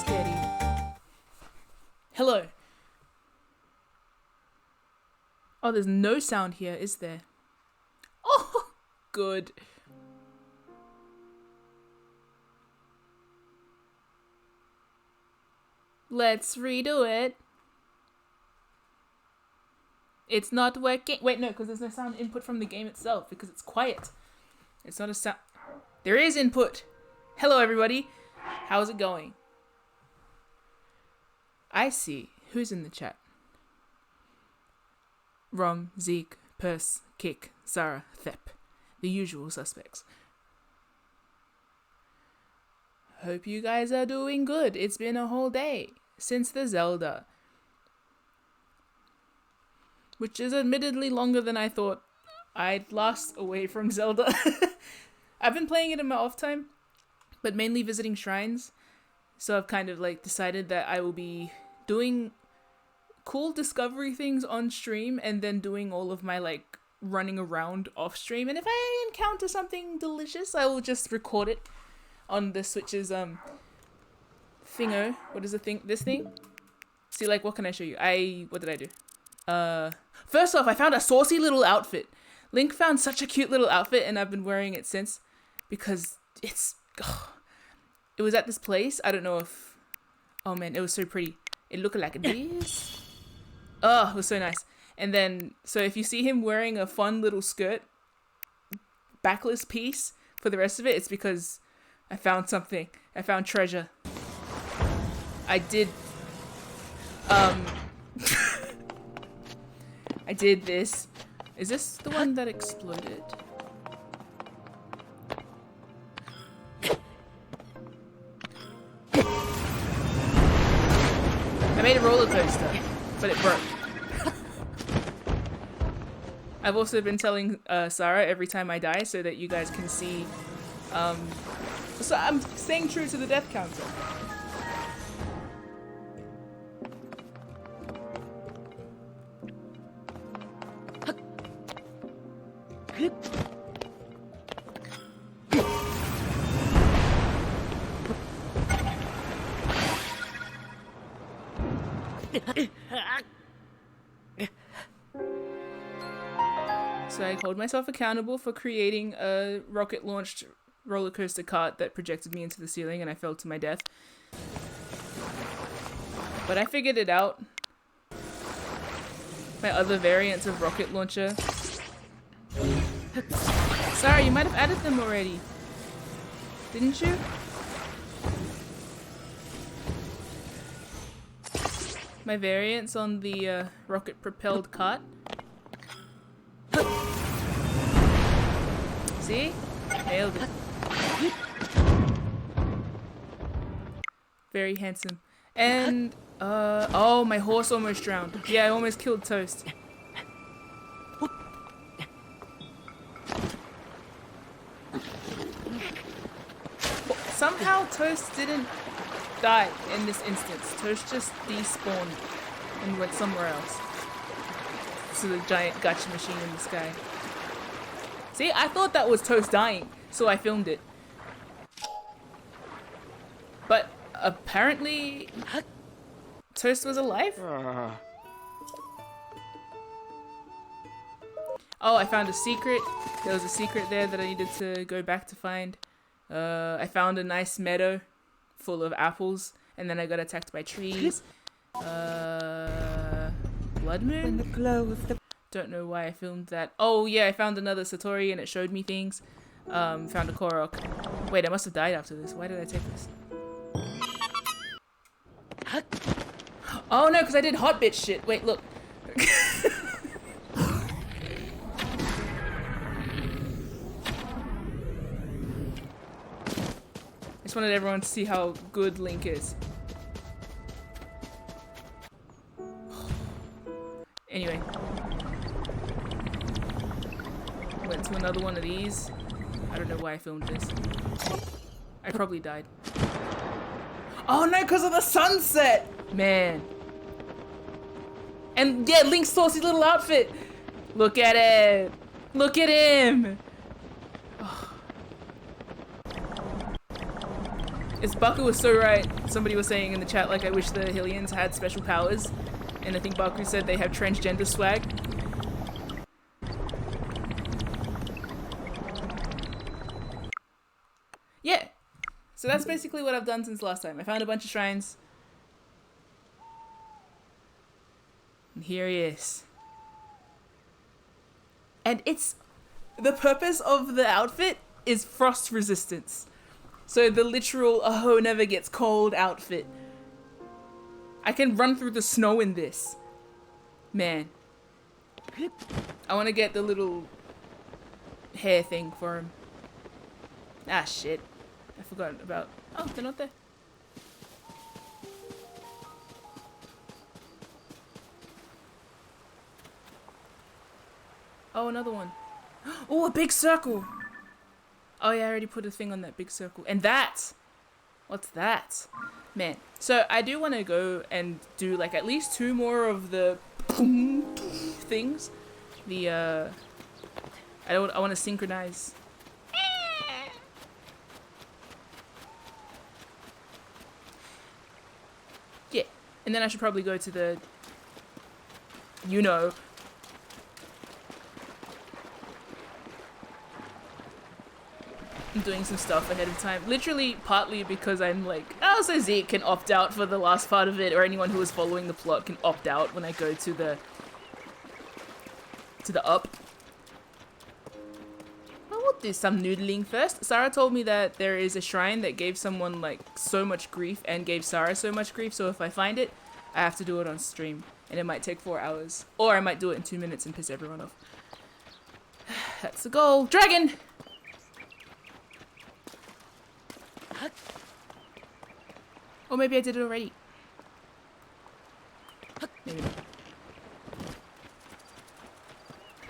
scary. Hello. Oh, there's no sound here, is there? Oh, good. Let's redo it. It's not working. Wait, no, because there's no sound input from the game itself because it's quiet. It's not a sound. There is input. Hello, everybody. How's it going? I see. Who's in the chat? Rom, Zeke, Purse, Kick, Sarah, Thep. The usual suspects. Hope you guys are doing good. It's been a whole day since the Zelda. Which is admittedly longer than I thought I'd last away from Zelda. I've been playing it in my off time, but mainly visiting shrines. So I've kind of like decided that I will be doing cool discovery things on stream and then doing all of my like running around off stream. And if I encounter something delicious, I will just record it on the Switch's thingo. What is the thing? This thing? See, like, what can I show you? What did I do? First off, I found a saucy little outfit. Link found such a cute little outfit and I've been wearing it since because it was at this place. I don't know if, oh man, it was so pretty. It looked like this. Oh, it was so nice. And then, so if you see him wearing a fun little skirt, backless piece for the rest of it, it's because I found something. I found treasure. I did I did this. Is this the one that exploded? I made a roller coaster, but it broke. I've also been telling Sarah every time I die so that you guys can see. So I'm staying true to the death counter. So I hold myself accountable for creating a rocket-launched roller coaster cart that projected me into the ceiling and I fell to my death. But I figured it out. My other variants of rocket launcher. Sorry, you might have added them already. Didn't you? My variants on the rocket-propelled cart. See? Nailed it. Very handsome. And, oh, my horse almost drowned. Yeah, I almost killed Toast. Somehow Toast didn't die in this instance. Toast just despawned and went somewhere else. To the giant gacha machine in the sky. See, I thought that was Toast dying, so I filmed it. But apparently, Toast was alive? Oh, I found a secret. There was a secret there that I needed to go back to find. I found a nice meadow full of apples, and then I got attacked by trees. Blood moon? When the glow of the... Don't know why I filmed that. Oh yeah, I found another Satori and it showed me things. Found a Korok. Wait, I must have died after this. Why did I take this? Oh no, because I did hot bitch shit. Wait, look. I just wanted everyone to see how good Link is. Anyway. Went to another one of these. I don't know why I filmed this. I probably died. Oh no, because of the sunset! Man. And yeah, Link's saucy little outfit! Look at it! Look at him! Oh. It's Baku was so right. Somebody was saying in the chat, like, I wish the Hylians had special powers. And I think Baku said they have transgender swag. Yeah. So that's basically what I've done since last time. I found a bunch of shrines. And here he is. And it's... The purpose of the outfit is frost resistance. So the literal, oh, never gets cold outfit. I can run through the snow in this. Man. I want to get the little hair thing for him. Ah, shit. I forgot about... Oh, they're not there. Oh, another one. Oh, a big circle. Oh yeah, I already put a thing on that big circle. And that! What's that? Man. So I do want to go and do like at least 2 more of the things. The I want to synchronize. Yeah. And then I should probably go to the, you know, I'm doing some stuff ahead of time. Literally, partly because I'm like, oh, so Zeke can opt out for the last part of it, or anyone who is following the plot can opt out when I go to the up. I will do some noodling first. Sarah told me that there is a shrine that gave someone like so much grief and gave Sarah so much grief, so if I find it, I have to do it on stream. And it might take 4 hours. Or I might do it in 2 minutes and piss everyone off. That's the goal. Dragon! Or maybe I did it already. Maybe not.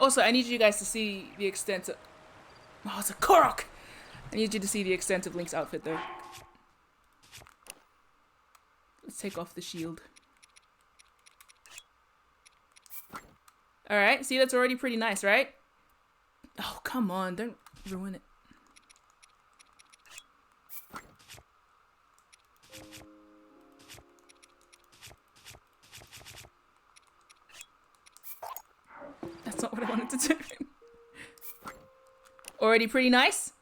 Also, I need you guys to see the extent of... Oh, it's a Korok! I need you to see the extent of Link's outfit, though. Let's take off the shield. Alright, see, that's already pretty nice, right? Oh, come on, don't ruin it. That's not what I wanted to do. Already pretty nice?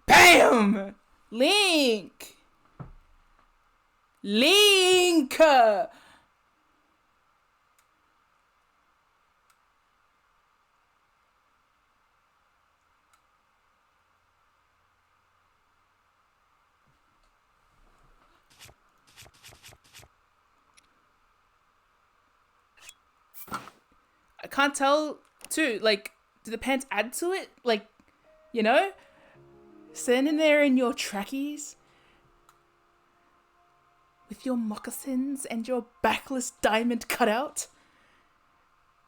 BAM! Link! Link! I can't tell, too, like, do the pants add to it? Like, you know? Standing there in your trackies with your moccasins and your backless diamond cutout.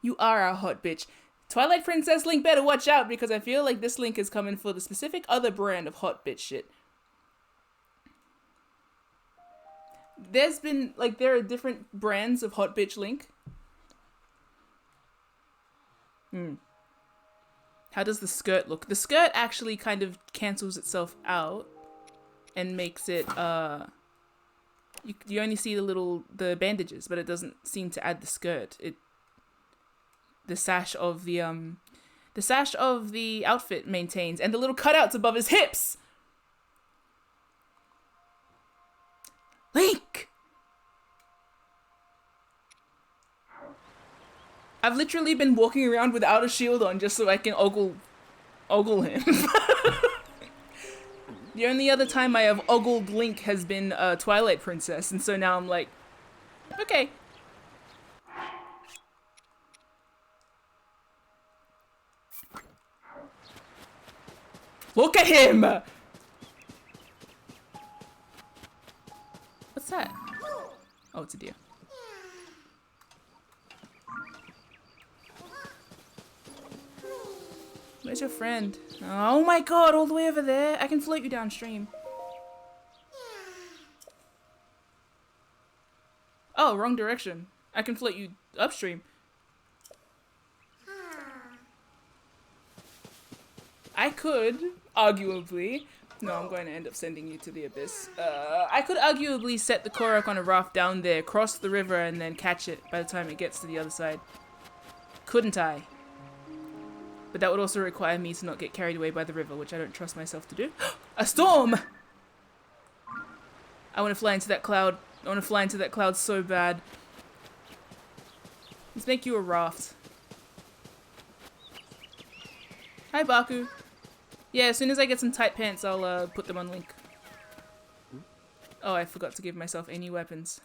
You are a hot bitch. Twilight Princess Link better watch out because I feel like this Link is coming for the specific other brand of hot bitch shit. There's been, like, there are different brands of hot bitch Link. How does the skirt look? The skirt actually kind of cancels itself out and makes it, you only see the bandages, but it doesn't seem to add the skirt. The sash of the outfit maintains, and the little cutouts above his hips. Link! I've literally been walking around without a shield on just so I can ogle him. The only other time I have ogled Link has been Twilight Princess, and so now I'm like, okay. Look at him! What's that? Oh, it's a deer. Where's your friend? Oh my god, all the way over there. I can float you downstream. Oh, wrong direction. I can float you upstream. I could, arguably, No, I'm going to end up sending you to the abyss. I could arguably set the Korok on a raft down there, cross the river, and then catch it by the time it gets to the other side. Couldn't I? But that would also require me to not get carried away by the river, which I don't trust myself to do. A storm! I want to fly into that cloud. I want to fly into that cloud so bad. Let's make you a raft. Hi, Baku. Yeah, as soon as I get some tight pants, I'll put them on Link. Oh, I forgot to give myself any weapons.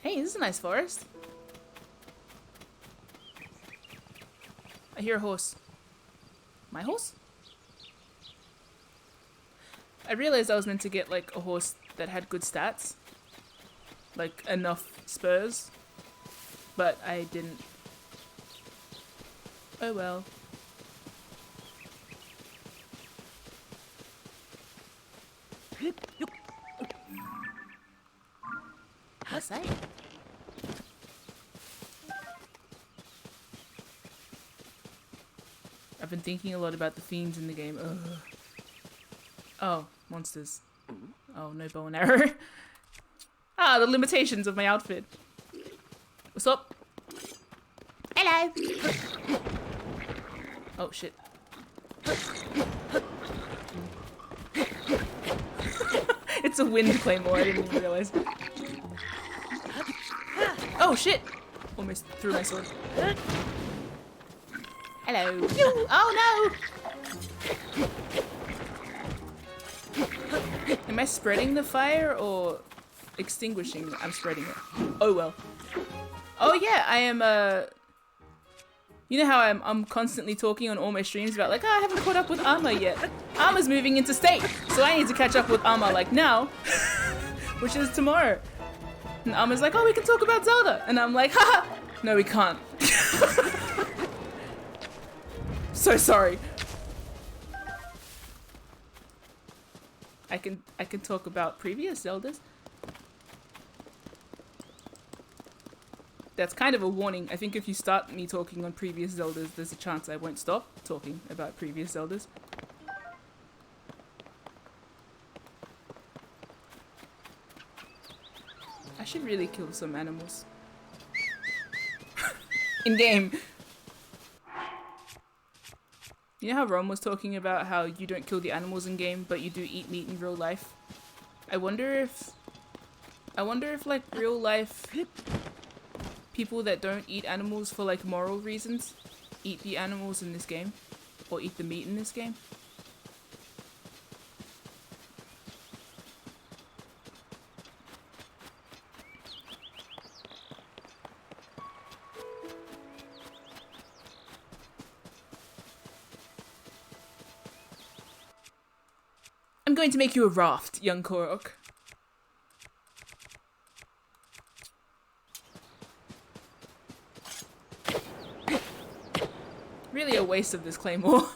Hey, this is a nice forest. I hear a horse. My horse? I realized I was meant to get like a horse that had good stats. Like enough spurs. But I didn't. Oh well. What's that? I've been thinking a lot about the themes in the game. Ugh. Oh, monsters. Oh, no bow and arrow. Ah, the limitations of my outfit. What's up? Hello. Oh shit. It's a wind claymore, I didn't even realize. Oh shit! Almost threw my sword. Hello. Oh no! Am I spreading the fire or extinguishing it? I'm spreading it. Oh well. Oh yeah, I am you know how I'm constantly talking on all my streams about like, oh, I haven't caught up with Armor yet. Armor's moving into state, so I need to catch up with Armor like now, which is tomorrow. And Armor's like, oh, we can talk about Zelda, and I'm like, haha, no, we can't. So sorry. I can talk about previous Zeldas. That's kind of a warning. I think if you start me talking on previous Zeldas, there's a chance I won't stop talking about previous Zeldas. I should really kill some animals. In game. You know how Ron was talking about how you don't kill the animals in game, but you do eat meat in real life? I wonder if like real life people that don't eat animals for like moral reasons eat the animals in this game, or eat the meat in this game. I'm going to make you a raft, young Korok. Really a waste of this claymore.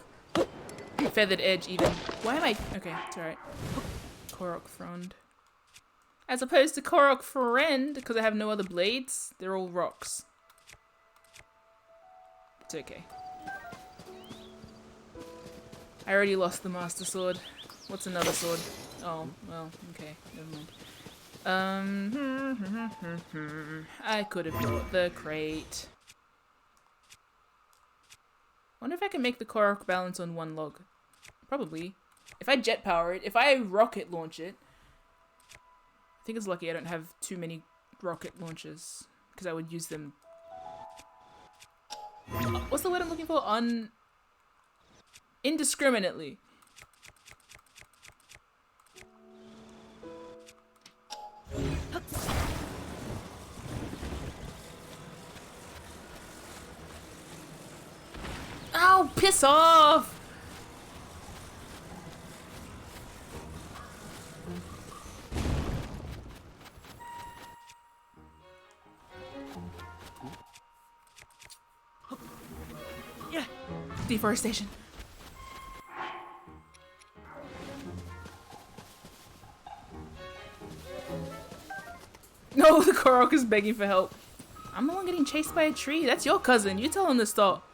Feathered edge even. Why am I... Okay, it's alright. Korok frond. As opposed to Korok friend, because I have no other blades, they're all rocks. It's okay. I already lost the Master Sword. What's another sword? Oh, well, okay, never mind. I could have bought the crate. Wonder if I can make the Korok balance on one log. Probably. If I jet power it, if I rocket launch it. I think it's lucky I don't have too many rocket launchers, because I would use them. What's the word I'm looking for? Indiscriminately. Ow, piss off! Yeah. Deforestation. No, the Korok is begging for help. I'm the one getting chased by a tree. That's your cousin. You tell him to stop.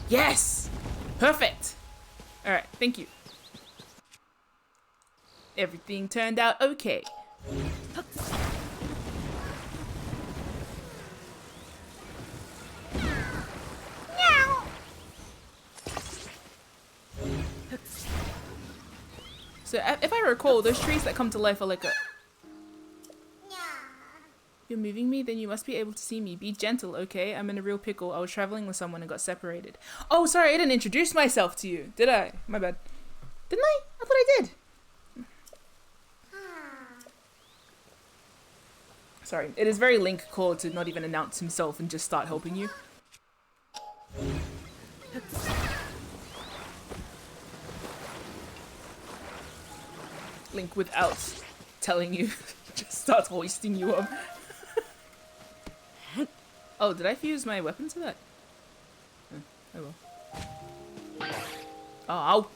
Yes! Perfect! Alright, thank you. Everything turned out okay. So if I recall, those trees that come to life are like a... You're moving me? Then you must be able to see me. Be gentle, okay? I'm in a real pickle. I was traveling with someone and got separated. Oh, sorry, I didn't introduce myself to you. Did I? My bad. Didn't I? I thought I did. Sorry, it is very Link core to not even announce himself and just start helping you. Link without telling you just starts hoisting you up. Oh, did I fuse my weapon to that? Oh well. Oh, ow.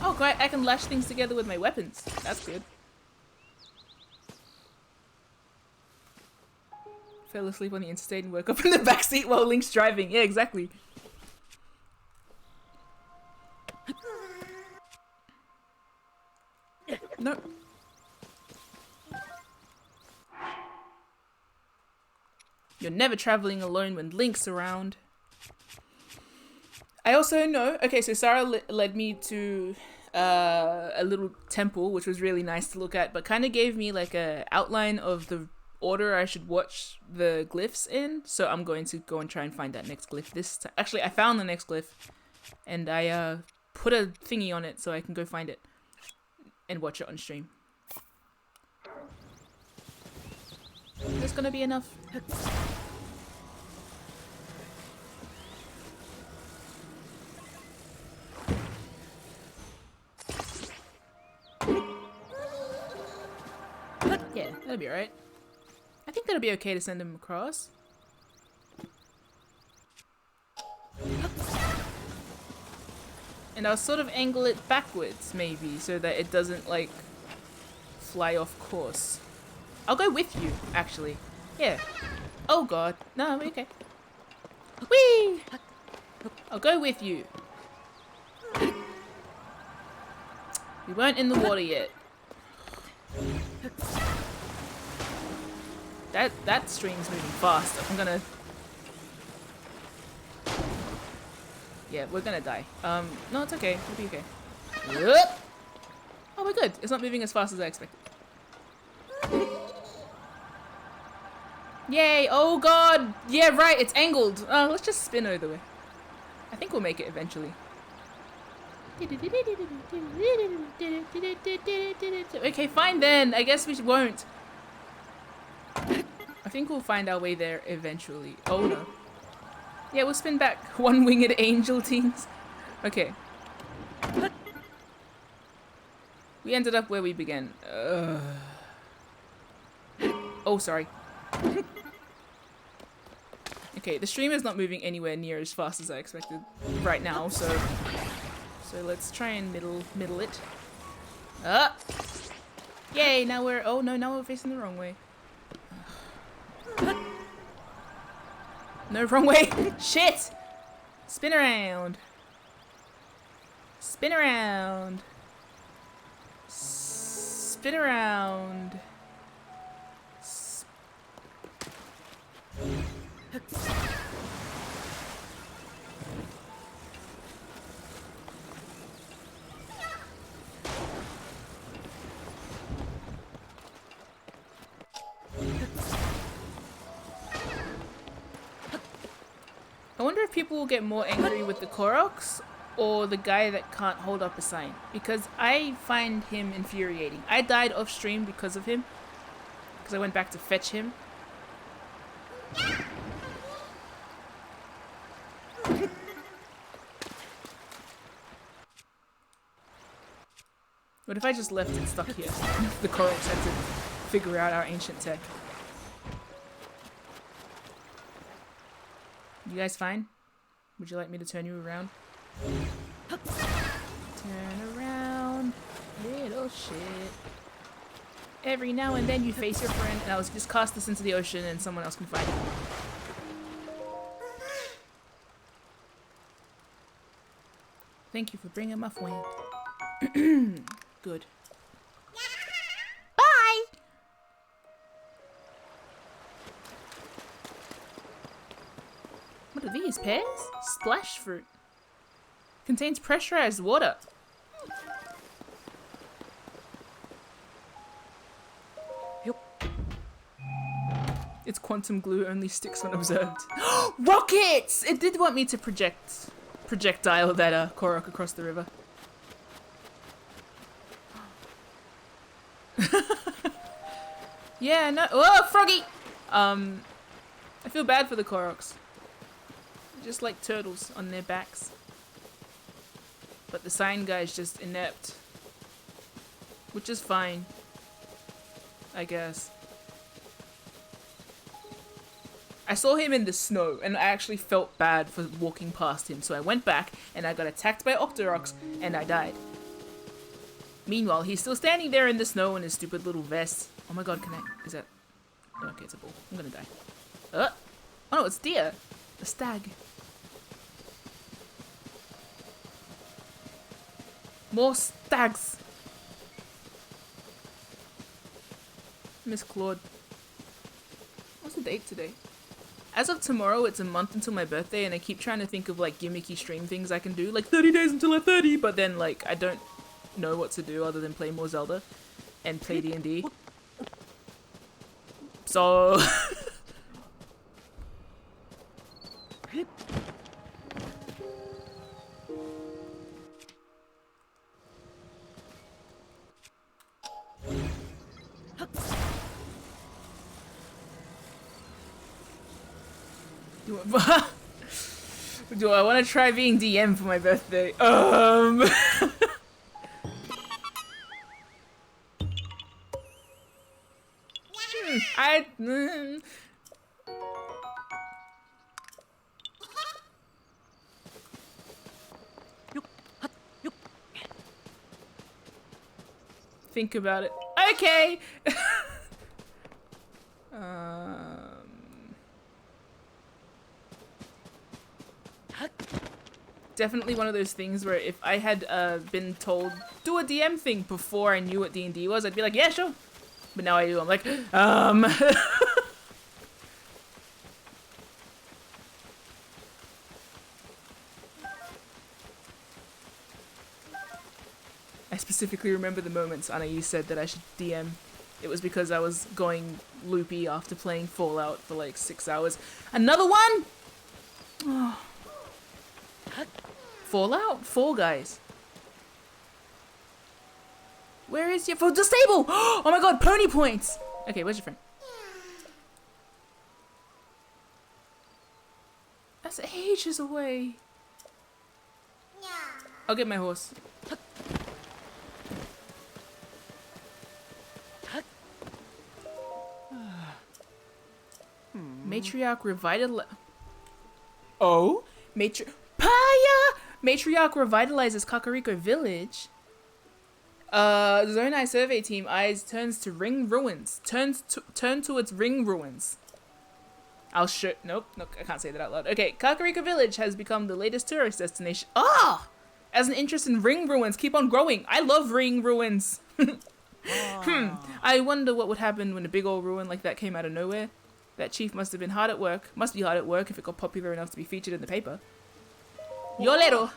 Oh, great, I can lash things together with my weapons. That's good. Fell asleep on the interstate and woke up in the backseat while Link's driving. Yeah, exactly. No. You're never traveling alone when Link's around. I also know... Okay, so Sarah led me to a little temple, which was really nice to look at, but kind of gave me like a outline of the order I should watch the glyphs in. So I'm going to go and try and find that next glyph this time. Actually, I found the next glyph, and I put a thingy on it so I can go find it and watch it on stream. There's gonna be enough. Yeah, that'll be alright. I think that'll be okay to send him across. And I'll sort of angle it backwards, maybe, so that it doesn't, like, fly off course. I'll go with you, actually. Yeah. Oh god. No, okay. Whee! I'll go with you. We weren't in the water yet. That stream's moving fast. I'm gonna... Yeah, we're gonna die. No, it's okay. We'll be okay. Whoop! Oh, we're good. It's not moving as fast as I expected. Yay! Oh god! Yeah, right, it's angled! Let's just spin over the way. I think we'll make it eventually. Okay, fine then. I guess we won't. I think we'll find our way there eventually. Oh no. Yeah, we'll spin back. One-winged angel teams. Okay. We ended up where we began. Oh, sorry. Okay, the stream is not moving anywhere near as fast as I expected right now, so let's try and middle it. Yay, now we're... Oh no, now we're facing the wrong way. No, wrong way! Shit! Spin around. Spin around. Spin around. I wonder if people will get more angry with the Koroks or the guy that can't hold up a sign, because I find him infuriating. I died off stream because of him, because I went back to fetch him. What if I just left it stuck here? The Koroks had to figure out our ancient tech. You guys fine? Would you like me to turn you around? Turn around, little shit. Every now and then you face your friend, and I'll just cast this into the ocean and someone else can find it. Thank you for bringing my friend. Good. Bye! What are these? Pears? Splash fruit. Contains pressurized water. Its quantum glue only sticks when observed. Rockets! It did want me to projectile that Korok across the river. Yeah, no. Oh, froggy! I feel bad for the Koroks. Just like turtles on their backs. But the sign guy's just inept. Which is fine. I guess. I saw him in the snow and I actually felt bad for walking past him, so I went back and I got attacked by Octoroks and I died. Meanwhile, he's still standing there in the snow in his stupid little vest. Oh my god, can I... Is that... Okay, it's a bull. I'm gonna die. Oh no, it's deer. A stag. More stags. Miss Claude. What's the date today? As of tomorrow, it's a month until my birthday, and I keep trying to think of like gimmicky stream things I can do, like 30 days until I'm 30, but then like I don't know what to do other than play more Zelda and play D&D. So do I want to try being DM for my birthday? Think about it. Okay. Definitely one of those things where if I had been told do a DM thing before I knew what D&D was, I'd be like, yeah, sure. But now I do. I'm like, I specifically remember the moments Anais said that I should DM. It was because I was going loopy after playing Fallout for like 6 hours. Another one? Oh. Fallout? Fall Guys. Where is your phone? The stable! Oh my god, pony points! Okay, where's your friend? That's ages away. I'll get my horse. Matriarch Oh? Matriarch revitalizes Kakariko Village. Zonai survey team eyes turns to ring ruins. Turn towards ring ruins. Nope, I can't say that out loud. Okay, Kakariko Village has become the latest tourist destination. Ah! As an interest in ring ruins keep on growing. I love ring ruins. I wonder what would happen when a big old ruin like that came out of nowhere. That chief must be hard at work if it got popular enough to be featured in the paper. Yolero!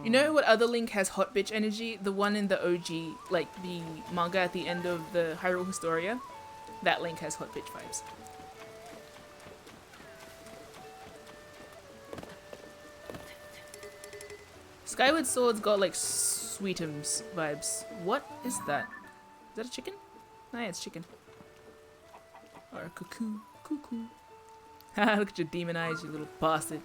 You know what other Link has hot bitch energy? The one in the OG, like the manga at the end of the Hyrule Historia. That Link has hot bitch vibes. Skyward Sword's got like Sweetums vibes. What is that? Is that a chicken? No, yeah, it's chicken. Or a cuckoo. Cuckoo. Haha, look at your demon eyes, you little bastard.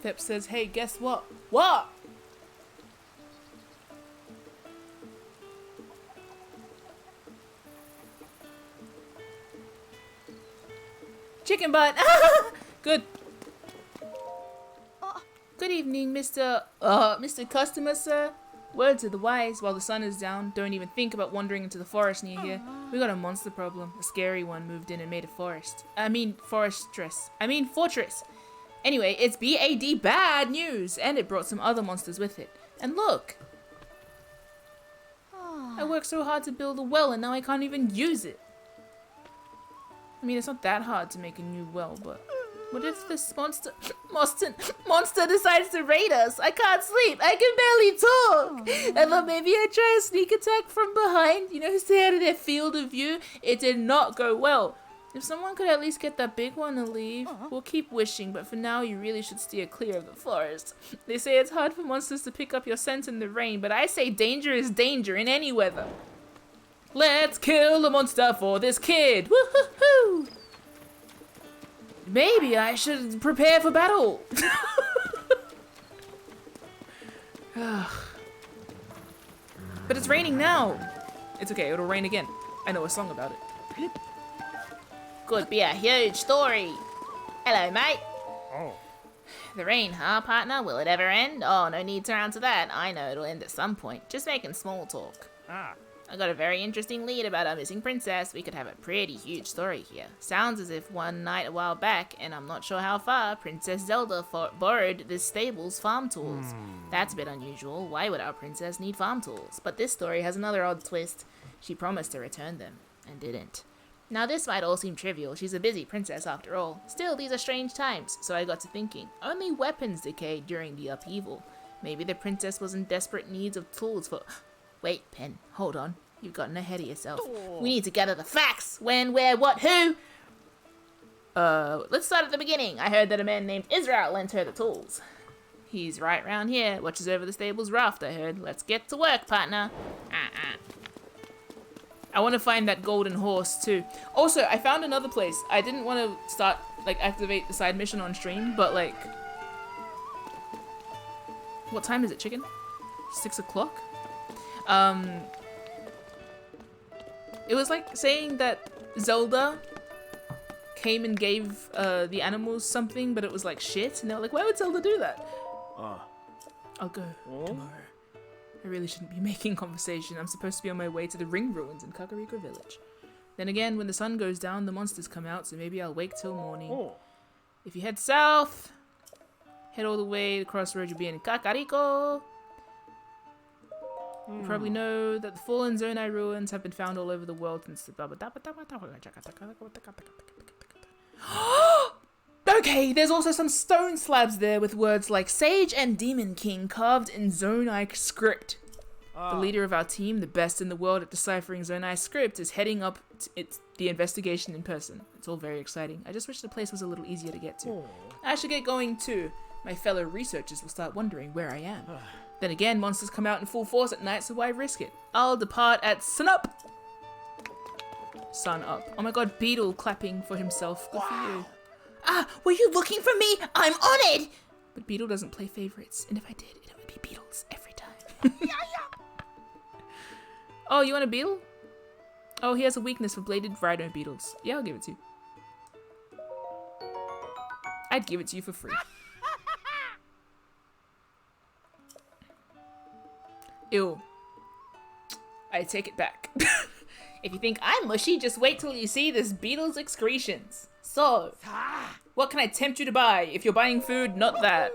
Thep says, hey, guess what? What? Chicken butt. Good. Good evening, Mr. Customer, sir. Words of the wise, while the sun is down, don't even think about wandering into the forest near here. We got a monster problem. A scary one moved in and made a forest. Fortress. Anyway, it's BAD bad news, and it brought some other monsters with it. And look! I worked so hard to build a well, and now I can't even use it. I mean, it's not that hard to make a new well, but what if this monster decides to raid us? I can't sleep. I can barely talk. I thought maybe I'd try a sneak attack from behind. You know, stay out of their field of view. It did not go well. If someone could at least get that big one to leave, we'll keep wishing, but for now you really should steer clear of the forest. They say it's hard for monsters to pick up your scent in the rain, but I say danger is danger in any weather. Let's kill a monster for this kid. Woo-hoo-hoo! Maybe I should prepare for battle. But it's raining now. It's okay, it'll rain again. I know a song about it. Could be a huge story. Hello, mate. Oh. The rain, huh, partner? Will it ever end? Oh, no need to answer that. I know it'll end at some point. Just making small talk. I got a very interesting lead about our missing princess. We could have a pretty huge story here. Sounds as if one night a while back, and I'm not sure how far, Princess Zelda borrowed this stable's farm tools. That's a bit unusual. Why would our princess need farm tools? But this story has another odd twist. She promised to return them, and didn't. Now this might all seem trivial. She's a busy princess after all. Still, these are strange times, so I got to thinking. Only weapons decayed during the upheaval. Maybe the princess was in desperate need of tools for... Wait, Pen, hold on. You've gotten ahead of yourself. We need to gather the facts. When, where, what, who? Let's start at the beginning. I heard that a man named Israel lent her the tools. He's right round here. Watches over the stable's raft, I heard. Let's get to work, partner. I want to find that golden horse, too. Also, I found another place. I didn't want to activate the side mission on stream, but, what time is it, chicken? 6 o'clock? It was saying that Zelda came and gave the animals something, but it was shit, and they were like, why would Zelda do that? I'll go tomorrow. I really shouldn't be making conversation. I'm supposed to be on my way to the ring ruins in Kakariko Village. Then again, when the sun goes down, the monsters come out, so maybe I'll wait till morning. If you head south, head all the way to the crossroad, you'll be in Kakariko. You probably know that the fallen Zonai ruins have been found all over the world since the... Okay, there's also some stone slabs there with words like Sage and Demon King carved in Zonai script. The leader of our team, the best in the world at deciphering Zonai script, is heading up the investigation in person. It's all very exciting. I just wish the place was a little easier to get to. I should get going too. My fellow researchers will start wondering where I am. Then again, monsters come out in full force at night, so why risk it? I'll depart at sunup. Sun up. Oh my god, Beetle clapping for himself. Good for you. Were you looking for me? I'm on it! But Beetle doesn't play favorites, and if I did, it would be Beetles every time. Oh, you want a beetle? Oh, he has a weakness for bladed rhino beetles. Yeah, I'll give it to you. I'd give it to you for free. Ew. I take it back. If you think I'm mushy, just wait till you see this beetle's excretions. So, what can I tempt you to buy? If you're buying food, not that.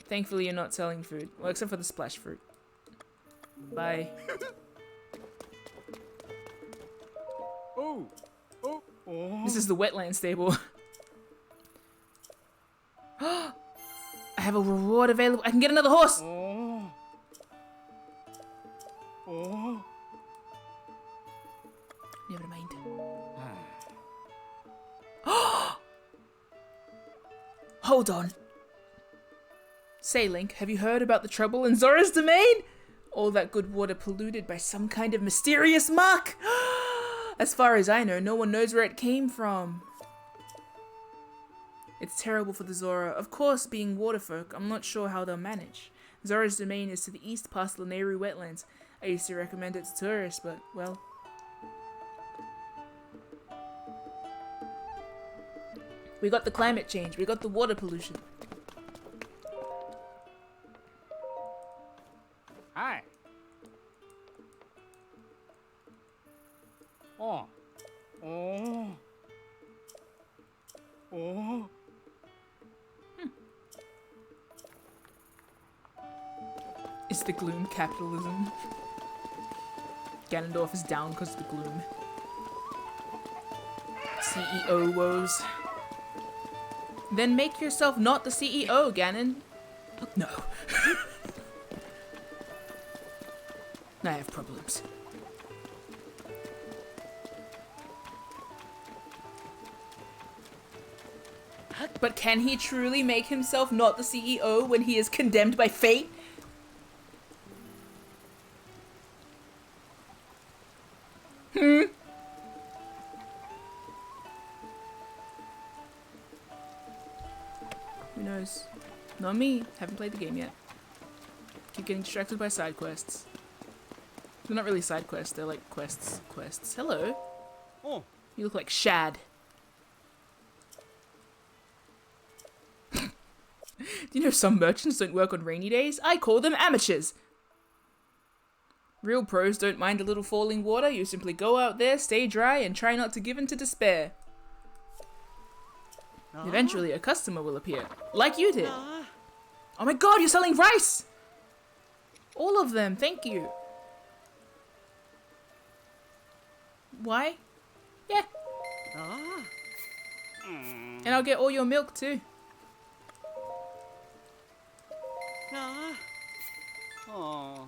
Thankfully, you're not selling food. Well, except for the splash fruit. Bye. This is the wetland stable. I have a reward available. I can get another horse. Never mind. Hold on. Say, Link, have you heard about the trouble in Zora's domain? All that good water polluted by some kind of mysterious muck. As far as I know, no one knows where it came from. It's terrible for the Zora. Of course, being waterfolk, I'm not sure how they'll manage. Zora's domain is to the east past Lanayru wetlands. I used to recommend it to tourists, but, well... We got the climate change. We got the water pollution. Hi. Oh. Oh. Oh. Is the gloom capitalism? Ganondorf is down because of the gloom. CEO woes. Then make yourself not the CEO, Ganon. Oh, no. I have problems. But can he truly make himself not the CEO when he is condemned by fate? Who knows? Not me. Haven't played the game yet. Keep getting distracted by side quests. They're not really side quests, they're like quests. Hello. Oh. You look like Shad. Do you know some merchants don't work on rainy days? I call them amateurs. Real pros don't mind a little falling water. You simply go out there, stay dry, and try not to give in to despair. Eventually, a customer will appear. Like you did. Oh my god, you're selling rice! All of them, thank you. Why? Yeah. And I'll get all your milk too. Oh.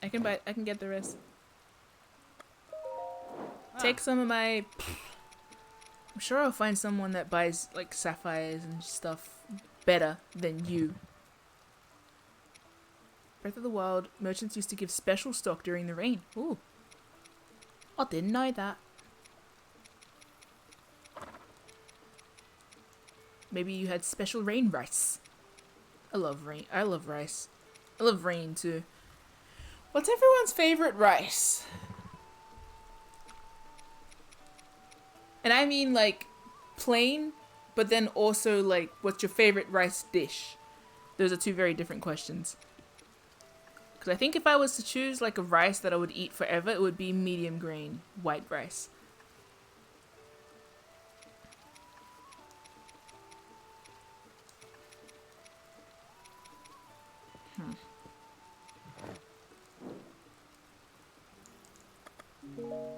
I can get the rest. Take some of my... I'm sure I'll find someone that buys like sapphires and stuff better than you. Breath of the Wild, merchants used to give special stock during the rain. Ooh. I didn't know that. Maybe you had special rain rice. I love rain. I love rice. I love rain too. What's everyone's favorite rice? And I mean like plain, but then also like what's your favorite rice dish? Those are two very different questions. Because I think if I was to choose like a rice that I would eat forever, it would be medium grain white rice.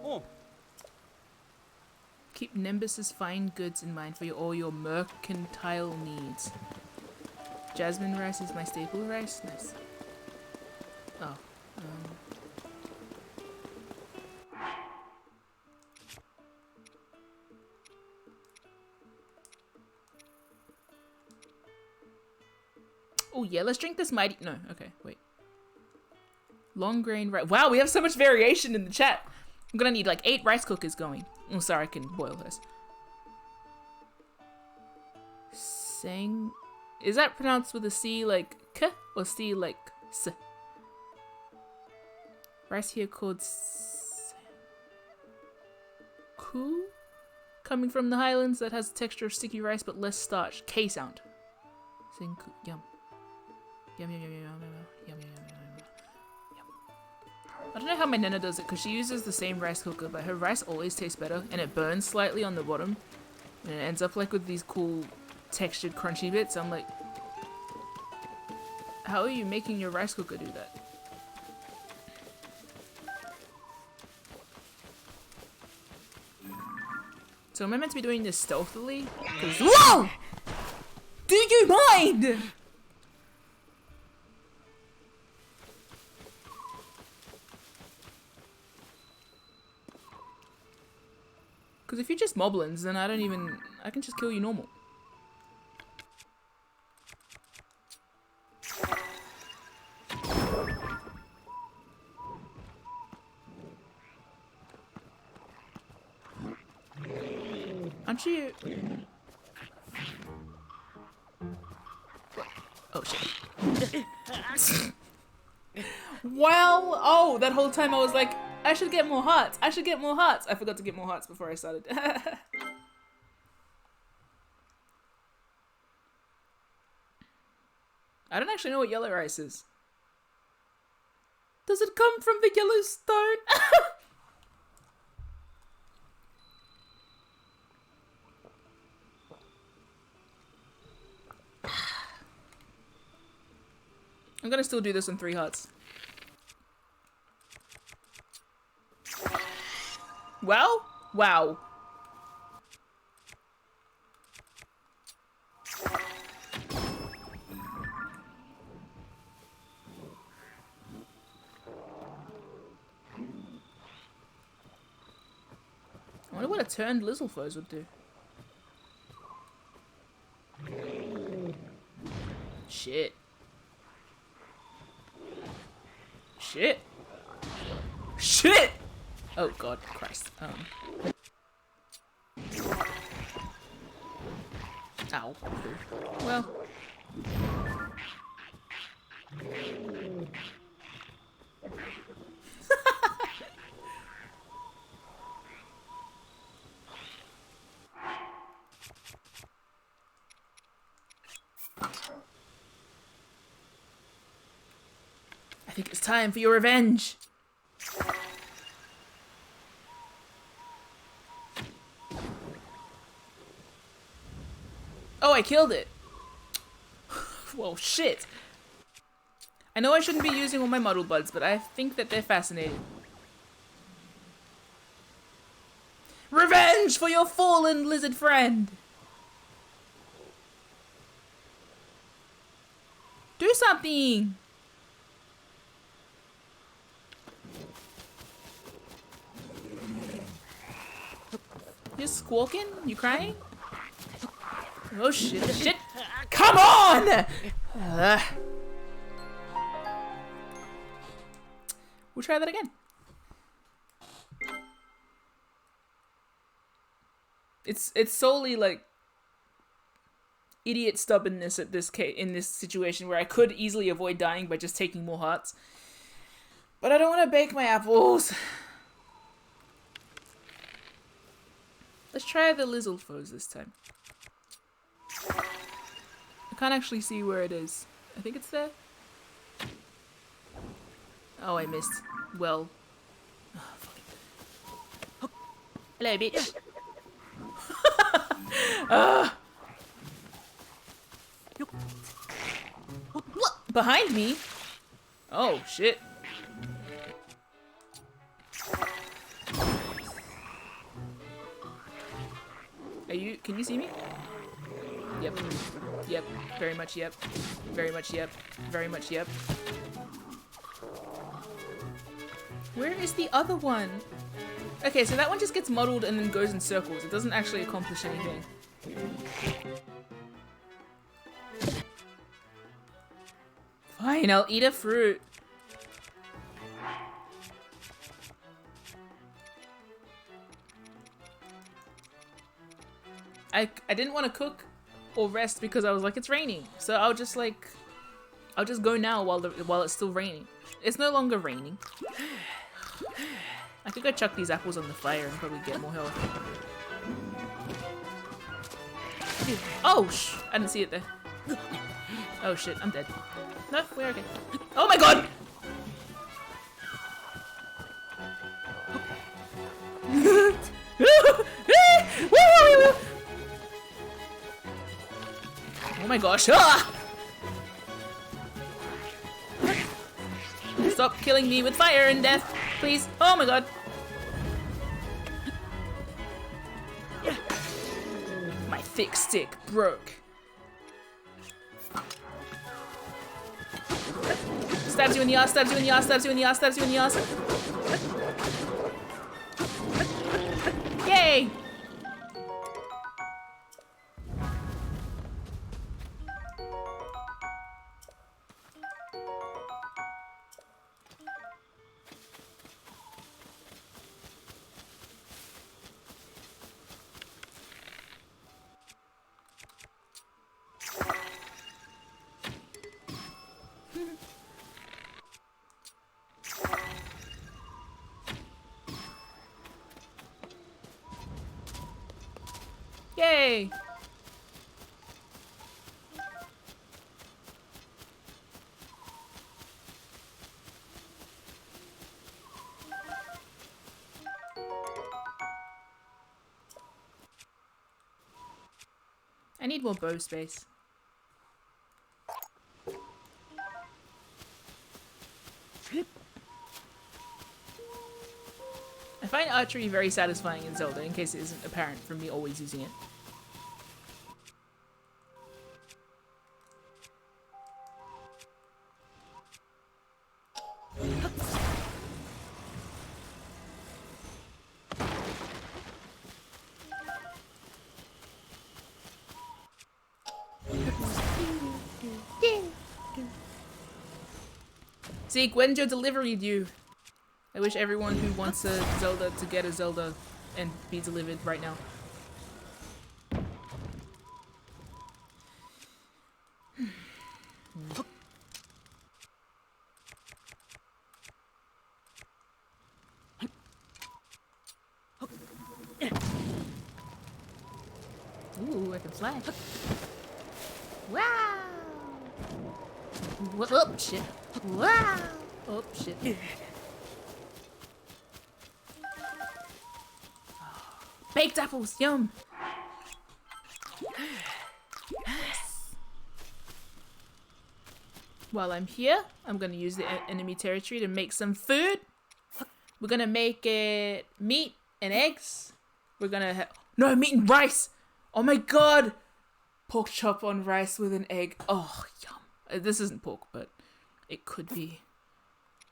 Oh. Keep Nimbus's fine goods in mind for all your mercantile needs. Jasmine rice is my staple rice. Nice. Oh. Oh yeah, let's drink this mighty... No, okay, wait. Long grain rice. Wow, we have so much variation in the chat. I'm gonna need like 8 rice cookers going. Oh, sorry, I can boil hers. Sang... Is that pronounced with a C like K or C like S? Rice here called Ku? Coming from the highlands that has the texture of sticky rice but less starch. K sound. Senku. Yum. Yum yum yum yum yum yum yum yum yum yum. I don't know how my nana does it because she uses the same rice cooker, but her rice always tastes better and it burns slightly on the bottom and it ends up like with these cool textured crunchy bits. I'm like, how are you making your rice cooker do that? So am I meant to be doing this stealthily? Whoa! Do you mind? Because if you're just moblins, then I can just kill you normal. Aren't you... Oh shit. Well, oh, that whole time I was like, I should get more hearts. I should get more hearts. I forgot to get more hearts before I started. I don't actually know what yellow rice is. Does it come from the yellow stone? I'm gonna still do this on 3 hearts. Wow. Wow. I wonder what a turned Lizzlefoes would do. Shit. Shit. Shit! Oh god, Christ. Ow. Well. I think it's time for your revenge. Oh, I killed it. Whoa, shit. I know I shouldn't be using all my muddle buds, but I think that they're fascinating. Revenge for your fallen lizard friend. Do something. You're squawking? You crying? Oh shit, shit! Come on! We'll try that again. It's solely like idiot stubbornness at this case, in this situation where I could easily avoid dying by just taking more hearts. But I don't want to bake my apples. Let's try the Lizzlefoes this time. I can't actually see where it is. I think it's there. Oh, I missed. Well. Oh, hello, bitch. What? Behind me? Oh, shit. Can you see me? Yep. Yep. Very much yep. Very much yep. Very much yep. Where is the other one? Okay, so that one just gets muddled and then goes in circles. It doesn't actually accomplish anything. Fine, I'll eat a fruit. I didn't want to cook or rest because I was like, it's raining. So I'll just go now while it's still raining. It's no longer raining. I could go chuck these apples on the fire and probably get more health. Oh, I didn't see it there. Oh shit, I'm dead. No, we're okay. Oh my god! Oh my gosh! Ah! Stop killing me with fire and death, please! Oh my god! My thick stick broke. Stabs you in the ass, stabs you in the ass, stabs you in the ass, stabs you in the ass. Yay! Yay! I need more bow space. I find archery very satisfying in Zelda, in case it isn't apparent from me always using it. Zeke, when's your delivery due? I wish everyone who wants a Zelda to get a Zelda and be delivered right now. Ooh, I can fly. Wow! Oh, shit. Wow! Oh, shit. Baked apples, yum! While I'm here, I'm gonna use the enemy territory to make some food. We're gonna make it meat and eggs. We're gonna have no meat and rice. Oh my god, pork chop on rice with an egg. Oh yum! This isn't pork, but it could be.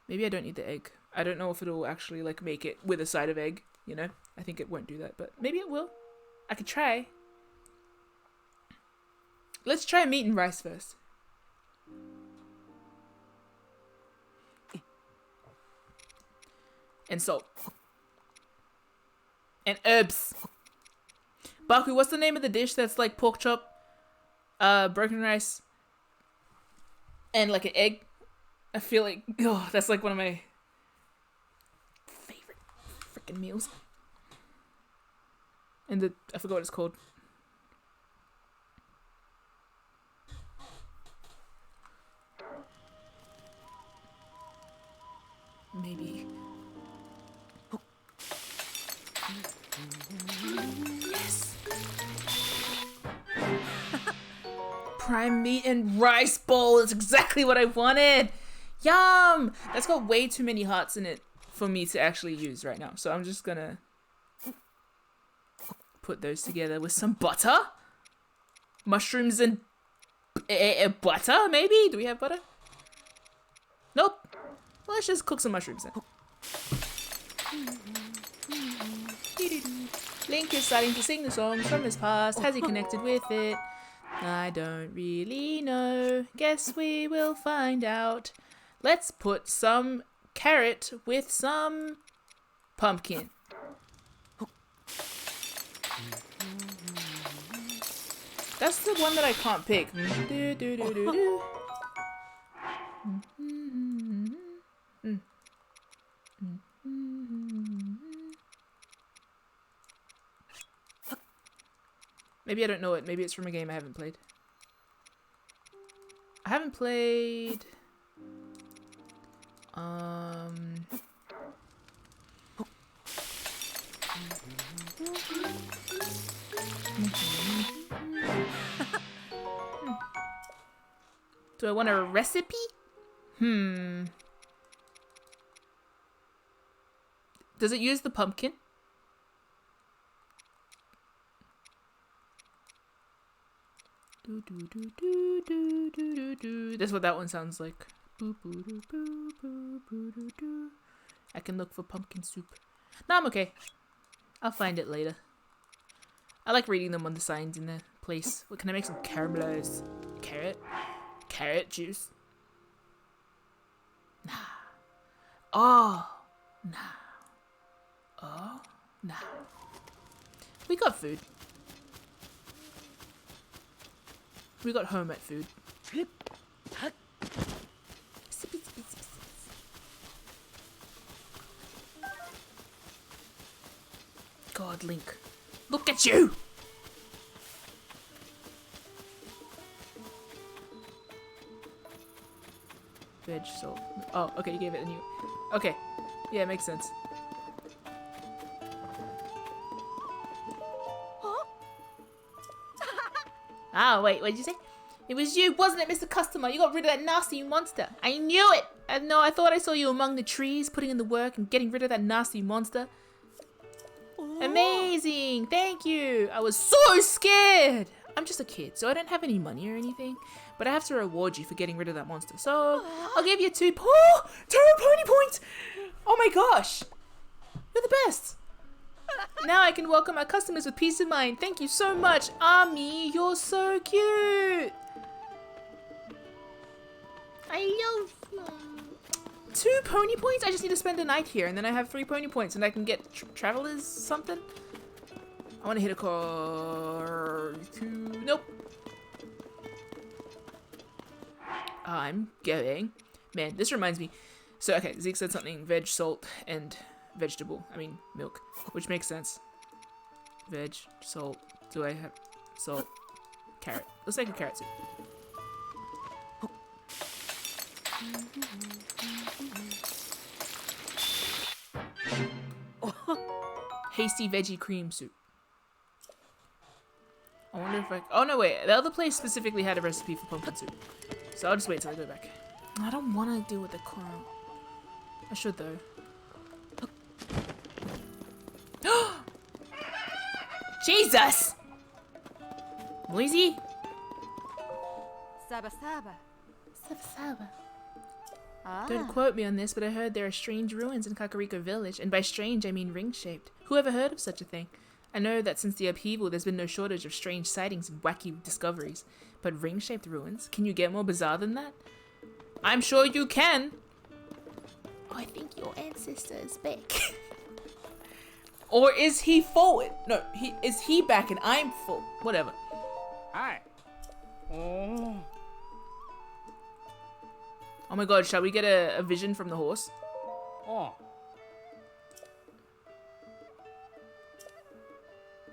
Maybe I don't need the egg. I don't know if it'll actually like make it with a side of egg. You know, I think it won't do that, but maybe it will. I could try. Let's try meat and rice first. And salt. And herbs. Baku, what's the name of the dish that's like pork chop, broken rice, and like an egg? I feel like, oh, that's like one of my favorite freaking meals. And I forgot what it's called. Maybe. Yes. Prime meat and rice bowl is exactly what I wanted. Yum! That's got way too many hearts in it for me to actually use right now. So I'm just gonna put those together with some butter. Mushrooms and butter, maybe? Do we have butter? Nope. Well, let's just cook some mushrooms then. Link is starting to sing the songs from his past. Has he connected with it? I don't really know. Guess we will find out. Let's put some carrot with some pumpkin. That's the one that I can't pick. Do, do, do, do, do. Maybe I don't know it. Maybe it's from a game I haven't played. I haven't played... Do I want a recipe? Does it use the pumpkin? Do, do, do, do, do, do, do, do. That's what that one sounds like. Boo, boo, doo, boo, boo, boo, doo, doo. I can look for pumpkin soup. No, I'm okay. I'll find it later. I like reading them on the signs in the place. What, can I make some caramelized carrot? Carrot juice? Nah. Oh. Nah. Oh. Nah. We got food. We got homemade food. God, Link. Look at you! Veg, salt. Oh, okay, you gave it a new. Okay. Yeah, makes sense. Ah, wait, what did you say? It was you, wasn't it, Mr. Customer? You got rid of that nasty monster. I knew it! I thought I saw you among the trees, putting in the work and getting rid of that nasty monster. Amazing! Thank you! I was so scared! I'm just a kid, so I don't have any money or anything. But I have to reward you for getting rid of that monster. So, I'll give you two pony points! Oh my gosh! You're the best! Now I can welcome our customers with peace of mind. Thank you so much, Ami. You're so cute. I love you. 2 pony points? I just need to spend a night here, and then I have 3 pony points, and I can get travelers something. I want to hit a car. 2. Nope. I'm going. Man, this reminds me. So, okay, Zeke said something veg, salt, and vegetable. I mean, milk. Which makes sense. Veg, salt. Do I have salt? Carrot. Let's make a carrot soup. Hasty veggie cream soup. I wonder if I... Oh, no, wait. The other place specifically had a recipe for pumpkin soup. So I'll just wait till I go back. I don't want to deal with the coral. I should, though. Jesus! Noisy? Saba Saba. Saba. Ah. Don't quote me on this, but I heard there are strange ruins in Kakariko Village, and by strange I mean ring-shaped. Who ever heard of such a thing? I know that since the upheaval there's been no shortage of strange sightings and wacky discoveries, but ring-shaped ruins? Can you get more bizarre than that? I'm sure you can! Oh, I think your ancestor is back. Or is he forward? No, is he back and I'm full? Whatever. Hi. Oh. Oh my god, shall we get a vision from the horse? Oh.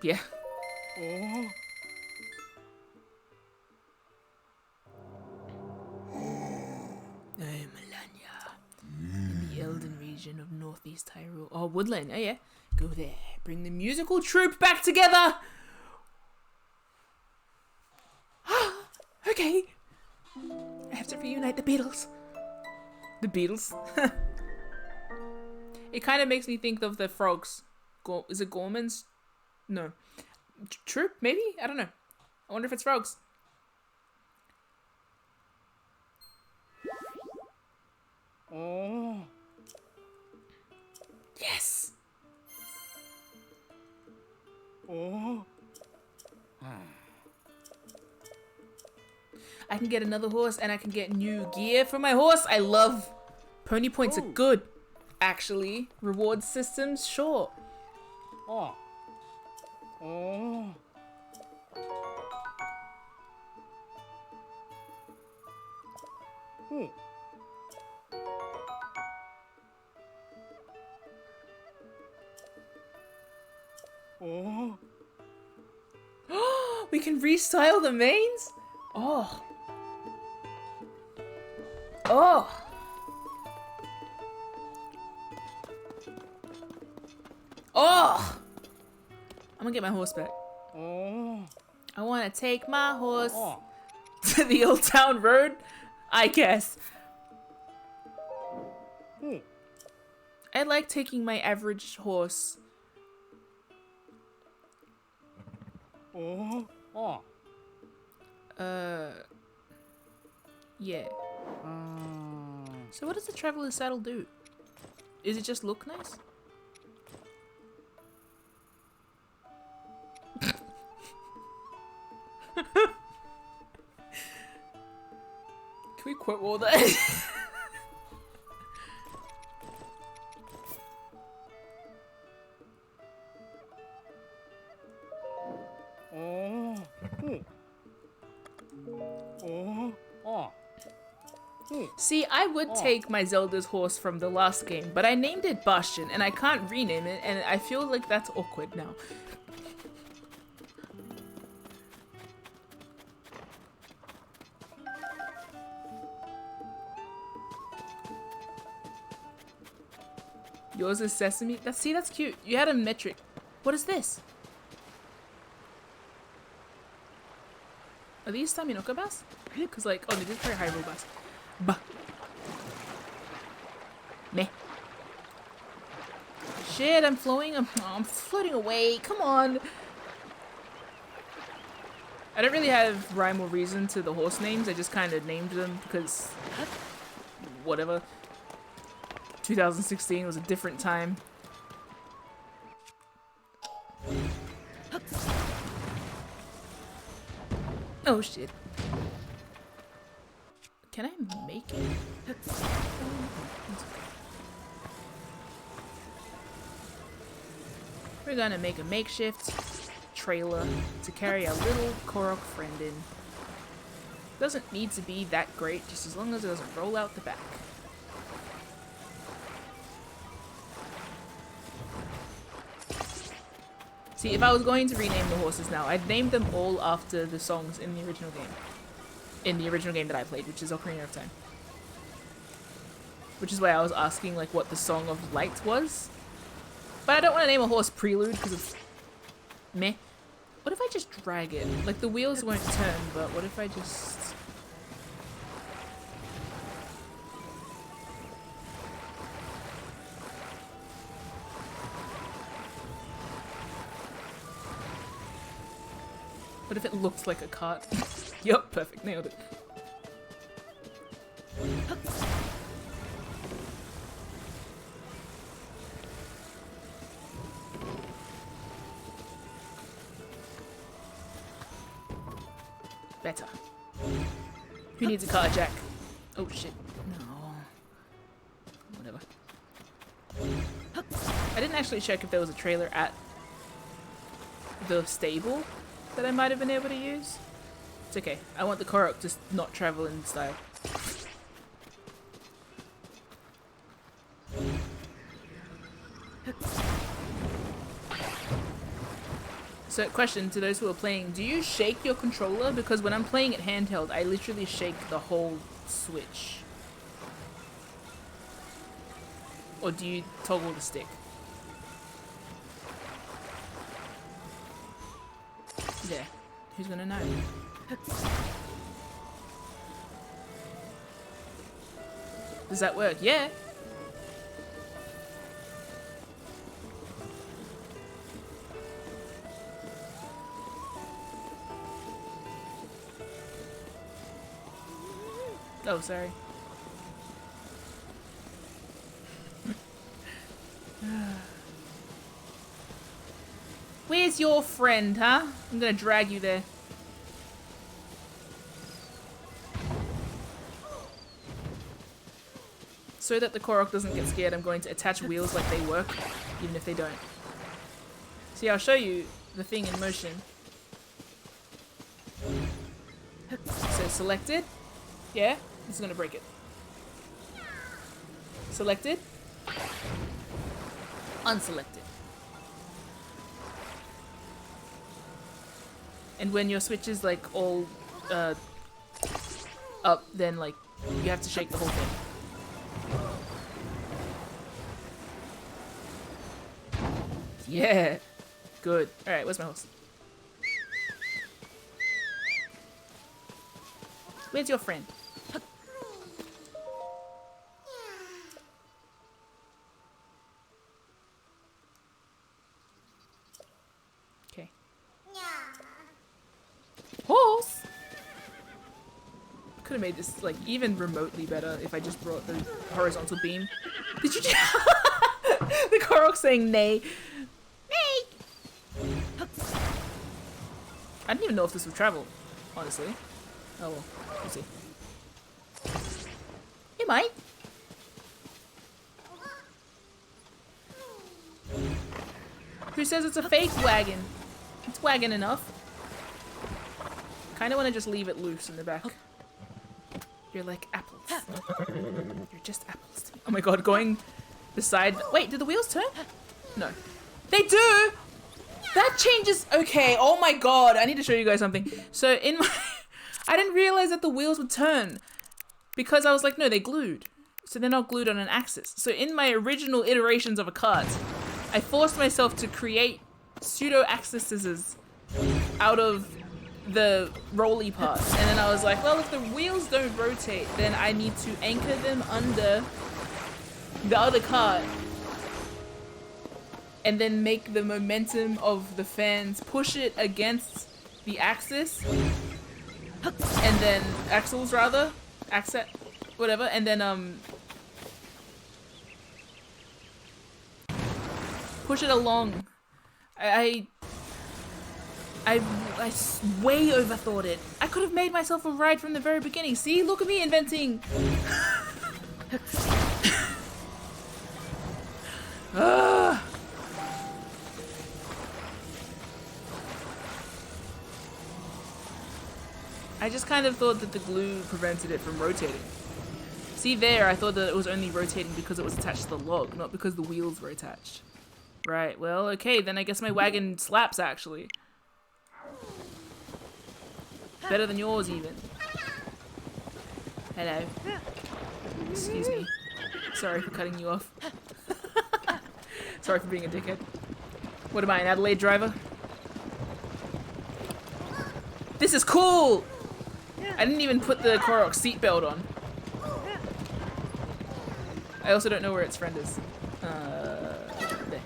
Yeah. Oh. Melania. In the Elden region of northeast Hyrule. Oh, Woodland. Oh, yeah. Go there. Bring the musical troupe back together. Okay. I have to reunite the Beatles. The Beatles? It kind of makes me think of the frogs. Is it Gormans? No. Troop, maybe? I don't know. I wonder if it's frogs. Oh. Yes! Oh. I can get another horse and I can get new gear for my horse. I love pony points are good. Actually, reward systems, sure. Oh. Oh. Hmm. Oh. We can restyle the mains? Oh. Oh. Oh. I'm gonna get my horse back. Oh. I want to take my horse Oh. to the old town road, I guess. Hmm. I like taking my average horse. Oh. Oh. Yeah. So what does the traveler's saddle do? Is it just look nice? Can we quote all that? Oh. Hmm. Oh. Oh. See, I would take my Zelda's horse from the last game, but I named it Bastion, and I can't rename it, and I feel like that's awkward now. Yours is sesame. See, that's cute. You had a metric. What is this? Are these Taminoka bass? Because like, oh, they did very high roll bass. Bah. Meh. Shit, I'm flowing. I'm floating away. Come on. I don't really have rhyme or reason to the horse names. I just kind of named them because whatever. 2016 was a different time. Oh shit. Can I make it? We're gonna make a makeshift trailer to carry a little Korok friend in. Doesn't need to be that great, just as long as it doesn't roll out the back. See, if I was going to rename the horses now, I'd name them all after the songs in the original game. In the original game that I played, which is Ocarina of Time. Which is why I was asking like what the Song of Light was. But I don't want to name a horse Prelude because it's meh. What if I just drag it? Like the wheels won't turn, but what if I just... What if it looks like a cart? Yup, perfect, nailed it. Better. Who needs a car jack? Oh shit, no. Whatever. I didn't actually check if there was a trailer at the stable that I might have been able to use. It's okay. I want the Korok to not travel in style. So question to those who are playing, do you shake your controller? Because when I'm playing it handheld, I literally shake the whole Switch. Or do you toggle the stick? There. Who's gonna know? Does that work? Yeah. Oh, sorry. Where's your friend, huh? I'm gonna drag you there. So that the Korok doesn't get scared, I'm going to attach wheels like they work, even if they don't. See, I'll show you the thing in motion. So selected. Yeah, this is gonna break it. Selected. Unselected. And when your switch is like all up, then like you have to shake the whole thing. Yeah, good. All right, where's my horse? Where's your friend? Okay. Horse! Could have made this like even remotely better if I just brought the horizontal beam. Did you just the Korok saying nay? Nay! I didn't even know if this would travel, honestly. Oh well, we'll see. It might. Who says it's a fake wagon? It's wagon enough. Kinda wanna just leave it loose in the back. You're like apples. You're just apples to me. Oh my god, going beside... Wait, did the wheels turn? No. They do! That changes... Okay, oh my god, I need to show you guys something. So in my... I didn't realize that the wheels would turn. Because I was like, no, they glued. so they're not glued on an axis. So in my original iterations of a cart, I forced myself to create pseudo-axis scissors out of the rolly parts. And then I was like, well, if the wheels don't rotate, then I need to anchor them under the other cart and then make the momentum of the fans push it against the axis, and then axles rather, axet, whatever, and then push it along. I way overthought it. I could have made myself a ride from the very beginning. See, look at me inventing. I just kind of thought that the glue prevented it from rotating. See there, I thought that it was only rotating because it was attached to the log, not because the wheels were attached. Right, well, okay, then I guess my wagon slaps, actually. Better than yours, even. Hello. Excuse me. Sorry for cutting you off. Sorry for being a dickhead. What am I, an Adelaide driver? This is cool! I didn't even put the Korok seatbelt on. I also don't know where its friend is. There.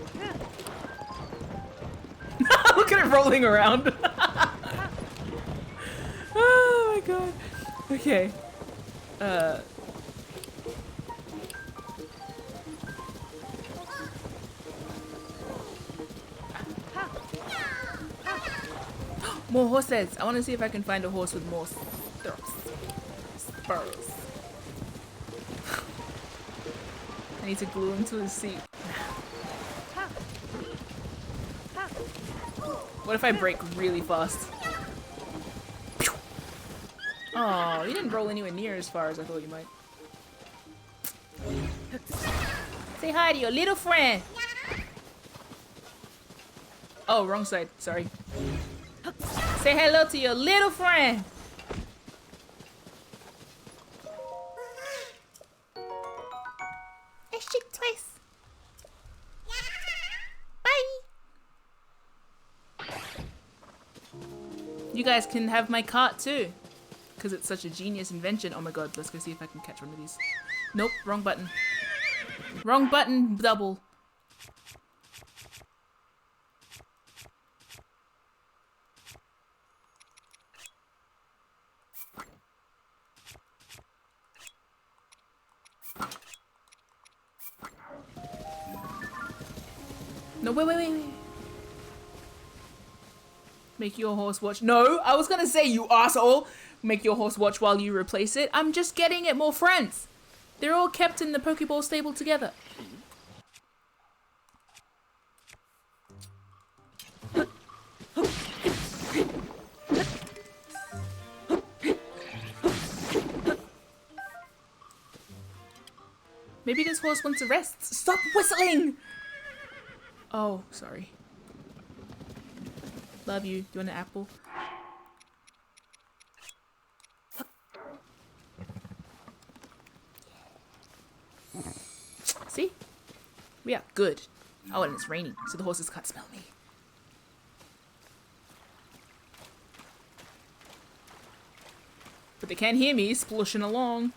Look at it rolling around. Oh my god. Okay. More horses. I want to see if I can find a horse with more spurs. I need to glue him to his seat. What if I brake really fast? Oh, you didn't roll anywhere near as far as I thought you might. Say hi to your little friend. Oh, wrong side. Sorry. Say hello to your little friend. I shook twice. Bye. You guys can have my cart too, because it's such a genius invention. Oh my god, let's go see if I can catch one of these. Nope, wrong button. Wrong button, double. No, wait. Make your horse watch. No, I was gonna say, you asshole. Make your horse watch while you replace it. I'm just getting it more friends. They're all kept in the Pokeball stable together. Maybe this horse wants a rest. Stop whistling! Oh, sorry. Love you. Do you want an apple? See? We are good. Oh, and it's raining, so the horses can't smell me. But they can hear me splushing along.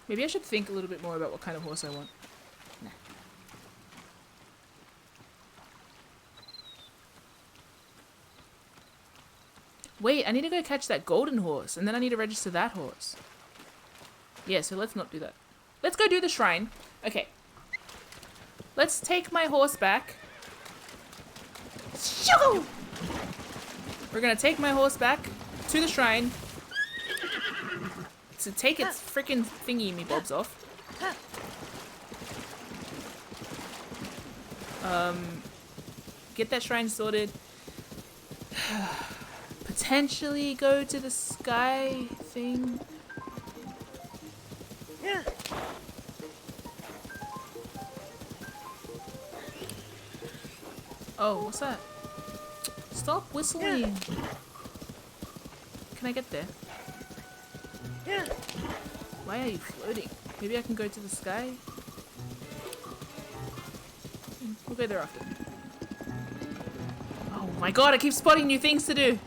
Maybe I should think a little bit more about what kind of horse I want. Nah. Wait, I need to go catch that golden horse, and then I need to register that horse. Yeah, so let's not do that. Let's go do the shrine. Okay. Let's take my horse back. Shoo! We're gonna take my horse back to the shrine to take its freaking thingy me bobs off. Get that shrine sorted. Potentially go to the sky thing. Oh, what's that? Stop whistling. can I get there? Why are you floating? Maybe I can go to the sky? We'll go there after. Oh my god, I keep spotting new things to do!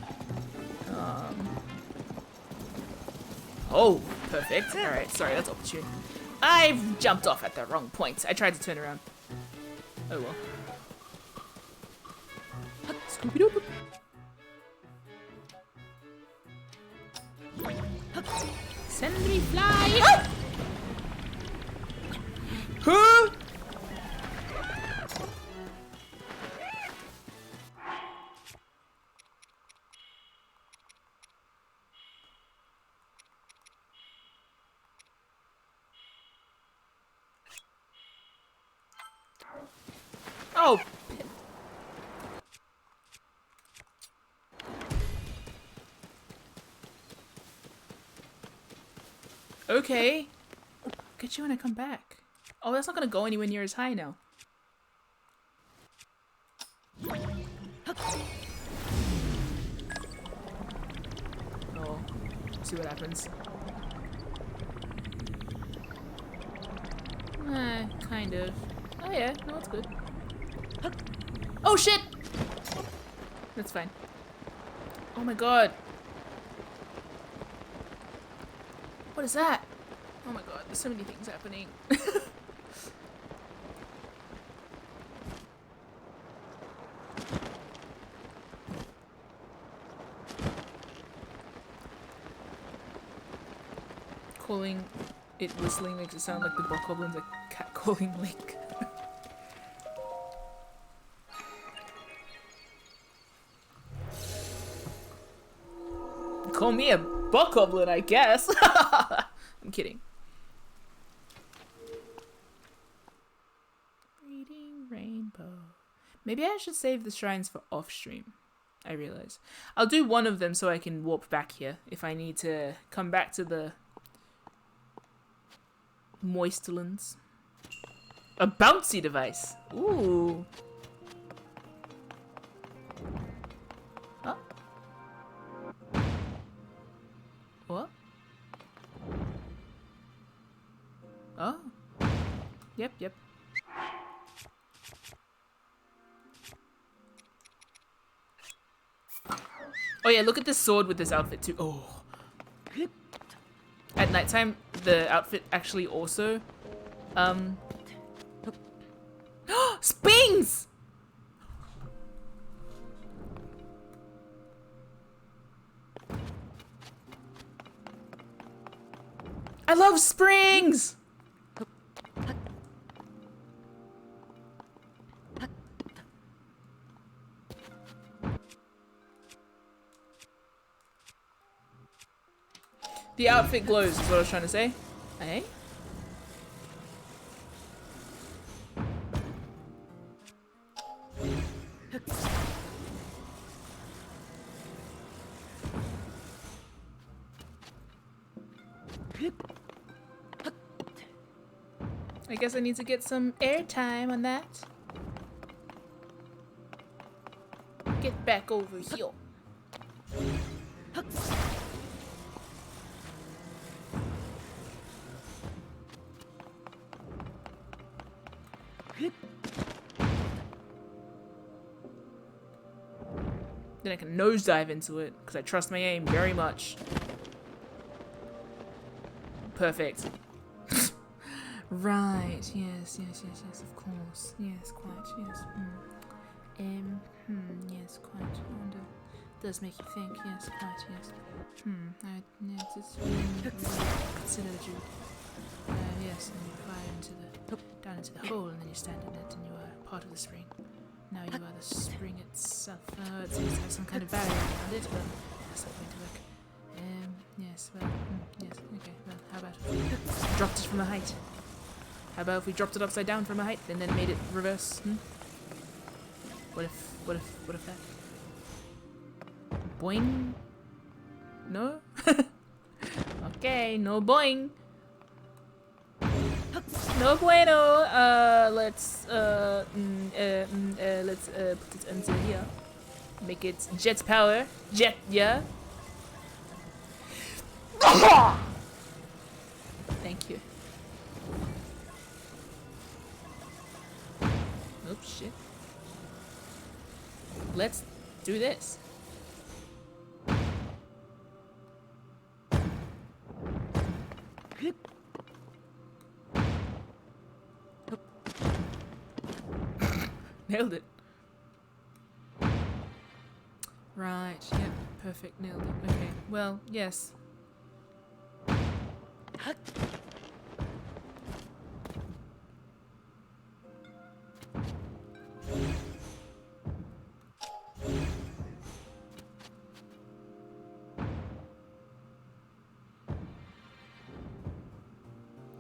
Oh, perfect. Alright, sorry, that's opportune. I've jumped off at the wrong point. I tried to turn around. Oh well. Scooby-Doo. Send me fly! Ah! Huh? Oh! Okay. I'll get you when I come back. Oh, that's not gonna go anywhere near as high now. Oh, see what happens. Kind of. Oh yeah, no, it's good. Oh shit! That's fine. Oh my god. What is that? Oh my god, there's so many things happening. Calling it whistling makes it sound like the Bokoblins are catcalling Link. Call me a Bokoblin, I guess. I'm kidding. Reading Rainbow. Maybe I should save the shrines for off stream. I realize. I'll do one of them so I can warp back here if I need to come back to the Moisterlands. A bouncy device. Ooh. Oh. What? Oh. Yep, yep. Oh yeah, look at this sword with this outfit too. Oh. At nighttime, the outfit actually also, springs! I love springs! The outfit glows is what I was trying to say. Eh? I guess I need to get some airtime on that. Get back over here. Then I can nosedive into it, because I trust my aim very much. Perfect. Right, yes, of course. Yes, quite, yes. Yes, quite. Wonder. Does make you think, yes, quite, yes. It's consider the Jude. Yes, and you fire down into the hole, and then you stand in it, and you are part of the spring. Now you are the spring itself. It seems to have some kind of barrier around it, but that's not going to work. Yes, well, yes, okay, well, how about if we dropped it from a height? How about if we dropped it upside down from a height and then made it reverse? What if that? Boing? No? Okay, no boing. No bueno. Let's put it into here. Make it jet power. Jet, yeah. Thank you. Oops, shit. Let's do this. Nailed it. Right, yep, perfect, nailed it. Okay, well, yes.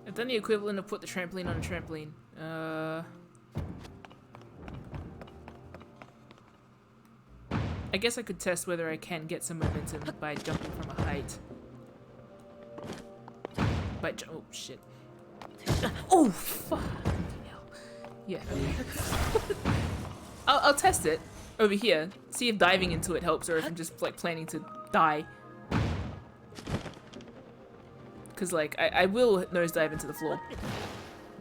I've done the equivalent of put the trampoline on a trampoline. I guess I could test whether I can get some momentum by jumping from a height. Oh shit. Oh fuck. Yeah. Okay. I'll test it over here. See if diving into it helps, or if I'm just like planning to die. Cause like I will nosedive into the floor.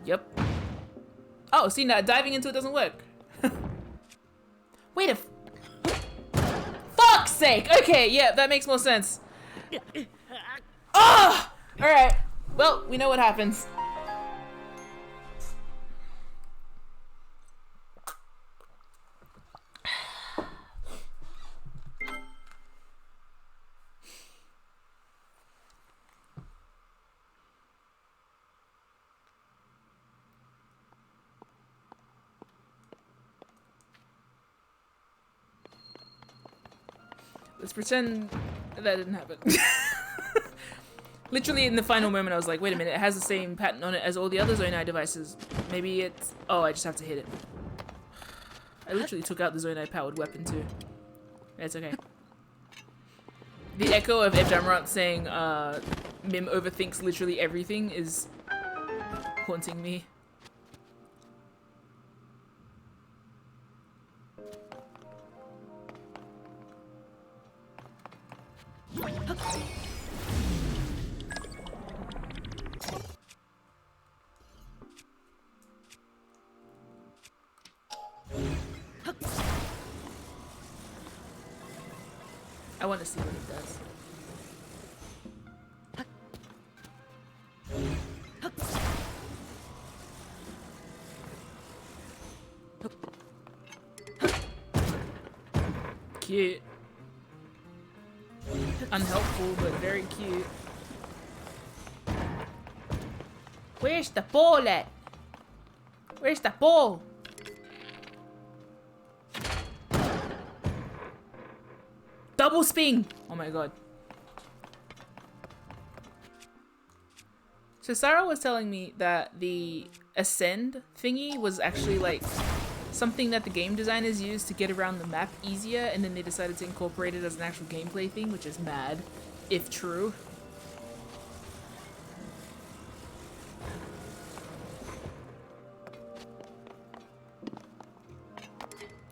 Yep. Oh, see now diving into it doesn't work. Wait a. Fuck's sake! Okay, yeah, that makes more sense. Ah! Oh! Alright. Well, we know what happens. Let's pretend that didn't happen. Literally in the final moment I was like, wait a minute, it has the same pattern on it as all the other Zonai devices. Maybe it's... Oh, I just have to hit it. I literally took out the Zonai powered weapon too. It's okay. The echo of Ed Jamrant saying MIM overthinks literally everything is haunting me. I want to see what it does. Cute. Unhelpful, but very cute. Where's the ball at? Where's the ball? Double spin! Oh my god. So Sarah was telling me that the ascend thingy was actually like something that the game designers used to get around the map easier, and then they decided to incorporate it as an actual gameplay thing, which is mad, if true.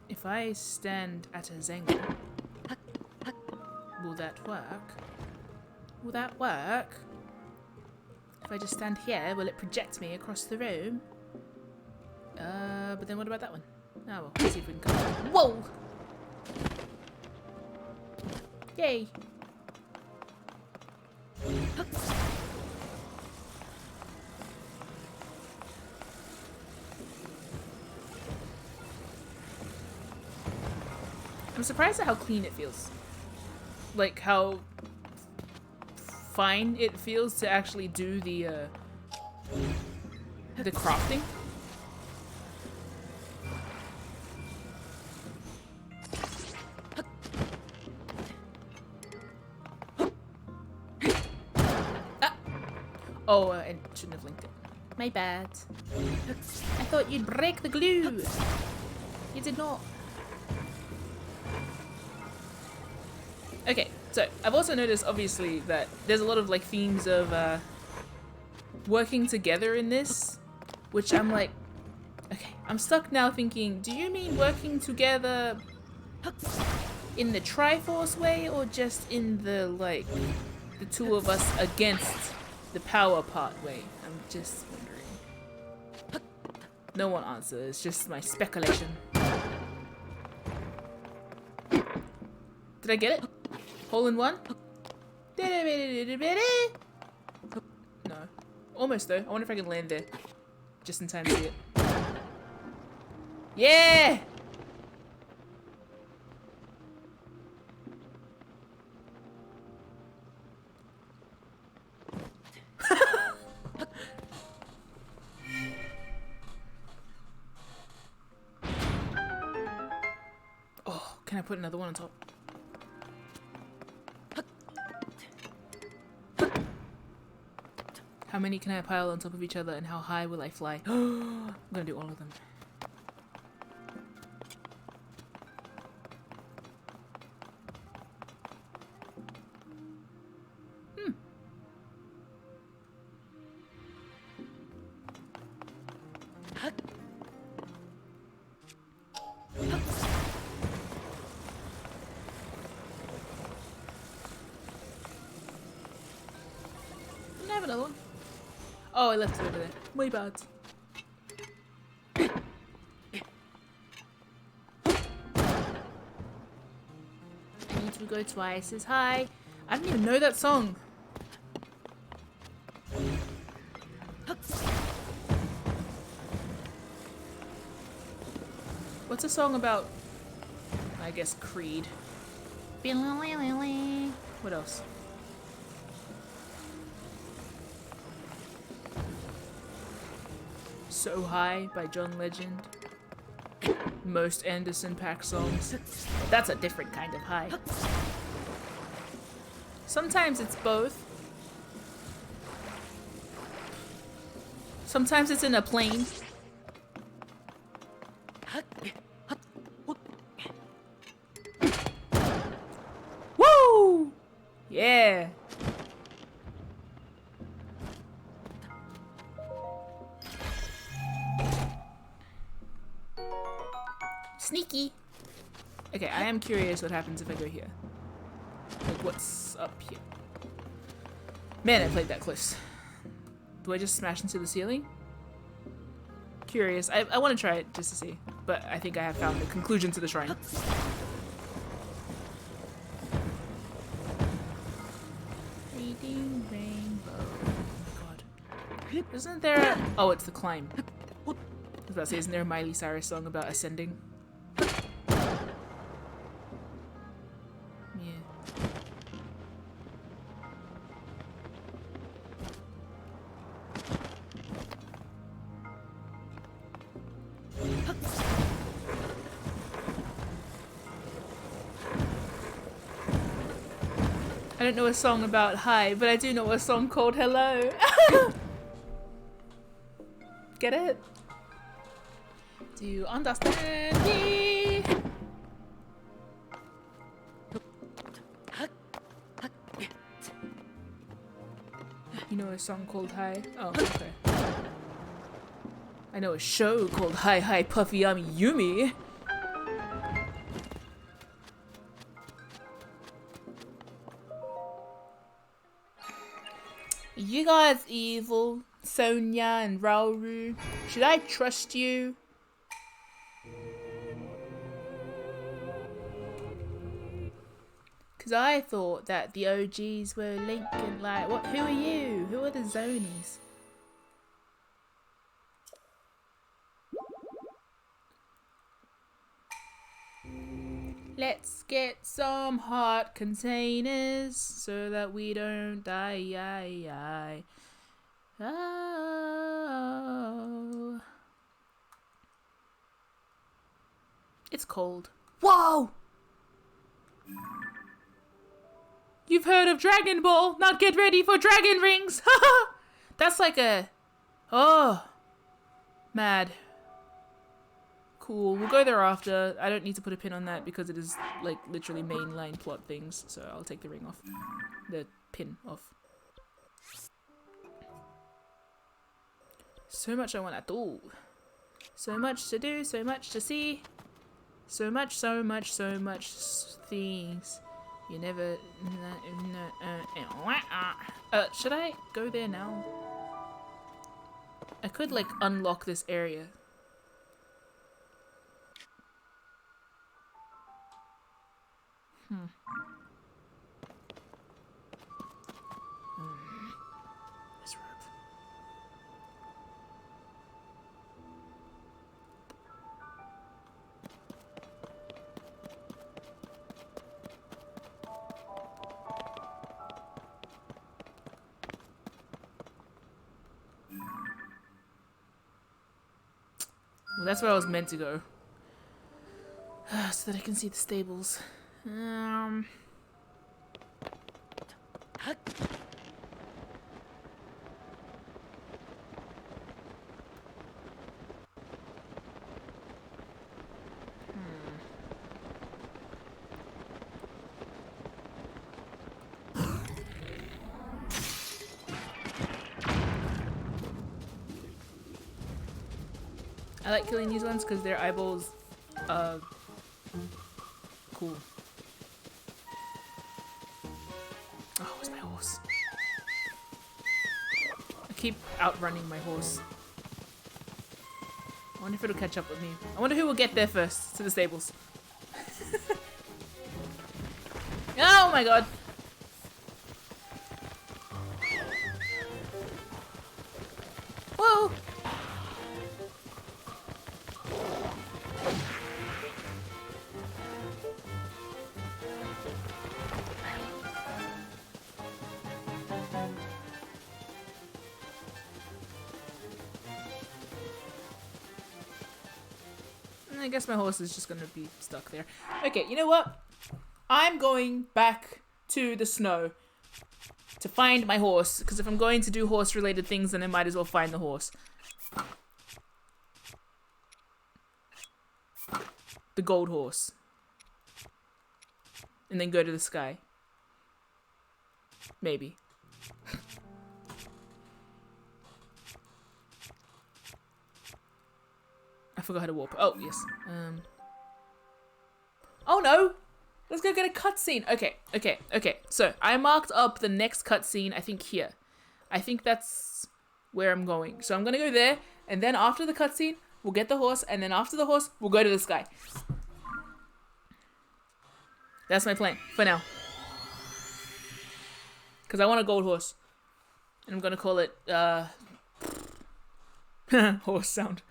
If I stand at a Zengo, will that work? Will that work? If I just stand here, will it project me across the room? But then what about that one? Oh well, let's see if we can come. Whoa! Yay! I'm surprised at how clean it feels. Like how fine it feels to actually do the crafting. Oh, I shouldn't have linked it. My bad. I thought you'd break the glue. You did not. Okay, so I've also noticed, obviously, that there's a lot of like themes of working together in this, which I'm like, okay, I'm stuck now thinking, do you mean working together in the Triforce way, or just in the like the two of us against the power part? Wait, I'm just wondering. No one answers, it's just my speculation. Did I get it? Hole in one? No. Almost though. I wonder if I can land there. Just in time to see it. Yeah! Oh, can I put another one on top? How many can I pile on top of each other and how high will I fly? I'm gonna do all of them. Can I have another one? Oh, I left it over there. My bad. I need to go twice as high. I don't even know that song. What's a song about? I guess Creed. What else? So High by John Legend. Most Anderson .Paak songs. That's a different kind of high. Sometimes it's both. Sometimes it's in a plane. Woo! Yeah. Sneaky. Okay, I am curious what happens if I go here. Like, what's up here? Man, I played that close. Do I just smash into the ceiling? Curious. I want to try it just to see. But I think I have found the conclusion to the shrine. Fading rainbow. Oh my god. Isn't there a... Oh, it's the climb. I was about to say, isn't there a Miley Cyrus song about ascending? I don't know a song about hi, but I do know a song called Hello. Get it? Do you understand me? You know a song called Hi? Oh, okay. I know a show called Hi Hi Puffy I'm Yumi. You guys evil, Sonia and Rauru. Should I trust you? Because I thought that the OGs were Link and like, what? Who are you? Who are the Zonies? Let's get some heart containers so that we don't die. Oh. It's cold. Whoa! You've heard of Dragon Ball? Now get ready for Dragon Rings! That's like a... Oh. Mad. Cool, we'll go there after. I don't need to put a pin on that because it is like literally mainline plot things, so I'll take the ring off. The pin off. So much I want to do. So much to do, so much to see. So much things. You never. Should I go there now? I could like unlock this area. This rope. Well, that's where I was meant to go. So that I can see the stables. I like killing these ones because their eyeballs cool. Oh, where's my horse? I keep outrunning my horse. I wonder if it'll catch up with me. I wonder who will get there first to the stables. Oh my god! Whoa! I guess my horse is just gonna be stuck there. Okay, you know what? I'm going back to the snow to find my horse, because if I'm going to do horse-related things, then I might as well find the horse. The gold horse. And then go to the sky. Maybe. I forgot how to warp. Oh, yes. Oh no! Let's go get a cutscene. Okay. So, I marked up the next cutscene, I think here. I think that's where I'm going. So I'm gonna go there, and then after the cutscene, we'll get the horse, and then after the horse, we'll go to the sky. That's my plan, for now. Because I want a gold horse. And I'm gonna call it, horse sound.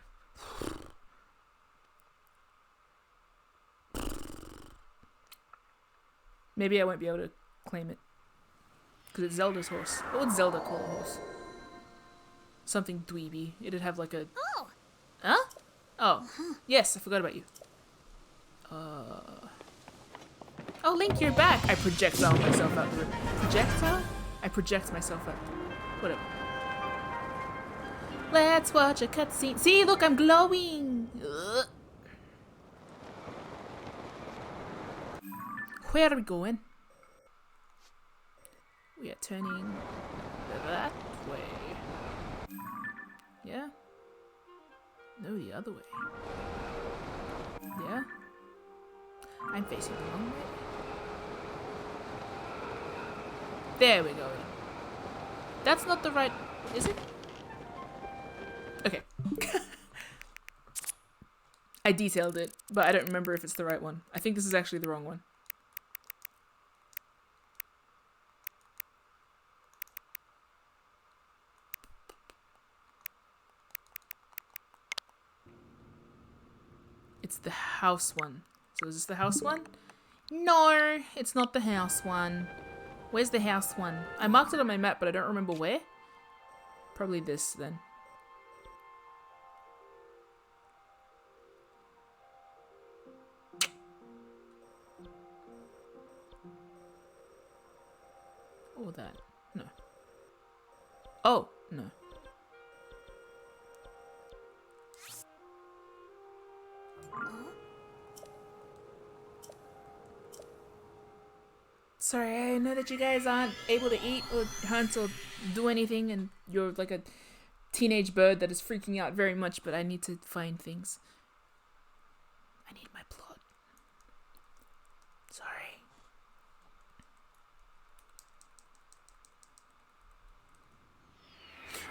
Maybe I won't be able to claim it. Because it's Zelda's horse. What would Zelda call a horse? Something dweeby. It'd have like a... Oh! Huh? Oh. Yes, I forgot about you. Oh, Link, you're back! I projectile myself out the room. Projectile? I project myself out. Whatever. Let's watch a cutscene. See, look, I'm glowing! Ugh. Where are we going? We are turning that way. Yeah? No, the other way. Yeah? I'm facing the wrong way. There we go. That's not the right... Is it? Okay. I detailed it, but I don't remember if it's the right one. I think this is actually the wrong one. It's the house one. So is this the house one? No, it's not the house one. Where's the house one? I marked it on my map, but I don't remember where. Probably this, then. Or that. No. Oh, no. Sorry, I know that you guys aren't able to eat or hunt or do anything, and you're like a teenage bird that is freaking out very much, but I need to find things. I need my blood. Sorry.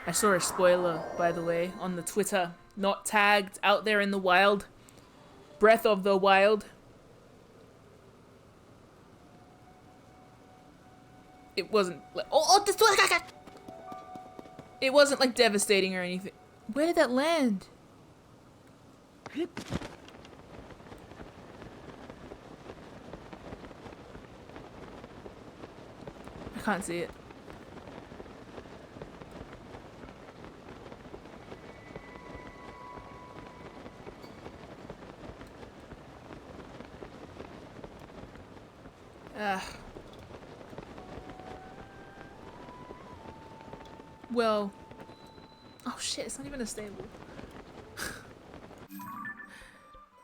I saw a spoiler, by the way, on the Twitter. Not tagged, out there in the wild. Breath of the Wild. It wasn't like, it wasn't like devastating or anything. Where did that land? I can't see it. Well, oh shit, it's not even a stable.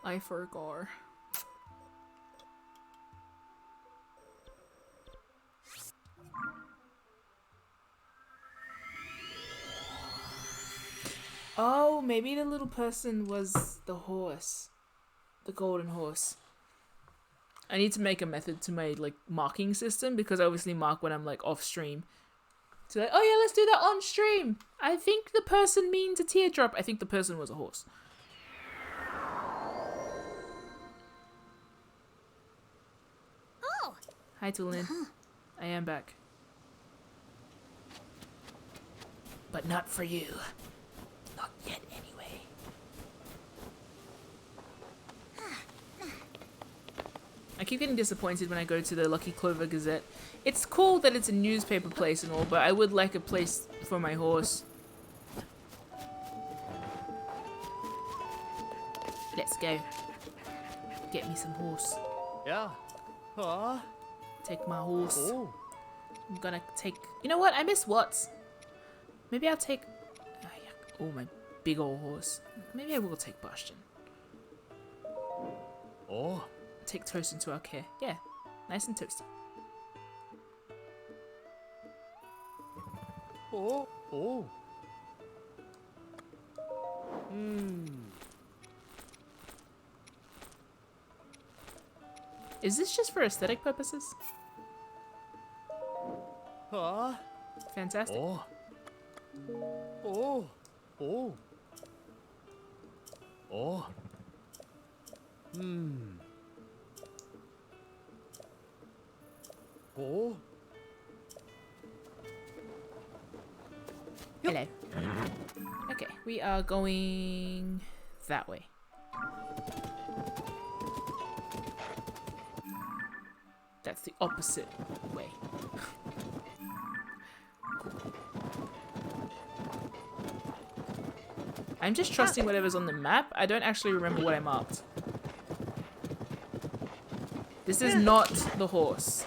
I forgot. Oh, maybe the little person was the horse. The golden horse. I need to make a method to my like marking system because I obviously mark when I'm like off stream. So like, oh yeah, let's do that on stream. I think the person means a teardrop. I think the person was a horse. Oh. Hi, Tulin. I am back. But not for you. Not yet, anyway. I keep getting disappointed when I go to the Lucky Clover Gazette. It's cool that it's a newspaper place and all, but I would like a place for my horse. Let's go. Get me some horse. Yeah. Take my horse. Oh. I'm gonna take... You know what? I miss Watts. Maybe I'll take... Oh, my big old horse. Maybe I will take Bastion. Oh. Take Toast into our care. Yeah, nice and toasty. Oh. Oh. Is this just for aesthetic purposes? Fantastic. Oh. Oh. Oh. Oh. Oh. Hello. Okay, we are going that way. That's the opposite way. Cool. I'm just trusting whatever's on the map. I don't actually remember what I marked. This is not the horse.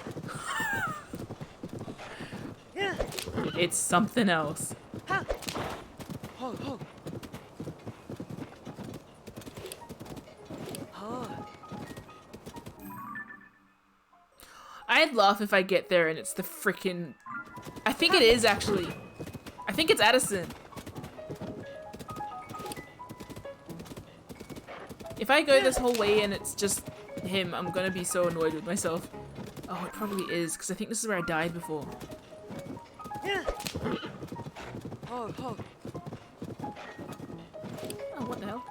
It's something else. I'd laugh if I get there and it's the frickin'... I think it is actually. I think it's Addison. If I go this whole way and it's just him, I'm gonna be so annoyed with myself. Oh, it probably is, because I think this is where I died before. Oh, what the hell?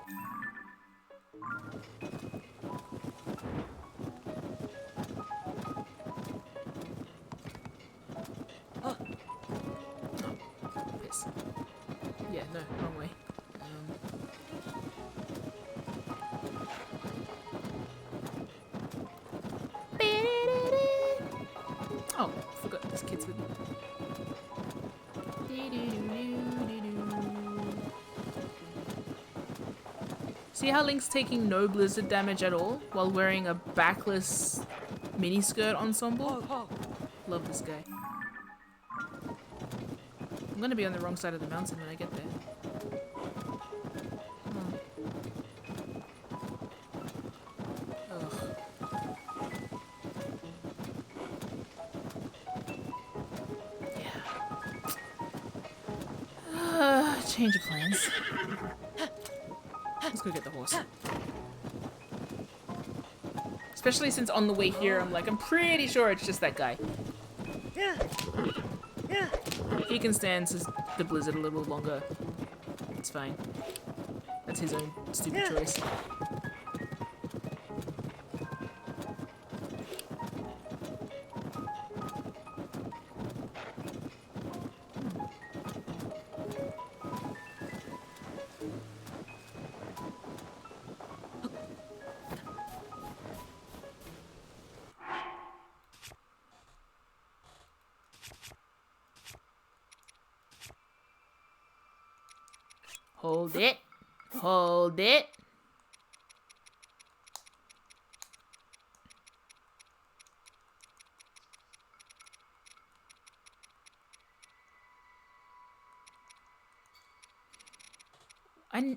Oh, piss. Yeah, no, wrong way. Oh, forgot this kid's with me. See how Link's taking no blizzard damage at all while wearing a backless miniskirt ensemble? Love this guy. I'm gonna be on the wrong side of the mountain when I get there. Change of plans. Let's go get the horse. Especially since on the way here, I'm like, I'm pretty sure it's just that guy. He can stand the blizzard a little longer. It's fine. That's his own stupid choice. Hold it. Hold it.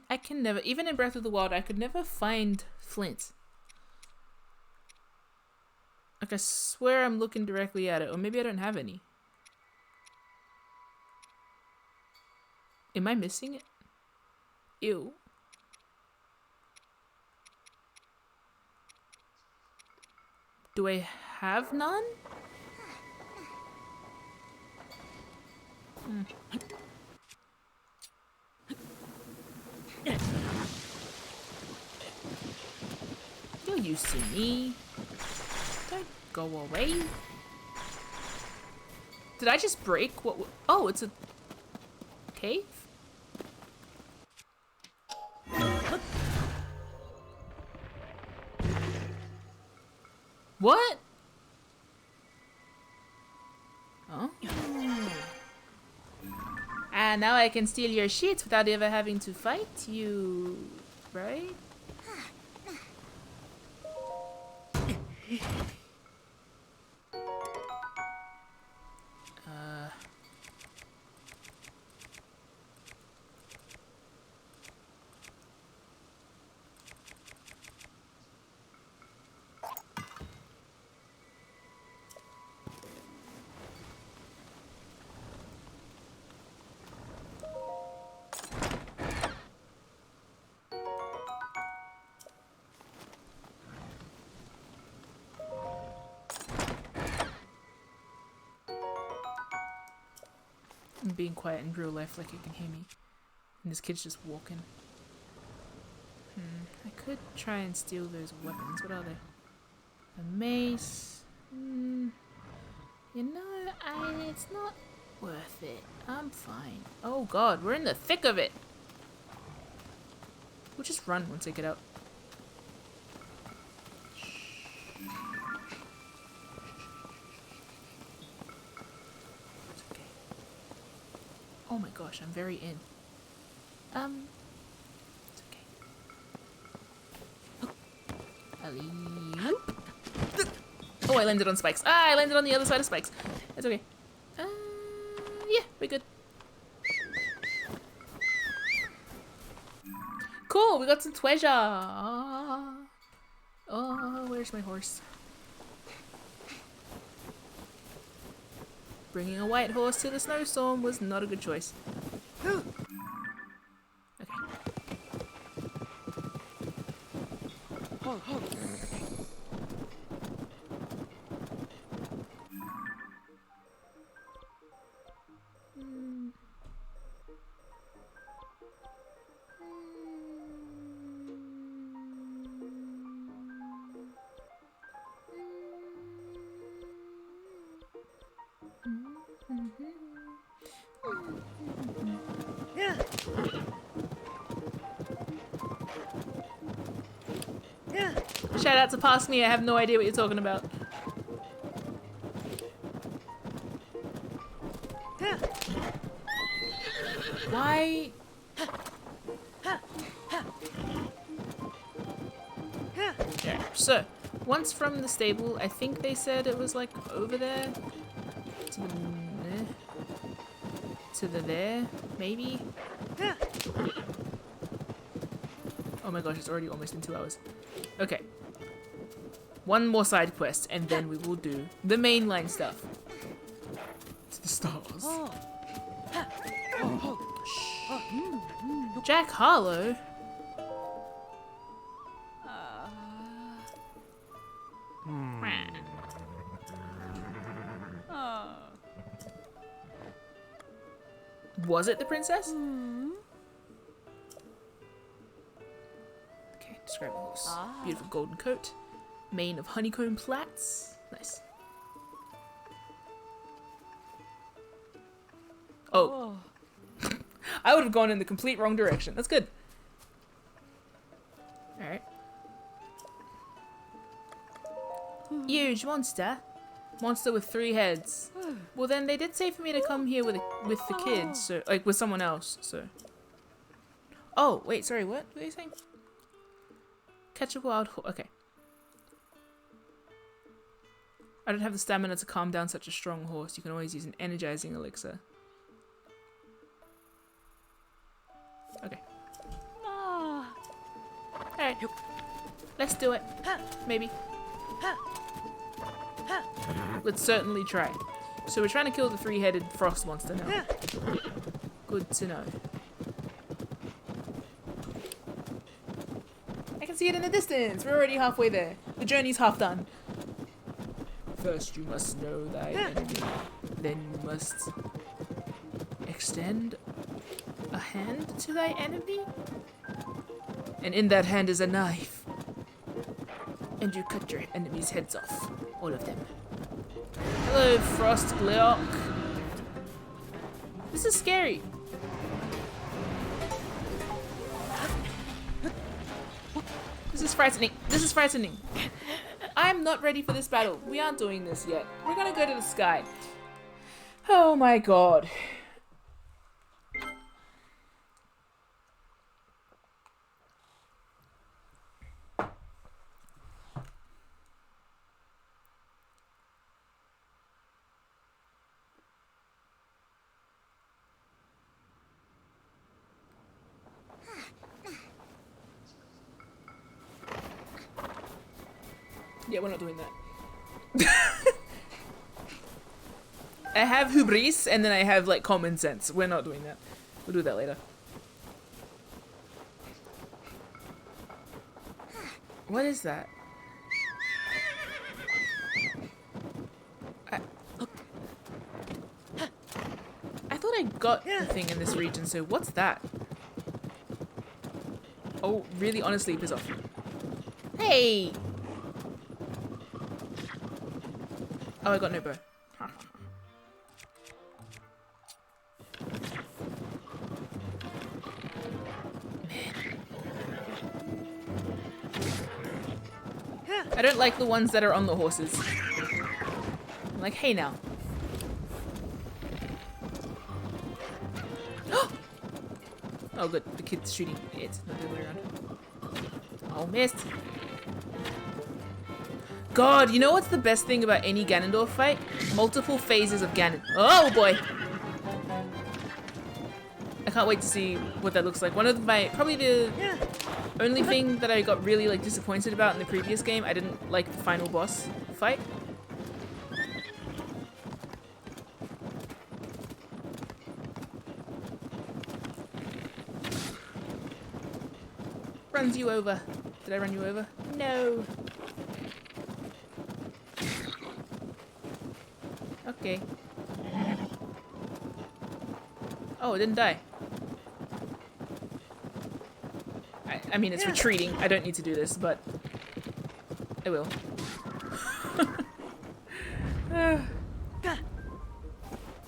I can never, even in Breath of the Wild, I could never find flint. Like, I swear I'm looking directly at it, or maybe I don't have any. Am I missing it? Ew. Do I have none? You're used to me. Don't go away. Did I just break what? Oh, it's a cave? What? Oh. And now I can steal your shit without ever having to fight you, right? I'm being quiet in real life like it can hear me. And this kid's just walking. I could try and steal those weapons. What are they? A mace. You know, it's not worth it. I'm fine. Oh god, we're in the thick of it. We'll just run once I get out. It's okay. Oh my gosh, I'm very in. It's okay. Alley-oop. Oh, I landed on spikes. Ah, I landed on the other side of spikes. That's okay. Yeah, we're good. Cool, we got some treasure. Oh, where's my horse? Bringing a white horse to the snowstorm was not a good choice. Okay. Shout out to Past Me, I have no idea what you're talking about. Why? Yeah, so, once from the stable, I think they said it was like over there. To the there, maybe? Oh my gosh, it's already almost been 2 hours. Okay. One more side quest, and then we will do the mainline stuff. To the stars. Jack Harlow? Was it the princess? Okay, describe the horse. Beautiful golden coat. Mane of honeycomb plaits. Nice. Oh. I would have gone in the complete wrong direction. That's good. Alright. Huge monster. Monster with 3 heads. Well, then they did say for me to come here with the kids, so like with someone else. So. Oh wait, sorry. What were you saying? Catch a wild horse. Okay. I don't have the stamina to calm down such a strong horse. You can always use an energizing elixir. Okay. Alright. Let's do it. Maybe. Let's certainly try. So we're trying to kill the 3-headed frost monster now. Good to know. I can see it in the distance. We're already halfway there. The journey's half done. First you must know thy enemy. Then you must extend a hand to thy enemy. And in that hand is a knife. And you cut your enemy's heads off. All of them. Hello, Frost Gleok. This is scary. This is frightening. This is frightening. I'm not ready for this battle. We aren't doing this yet. We're gonna go to the sky. Oh my god. Yeah, we're not doing that. I have hubris and then I have like common sense. We're not doing that. We'll do that later. What is that? I thought I got the thing in this region, so what's that? Oh, really honestly, piss off. Hey! Oh, I got no bow. I don't like the ones that are on the horses. I'm like, hey now. Oh good, the kid's shooting it, not the other way around. Oh, missed. God, you know what's the best thing about any Ganondorf fight? Multiple phases of Ganon. Oh boy! I can't wait to see what that looks like. One of my, probably the only thing that I got really like disappointed about in the previous game, I didn't like the final boss fight. Runs you over. Did I run you over? No. Okay. Oh, it didn't die. I mean, it's retreating. I don't need to do this, but I will.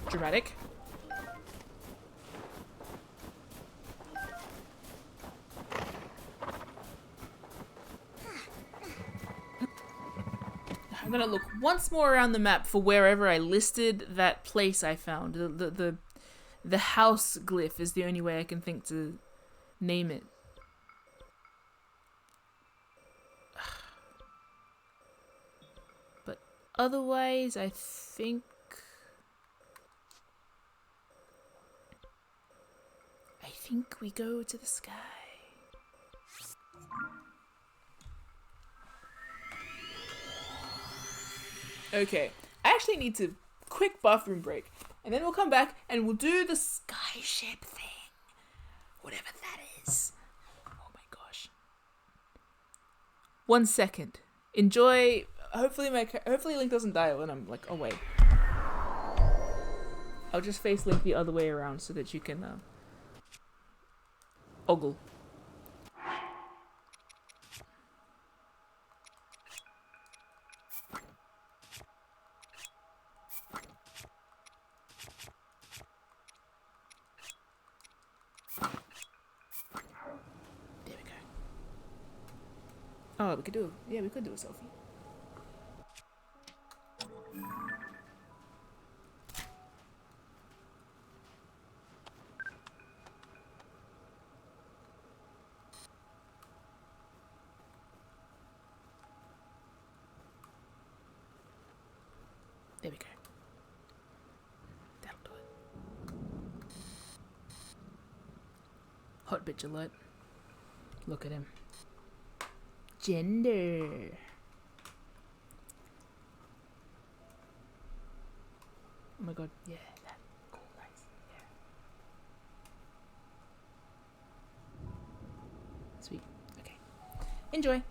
Dramatic. I'm gonna look once more around the map for wherever I listed that place I found. The house glyph is the only way I can think to name it. But otherwise, I think we go to the sky. Okay, I actually need to quick bathroom break, and then we'll come back and we'll do the skyship thing, whatever that is. Oh my gosh. 1 second. Enjoy. Hopefully Link doesn't die when I'm like away. I'll just face Link the other way around so that you can ogle. There we go. Oh, we could do we could do a selfie. There we go. That'll do it. Hot bitch alert. Look at him. Gender. Oh my god. Yeah, that. Cool, nice. Yeah. Sweet. Okay. Enjoy.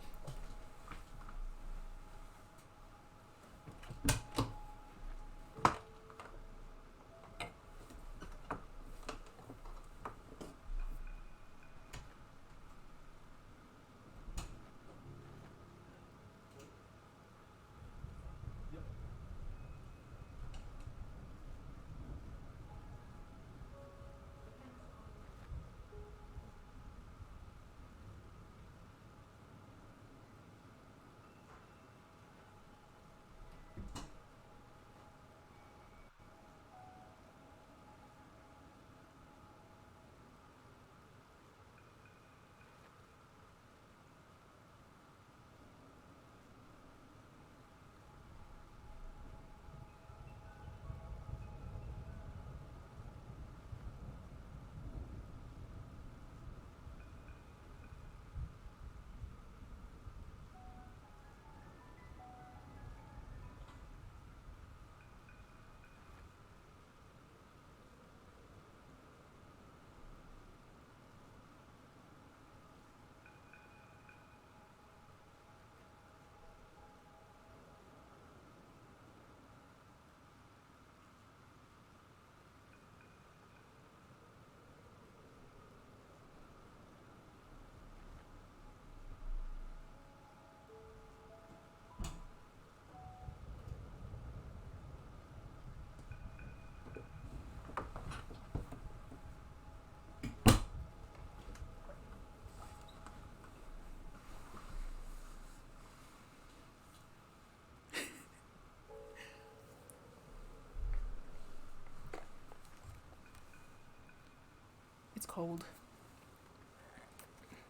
It's cold.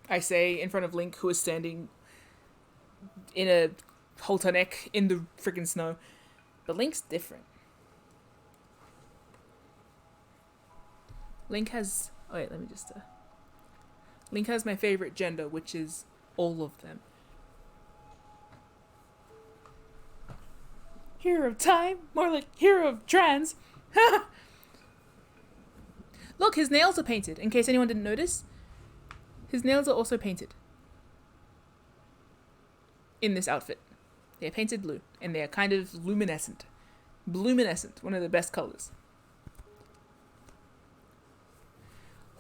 I say in front of Link, who is standing in a halter neck in the freaking snow. But Link's different. Link has... Oh wait, let me just... Link has my favorite gender, which is all of them. Hero of time? More like hero of trans. Look, his nails are painted, in case anyone didn't notice. His nails are also painted. In this outfit. They are painted blue, and they are kind of luminescent. Bluminescent, one of the best colors.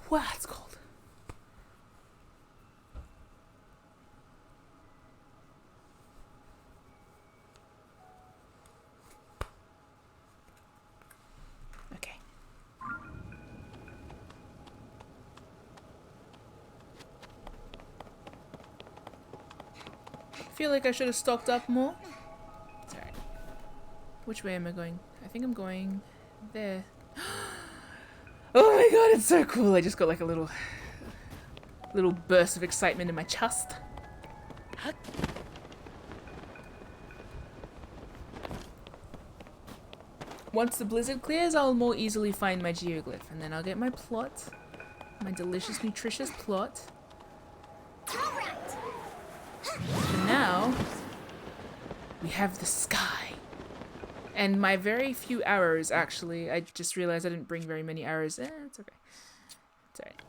Wow, it's cold. Okay. I feel like I should have stocked up more. It's alright. Which way am I going? I think I'm going there. Oh my god, it's so cool. I just got like a little burst of excitement in my chest. Once the blizzard clears, I'll more easily find my geoglyph, and then I'll get my plot. My delicious, nutritious plot. For now, we have the sky. And my very few arrows, actually. I just realized I didn't bring very many arrows. It's okay. It's alright.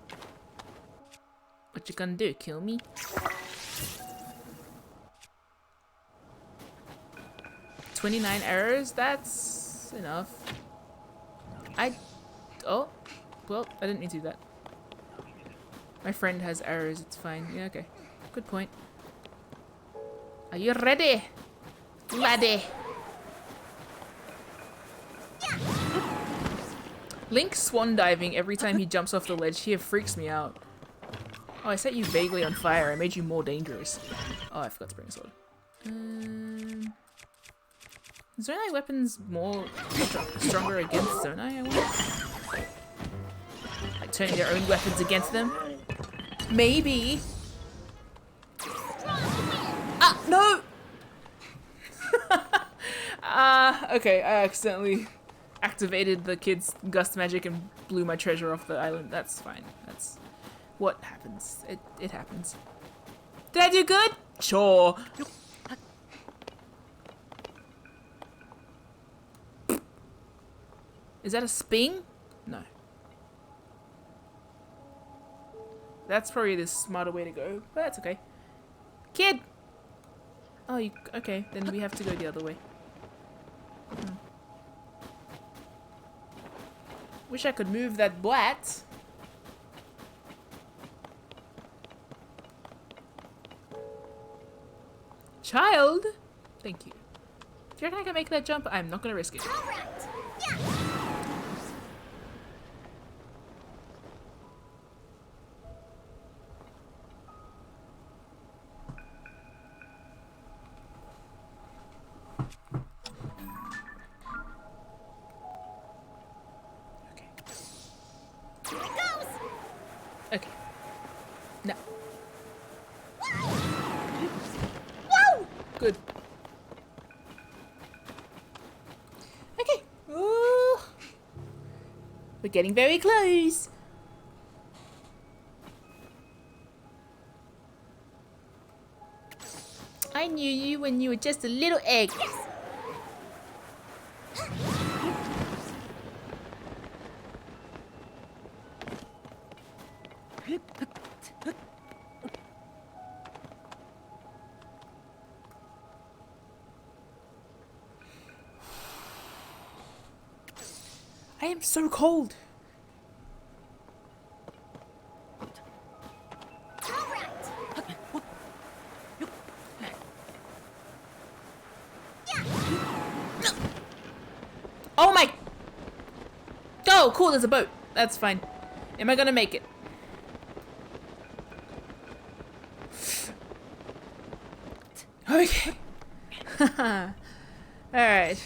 What you gonna do? Kill me? $29 arrows? That's enough. Oh, well, I didn't mean to do that. My friend has arrows, it's fine. Yeah, okay. Good point. Are you ready, laddie? Link swan diving every time he jumps off the ledge here freaks me out. Oh, I set you vaguely on fire. I made you more dangerous. Oh, I forgot to bring a sword. Zonai weapons more stronger against Zonai, I wonder? Like turning their own weapons against them? Maybe. Ah, no! Okay, I accidentally activated the kid's gust magic and blew my treasure off the island. That's fine. That's what happens. It happens. Did I do good? Sure. Is that a sping? No. That's probably the smarter way to go, but that's okay. Kid! Oh, you, okay, then we have to go the other way. Wish I could move that blat. Child? Thank you. Do you reckon I can make that jump? I'm not gonna risk it. Okay. No. Whoa! Good. Okay. Ooh. We're getting very close. I knew you when you were just a little egg. Yes. I am so cold. Oh my! Oh, cool, there's a boat. That's fine. Am I gonna make it? Okay. Alright.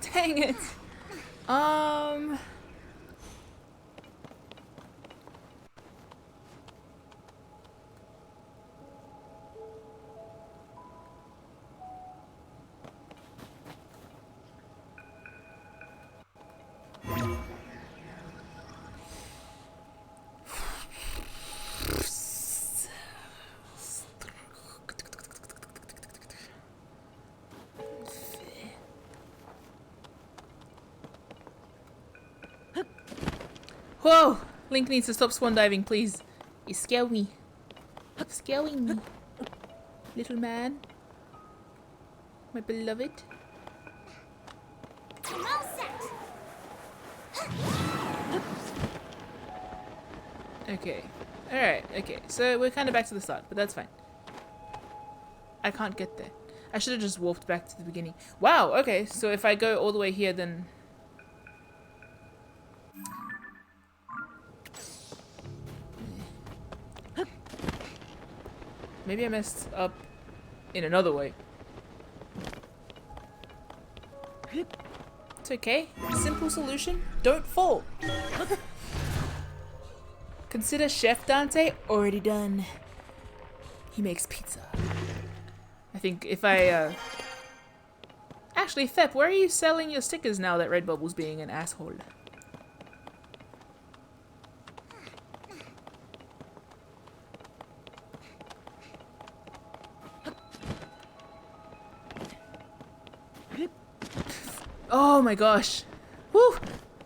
Dang it. Whoa! Link needs to stop swan diving, please. You scare me. You're scaring me. Little man. My beloved. I'm all set. Okay. Alright, okay. So we're kind of back to the start, but that's fine. I can't get there. I should have just warped back to the beginning. Wow, okay. So if I go all the way here, then... Maybe I messed up in another way. It's okay. Simple solution. Don't fall. Consider Chef Dante already done. He makes pizza. I think if I, Actually, Thep, where are you selling your stickers now that Redbubble's being an asshole? Oh my gosh. Woo!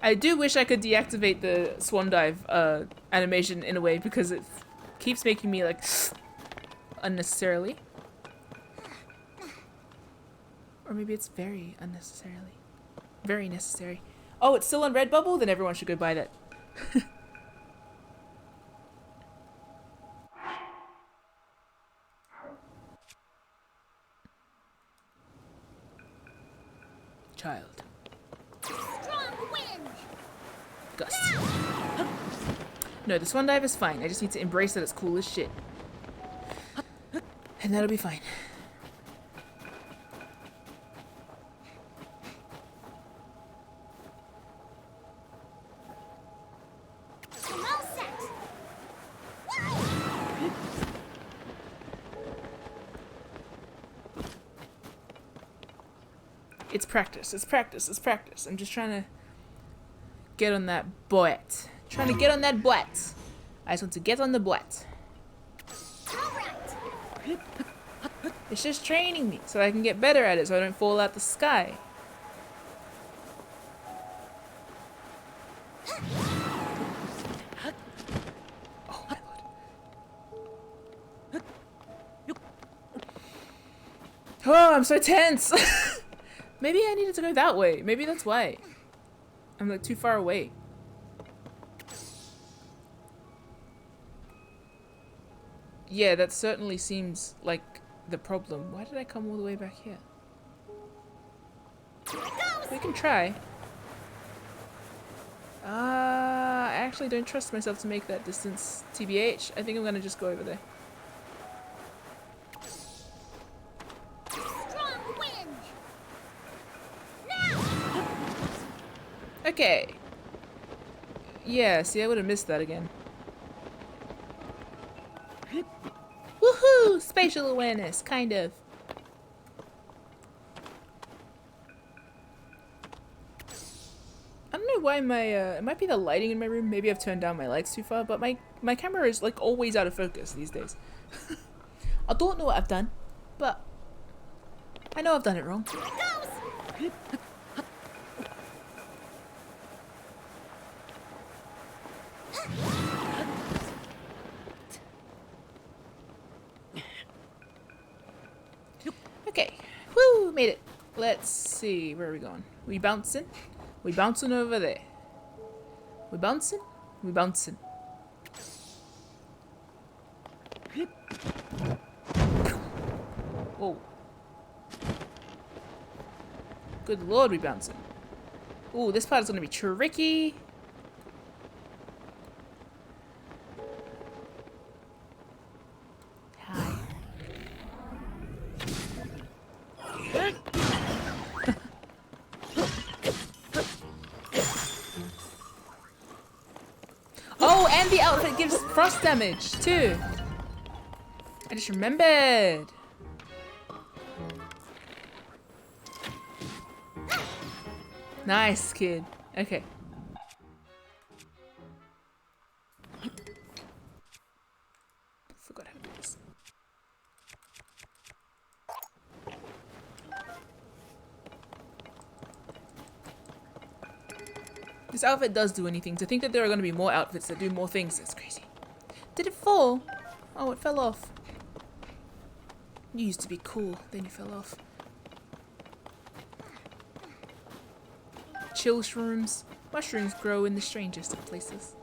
I do wish I could deactivate the swan dive animation in a way because it keeps making me like unnecessarily. Or maybe it's very unnecessarily. Very necessary. Oh, it's still on Redbubble? Then everyone should go buy that. Child. Strong wind. Gust. No, the swan dive is fine. I just need to embrace that it's cool as shit. And that'll be fine. I'm all set. It's practice. It's practice. It's practice. I'm just trying to get on that boat. Trying to get on that boat. I just want to get on the boat. All right. It's just training me so I can get better at it so I don't fall out the sky. Oh my lord. Oh, I'm so tense. Maybe I needed to go that way. Maybe that's why. I'm like too far away. Yeah, that certainly seems like the problem. Why did I come all the way back here? Here it goes. We can try. I actually don't trust myself to make that distance. TBH, I think I'm gonna just go over there. Strong wind. Now. Okay. Yeah, see, I would have missed that again. Woohoo! Spatial awareness, kind of. I don't know why my, it might be the lighting in my room. Maybe I've turned down my lights too far, but my camera is like always out of focus these days. I don't know what I've done, but I know I've done it wrong. Here it goes. Okay. Woo! Made it. Let's see. Where are we going? We bouncing? We bouncing over there. We bouncing? We bouncing. Whoa. Good lord, we bouncing. Ooh, this part is gonna be tricky. Hi. Oh, and the outfit gives frost damage too. I just remembered. Nice, kid. Okay. Forgot how to do this. This outfit does do anything. To think that there are going to be more outfits that do more things, that's crazy. Did it fall? Oh, it fell off. You used to be cool, then you fell off. Chill shrooms. Mushrooms grow in the strangest of places.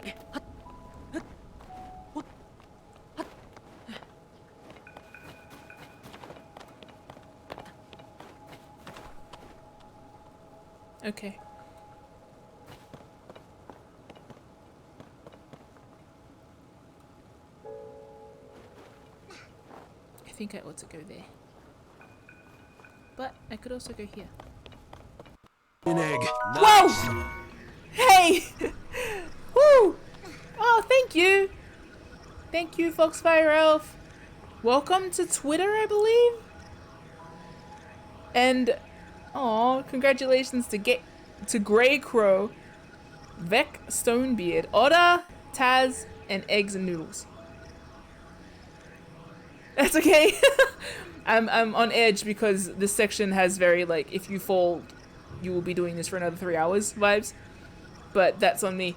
Okay. I think I ought to go there. But I could also go here. An egg. Whoa! Hey! Woo! Oh, thank you! Thank you, Foxfire Elf. Welcome to Twitter, I believe? And, oh, congratulations to Grey Crow, Vec Stonebeard, Otter, Taz, and Eggs and Noodles. That's okay. I'm on edge because this section has very, like, if you fall, you will be doing this for another 3 hours vibes. But that's on me.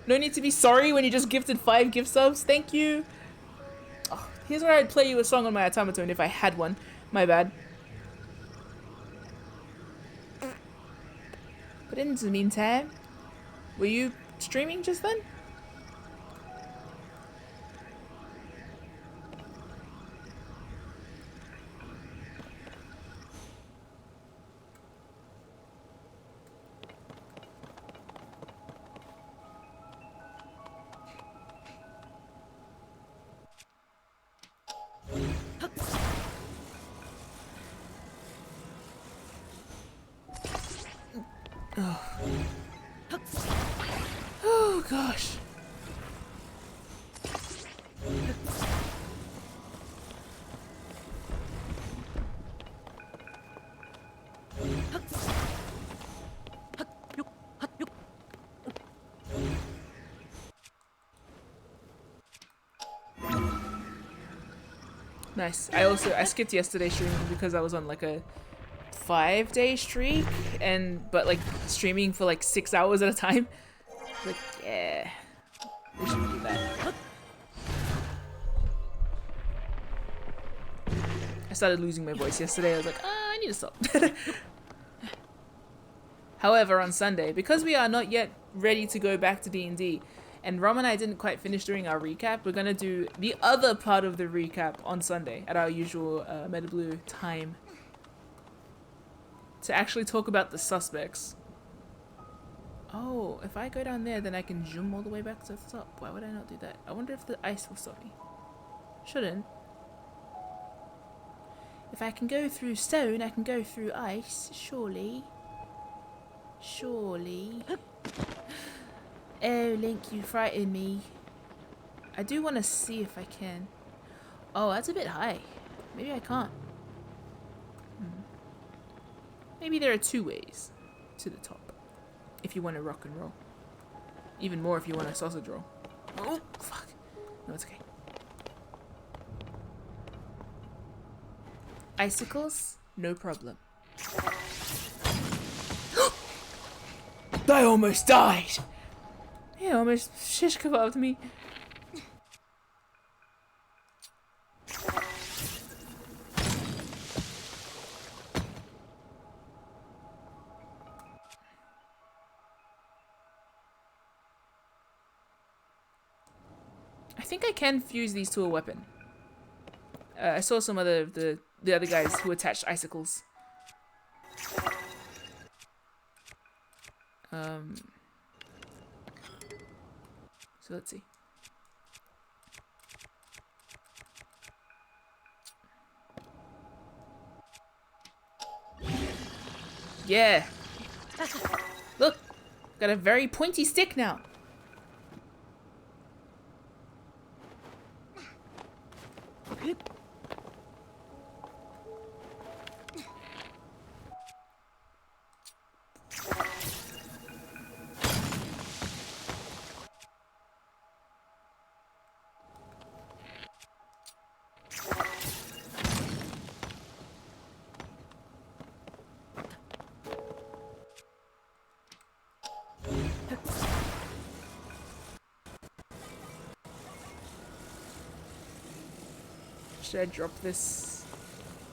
No need to be sorry when you just gifted 5 gift subs. Thank you. Oh, Here's where I'd play you a song on my automaton if I had one. My bad. But in the meantime, were you streaming just then? Oh gosh. Nice. I skipped yesterday's streaming because I was on like a 5-day streak but like streaming for like 6 hours at a time. Like, yeah, we shouldn't do that. I started losing my voice yesterday. I was like, I need to stop. However, on Sunday, because we are not yet ready to go back to D&D, and Rom and I didn't quite finish doing our recap, we're gonna do the other part of the recap on Sunday at our usual MetaBlue time to actually talk about the suspects. Oh, if I go down there, then I can zoom all the way back to the top. Why would I not do that? I wonder if the ice will stop me. Shouldn't. If I can go through stone, I can go through ice. Surely. Surely. Oh, Link, you frighten me. I do want to see if I can. Oh, that's a bit high. Maybe I can't. Maybe there are 2 ways to the top. If you want to rock and roll. Even more if you want a sausage roll. Oh, fuck. No, it's okay. Icicles? No problem. I almost died! He almost shish kebabbed me. I think I can fuse these to a weapon. I saw some of the other guys who attached icicles. So let's see. Yeah. Look, got a very pointy stick now. Should I drop this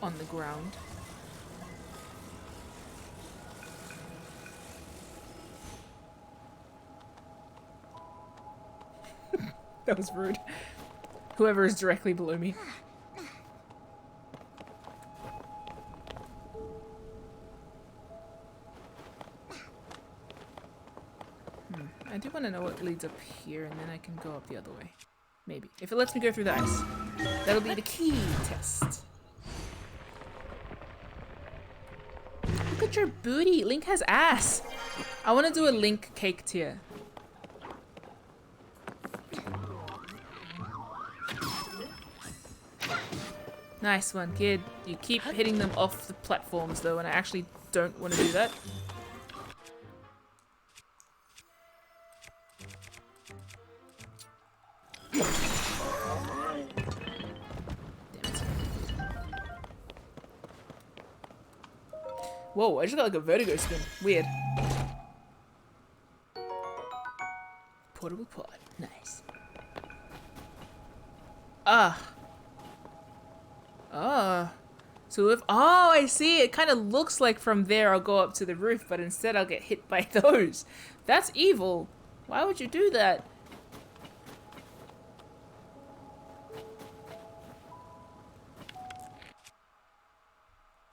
on the ground? That was rude. Whoever is directly below me. I do want to know what leads up here, and then I can go up the other way. Maybe. If it lets me go through the ice. That'll be the key test. Look at your booty. Link has ass. I want to do a Link cake tier. Nice one, kid. You keep hitting them off the platforms, though, and I actually don't want to do that. Whoa, I just got like a vertigo spin. Weird. Portable pod. Nice. Ah. Oh. So if... Oh, I see. It kind of looks like from there I'll go up to the roof, but instead I'll get hit by those. That's evil. Why would you do that?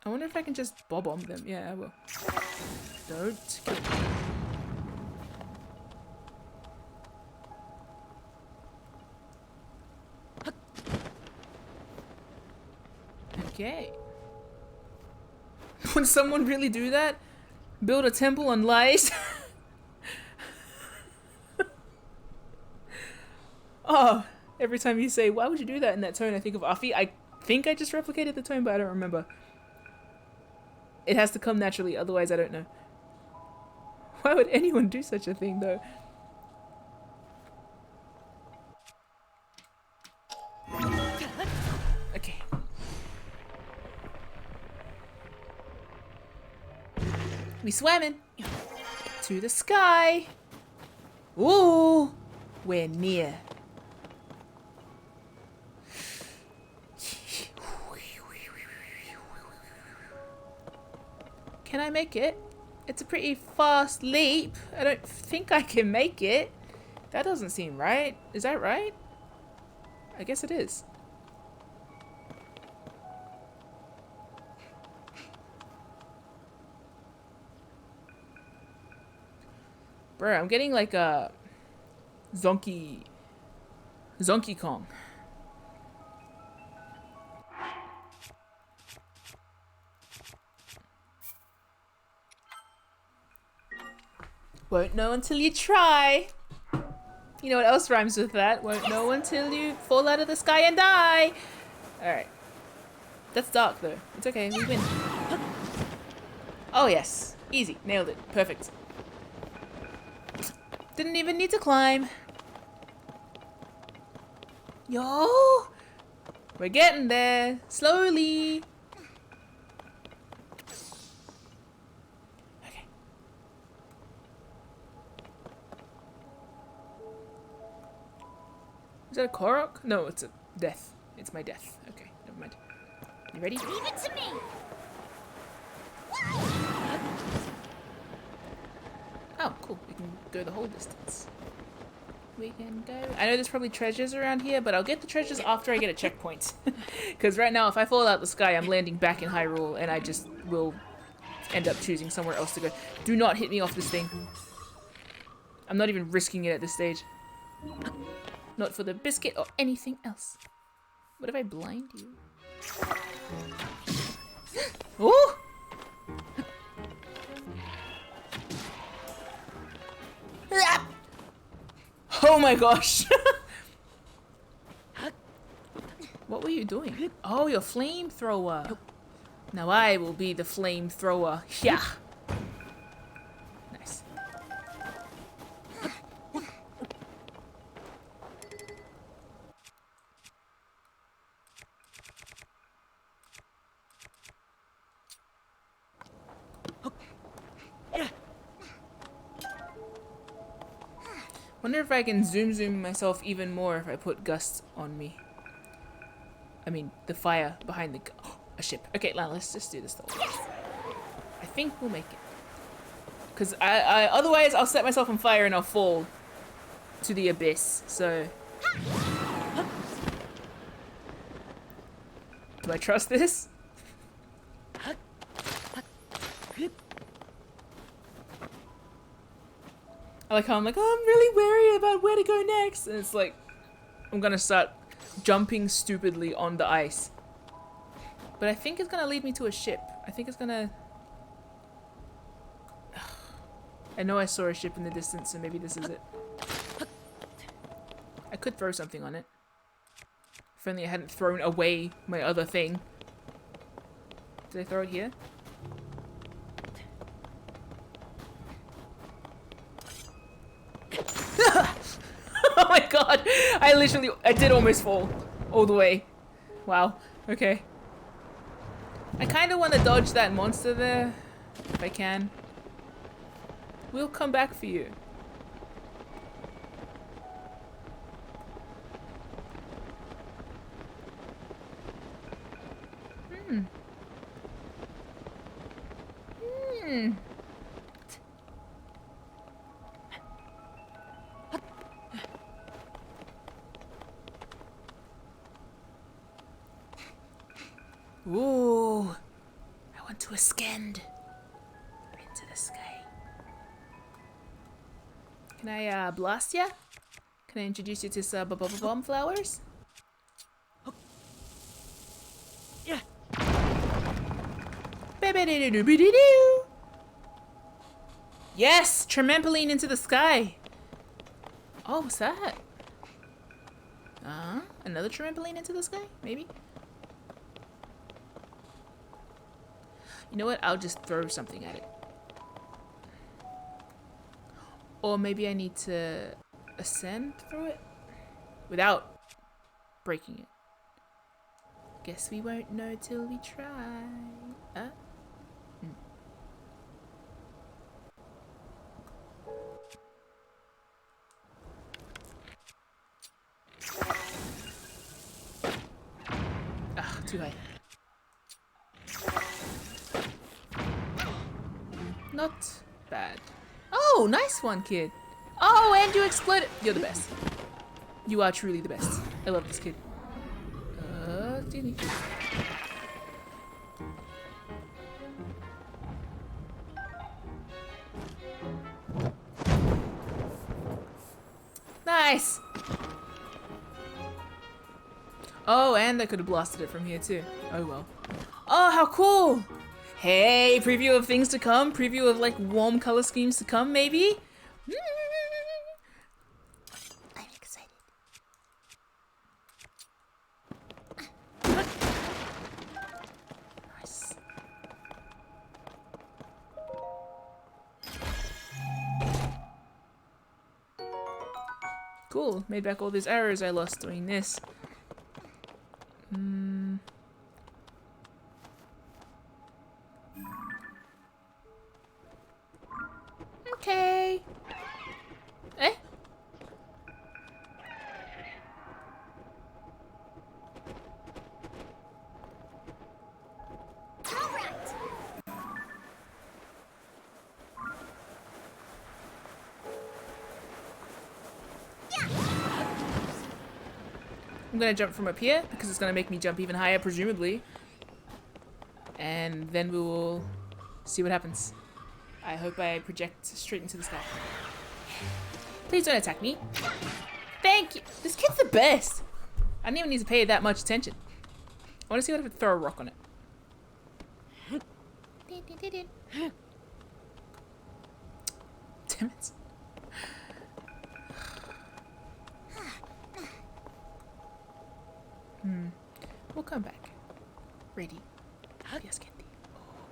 I wonder if I can just bob-omb them. Yeah, I will. Don't kill me. Okay. Would someone really do that? Build a temple on lies? Oh, every time you say, why would you do that in that tone, I think of Afi. I think I just replicated the tone, but I don't remember. It has to come naturally, otherwise I don't know. Why would anyone do such a thing, though? Okay. We swimming to the sky. Ooh, we're near. Can I make it? It's a pretty fast leap. I don't think I can make it. That doesn't seem right. Is that right? I guess it is. Bro, I'm getting like a Zonky Kong. Won't know until you try. You know what else rhymes with that? Won't know until you fall out of the sky and die. Alright. That's dark though. It's okay, we win. Oh yes. Easy. Nailed it. Perfect. Didn't even need to climb. Yo! We're getting there. Slowly. Okay. Is that a Korok? No, it's a death. It's my death. Okay, never mind. You ready? Leave it to me. Oh, cool. We can go the whole distance. We can go... I know there's probably treasures around here, but I'll get the treasures after I get a checkpoint. Because right now, if I fall out the sky, I'm landing back in Hyrule, and I just will end up choosing somewhere else to go. Do not hit me off this thing. I'm not even risking it at this stage. Not for the biscuit or anything else. What if I blind you? Ooh! Oh my gosh! What were you doing? Oh, your flamethrower. Now I will be the flamethrower. Yeah. Nice. Wonder if I can zoom myself even more if I put gusts on me. I mean, the fire behind the... Oh, a ship. Okay, now let's just do this though. I think we'll make it. Because otherwise I'll set myself on fire and I'll fall to the abyss, so... Do I trust this? I like how I'm like, oh, I'm really wary about where to go next. And it's like, I'm gonna start jumping stupidly on the ice. But I think it's gonna lead me to a ship. I think it's gonna... I know I saw a ship in the distance, so maybe this is it. I could throw something on it. If only I hadn't thrown away my other thing. Did I throw it here? Oh my god! I did almost fall. All the way. Wow. Okay. I kind of want to dodge that monster there. If I can. We'll come back for you. Hmm. Ooh. I want to ascend into the sky. Can I blast ya? Can I introduce you to some bomb flowers? Yeah. Yes! Trampoline into the sky! Oh, what's that? Another trampoline into the sky? Maybe? You know what? I'll just throw something at it. Or maybe I need to ascend through it without breaking it. Guess we won't know till we try. Too high. Not bad. Oh, nice one, kid. Oh, and you exploded. You're the best. You are truly the best. I love this kid. Excuse me. Nice. Oh, and I could have blasted it from here too. Oh well. Oh, how cool! Hey, preview of things to come. Preview of like warm color schemes to come, maybe. I'm excited. Nice. Cool. Made back all these arrows I lost doing this. Okay. Eh? All right. I'm gonna jump from up here because it's gonna make me jump even higher, presumably. And then we will see what happens. I hope I project straight into the sky. Please don't attack me. Thank you. This kid's the best. I didn't even need to pay that much attention. I want to see what if I throw a rock on it. Damn it. We'll come back. Ready. Yes, Candy.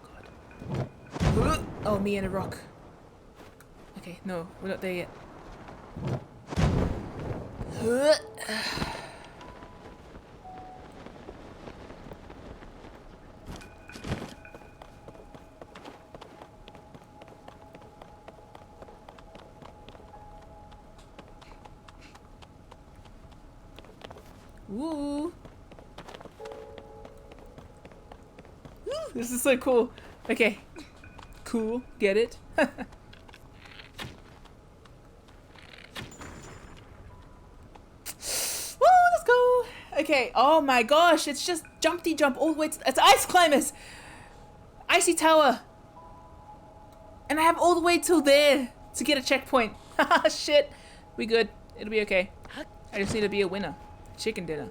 Oh, God. Oh, me and a rock. Okay, no, we're not there yet. Woo! This is so cool. Okay. Cool. Get it? Woo, let's go. Okay. Oh my gosh. It's just jumpty jump all the way to... It's ice climbers. Icy tower. And I have all the way till there to get a checkpoint. Haha, shit. We good. It'll be okay. I just need to be a winner. Chicken dinner.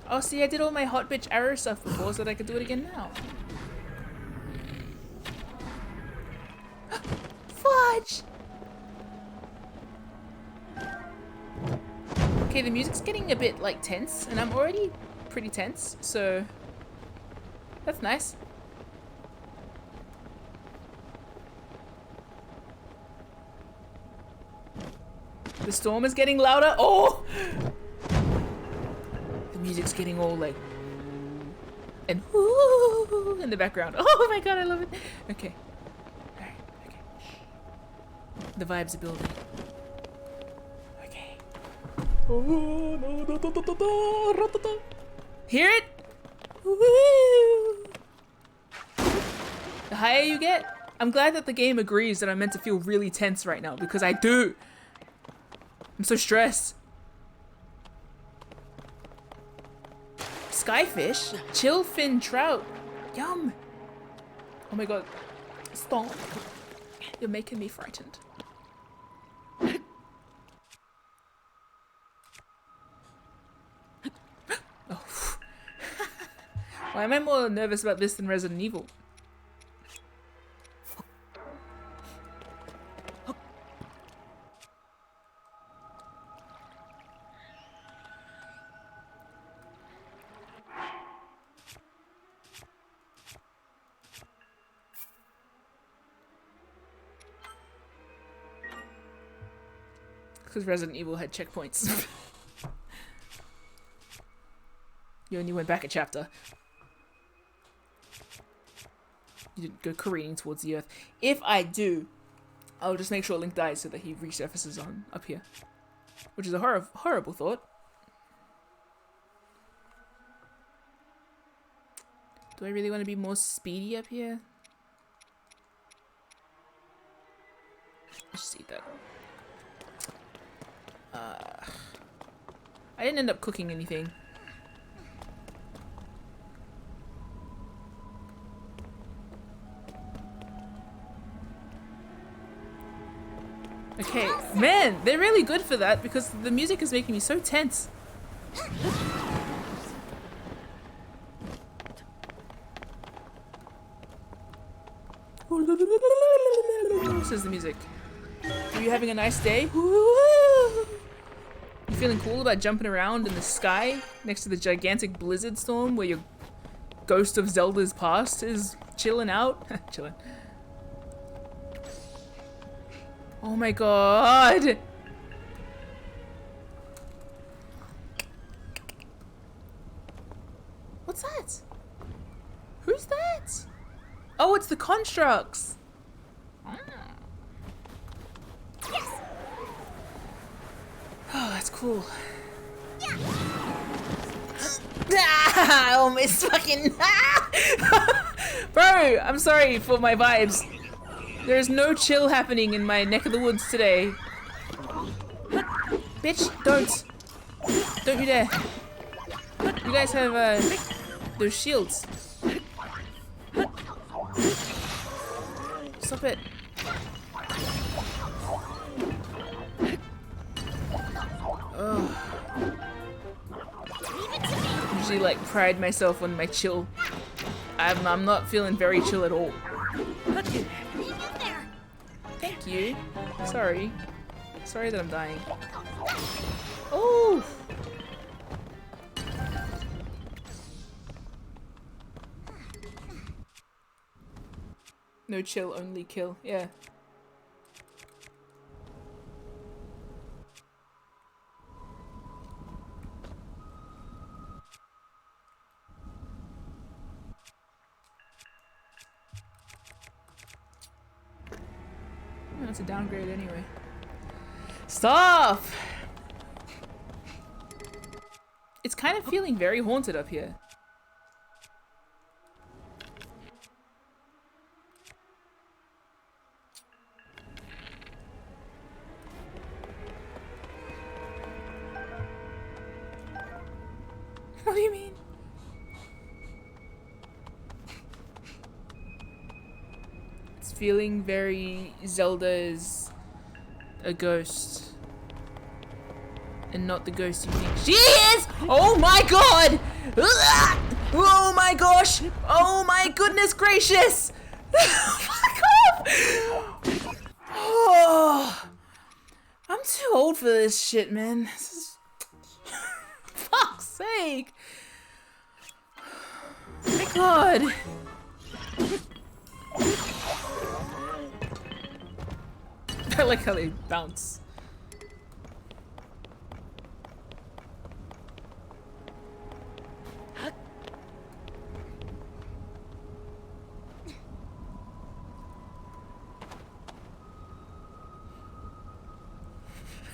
Oh, see, I did all my hot bitch arrow stuff before so that I could do it again now. Fudge! Okay, the music's getting a bit, like, tense, and I'm already pretty tense, so that's nice. The storm is getting louder. Oh! The music's getting all like and whoo in the background. Oh my god, I love it. Okay. Alright, okay. The vibes are building. Okay. Oh, no, hear it? Woo! The higher you get, I'm glad that the game agrees that I'm meant to feel really tense right now, because I do. I'm so stressed. Skyfish? Chillfin trout. Yum. Oh my god. Stop. You're making me frightened. Oh. Why am I more nervous about this than Resident Evil? Because Resident Evil had checkpoints. You only went back a chapter. You didn't go careening towards the earth. If I do, I'll just make sure Link dies so that he resurfaces on up here. Which is a horrible thought. Do I really want to be more speedy up here? Let's just eat that. I didn't end up cooking anything. Okay, man, they're really good for that because the music is making me so tense. This is the music. Are you having a nice day? You feeling cool about jumping around in the sky next to the gigantic blizzard storm where your ghost of Zelda's past is chilling out? Chilling. Oh my god! What's that? Who's that? Oh, it's the constructs! Yes. Oh, that's cool. Yeah. Ah, I almost fucking... Bro, I'm sorry for my vibes. There's no chill happening in my neck of the woods today. Bitch, don't. Don't you dare. You guys have, those shields. Stop it. Ugh. I usually, like, pride myself on my chill. I'm not feeling very chill at all. Thank you. Sorry. Sorry that I'm dying. Oh! No chill, only kill. Yeah. It's a downgrade anyway. Stop! It's kind of feeling very haunted up here. What do you mean? It's feeling very Zelda is a ghost. And not the ghost you think she is! Oh my god! Oh my gosh! Oh my goodness gracious! Fuck off! Oh, I'm too old for this shit, man. This is... Fuck's sake! Oh my god! I like how they bounce. I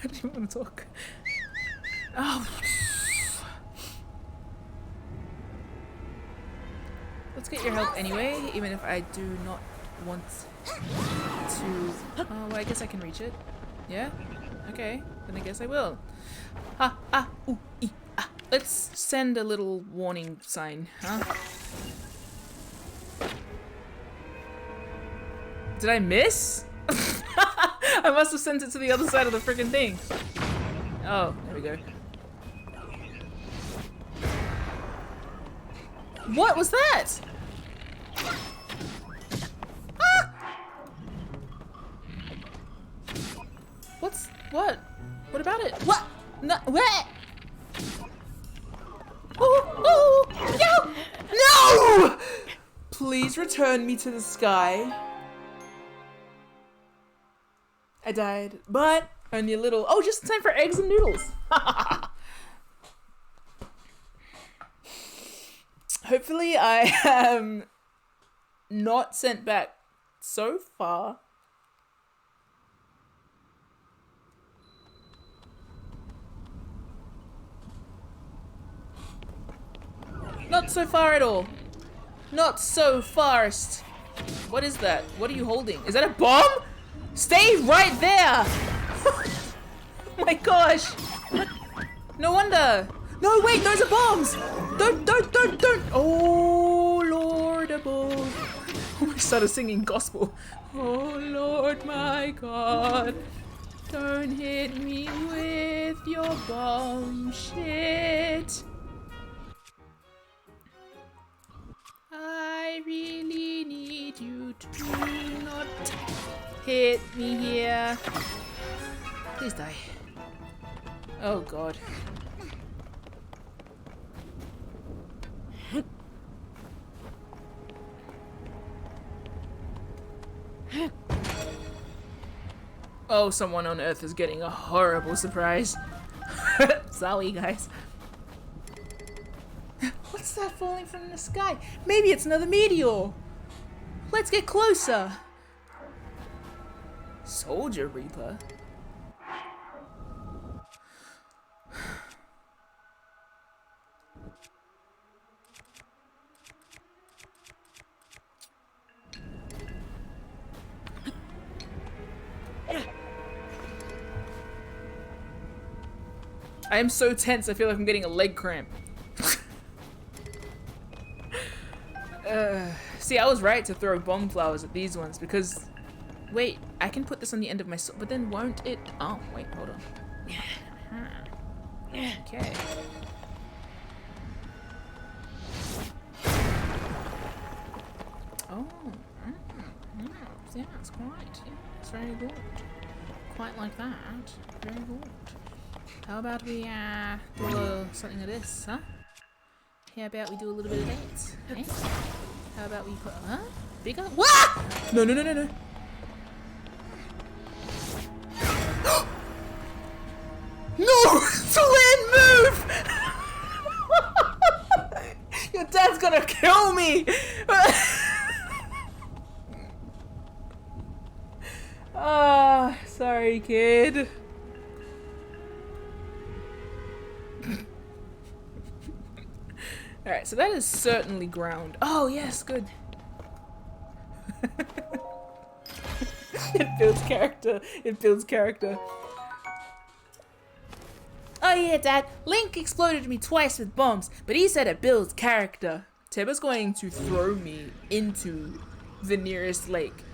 don't even want to talk. Oh. Let's get your help anyway, even if I do not want to. Oh, well, I guess I can reach it. Yeah? Okay, then I guess I will. Ha, ah, ooh, ee, ah. Let's send a little warning sign, huh? Did I miss? I must have sent it to the other side of the freaking thing. Oh, there we go. What was that? Ah! What? What about it? What? No, what? Oh, no! No! Please return me to the sky. I died, but only a little. Oh, just in time for eggs and noodles. Hopefully I am not sent back so far. Not so far at all. Not so fast. What is that? What are you holding? Is that a bomb? Stay right there! Oh my gosh! No wonder! No, wait, those are bombs! Don't! Oh, Lord above. Oh, I started singing gospel. Oh, Lord my God. Don't hit me with your bomb shit. I really need you to not hit me here. Please die. Oh God. Oh, someone on Earth is getting a horrible surprise. Sorry, guys. What's that falling from the sky? Maybe it's another meteor. Let's get closer. Soldier Reaper? I am so tense, I feel like I'm getting a leg cramp. See, I was right to throw bomb flowers at these ones because... Wait, I can put this on the end of my sword, but then won't it... Oh, wait, hold on. Okay. Oh, yeah, it's quite. Yeah, it's very good. Quite like that. Very good. How about we do a little something like this, huh? How about we do a little bit of that? Eh? How about we put bigger? What? No. No! Flynn, move! Your dad's gonna kill me! Ah, sorry, kid. Alright, so that is certainly ground. Oh, yes, good. It builds character. It builds character. Oh yeah, Dad. Link exploded me twice with bombs, but he said it builds character. Tiba's going to throw me into the nearest lake.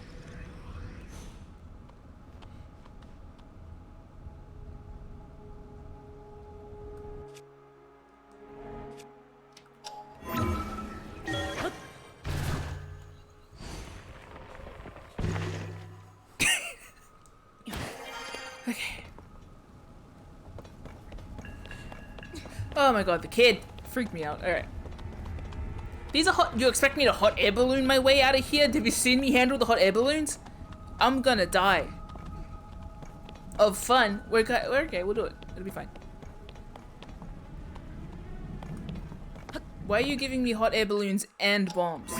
Okay. Oh my god, the kid freaked me out. Alright. These are hot. You expect me to hot air balloon my way out of here? Have you seen me handle the hot air balloons? I'm gonna die. Of fun. We're okay, we'll do it. It'll be fine. Why are you giving me hot air balloons and bombs?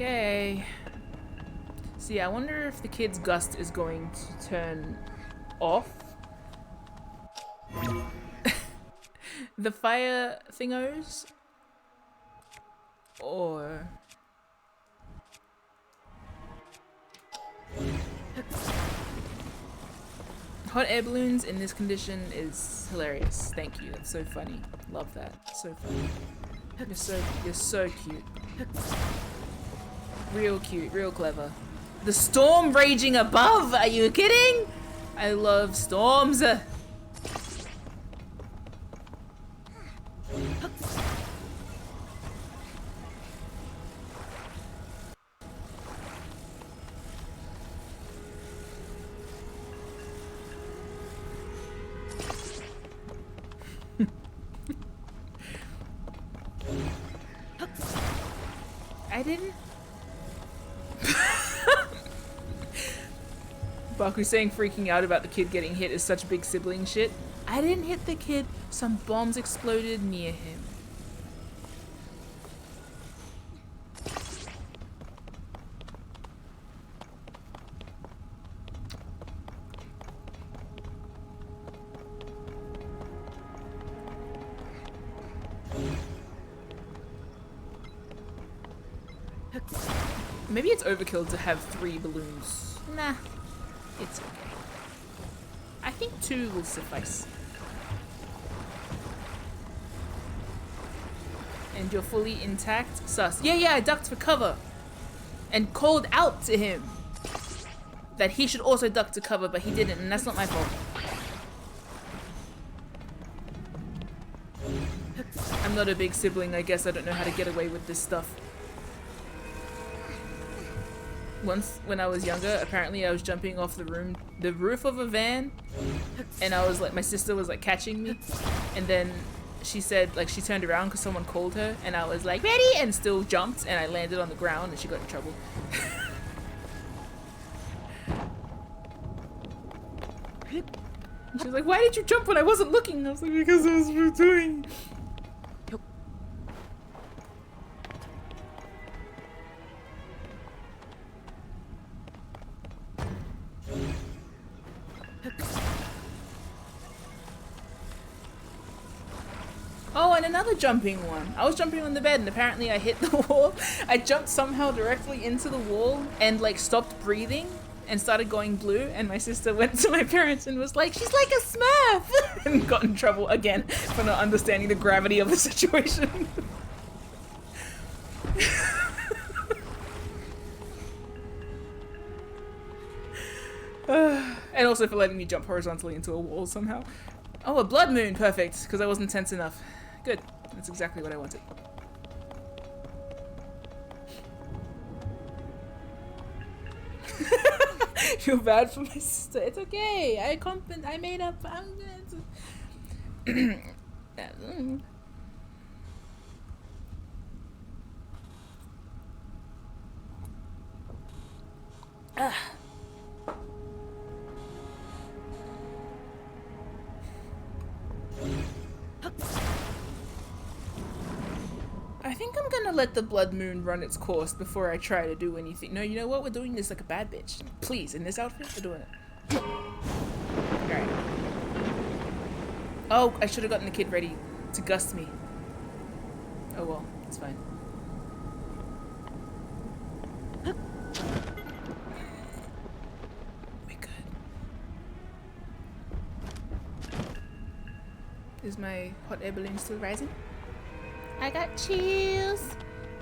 Okay. See, I wonder if the kid's gust is going to turn off the fire thingos, or hot air balloons in this condition is hilarious. Thank you. That's so funny. Love that. So funny. You're so cute. Real cute, real clever. The storm raging above! Are you kidding? I love storms. I didn't. Baku saying freaking out about the kid getting hit is such big sibling shit. I didn't hit the kid. Some bombs exploded near him. Maybe it's overkill to have 3 balloons. Nah, it's okay. I think 2 will suffice. And you're fully intact? Sus. Yeah, I ducked for cover. And called out to him that he should also duck to cover, but he didn't, and that's not my fault. I'm not a big sibling, I guess I don't know how to get away with this stuff. Once, when I was younger, apparently I was jumping off the roof of a van, and I was like, my sister was like catching me, and then she said, like, she turned around because someone called her, and I was like, ready, and still jumped, and I landed on the ground, and she got in trouble. And she was like, why did you jump when I wasn't looking? I was like, because I was doing. Oh, and another jumping one. I was jumping on the bed and apparently I hit the wall. I jumped somehow directly into the wall and like stopped breathing and started going blue, and my sister went to my parents and was like, she's like a Smurf! And got in trouble again for not understanding the gravity of the situation. And also for letting me jump horizontally into a wall somehow. Oh, a blood moon, perfect, because I wasn't tense enough. Good, that's exactly what I wanted. Feel bad for my sister. It's okay. I made up. I'm good. I think I'm gonna let the blood moon run its course before I try to do anything. No, you know what? We're doing this like a bad bitch. Please, in this outfit, we're doing it. Alright. Oh, I should have gotten the kid ready to gust me. Oh well, it's fine. We good. Is my hot air balloon still rising? I got chills.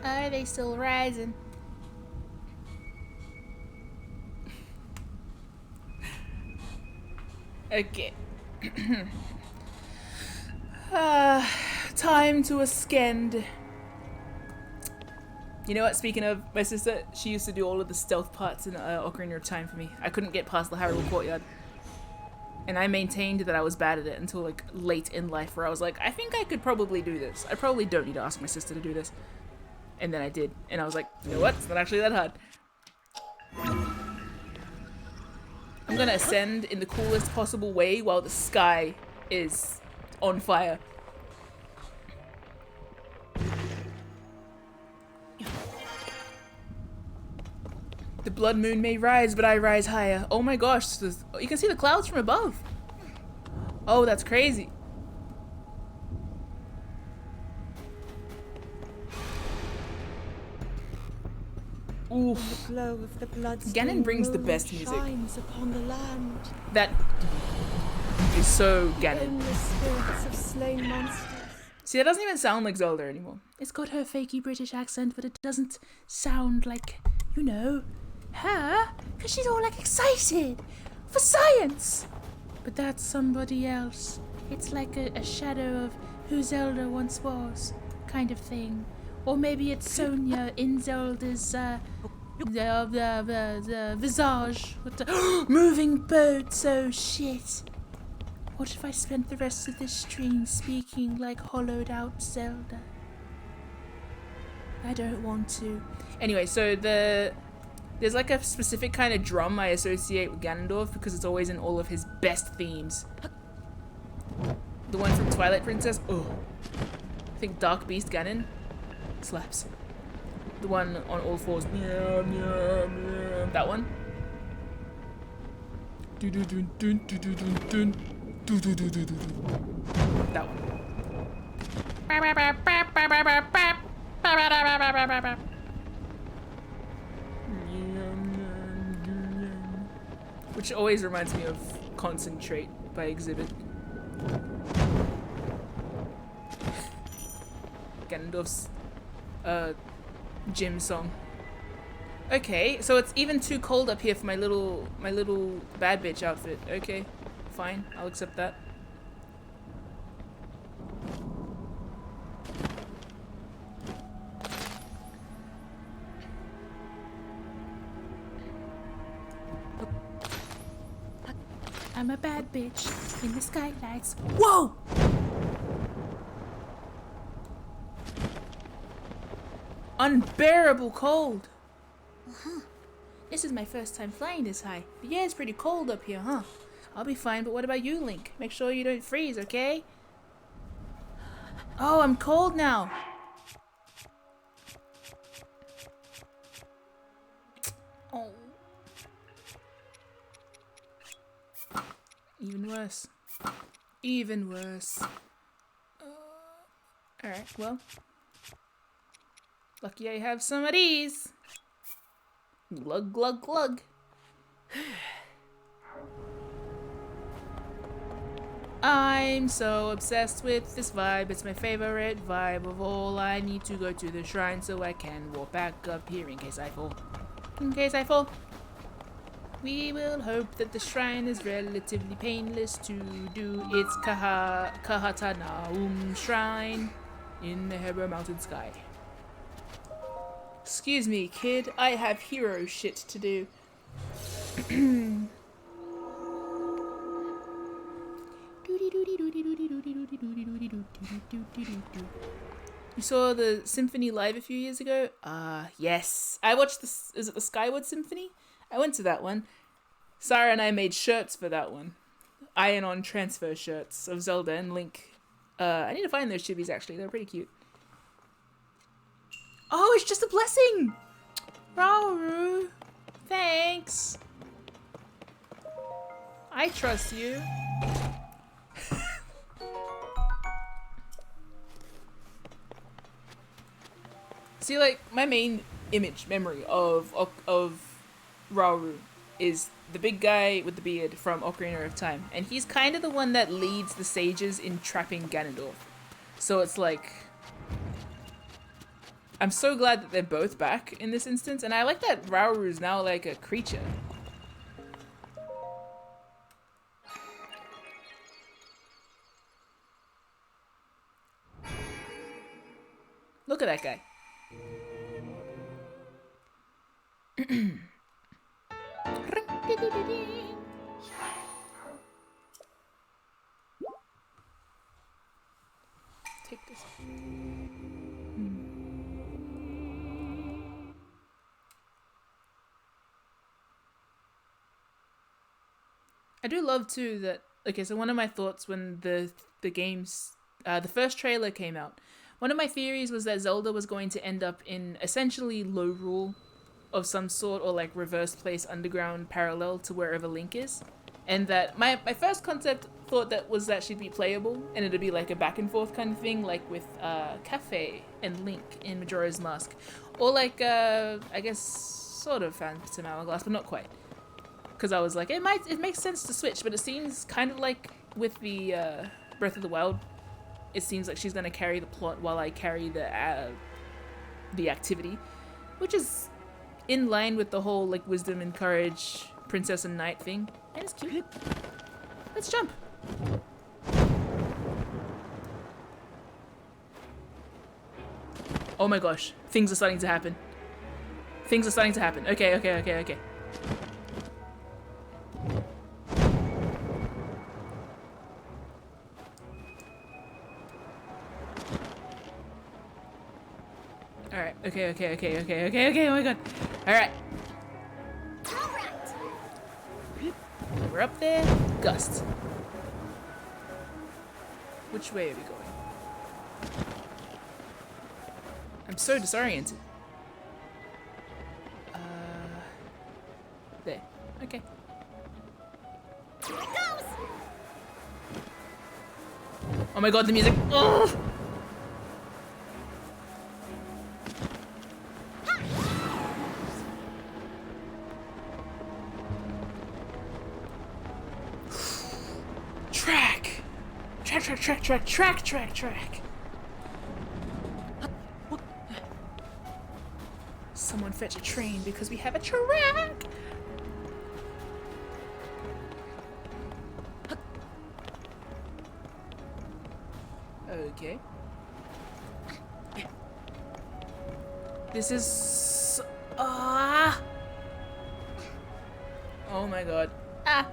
Are they still rising? Okay. Time to ascend. You know what? Speaking of my sister, she used to do all of the stealth parts in Ocarina of Time for me. I couldn't get past the Hyrule Courtyard. And I maintained that I was bad at it until like late in life, where I was like, I think I could probably do this. I probably don't need to ask my sister to do this. And then I did. And I was like, you know what? It's not actually that hard. I'm gonna ascend in the coolest possible way while the sky is on fire. blood moon may rise, but I rise higher. Oh my gosh, you can see the clouds from above. Oh, that's crazy. Oof. The glow of the Ganon brings the best music. Shines upon the land. That is so Ganon. Endless spirits of slain monsters. See, that doesn't even sound like Zelda anymore. It's got her fakey British accent, but it doesn't sound like, you know, her. Because she's all like excited for science. But that's somebody else. It's like a shadow of who Zelda once was, kind of thing. Or maybe it's Sonia in Zelda's the visage with the moving boats. Oh shit! What if I spent the rest of this stream speaking like hollowed out Zelda? I don't want to. Anyway, so there's like a specific kind of drum I associate with Ganondorf because it's always in all of his best themes. The one from Twilight Princess. Oh, I think Dark Beast Ganon. Slaps. The one on all fours. That one. That one. Which always reminds me of Concentrate by Exhibit. Ganondorf's gym song. Okay, so it's even too cold up here for my little bad bitch outfit. Okay, fine, I'll accept that. I'm a bad bitch in the skylights. Whoa! Unbearable cold. This is my first time flying this high. But yeah, it's pretty cold up here, huh? I'll be fine, but what about you, Link? Make sure you don't freeze, okay? Oh, I'm cold now. Oh. Even worse. Even worse. Alright, well. Lucky I have some of these. Glug, glug, glug. I'm so obsessed with this vibe. It's my favorite vibe of all. I need to go to the shrine so I can walk back up here in case I fall. In case I fall. We will hope that the shrine is relatively painless to do its Kahatanaum shrine in the Hebra Mountain sky. Excuse me, kid. I have hero shit to do. You saw the symphony live a few years ago? Yes. I watched this. Is it the Skyward Symphony? I went to that one. Sarah and I made shirts for that one. Iron-on transfer shirts of Zelda and Link. I need to find those chibis actually. They're pretty cute. Oh, it's just a blessing! Rauru! Thanks! I trust you. See, like, my main memory of Rauru is the big guy with the beard from Ocarina of Time. And he's kind of the one that leads the sages in trapping Ganondorf. So it's like... I'm so glad that they're both back in this instance, and I like that Rauru is now like a creature. Look at that guy. Take this. I do love too that, okay, so one of my thoughts when the games, the first trailer came out, one of my theories was that Zelda was going to end up in essentially Lorule, of some sort, or like reverse place underground parallel to wherever Link is. And that my first concept thought that was that she'd be playable and it'd be like a back and forth kind of thing, like with Cafe and Link in Majora's Mask, or like I guess sort of Phantom Hourglass, but not quite. Because I was like, it makes sense to switch, but it seems kind of like with the Breath of the Wild, it seems like she's gonna carry the plot while I carry the activity, which is in line with the whole like wisdom and courage, princess and knight thing, and it's cute. Let's jump. Oh my gosh, things are starting to happen. Things are starting to happen. Okay. Alright, okay, oh my god. Alright. We're up there. Gust. Which way are we going? I'm so disoriented. There. Okay. Here it goes. Oh my god, the music. Oh! Track. Someone fetch a train because we have a track. Okay. This is... Oh my god. Ah!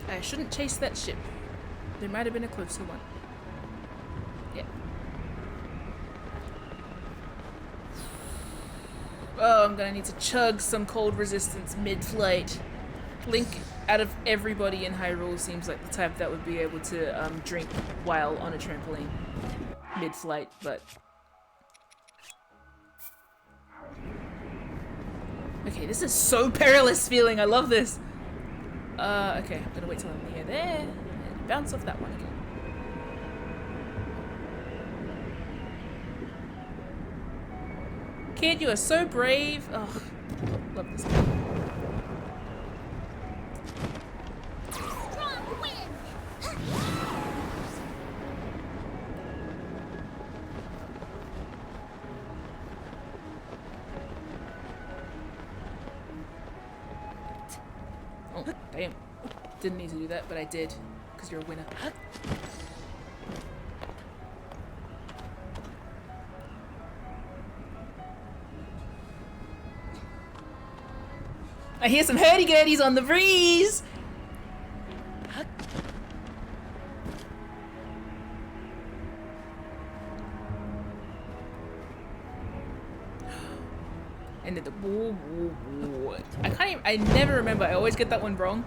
I shouldn't chase that ship. There might have been a closer one. Yeah. Oh, I'm gonna need to chug some cold resistance mid-flight. Link, out of everybody in Hyrule, seems like the type that would be able to drink while on a trampoline mid-flight, but... Okay, this is so perilous feeling. I love this. Okay, I'm gonna wait till I'm near there and bounce off that one again. Kid, you are so brave. Oh, love this game. Strong wind. Oh, damn. Didn't need to do that, but I did. Because you're a winner. I hear some hurdy-gurdies on the breeze! And then the I can't even, I never remember. I always get that one wrong.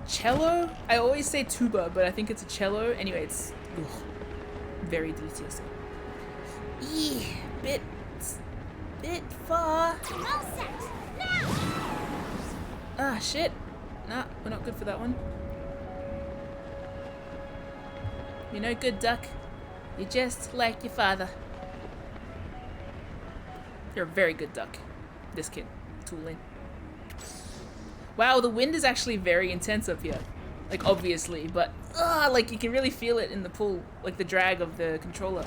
Cello? I always say tuba, but I think it's a cello. Anyway, it's very delicioso. Bit far. I'm all set. Now. Ah, shit. Nah, we're not good for that one. You're no good, duck. You're just like your father. You're a very good duck. This kid. Tooling. Wow, the wind is actually very intense up here. Like, obviously, but like you can really feel it in the pool. Like the drag of the controller.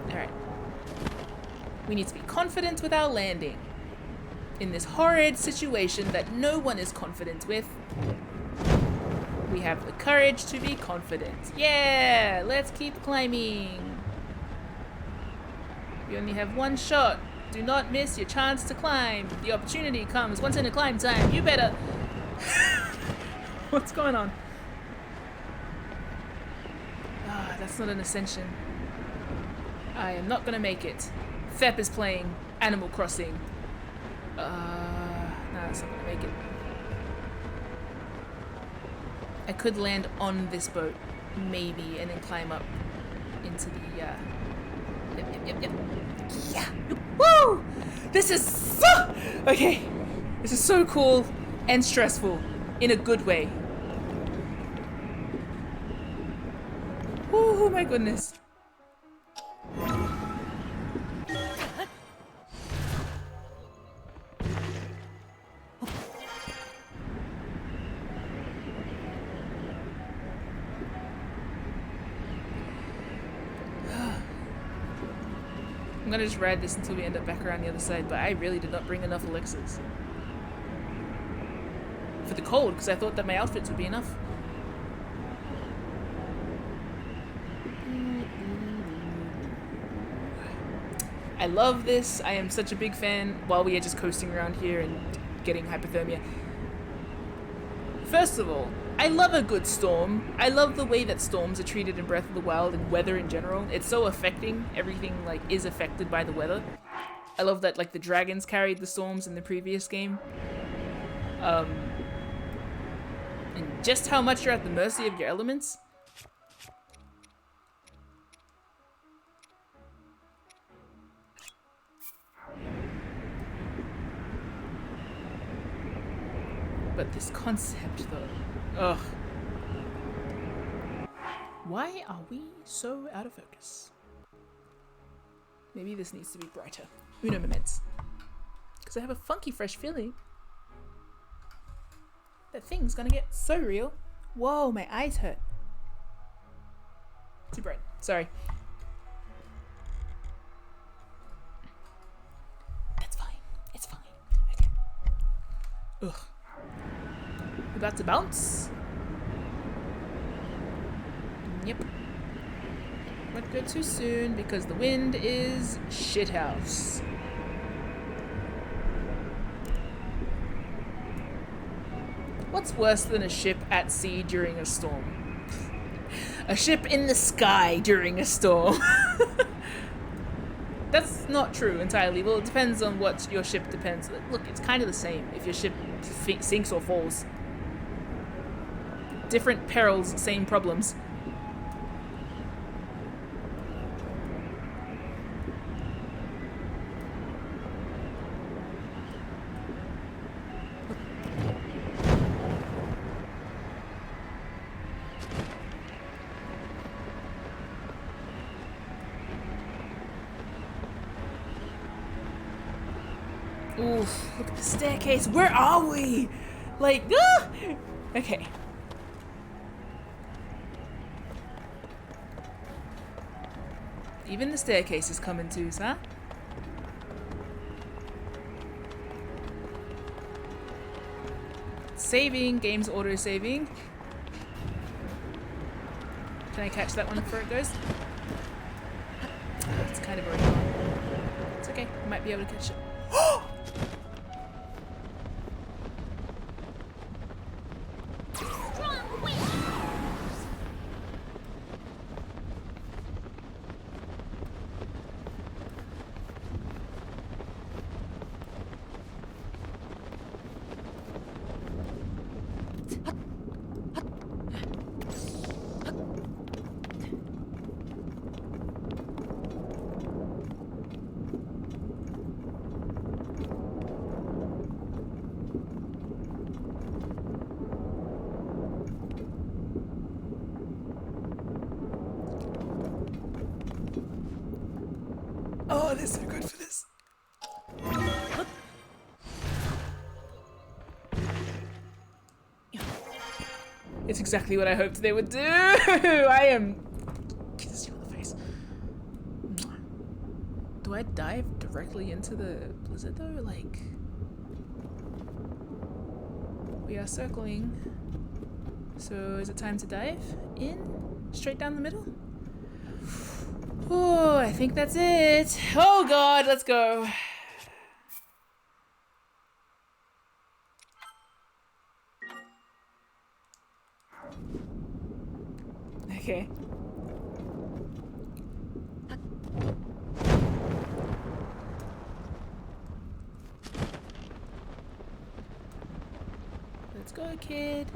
Alright. We need to be confident with our landing. In this horrid situation that no one is confident with. We have the courage to be confident. Yeah! Let's keep climbing. You only have one shot. Do not miss your chance to climb. The opportunity comes once in a climb time. You better... What's going on? Ah, That's not an ascension. I am not gonna make it. Thep is playing Animal Crossing. Nah, that's not gonna make it. I could land on this boat, maybe, and then climb up into the, Yep. Yeah! Woo! This is so... Okay. This is so cool and stressful in a good way. Oh my goodness. I'm gonna just ride this until we end up back around the other side, but I really did not bring enough elixirs. For the cold, because I thought that my outfits would be enough. I love this. I am such a big fan while we are just coasting around here and getting hypothermia. First of all, I love a good storm. I love the way that storms are treated in Breath of the Wild and weather in general. It's so affecting. Everything like is affected by the weather. I love that like the dragons carried the storms in the previous game. And just how much you're at the mercy of your elements. But this concept though. Ugh. Why are we so out of focus? Maybe this needs to be brighter. Uno moments. Because I have a funky fresh feeling that thing's gonna get so real. Whoa, my eyes hurt. Too bright. Sorry. That's fine. It's fine. Okay. Ugh. About to bounce. Yep. Won't go too soon because the wind is shithouse. What's worse than a ship at sea during a storm? A ship in the sky during a storm. That's not true entirely. Well, it depends on what your ship depends. Look, it's kind of the same if your ship sinks or falls. Different perils, same problems. Oof, look at the staircase. Where are we? Like, ah! Okay. Even the staircase is coming too, huh? Saving, game's auto-saving. Can I catch that one before it goes? It's kind of already gone. It's okay, I might be able to catch it. Strong wind. Oh, they're so good for this. It's exactly what I hoped they would do. I am... Kiss you on the face. Do I dive directly into the blizzard though? Like... We are circling. So is it time to dive in? Straight down the middle? Oh, I think that's it. Oh god, let's go. Okay. Let's go, kid.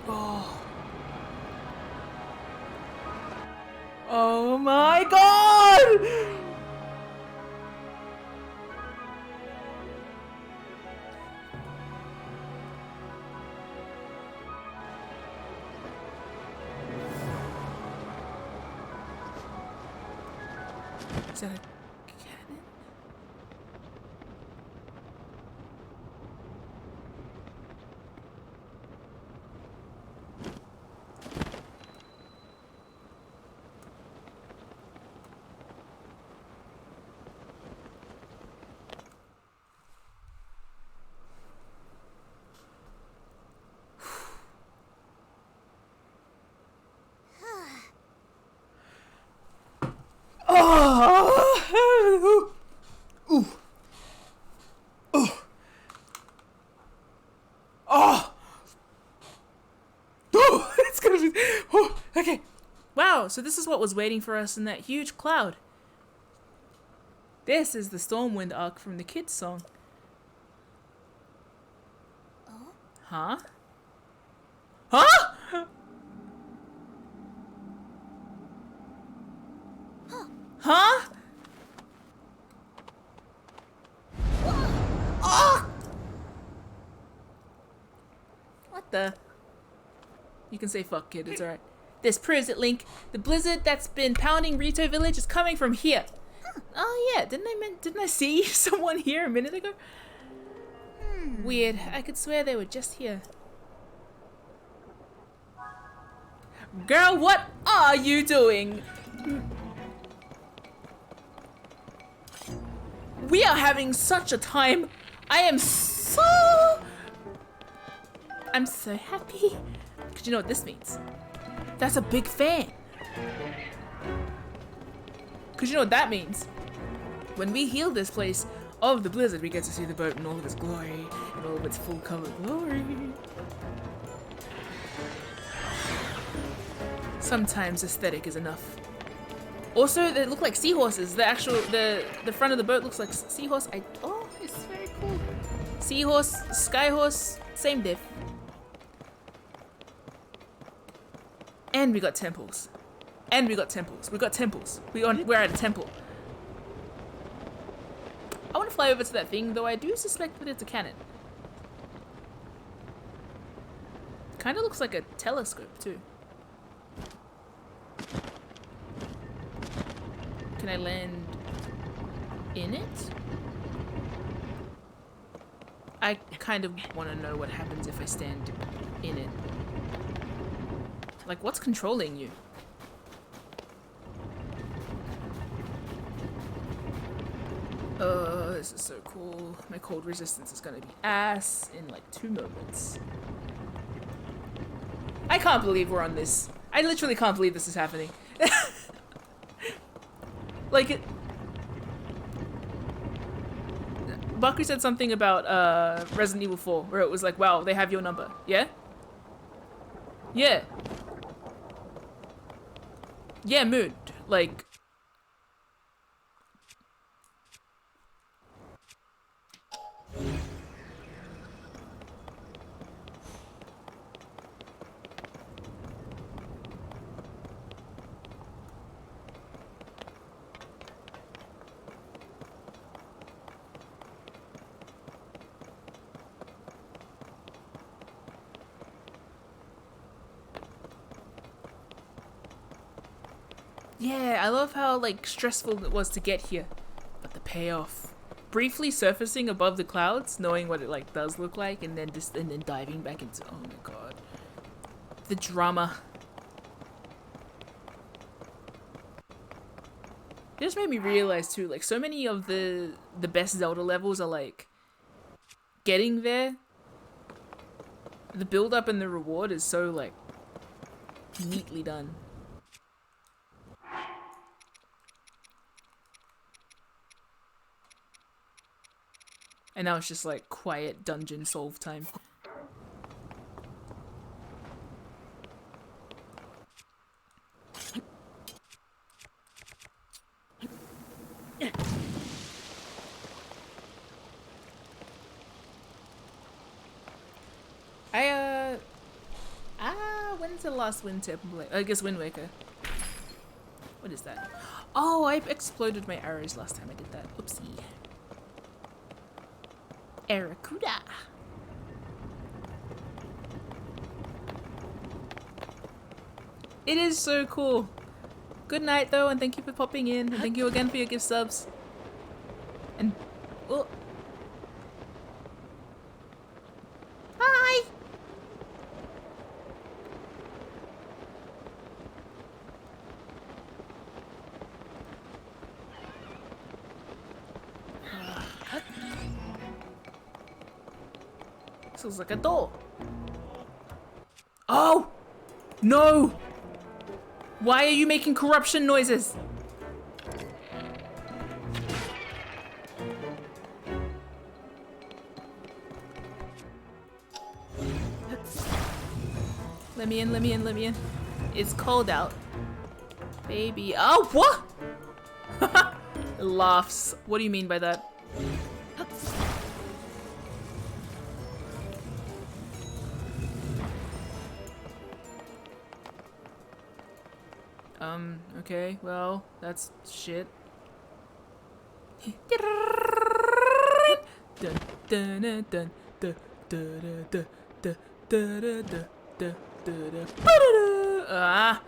Oh. Oh my god! Is that a cannon? Oh! Ooh. Ooh. Oh! Oh! It's gonna be. Oh, okay. Wow, so this is what was waiting for us in that huge cloud. This is the Stormwind arc from the kids' song. Oh? Huh? Huh? Huh? Oh! What the? You can say fuck, kid. It's alright. This proves it, Link. The blizzard that's been pounding Rito Village is coming from here. Oh yeah, didn't I see someone here a minute ago? Weird. I could swear they were just here. Girl, what are you doing? We are having such a time. I'm so happy. Cause you know what this means? That's a big fan. Cause you know what that means? When we heal this place of the blizzard, we get to see the boat in all of its glory, in all of its full color glory. Sometimes aesthetic is enough. Also, they look like seahorses. The front of the boat looks like seahorse. Oh, it's very cool. Seahorse, skyhorse, same diff. And we got temples. And we got temples. We got temples. We're at a temple. I want to fly over to that thing, though I do suspect that it's a cannon. Kind of looks like a telescope too. Can I land in it? I kind of want to know what happens if I stand in it. Like, what's controlling you? This is so cool. My cold resistance is gonna be ass in like 2 moments. I can't believe we're on this. I literally can't believe this is happening. Like, Baku said something about Resident Evil 4, where it was like, wow, they have your number. Yeah? Yeah. Yeah, mood. Like... Yeah, I love how, like, stressful it was to get here. But the payoff. Briefly surfacing above the clouds, knowing what it, like, does look like, and then diving back into... Oh my god. The drama. It just made me realize, too, like, so many of the best Zelda levels are, like, getting there. The build-up and the reward is so, like, neatly done. And now it's just like quiet dungeon solve time. When's the last winter? I guess Wind Waker. What is that? Oh, I exploded my arrows last time I did that. Oopsie. Aracuda. It is so cool. Good night though, and thank you for popping in, and thank you again for your gift subs. And oh. Hi. This looks like a door. Oh! No! Why are you making corruption noises? Let me in, let me in, let me in. It's cold out. Baby. Oh, what? It laughs. What do you mean by that? Okay, well, that's shit. Ah.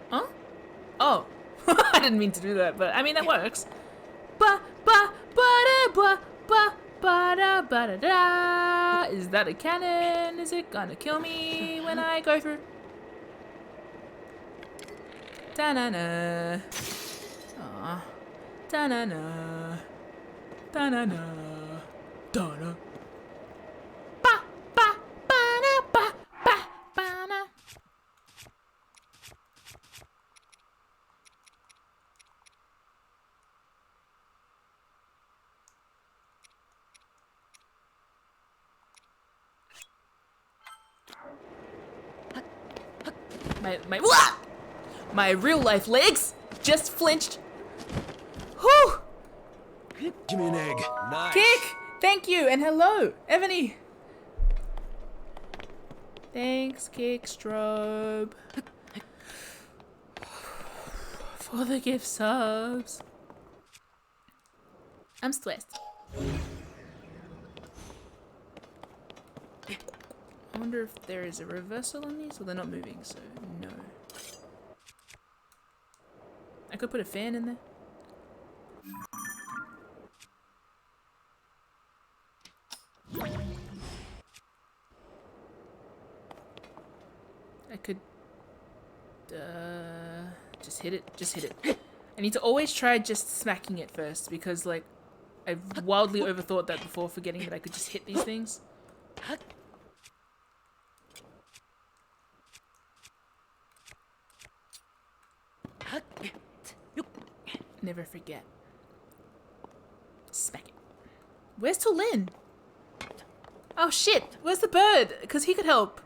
Huh? Oh. I didn't mean to do that, but I mean that works. Ba-da-ba-da-da. Is that a cannon? Is it gonna kill me when I go through? Ta-na-na. Aw. Ta-na-na. Ta-na-na. Ta-na. Ba-ba-ba-da-ba-ba-ba-na. My real life legs just flinched. Whew! Give me an egg. Nice. Kick! Thank you and hello, Ebony. Thanks, Kick Strobe, for the gift subs. I'm stressed. I wonder if there is a reversal on these. Well, they're not moving, so no. I could put a fan in there. I could just hit it, just hit it. I need to always try just smacking it first because like I've wildly overthought that before, forgetting that I could just hit these things. Never forget. Smack it. Where's Tulin? Oh shit, where's the bird? Because he could help.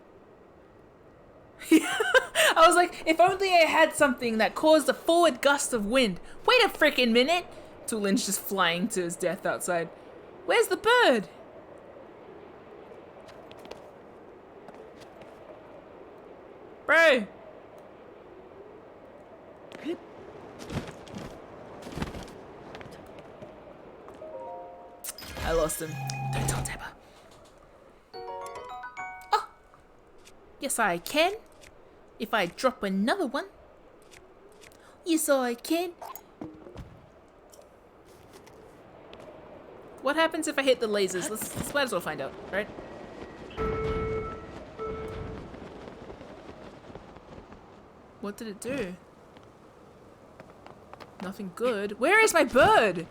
I was like, if only I had something that caused a forward gust of wind. Wait a freaking minute. Tulin's just flying to his death outside. Where's the bird? Bro. I lost him. Don't tell Teba. Oh! Yes, I can. If I drop another one. Yes, I can. What happens if I hit the lasers? Let's might as well find out, right? What did it do? Nothing good. Where is my bird?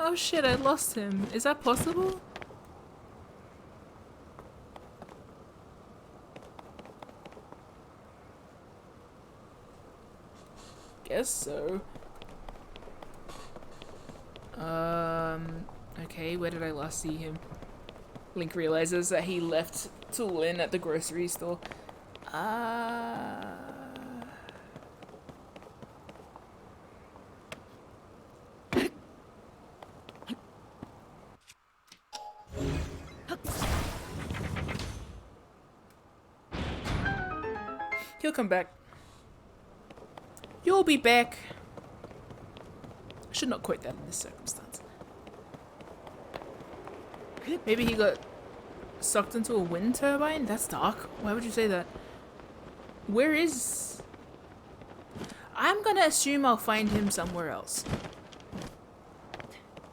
Oh shit, I lost him. Is that possible? guess so. Okay, where did I last see him? Link realizes that he left Toolin at the grocery store. He'll come back. You'll be back. I should not quote that in this circumstance. Maybe he got sucked into a wind turbine? That's dark. Why would you say that? Where is... I'm gonna assume I'll find him somewhere else.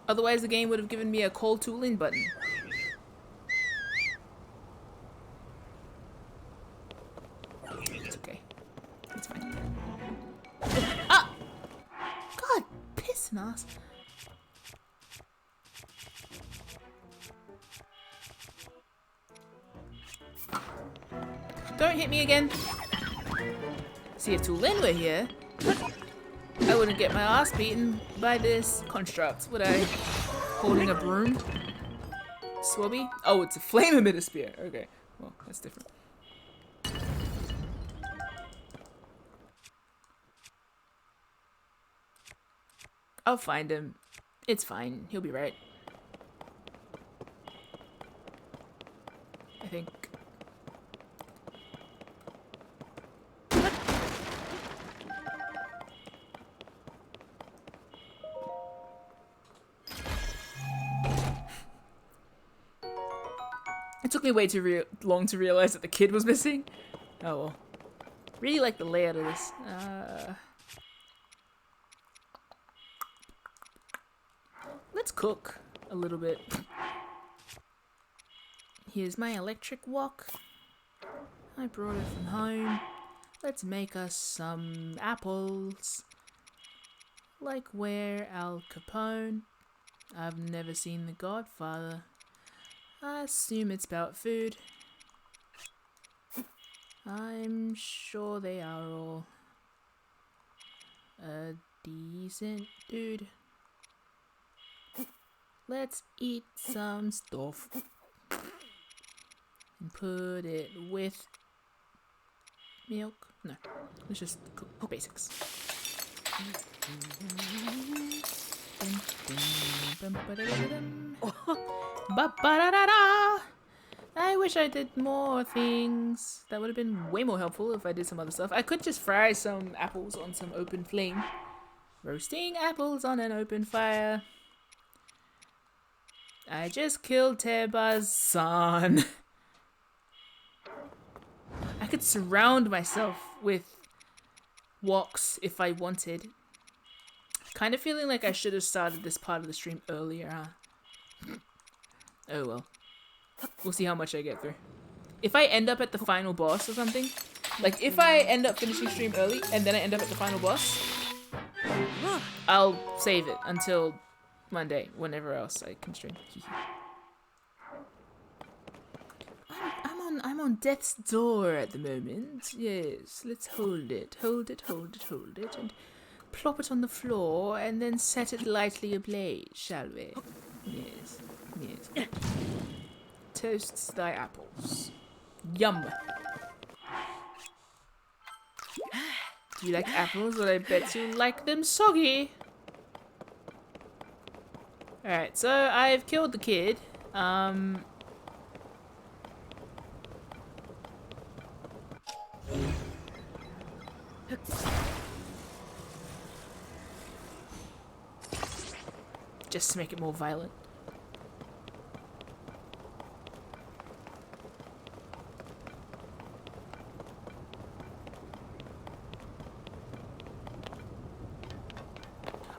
Otherwise the game would have given me a call Toolin button. It's okay. It's fine. Ah! God, pissing ass. Don't hit me again. See, if Toolin were here, I wouldn't get my ass beaten by this construct, would I? Holding a broom? Swabby? Oh, it's a flame emitter spear. Okay, well, that's different. I'll find him. It's fine. He'll be right. I think. It took me way too long to realize that the kid was missing. Oh well. Really like the layout of this. Let's cook a little bit. Here's my electric wok. I brought it from home. Let's make us some apples. Like where Al Capone? I've never seen The Godfather. I assume it's about food. I'm sure they are all a decent dude. Let's eat some stuff and put it with milk. No, let's just cook basics. Ba-ba-da-da-da. I wish I did more things. That would have been way more helpful if I did some other stuff. I could just fry some apples on some open flame. Roasting apples on an open fire. I just killed Teba's son. I could surround myself with woks if I wanted. Kind of feeling like I should have started this part of the stream earlier, huh? Oh well. We'll see how much I get through. If I end up at the final boss or something, like if I end up finishing stream early and then I end up at the final boss, I'll save it until Monday, whenever else I can stream. I'm on death's door at the moment. Yes, let's hold it, hold it, hold it, hold it, and plop it on the floor and then set it lightly ablaze, shall we? Yes, yes. Toasts thy apples. Yum. Do you like apples? Well, I bet you like them soggy. Alright, so I've killed the kid. Just to make it more violent.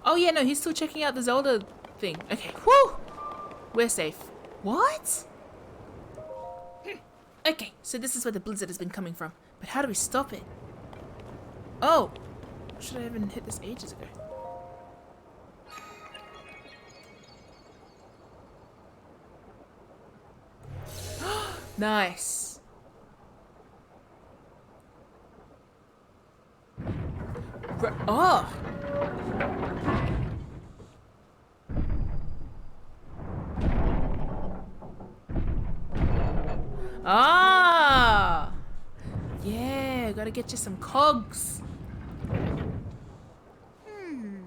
Oh yeah, no, he's still checking out the Zelda thing. Okay, whoo! We're safe. What? Okay, so this is where the blizzard has been coming from. But how do we stop it? Oh! Should I have hit this ages ago? Nice. Oh! Ah! Yeah, gotta get you some cogs.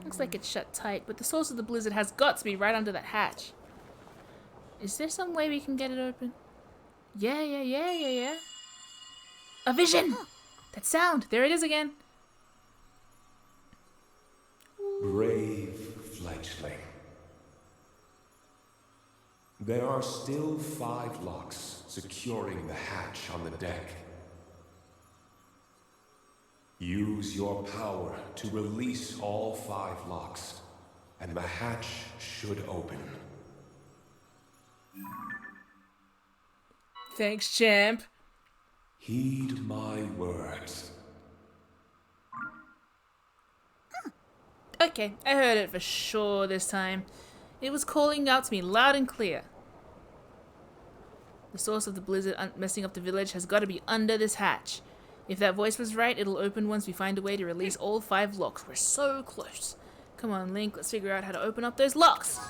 Looks like it's shut tight, but the source of the blizzard has got to be right under that hatch. Is there some way we can get it open? Yeah. A vision! That sound! There it is again. Brave fledgling. There are still 5 locks securing the hatch on the deck. Use your power to release all 5 locks, and the hatch should open. Thanks, champ. Heed my words. Okay, I heard it for sure this time. It was calling out to me loud and clear. The source of the blizzard messing up the village has got to be under this hatch. If that voice was right, it'll open once we find a way to release all 5 locks. We're so close. Come on, Link, let's figure out how to open up those locks.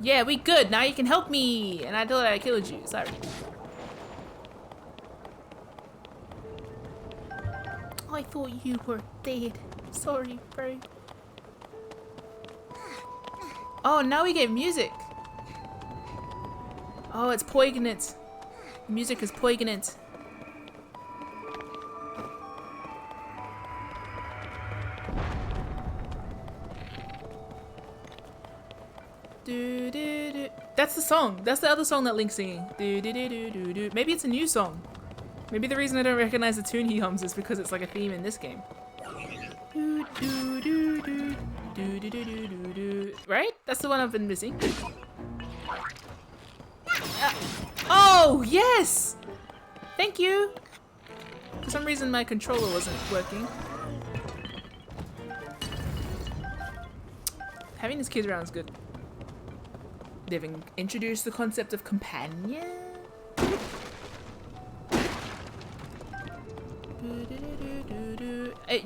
Yeah, we good. Now you can help me. And I thought I killed you. Sorry. I thought you were dead. Sorry, bro. Oh, now we get music. Oh, it's poignant. The music is poignant. Do do do. That's the song. That's the other song that Link's singing. Do do do do do do. Maybe it's a new song. Maybe the reason I don't recognize the tune he hums is because it's like a theme in this game. Do do do do do do do do do do. Right? That's the one I've been missing. Oh yes! Thank you. For some reason my controller wasn't working. Having these kids around is good. They've introduced the concept of companion.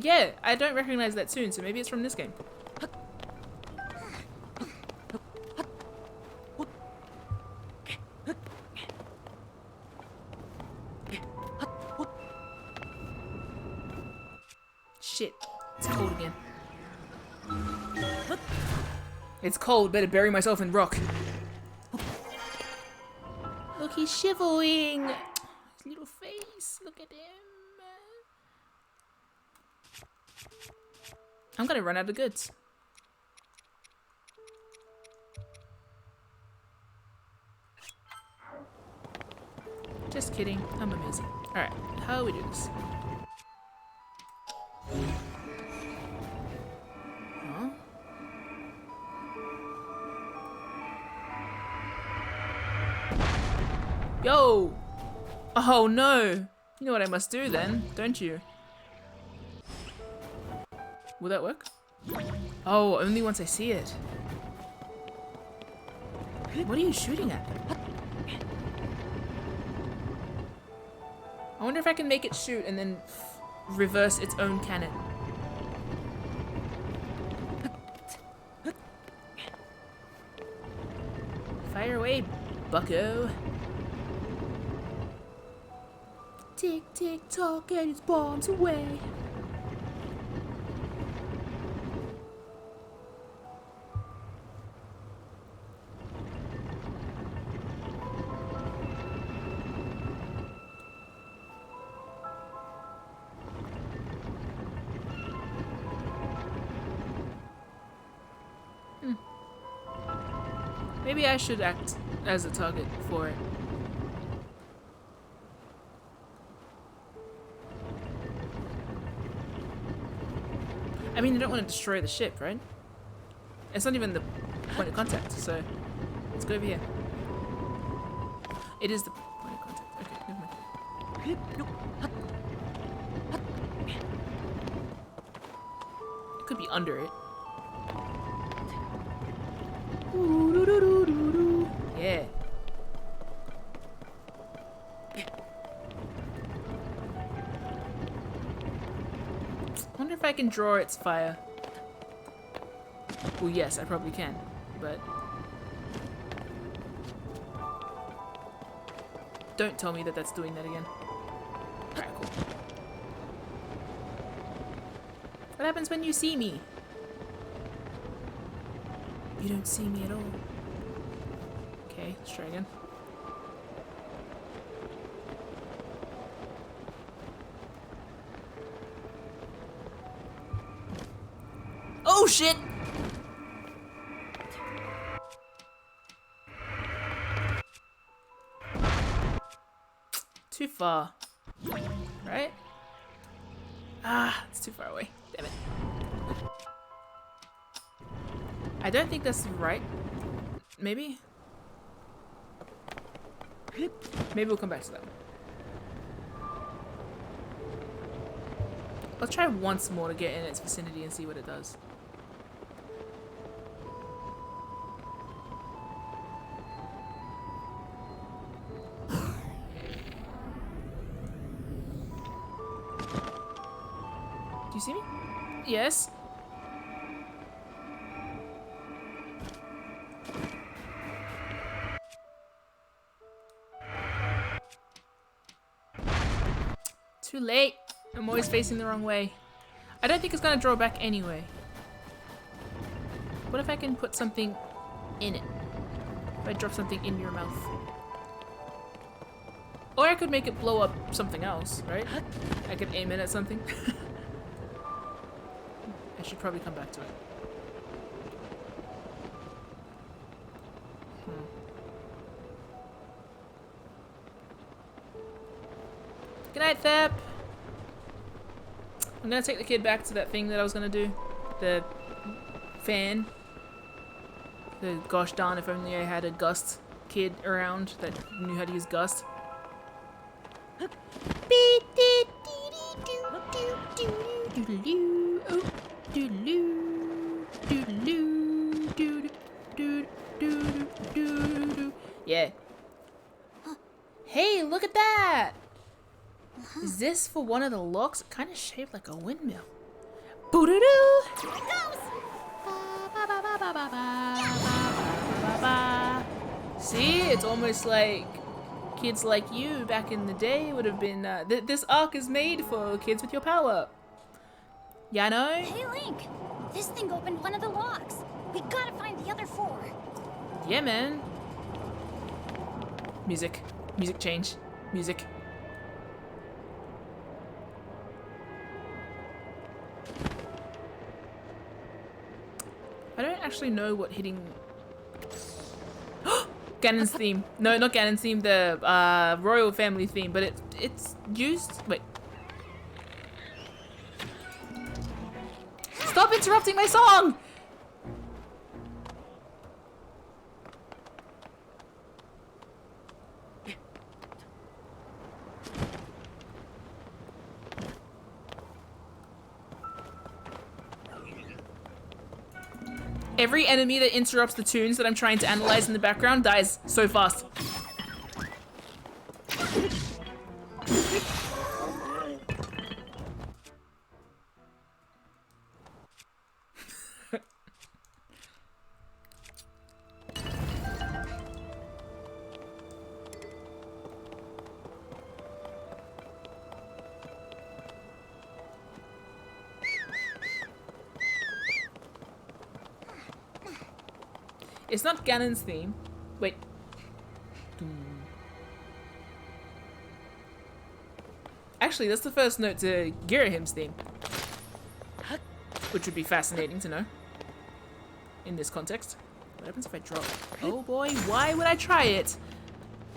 Yeah, I don't recognize that tune, so maybe it's from this game. Shit, it's cold again. It's cold, better bury myself in rock. Look, he's shivering. His little face, look at him. I'm gonna run out of goods. Just kidding, I'm amazing. Alright, how do we do this? Huh? Yo! Oh no! You know what I must do then, don't you? Will that work? Oh, only once I see it. What are you shooting at? I wonder if I can make it shoot and then reverse its own cannon. Fire away, bucko. Tick, tick, tock, get his bombs away. Maybe I should act as a target for it. I mean, I don't want to destroy the ship, right? It's not even the point of contact, so let's go over here. It is the point of contact. Okay, never mind. It could be under it. Yeah. I wonder if I can draw its fire. Well, yes, I probably can, but... Don't tell me that that's doing that again. Alright, cool. What happens when you see me? You don't see me at all. Okay, let's try again. Oh shit! Too far. Right? Ah, it's too far away. Damn it. I don't think that's right. Maybe? Maybe we'll come back to that. Let's try once more to get in its vicinity and see what it does. Do you see me? Yes. Too late. I'm always facing the wrong way. I don't think it's gonna draw back anyway. What if I can put something in it? If I drop something in your mouth. Or I could make it blow up something else, right? I could aim it at something. I should probably come back to it. Good night, Thep! I'm gonna take the kid back to that thing that I was gonna do. The fan. The gosh darn, if only I had a Gust kid around that knew how to use Gust. Yeah. Hey, look at that! Is this for one of the locks? Kind of shaped like a windmill. Boo-doo-doo! Here it goes! See, it's almost like kids like you back in the day would have been. This arc is made for kids with your power. Yeah, no? Hey, Link! This thing opened one of the locks. We gotta find the other 4. Yeah, man. Music. Music change. Music. I don't actually know what hitting... Ganon's theme. No, not Ganon's theme, the royal family theme, but it's used... Wait. Stop interrupting my song! Every enemy that interrupts the tunes that I'm trying to analyze in the background dies so fast. It's not Ganon's theme. Wait. Actually, that's the first note to Girahim's theme. Which would be fascinating to know. In this context. What happens if I drop? Oh boy, why would I try it?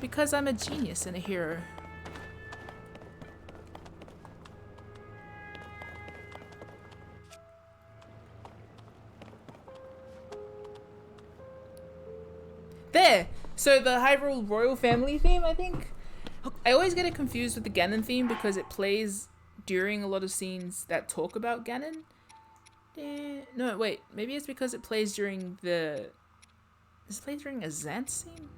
Because I'm a genius and a hero. There! So the Hyrule royal family theme, I think? I always get it confused with the Ganon theme because it plays during a lot of scenes that talk about Ganon. No, wait. Maybe it's because it plays during the... Does it play during a Zant scene?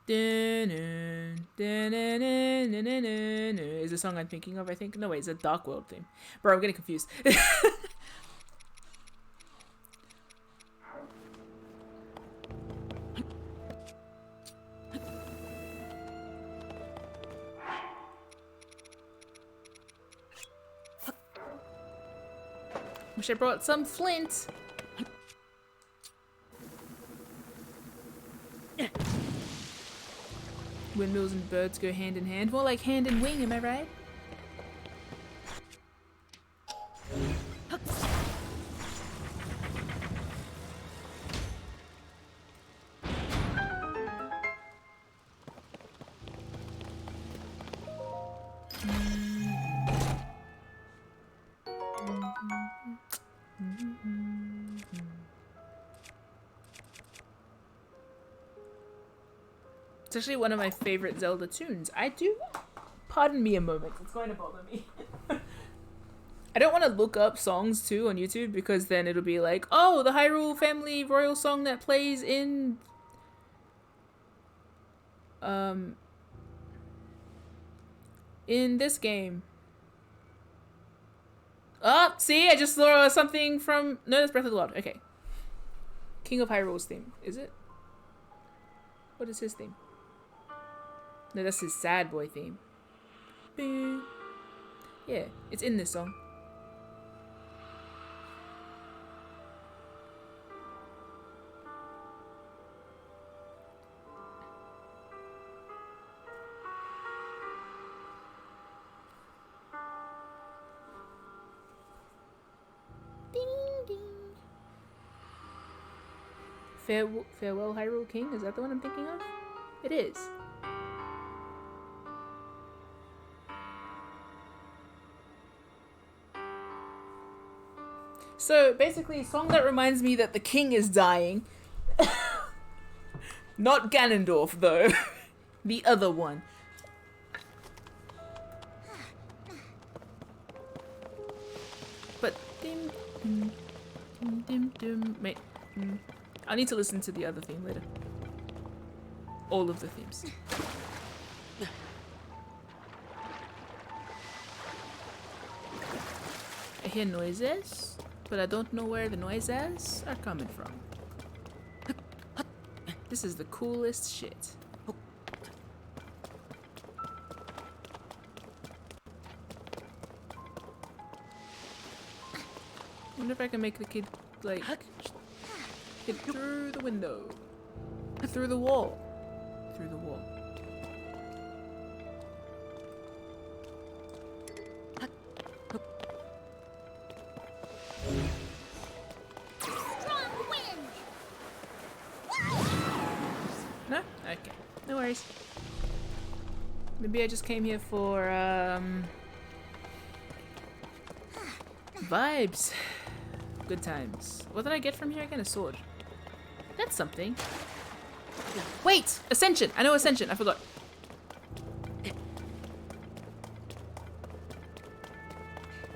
Dun, dun, Is the song I'm thinking of, I think? No, wait, it's a Dark World theme. Bro, I'm getting confused. Wish I brought some flint. Windmills and birds go hand in hand. More like hand and wing, am I right? It's actually one of my favorite Zelda tunes. I do... Pardon me a moment. It's going to bother me. I don't want to look up songs too on YouTube because then it'll be like, oh, the Hyrule Family Royal song that plays in... in this game. Oh, see? I just saw something from... No, that's Breath of the Wild. Okay. King of Hyrule's theme. Is it? What is his theme? No, that's his sad boy theme. Boo. Yeah, it's in this song. Ding ding. Farewell Hyrule King? Is that the one I'm thinking of? It is. So basically, a song that reminds me that the king is dying. Not Ganondorf, though. The other one. But Mate, I need to listen to the other theme later. All of the themes. I hear noises, but I don't know where the noises are coming from. This is the coolest shit. Wonder if I can make the kid, like, get through the window. Through the wall. Through the wall. Strong wind. No? Okay. No worries. Maybe I just came here for, vibes. Good times. What did I get from here again? A sword. That's something. Wait! Ascension! I know Ascension. I forgot.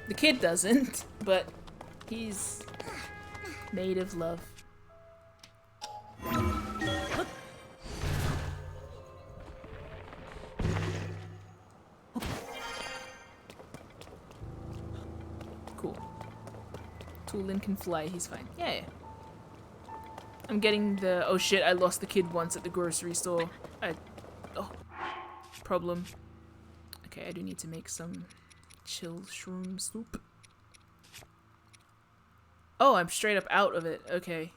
The kid doesn't, but he's made of love. Cool. Toolin can fly, he's fine. Yeah. I'm getting the, oh shit, I lost the kid once at the grocery store. Problem. Okay, I do need to make some chill shroom soup. Oh, I'm straight up out of it. Okay.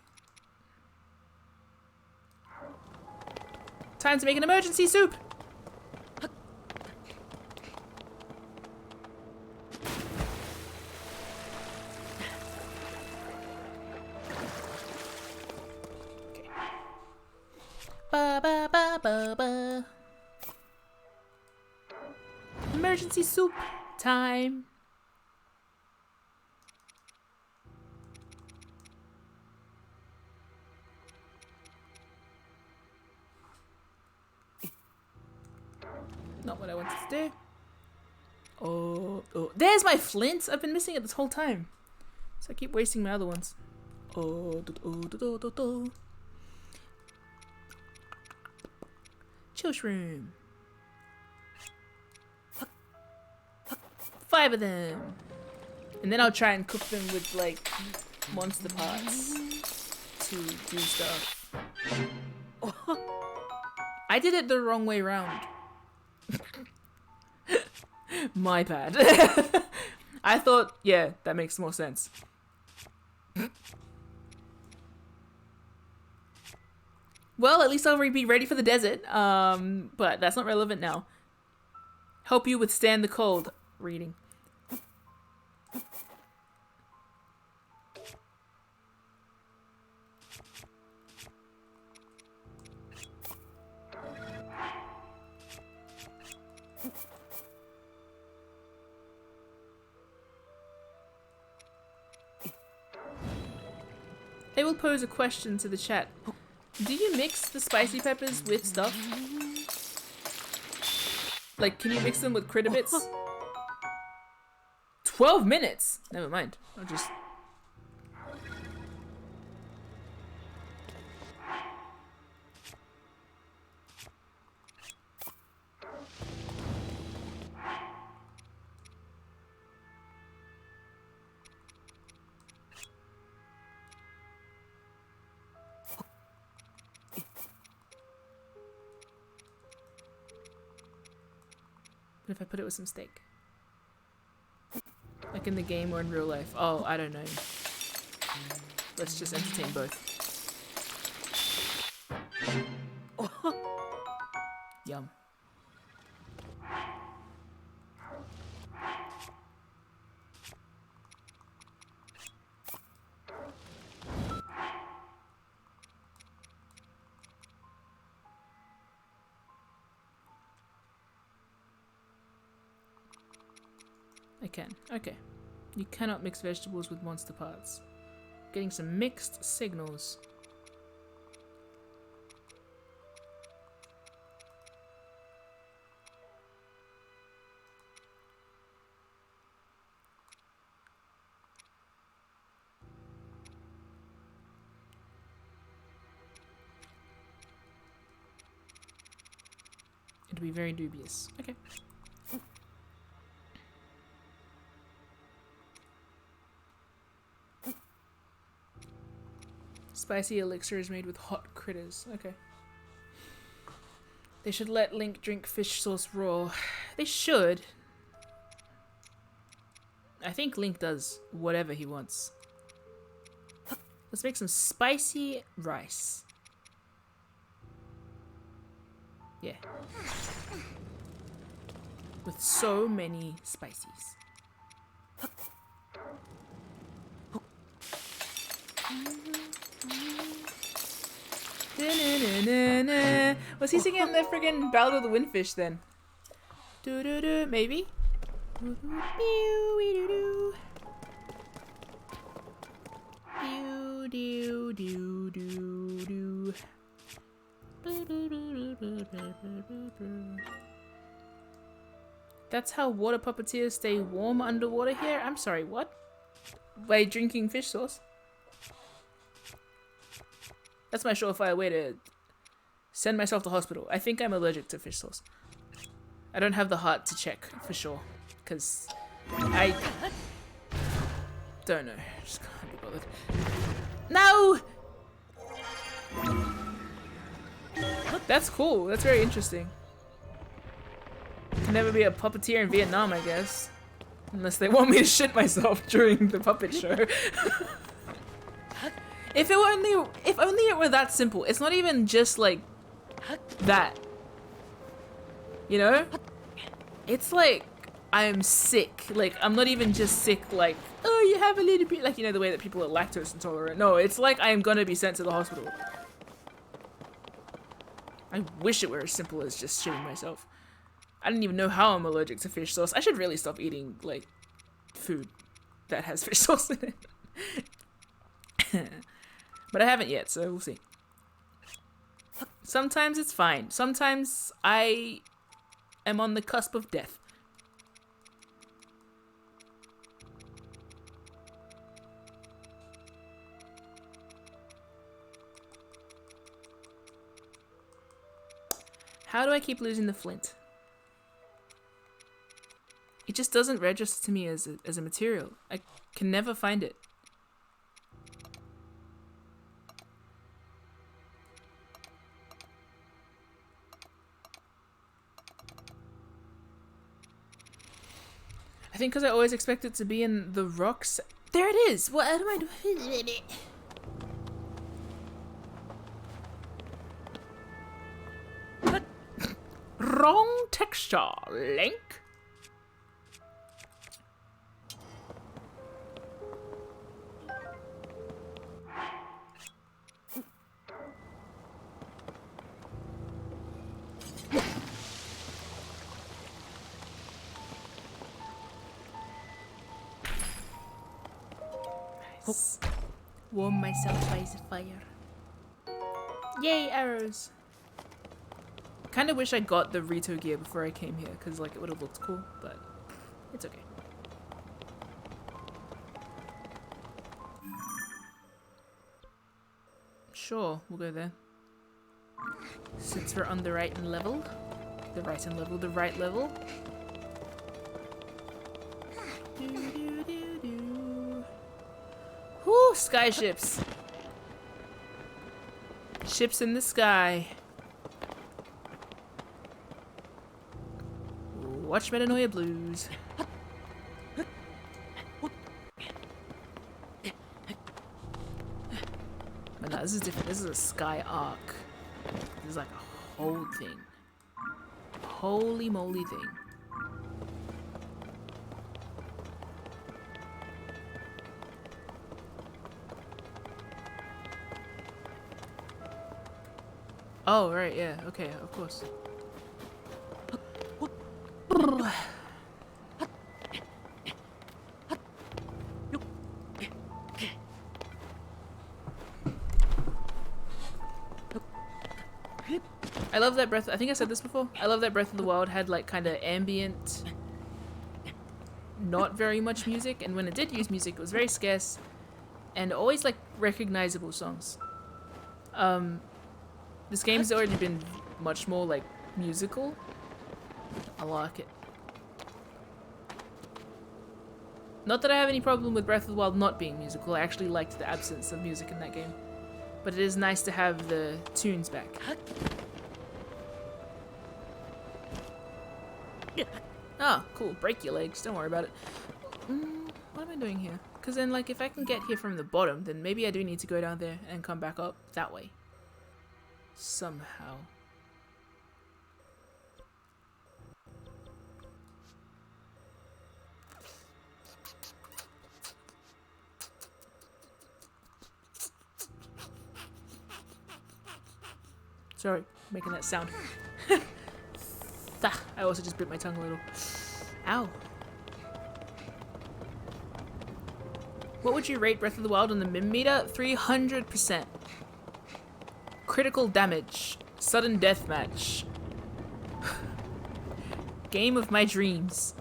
Time to make an emergency soup! Ba ba ba ba ba. Emergency soup time. Not what I wanted to do. Oh, there's my flint. I've been missing it this whole time, so I keep wasting my other ones. Chill shroom. 5 of them. And then I'll try and cook them with like monster parts to do stuff. I did it the wrong way round. My bad. I thought, yeah, that makes more sense. Well, at least I'll be ready for the desert. But that's not relevant now. Help you withstand the cold. Reading. I will pose a question to the chat. Do you mix the spicy peppers with stuff? Like, can you mix them with critter bits? 12 minutes! Never mind. I'll just... What if I put it with some steak? Like in the game or in real life? Oh, I don't know. Let's just entertain both. Yum. I can. Okay. You cannot mix vegetables with monster parts. Getting some mixed signals. It'd be very dubious. Okay. Spicy elixir is made with hot critters. Okay. They should let Link drink fish sauce raw. They should. I think Link does whatever he wants. Let's make some spicy rice. Yeah. With so many spices. Was he singing the friggin' Ballad of the Windfish then? Maybe? That's how water puppeteers stay warm underwater here? I'm sorry, what? By drinking fish sauce? That's my surefire way to send myself to hospital. I think I'm allergic to fish sauce. I don't have the heart to check for sure, because I don't know. Just can't be bothered. No! That's cool. That's very interesting. Can never be a puppeteer in Vietnam, I guess. Unless they want me to shit myself during the puppet show. If only it were that simple. It's not even just like that. You know? It's like I'm sick. Like I'm not even just sick like, oh, you have a little bit, like, you know, the way that people are lactose intolerant. No, it's like I am gonna be sent to the hospital. I wish it were as simple as just shitting myself. I didn't even know how I'm allergic to fish sauce. I should really stop eating like food that has fish sauce in it. But I haven't yet, so we'll see. Sometimes it's fine. Sometimes I am on the cusp of death. How do I keep losing the flint? It just doesn't register to me as a material. I can never find it. I think because I always expect it to be in the rocks. There it is! What am I doing? Wrong texture, Link. Nice. Warm myself by the fire. Yay, arrows! Kind of wish I got the Rito gear before I came here, because like it would have looked cool, but it's okay. Sure, we'll go there. Since we're on the right level. The right level. Whoo, sky ships. Ships in the sky. Watch Metanoia Blues. But no, this is different. This is a sky arc. This is like a whole thing. Holy moly thing. Oh, right, yeah, okay, of course. I love that I think I said this before. I love that Breath of the Wild had like kind of ambient, not very much music, and when it did use music, it was very scarce and always like recognizable songs. This game's already been much more like musical. I like it. Not that I have any problem with Breath of the Wild not being musical. I actually liked the absence of music in that game. But it is nice to have the tunes back. Ah, cool. Break your legs. Don't worry about it. What am I doing here? Because then, like, if I can get here from the bottom, then maybe I do need to go down there and come back up that way. Somehow. Sorry, making that sound. I also just bit my tongue a little. Ow. What would you rate Breath of the Wild on the MIM meter? 300%. Critical damage. Sudden death match. Game of my dreams.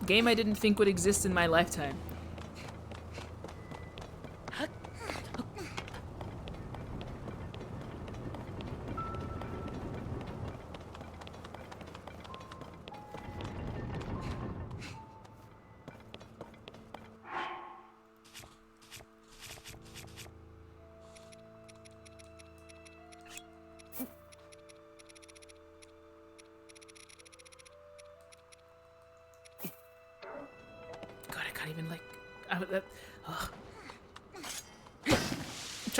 Game I didn't think would exist in my lifetime. I'm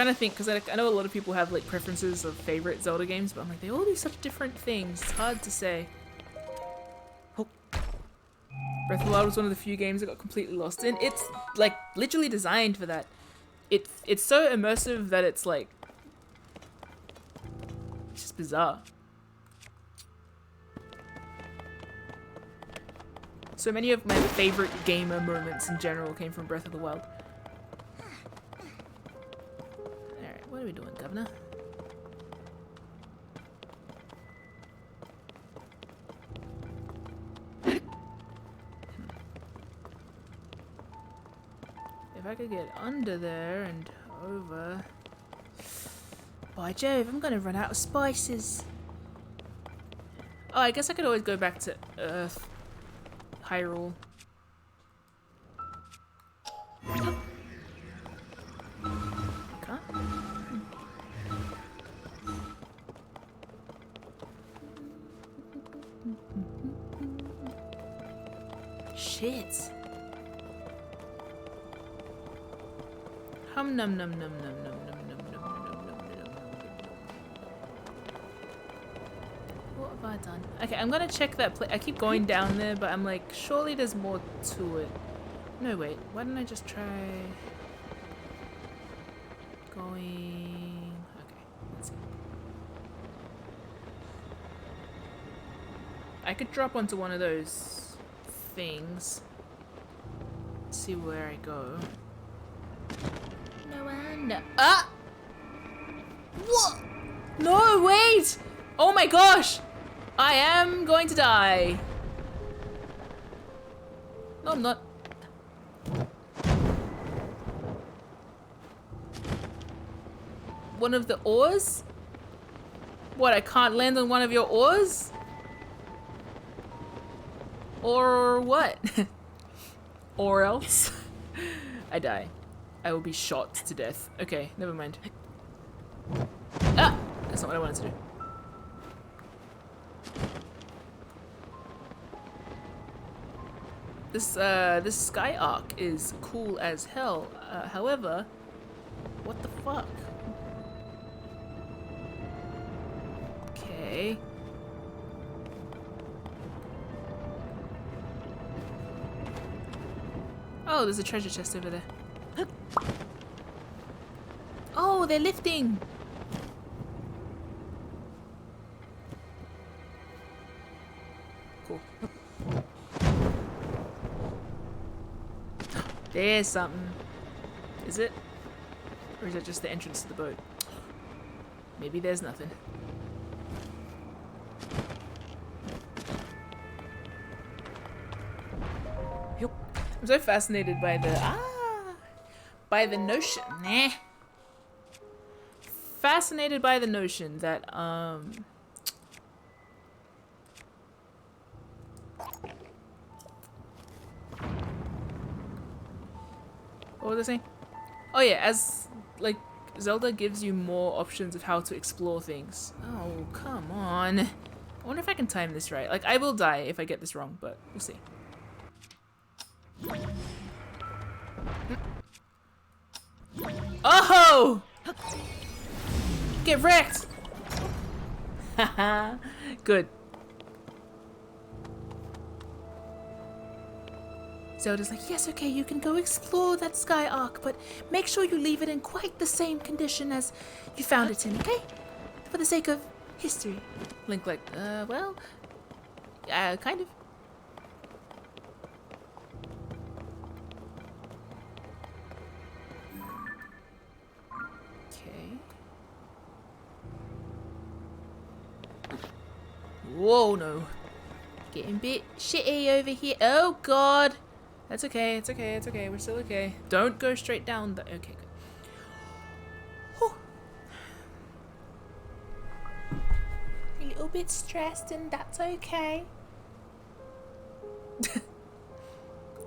trying to think, because I know a lot of people have like preferences of favorite Zelda games, but I'm like, they all do such different things. It's hard to say. Breath of the Wild was one of the few games I got completely lost in. It's like literally designed for that. It's so immersive that it's like, it's just bizarre. So many of my favorite gamer moments in general came from Breath of the Wild. Alright, what are we doing, Governor? If I could get under there and over... By Jove, I'm gonna run out of spices. Oh, I guess I could always go back to Earth. Hyrule. Okay. Shit. Hum num num num num num num num num num num. What have I done? Okay, I'm gonna check that place. I keep going down there, but I'm like, surely there's more to it. No, wait. Why don't I just try going? Okay, let's see. I could drop onto one of those things. See where I go. No one. No. Ah! What? No, wait! Oh my gosh! I am going to die. No, I'm not. One of the oars? What, I can't land on one of your oars? Or what? Or else? I die. I will be shot to death. Okay, never mind. Ah! That's not what I wanted to do. This sky arc is cool as hell. However, what the fuck? Okay. Oh, there's a treasure chest over there. Oh, they're lifting! Cool. There's something. Is it? Or is it just the entrance to the boat? Maybe there's nothing. I'm so fascinated by the notion. Nah. Fascinated by the notion that what was I saying? Oh yeah, as like Zelda gives you more options of how to explore things. Oh, come on. I wonder if I can time this right. Like, I will die if I get this wrong, but we'll see. Oh! Get wrecked! Haha. Good. Zelda's like, yes, okay, you can go explore that sky arc, but make sure you leave it in quite the same condition as you found it in, okay? For the sake of history. Link like, well, kind of. Okay. Whoa, no. Getting a bit shitty over here. Oh, God. That's okay, it's okay, it's okay. We're still okay. Don't go straight down the... Okay, good. Whew. A little bit stressed and that's okay.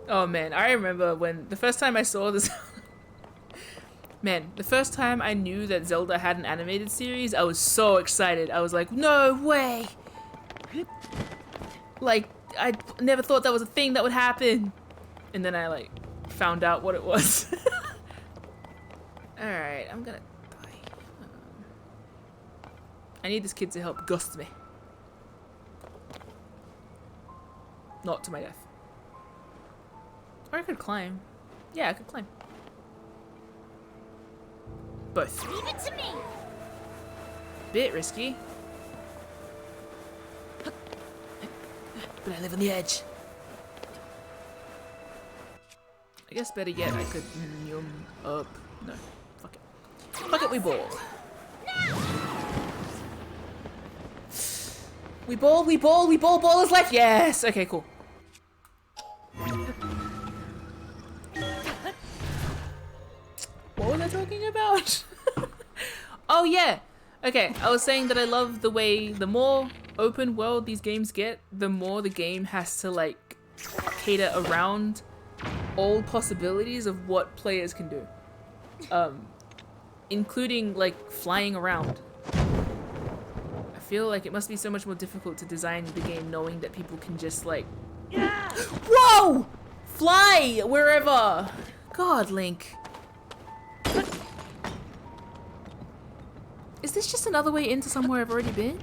Oh, man. I remember when... The first time I saw this... Man, the first time I knew that Zelda had an animated series, I was so excited. I was like, no way! Like, I never thought that was a thing that would happen. And then I, like, found out what it was. Alright, I'm gonna die. I need this kid to help gust me. Not to my death. Or I could climb. Yeah, I could climb. Both. Leave it to me. Bit risky. But I live on the edge. I guess better yet, I could yum up. No, fuck it. Fuck it, we ball. We ball, we ball, we ball, ball is left. Yes! Okay, cool. What was I talking about? Oh, yeah. Okay, I was saying that I love the way, the more open world these games get, the more the game has to like cater around all possibilities of what players can do, including like flying around. I feel like it must be so much more difficult to design the game knowing that people can just like whoa, fly wherever. God, Link. Is this just another way into somewhere I've already been?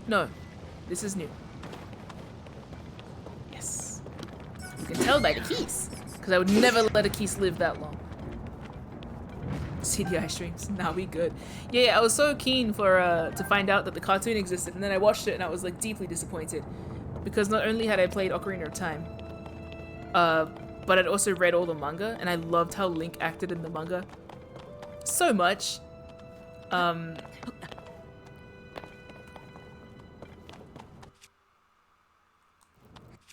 No, this is new. Yes. You can tell by the keys, because I would never let a keys live that long. CDI streams, now we good. Yeah, I was so keen for to find out that the cartoon existed, and then I watched it and I was like deeply disappointed, because not only had I played Ocarina of Time, but I'd also read all the manga, and I loved how Link acted in the manga so much.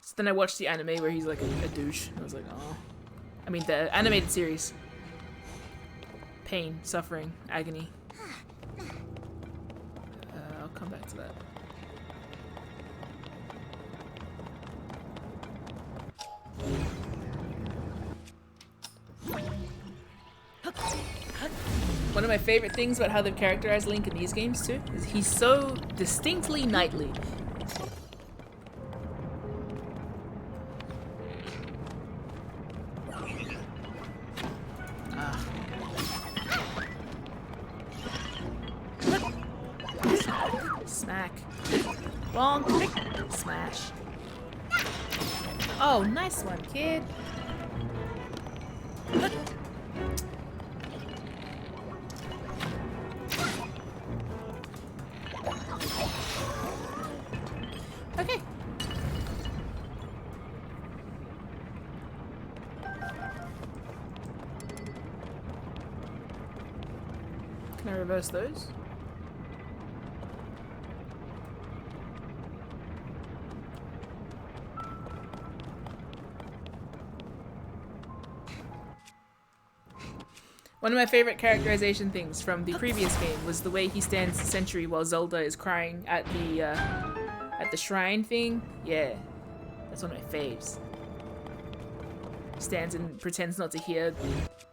So then I watched the anime where he's like a douche. I was like, oh. I mean, the animated series. Pain, suffering, agony. I'll come back to that. One of my favorite things about how they've characterized Link in these games too is he's so distinctly knightly. Smack. Bonk. Smash. Oh, nice one, kid. Okay. Can I reverse those? One of my favorite characterization things from the previous game was the way he stands sentry while Zelda is crying at the shrine thing. Yeah, that's one of my faves. Stands and pretends not to hear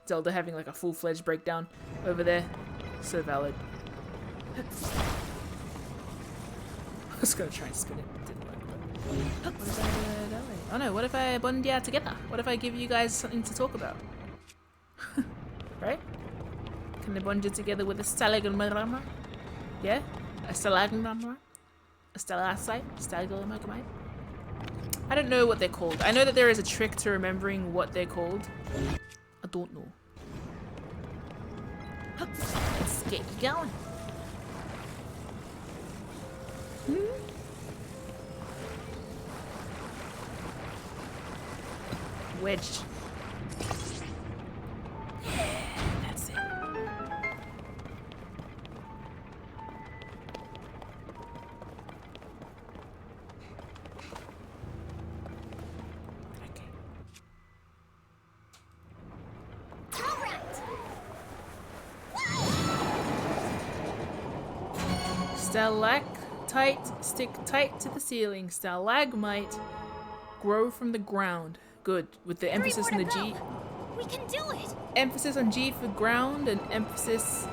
Zelda having like a full-fledged breakdown over there. So valid. I was gonna try and spin it, it didn't work. But what if I do it that way? Oh no, what if I bond ya together? What if I give you guys something to talk about? Right? Can I bond you together with a stalagmite? Yeah? A stalagmite? A stalactite? Stalagmite? I don't know what they're called. I know that there is a trick to remembering what they're called. I don't know. Let's get you going. Wedge. That's it. Okay. Stalactite, stick tight to the ceiling. Stalagmite, grow from the ground. Good. With the emphasis on the G. We can do it. Emphasis on G for ground and emphasis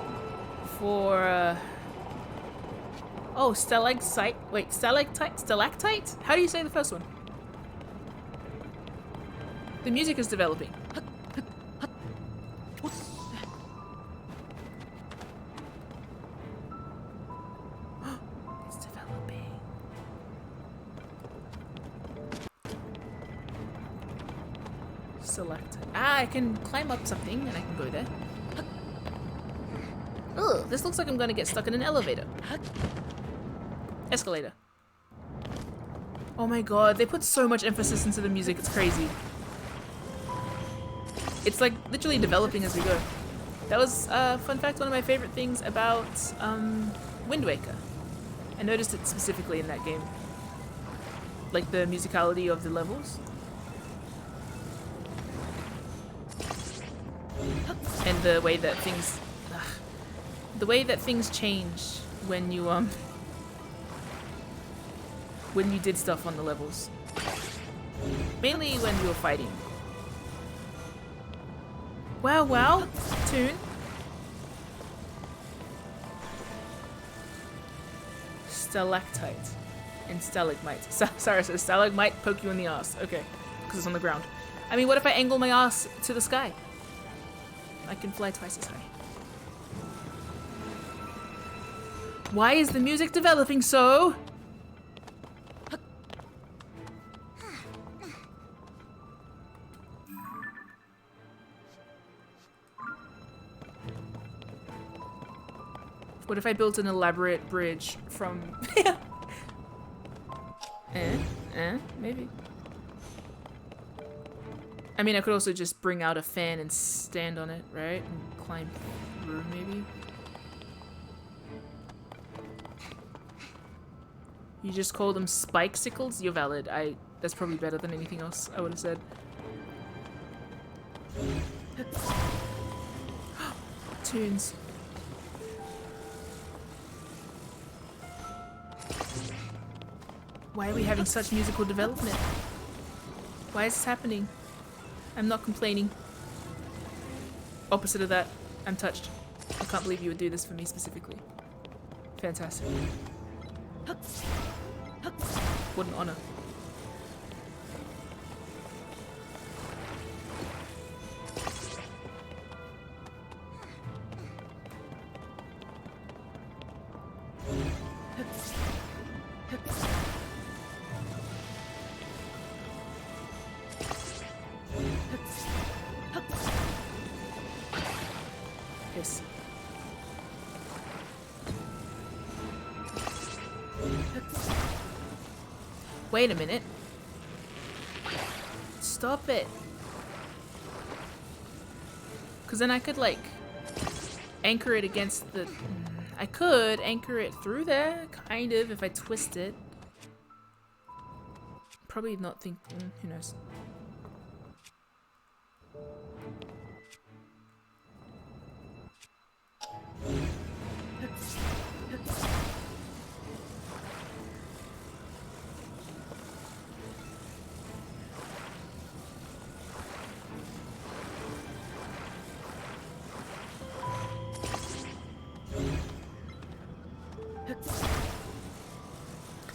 for oh, stalactite. Wait, stalactite? Stalactite? How do you say the first one? The music is developing. It's developing. Select. Ah, I can climb up something and I can go there. Ugh, this looks like I'm gonna get stuck in an elevator. Escalator. Oh my god, they put so much emphasis into the music, it's crazy. It's like literally developing as we go. That was, fun fact, one of my favorite things about Wind Waker. I noticed it specifically in that game. Like the musicality of the levels. And the way that things change when you when you did stuff on the levels. Mainly when you were fighting. Wow, wow. Tune. Stalactite and stalagmite. Sorry, so stalagmite poke you in the ass. Okay, because it's on the ground. I mean, what if I angle my ass to the sky? I can fly twice as high. Why is the music developing so? What if I built an elaborate bridge from... maybe. I mean, I could also just bring out a fan and stand on it, right? And climb through, maybe. You just call them spikesicles? You're valid. That's probably better than anything else I would have said. Tunes. Why are we having such musical development? Why is this happening? I'm not complaining. Opposite of that, I'm touched. I can't believe you would do this for me specifically. Fantastic. What an honor. Yes. Wait a minute. Stop it. Because then I could, like, anchor it against the... I could anchor it through there, kind of, if I twist it. Probably not think... who knows.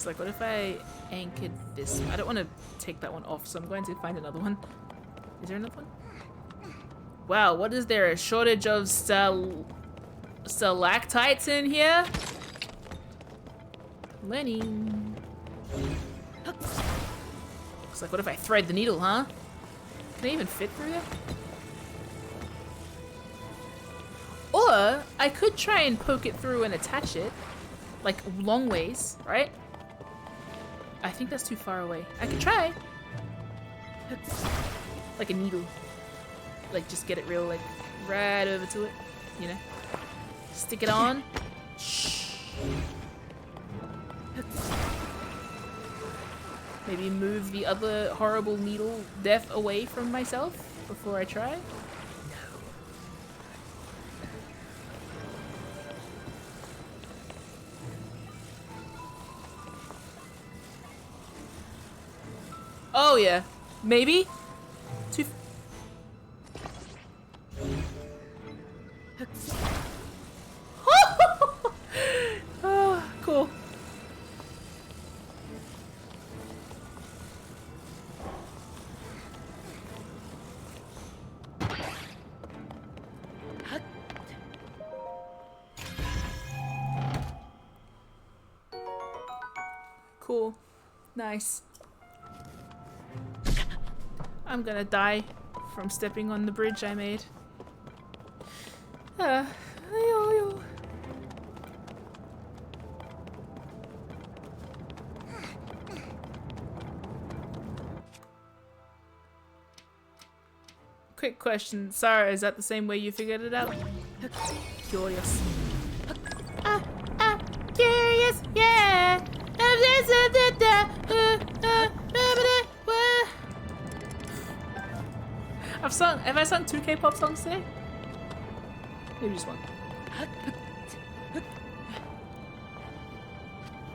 Like, what if I anchored this one? I don't want to take that one off, so I'm going to find another one. Is there another one? Wow, what is there? A shortage of stalactites in here? Learning. Looks like, what if I thread the needle, huh? Can I even fit through there? Or I could try and poke it through and attach it. Like, long ways, right? I think that's too far away. I could try. Like a needle. Like, just get it real, like, right over to it. You know? Stick it on. Shh. Maybe move the other horrible needle death away from myself before I try. Oh yeah, maybe. Oh, cool. Cool. Nice. I'm gonna die from stepping on the bridge I made. Quick question, Sarah, is that the same way you figured it out? Curious. Curious, yeah! Have I sung 2 K-pop songs today? Maybe just one.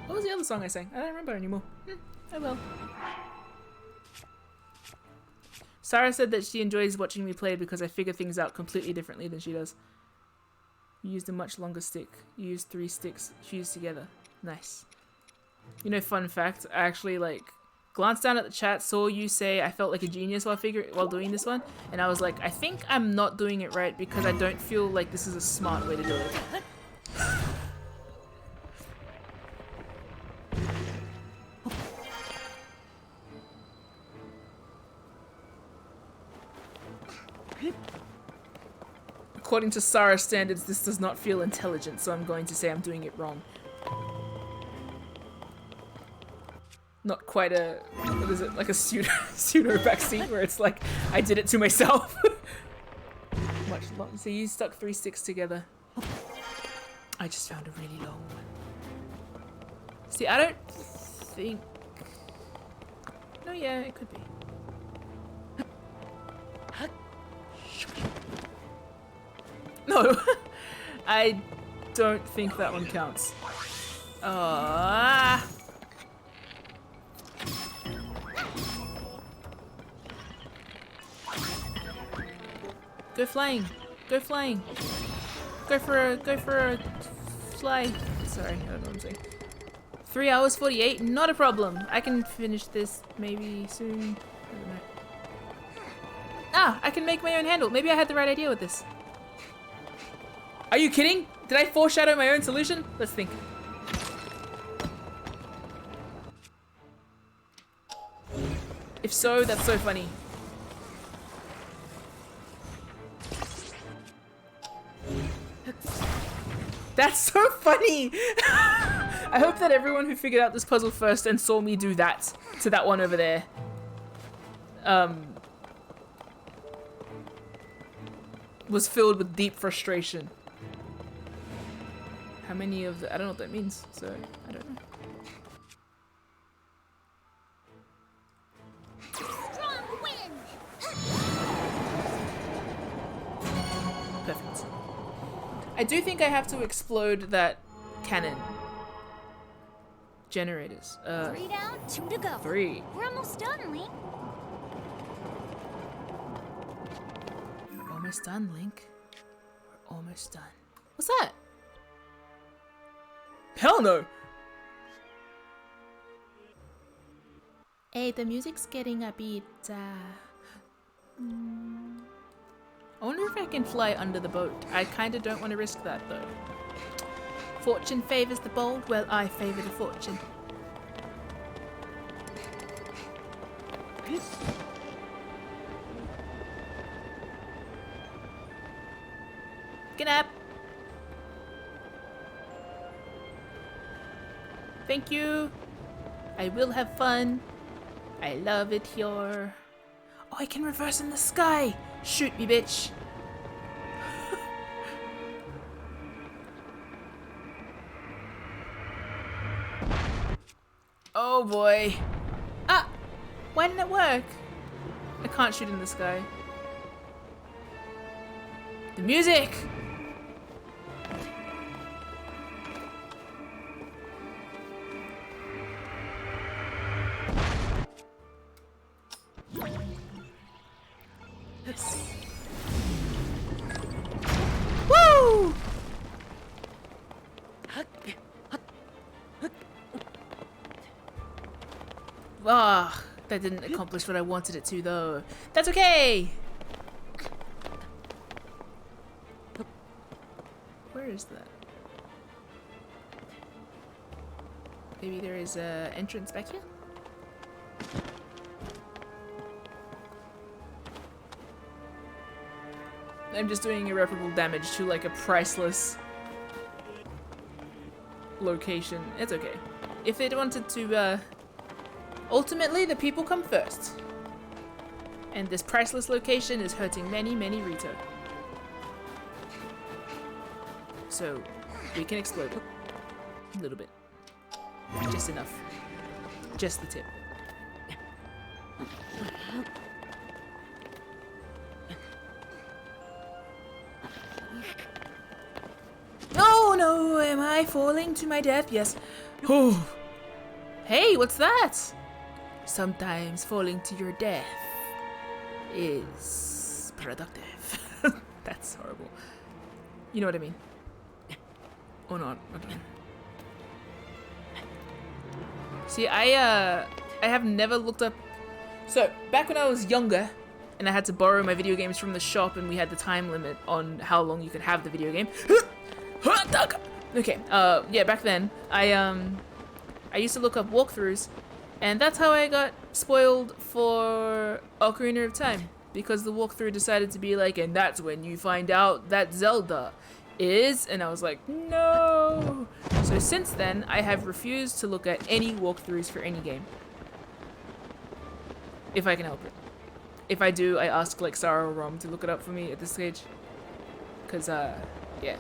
What was the other song I sang? I don't remember anymore. Oh well. Sarah said that she enjoys watching me play because I figure things out completely differently than she does. You used a much longer stick. You used 3 sticks fused together. Nice. You know, fun fact, I actually like glanced down at the chat, saw you say I felt like a genius while doing this one, and I was like, I think I'm not doing it right because I don't feel like this is a smart way to do it. According to Sarah's standards, this does not feel intelligent, so I'm going to say I'm doing it wrong. Not quite a, what is it, like a pseudo backseat where it's like, I did it to myself. Much long. So you stuck 3 sticks together. I just found a really long one. See, I don't think... No, yeah, it could be. No, I don't think that one counts. Go flying. Go flying. Go for a fly. Sorry, I don't know what I'm saying. 3 hours 48, not a problem. I can finish this maybe soon. I don't know. Ah, I can make my own handle. Maybe I had the right idea with this. Are you kidding? Did I foreshadow my own solution? Let's think. If so, that's so funny. That's so funny! I hope that everyone who figured out this puzzle first and saw me do that to that one over there, was filled with deep frustration. How many of the... I don't know what that means, so I don't know. Strong wind. Perfect. I do think I have to explode that cannon. Generators. 3 down, 2 to go. 3. We're almost done, Link. We're almost done, Link. We're almost done. What's that? Hell no! Hey, the music's getting a bit, I wonder if I can fly under the boat. I kinda don't want to risk that, though. Fortune favors the bold, well, I favor the fortune. Get up! Thank you! I will have fun. I love it here. Oh, I can reverse in the sky! Shoot me, bitch! Oh boy. Ah! Why didn't it work? I can't shoot in the sky. The music! Yes. Woo! Ah, that didn't accomplish what I wanted it to, though. That's okay! Where is that? Maybe there is an entrance back here? I'm just doing irreparable damage to like a priceless location. It's okay. If they wanted to, ultimately the people come first. And this priceless location is hurting many, many Rito. So, we can explode it. A little bit. Just enough. Just the tip. No, no, am I I falling to my death? Yes. Oh. Hey, what's that? Sometimes falling to your death is productive. That's horrible. You know what I mean? Or not. Okay. See, I have never looked up. So back when I was younger, and I had to borrow my video games from the shop, and we had the time limit on how long you could have the video game. Okay. Yeah. Back then, I used to look up walkthroughs, and that's how I got spoiled for Ocarina of Time, because the walkthrough decided to be like, and that's when you find out that Zelda is, and I was like, no. So since then, I have refused to look at any walkthroughs for any game, if I can help it. If I do, I ask like Sarah or Rom to look it up for me at this stage, cause yeah.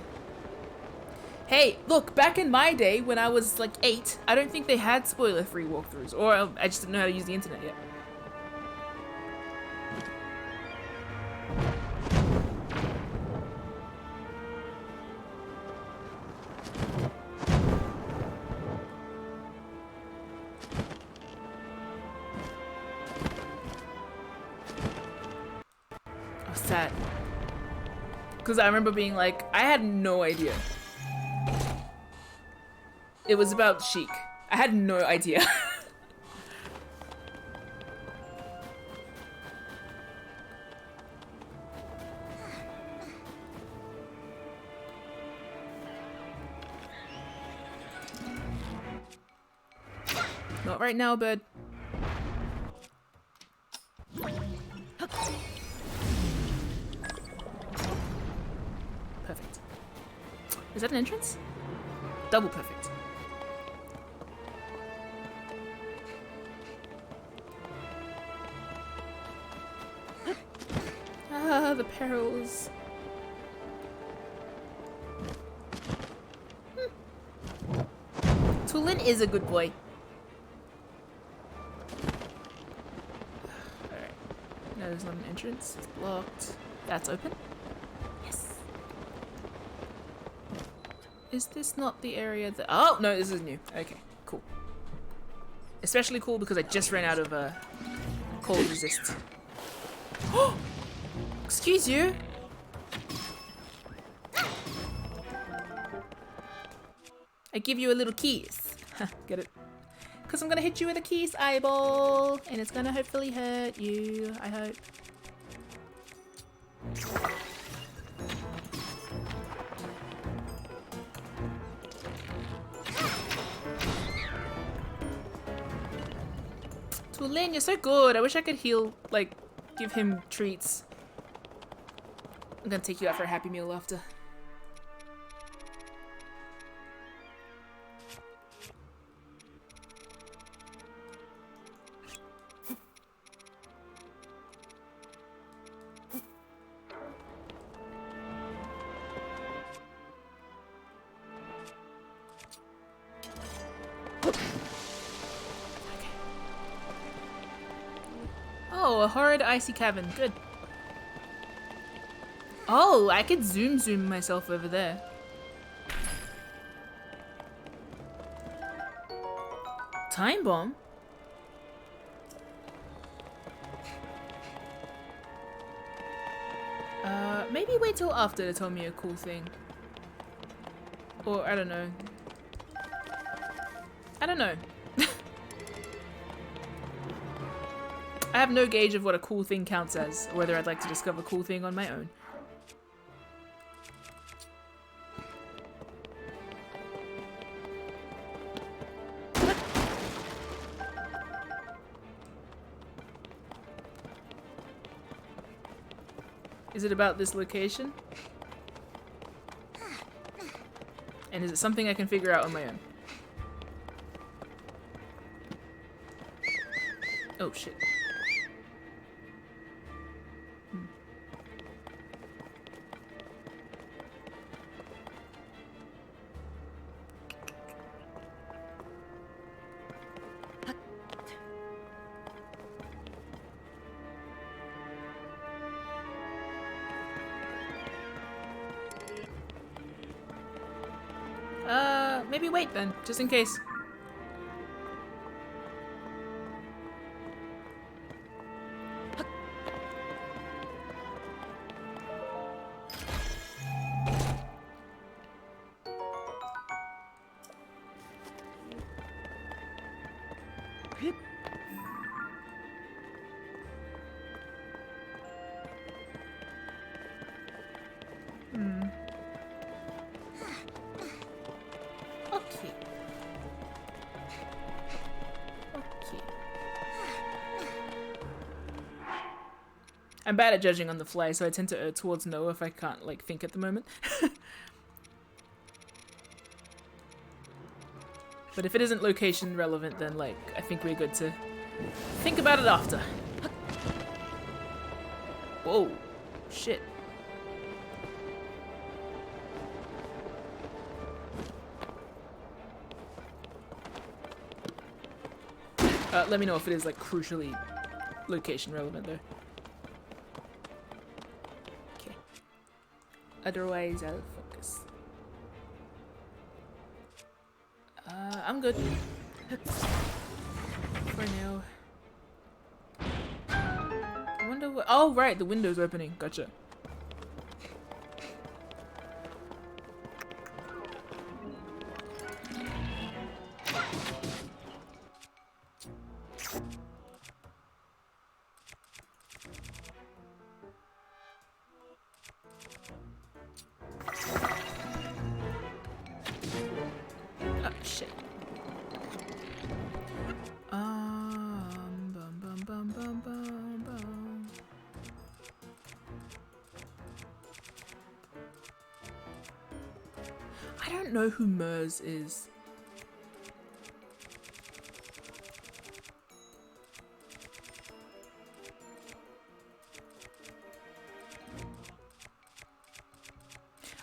Hey, look, back in my day when I was like 8, I don't think they had spoiler-free walkthroughs, or I just didn't know how to use the internet yet. I was sad. Because I remember being like, I had no idea. It was about Sheik. I had no idea. Not right now, bud. Perfect. Is that an entrance? Double perfect. Ah, the perils. Tulin is a good boy. Alright. No, there's not an entrance. It's blocked. That's open. Yes. Is this not the area that... Oh, no, this is new. Okay, cool. Especially cool because I just ran out of cold resist. Oh! Excuse you. I give you a little kiss. Get it? Because I'm going to hit you with a kiss eyeball. And it's going to hopefully hurt you. I hope. Tulin, you're so good. I wish I could heal, like, give him treats. I'm gonna take you out for a Happy Meal after. Oh, a horrid icy cavern. Good. Oh, I could zoom myself over there. Time bomb? Maybe wait till after to tell me a cool thing. Or, I don't know. I don't know. I have no gauge of what a cool thing counts as, or whether I'd like to discover a cool thing on my own. Is it about this location? And is it something I can figure out on my own? Oh shit. maybe wait then, just in case. Okay. Okay. I'm bad at judging on the fly, so I tend to err towards no if I can't, like, think at the moment. But if it isn't location relevant, then, like, I think we're good to think about it after. Whoa. Shit. Let me know if it is, like, crucially location relevant, though. Okay. Otherwise, out of focus. I'm good. For now. I wonder what... Oh, right, the window's opening. Gotcha. Oh, shit. Bum, bum, bum, bum, bum, bum. I don't know who Mers is.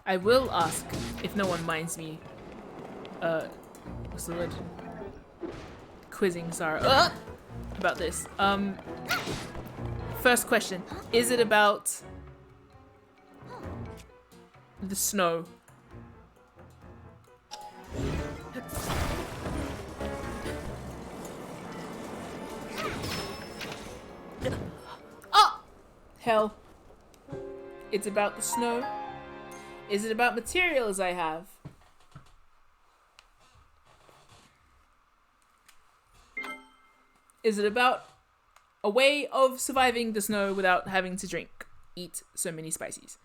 I will ask, if no one minds me, what's the word? Quizzing Sarah about this. First question, is it about the snow? Oh! Hell. It's about the snow? Is it about materials I have? Is it about a way of surviving the snow without having to eat so many spices?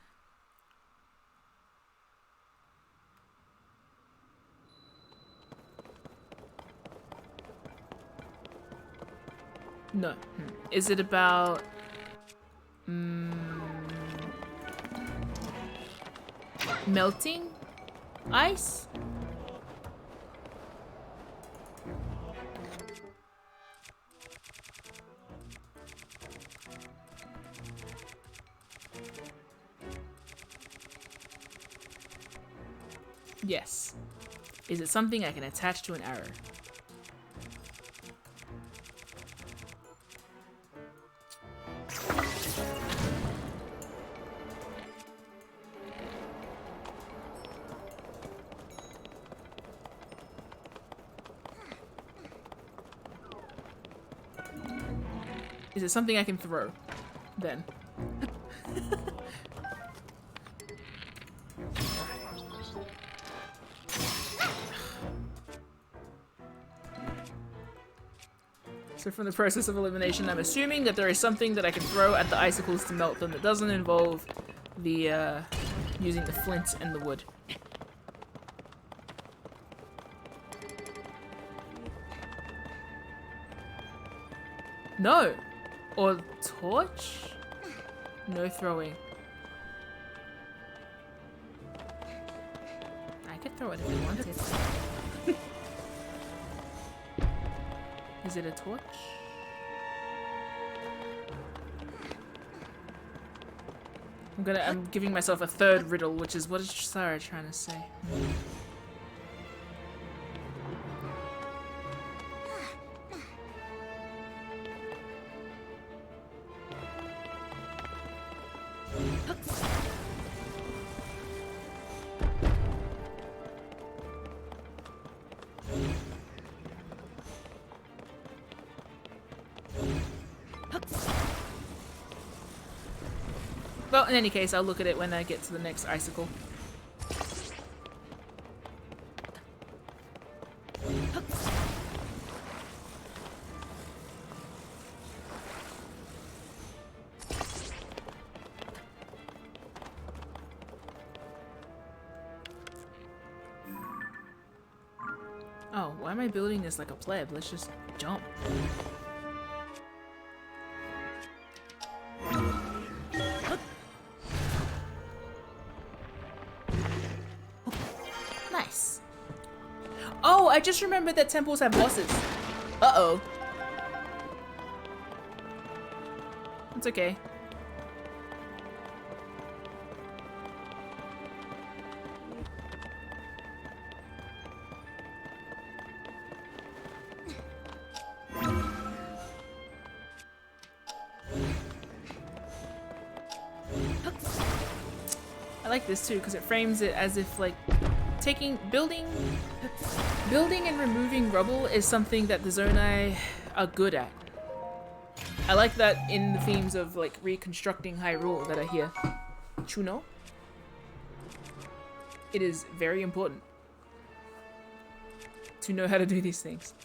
No. Is it about... melting ice? Yes. Is it something I can attach to an arrow? Is it something I can throw, then? So from the process of elimination, I'm assuming that there is something that I can throw at the icicles to melt them that doesn't involve the, using the flint and the wood. No! Or torch? No throwing. I could throw it if I wanted. Is it a torch? I'm giving myself a third riddle, which is, what is Sarah trying to say? Well, in any case, I'll look at it when I get to the next icicle. Oh, why am I building this like a pleb? Let's just jump. Nice. Oh, I just remembered that temples have bosses. Uh-oh. It's okay. I like this too because it frames it as if like building and removing rubble is something that the Zonai are good at. I like that in the themes of like reconstructing Hyrule that I hear. Chuno. It is very important to know how to do these things.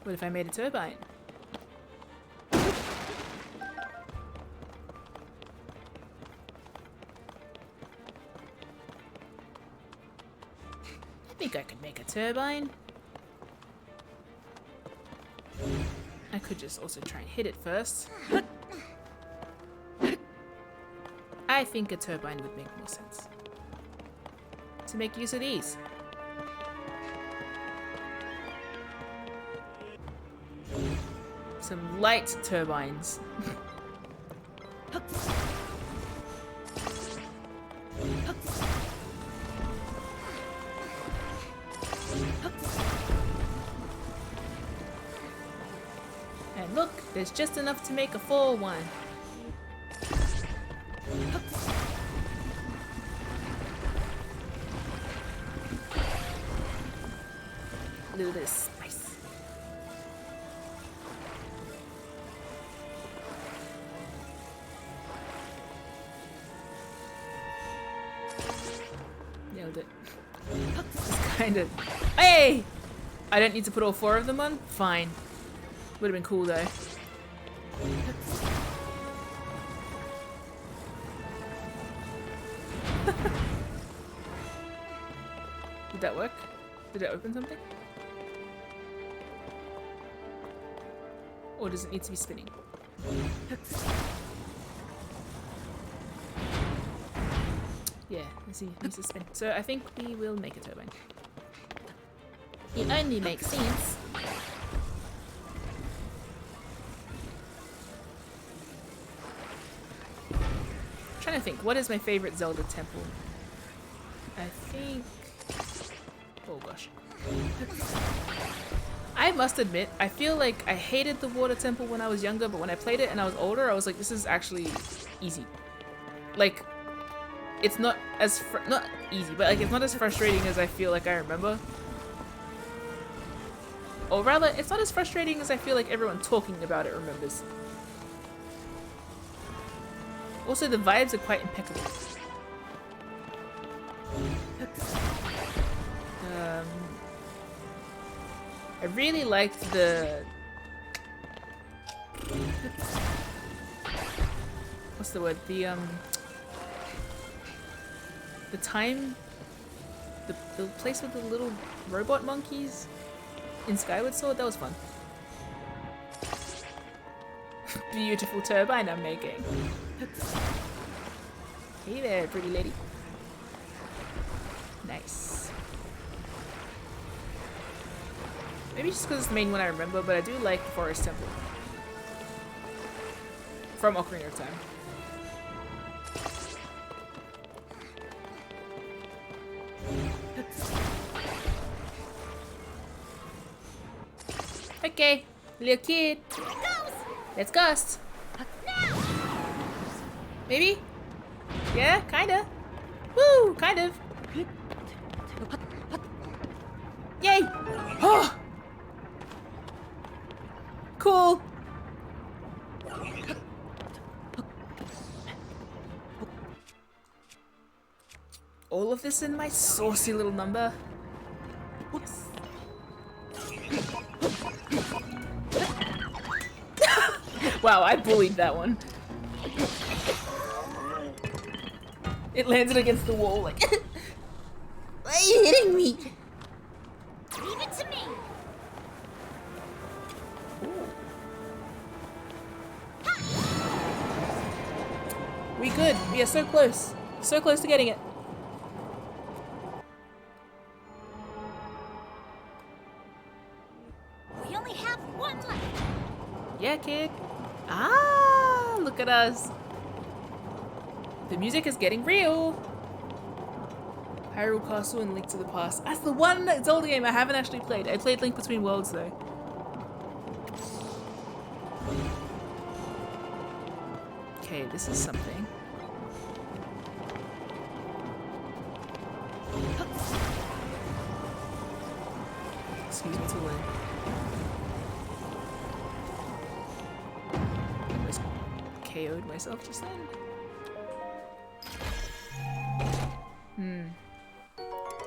What if I made a turbine? I think I could make a turbine. I could just also try and hit it first. I think a turbine would make more sense. To make use of these. Some light turbines. And look, there's just enough to make a full one. A little bit of spice. Nailed it. It's kind of... Hey! I don't need to put all 4 of them on? Fine. Would have been cool though. Did that work? Did it open something? Or does it need to be spinning? Yeah, let's see. It needs to spin. So I think we will make a turbine. It only makes sense. I'm trying to think, what is my favorite Zelda temple? I think... Oh gosh. I must admit, I feel like I hated the water temple when I was younger, but when I played it and I was older, I was like, this is actually easy. Like, it's not as not easy, but like it's not as frustrating as I feel like I remember. Or rather, it's not as frustrating as I feel like everyone talking about it remembers. Also, the vibes are quite impeccable. I really liked the... What's the word? The time... The place with the little robot monkeys in Skyward Sword? That was fun. Beautiful turbine I'm making. Hey there, pretty lady. Nice. Maybe just because it's the main one I remember, but I do like the Forest Temple. From Ocarina of Time. Okay, little kid. Let's ghost. Maybe? Yeah, kinda. Woo, kind of. Yay! Oh! Cool. All of this in my saucy little number. Wow, I bullied that one. It landed against the wall like, why are you hitting me? Leave it to me. We good. We are so close. So close to getting it. We only have one left. Yeah, kid. Ah, look at us. The music is getting real. Hyrule Castle and Link to the Past. That's the one Zelda game I haven't actually played. I played Link Between Worlds though. Okay, this is something. Excuse me to learn. Almost KO'd myself just then.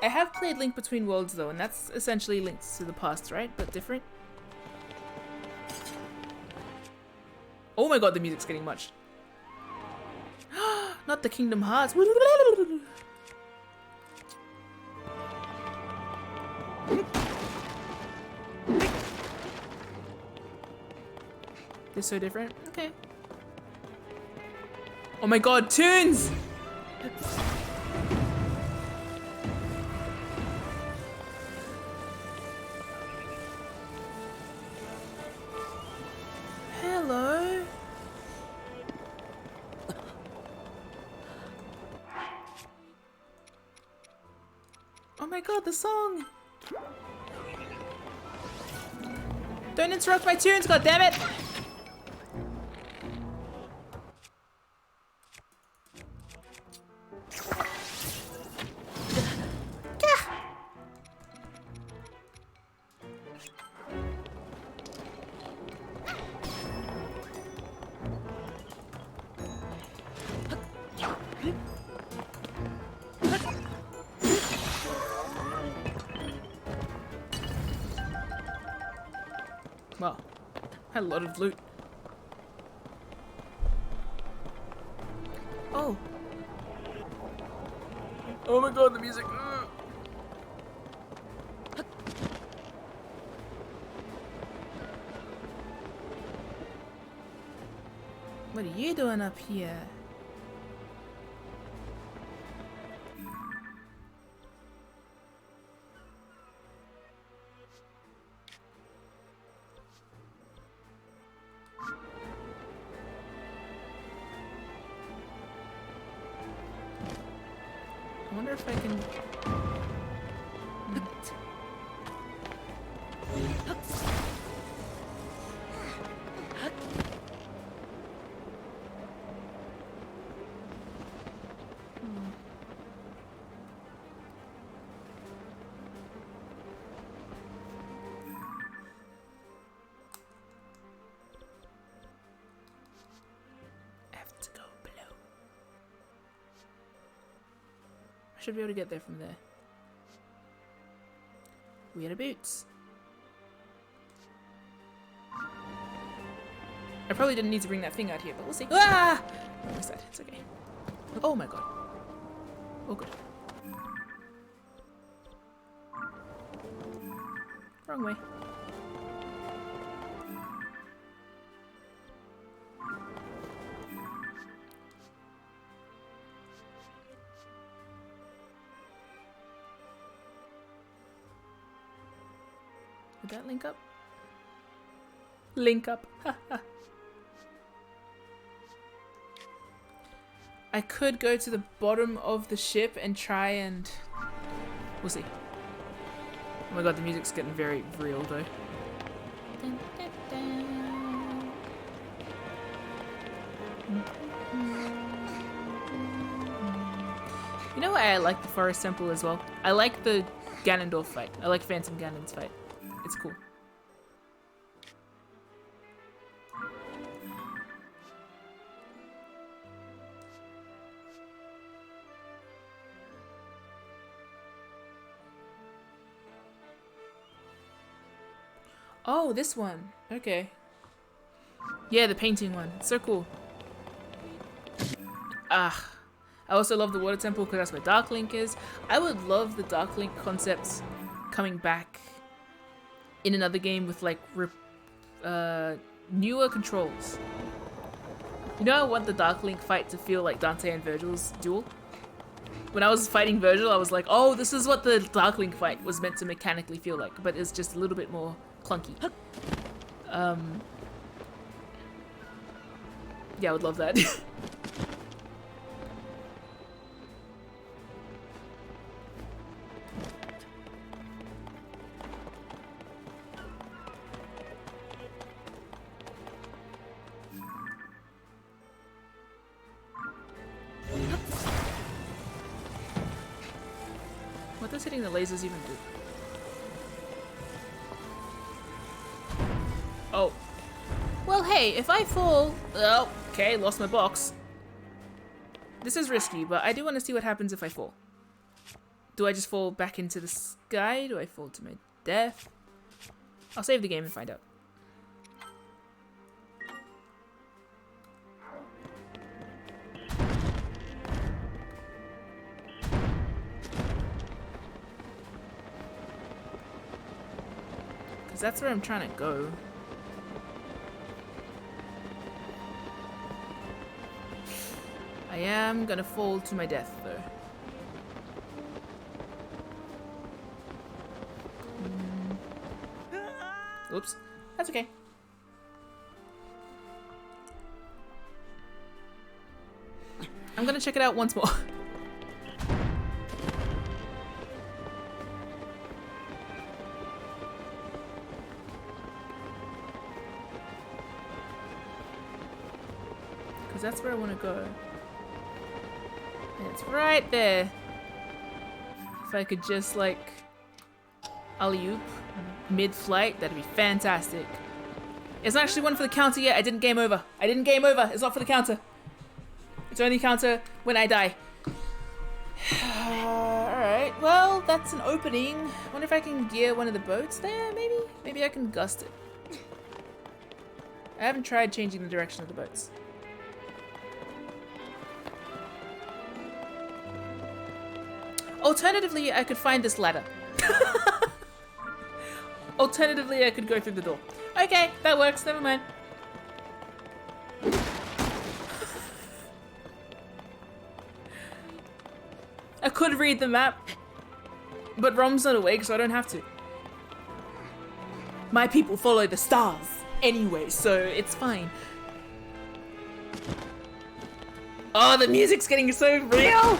I have played Link Between Worlds though, and that's essentially Links to the Past, right? But different. Oh my god, the music's getting much. Not the Kingdom Hearts. They're so different. Okay. Oh my god, tunes! Hello. Oh my god, the song! Don't interrupt my tunes, goddammit! Well, had a lot of loot. Oh. Oh my god, the music. Ugh. What are you doing up here? I wonder if I can... I have to go below. I should be able to get there from there. Weird boots. I probably didn't need to bring that thing out here, but we'll see. Ah! I missed that. It's okay. Oh my god. Oh good. Wrong way. Would that link up? Link up. I could go to the bottom of the ship and try and... We'll see. Oh my god, the music's getting very real though. Dun, dun, dun. You know why I like the Forest Temple as well? I like the Ganondorf fight. I like Phantom Ganon's fight. It's cool. Oh, this one. Okay. Yeah, the painting one. It's so cool. Ah. I also love the Water Temple because that's where Dark Link is. I would love the Dark Link concepts coming back in another game with like newer controls. You know, I want the Dark Link fight to feel like Dante and Virgil's duel. When I was fighting Virgil, I was like, oh, this is what the Dark Link fight was meant to mechanically feel like, but it's just a little bit more clunky. Yeah, I would love that. What does hitting the lasers even do? Oh. Well, hey, if I fall... Oh, okay, lost my box. This is risky, but I do want to see what happens if I fall. Do I just fall back into the sky? Do I fall to my death? I'll save the game and find out. Because that's where I'm trying to go. I am gonna fall to my death, though. Oops. That's okay. I'm gonna check it out once more. Because that's where I want to go. And it's right there. If I could just, like, alley-oop mid-flight, that'd be fantastic. It's not actually one for the counter yet. I didn't game over. I didn't game over. It's not for the counter. It's only counter when I die. Alright, well, that's an opening. Wonder if I can gear one of the boats there, maybe? Maybe I can gust it. I haven't tried changing the direction of the boats. Alternatively, I could find this ladder. Alternatively, I could go through the door. Okay, that works. Never mind. I could read the map, but Rom's not awake, so I don't have to. My people follow the stars anyway, so it's fine. Oh, the music's getting so real!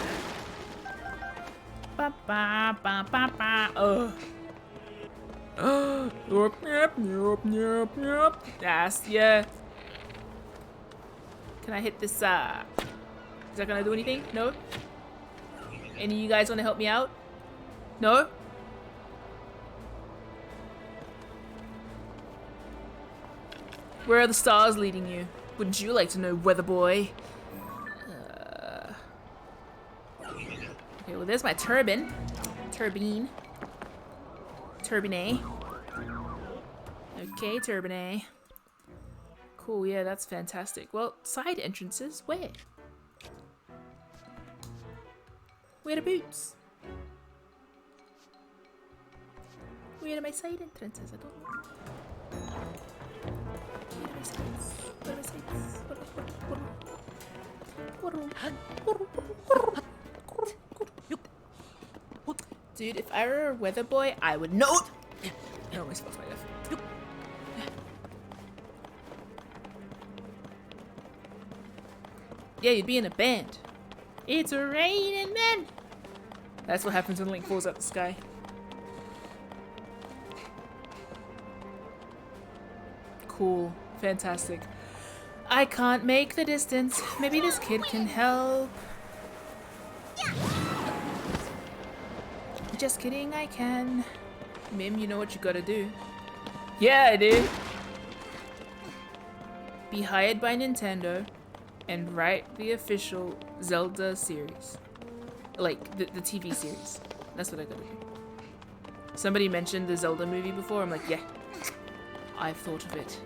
Ba ba ba ba ba. Oh. Yes, yeah. Can I hit this? Is that gonna do anything? No? Any of you guys want to help me out? No? Where are the stars leading you? Wouldn't you like to know, weather boy? Okay, well there's my turbine. Turbine. Turbine. Okay, turbine. Cool, yeah, that's fantastic. Well, side entrances, where? Where are boots? Where are my side entrances? I don't know. Where are my sides? Where are my sides? Dude, if I were a weather boy, I would know. I almost lost my death. Yeah, you'd be in a band. It's raining men. That's what happens when Link falls out the sky. Cool. Fantastic. I can't make the distance. Maybe this kid can help. just kidding, I can. Mim, you know what you gotta do. Yeah, I do. Be hired by Nintendo and write the official Zelda series. Like, the TV series. That's what I gotta do. Somebody mentioned the Zelda movie before. I'm like, yeah, I've thought of it.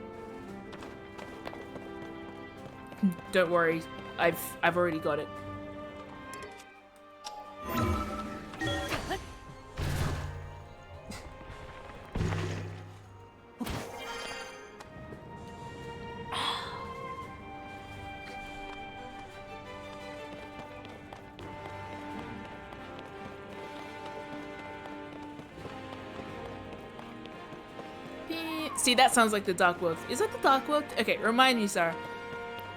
Don't worry, I've already got it. See, that sounds like the Dark World. Is that the Dark World? Okay, remind me, Sarah.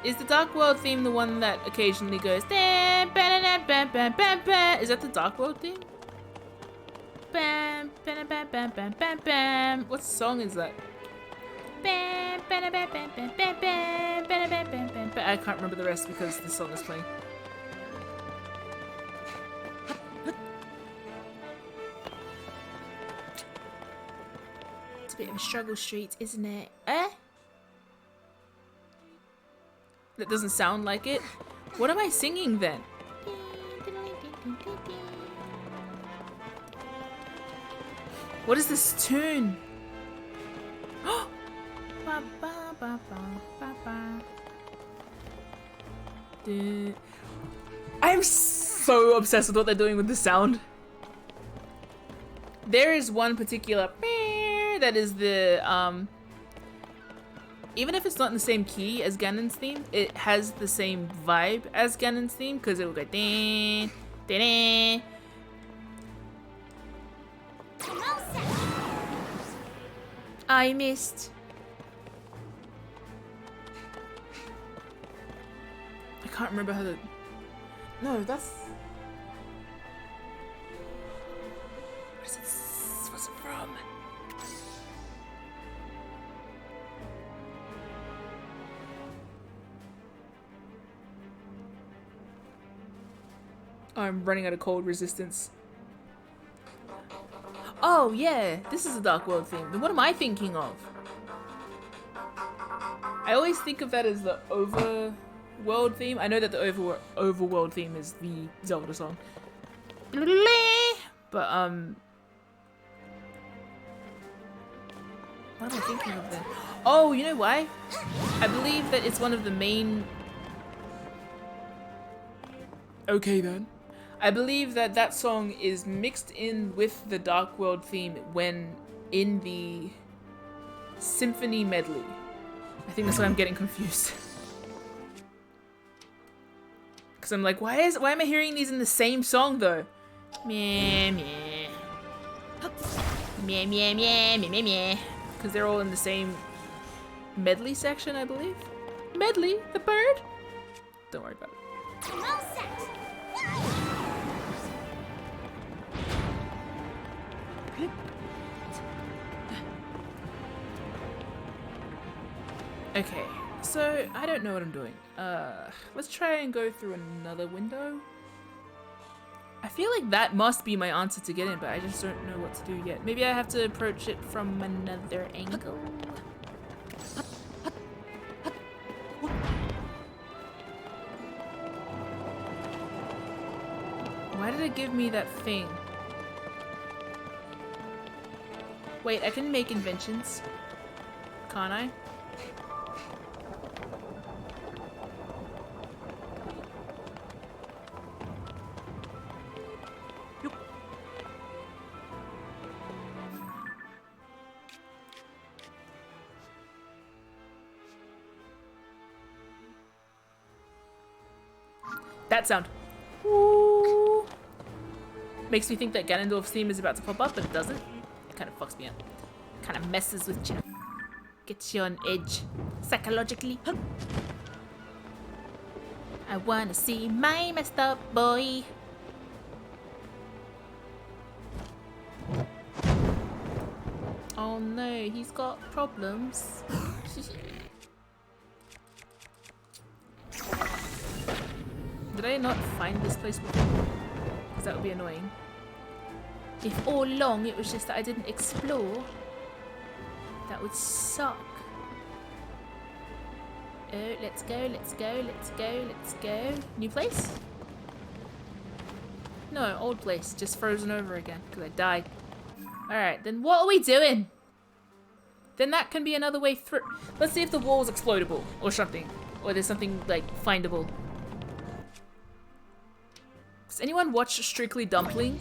Is the Dark World theme the one that occasionally goes? Is that the Dark World theme? What song is that? I can't remember the rest because the song is playing. Bit of a struggle street, isn't it? Eh? That doesn't sound like it. What am I singing then? What is this tune? I'm so obsessed with what they're doing with the sound. There is one particular that is the even if it's not in the same key as Ganon's theme, it has the same vibe as Ganon's theme because it will go ding, ding, ding. I missed. I can't remember how to. No, that's. Where's it? What's it from? Oh, I'm running out of cold resistance. Oh yeah, this is a Dark World theme. Then what am I thinking of? I always think of that as the Overworld theme. I know that the Overworld theme is the Zelda song. But what am I thinking of then? Oh, you know why? I believe that it's one of the main. Okay then. I believe that that song is mixed in with the Dark World theme when in the Symphony medley. I think that's why I'm getting confused. Because I'm like, why am I hearing these in the same song though? Meh meh. Meh meh meh meh meh meh. Because they're all in the same medley section, I believe. Medley, the bird? Don't worry about it. Okay, so I don't know what I'm doing. Let's try and go through another window. I feel like that must be my answer to get in, but I just don't know what to do yet. Maybe I have to approach it from another angle. Why did it give me that thing? Wait, I can make inventions. Can't I? That sound. Ooh. Makes me think that Ganondorf's theme is about to pop up, but it doesn't. It kind of fucks me up. Kind of messes with you. Gets you on edge. Psychologically. I wanna see my messed up boy. Oh no, he's got problems. Did I not find this place before? Because that would be annoying. If all along it was just that I didn't explore, that would suck. Oh, let's go, let's go, let's go, let's go. New place? No, old place. Just frozen over again because I died. Alright, then what are we doing? Then that can be another way through. Let's see if the wall's explodable or something. Or there's something, like, findable. Does anyone watch Strictly Dumpling?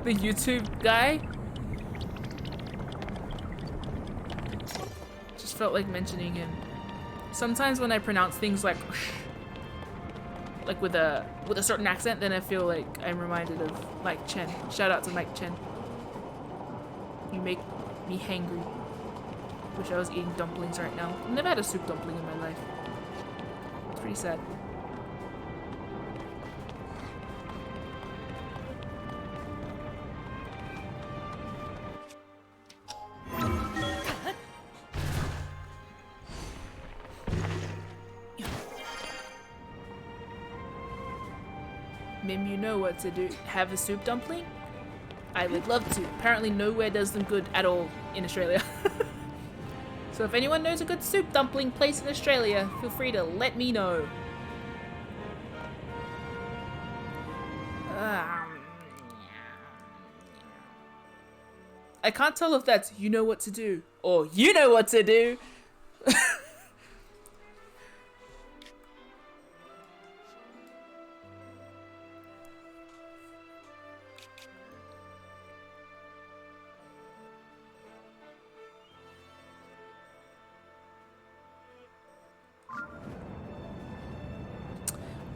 The YouTube guy? Just felt like mentioning him. Sometimes when I pronounce things like with a certain accent, then I feel like I'm reminded of Mike Chen. Shout out to Mike Chen. You make me hangry. Wish I was eating dumplings right now. I've never had a soup dumpling in my life. It's pretty sad. Mim, you know what to do. Have a soup dumpling? I would love to. Apparently nowhere does them good at all in Australia. So if anyone knows a good soup dumpling place in Australia, feel free to let me know. I can't tell if that's you know what to do or you know what to do.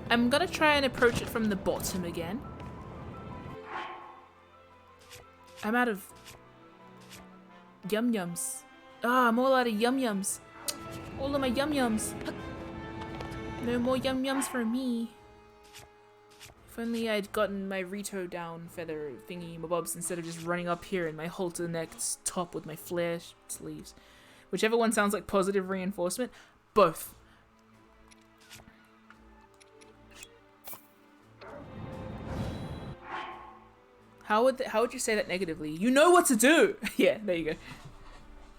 I'm gonna try and approach it from the bottom again. I'm out of yum-yums. Ah, I'm all out of yum-yums. All of my yum-yums. No more yum-yums for me. If only I'd gotten my Rito down feather thingy mabobs instead of just running up here in my halter necked top with my flare sleeves. Whichever one sounds like positive reinforcement. Both. How would you say that negatively? You know what to do! Yeah, there you go.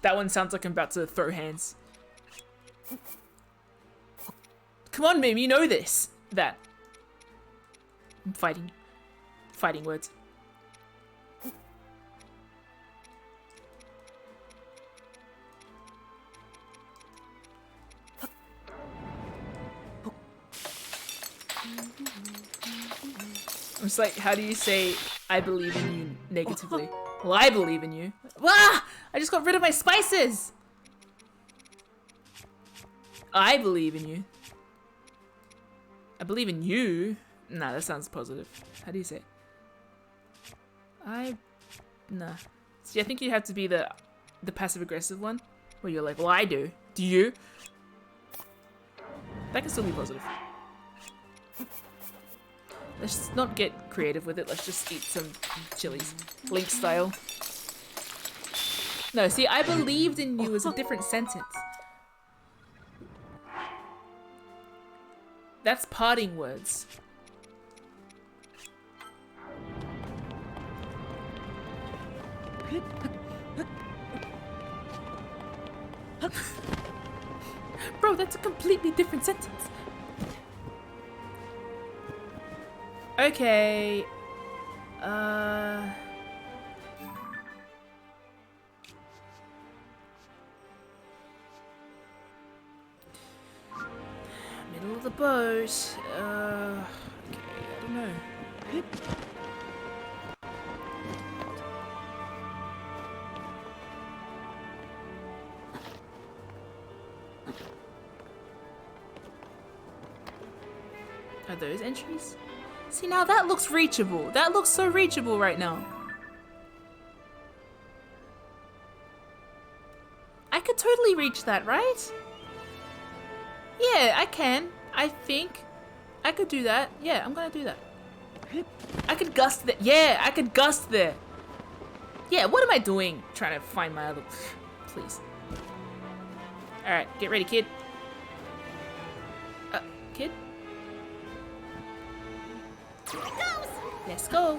That one sounds like I'm about to throw hands. Come on, Mim, you know this. That. I'm fighting. Fighting words. I'm just like, how do you say I believe in you negatively? Well, I believe in you. Ah! I just got rid of my spices! I believe in you. I believe in you? Nah, that sounds positive. How do you say it? Nah. See, I think you have to be the passive-aggressive one. Where you're like, well, I do. Do you? That can still be positive. Let's not get creative with it. Let's just eat some chilies. Link style. No, see, I believed in you is a different sentence. That's parting words. Bro, that's a completely different sentence. Okay. Middle of the boat. Okay, I don't know. Are those entries? See, now that looks reachable. That looks so reachable right now. I could totally reach that, right? Yeah, I can. I think. I could do that. Yeah, I'm gonna do that. I could gust there. Yeah, I could gust there. Yeah, what am I doing? Trying to find my other... Please. Alright, get ready, kid. Kid? Here it goes! Yeah. Let's go.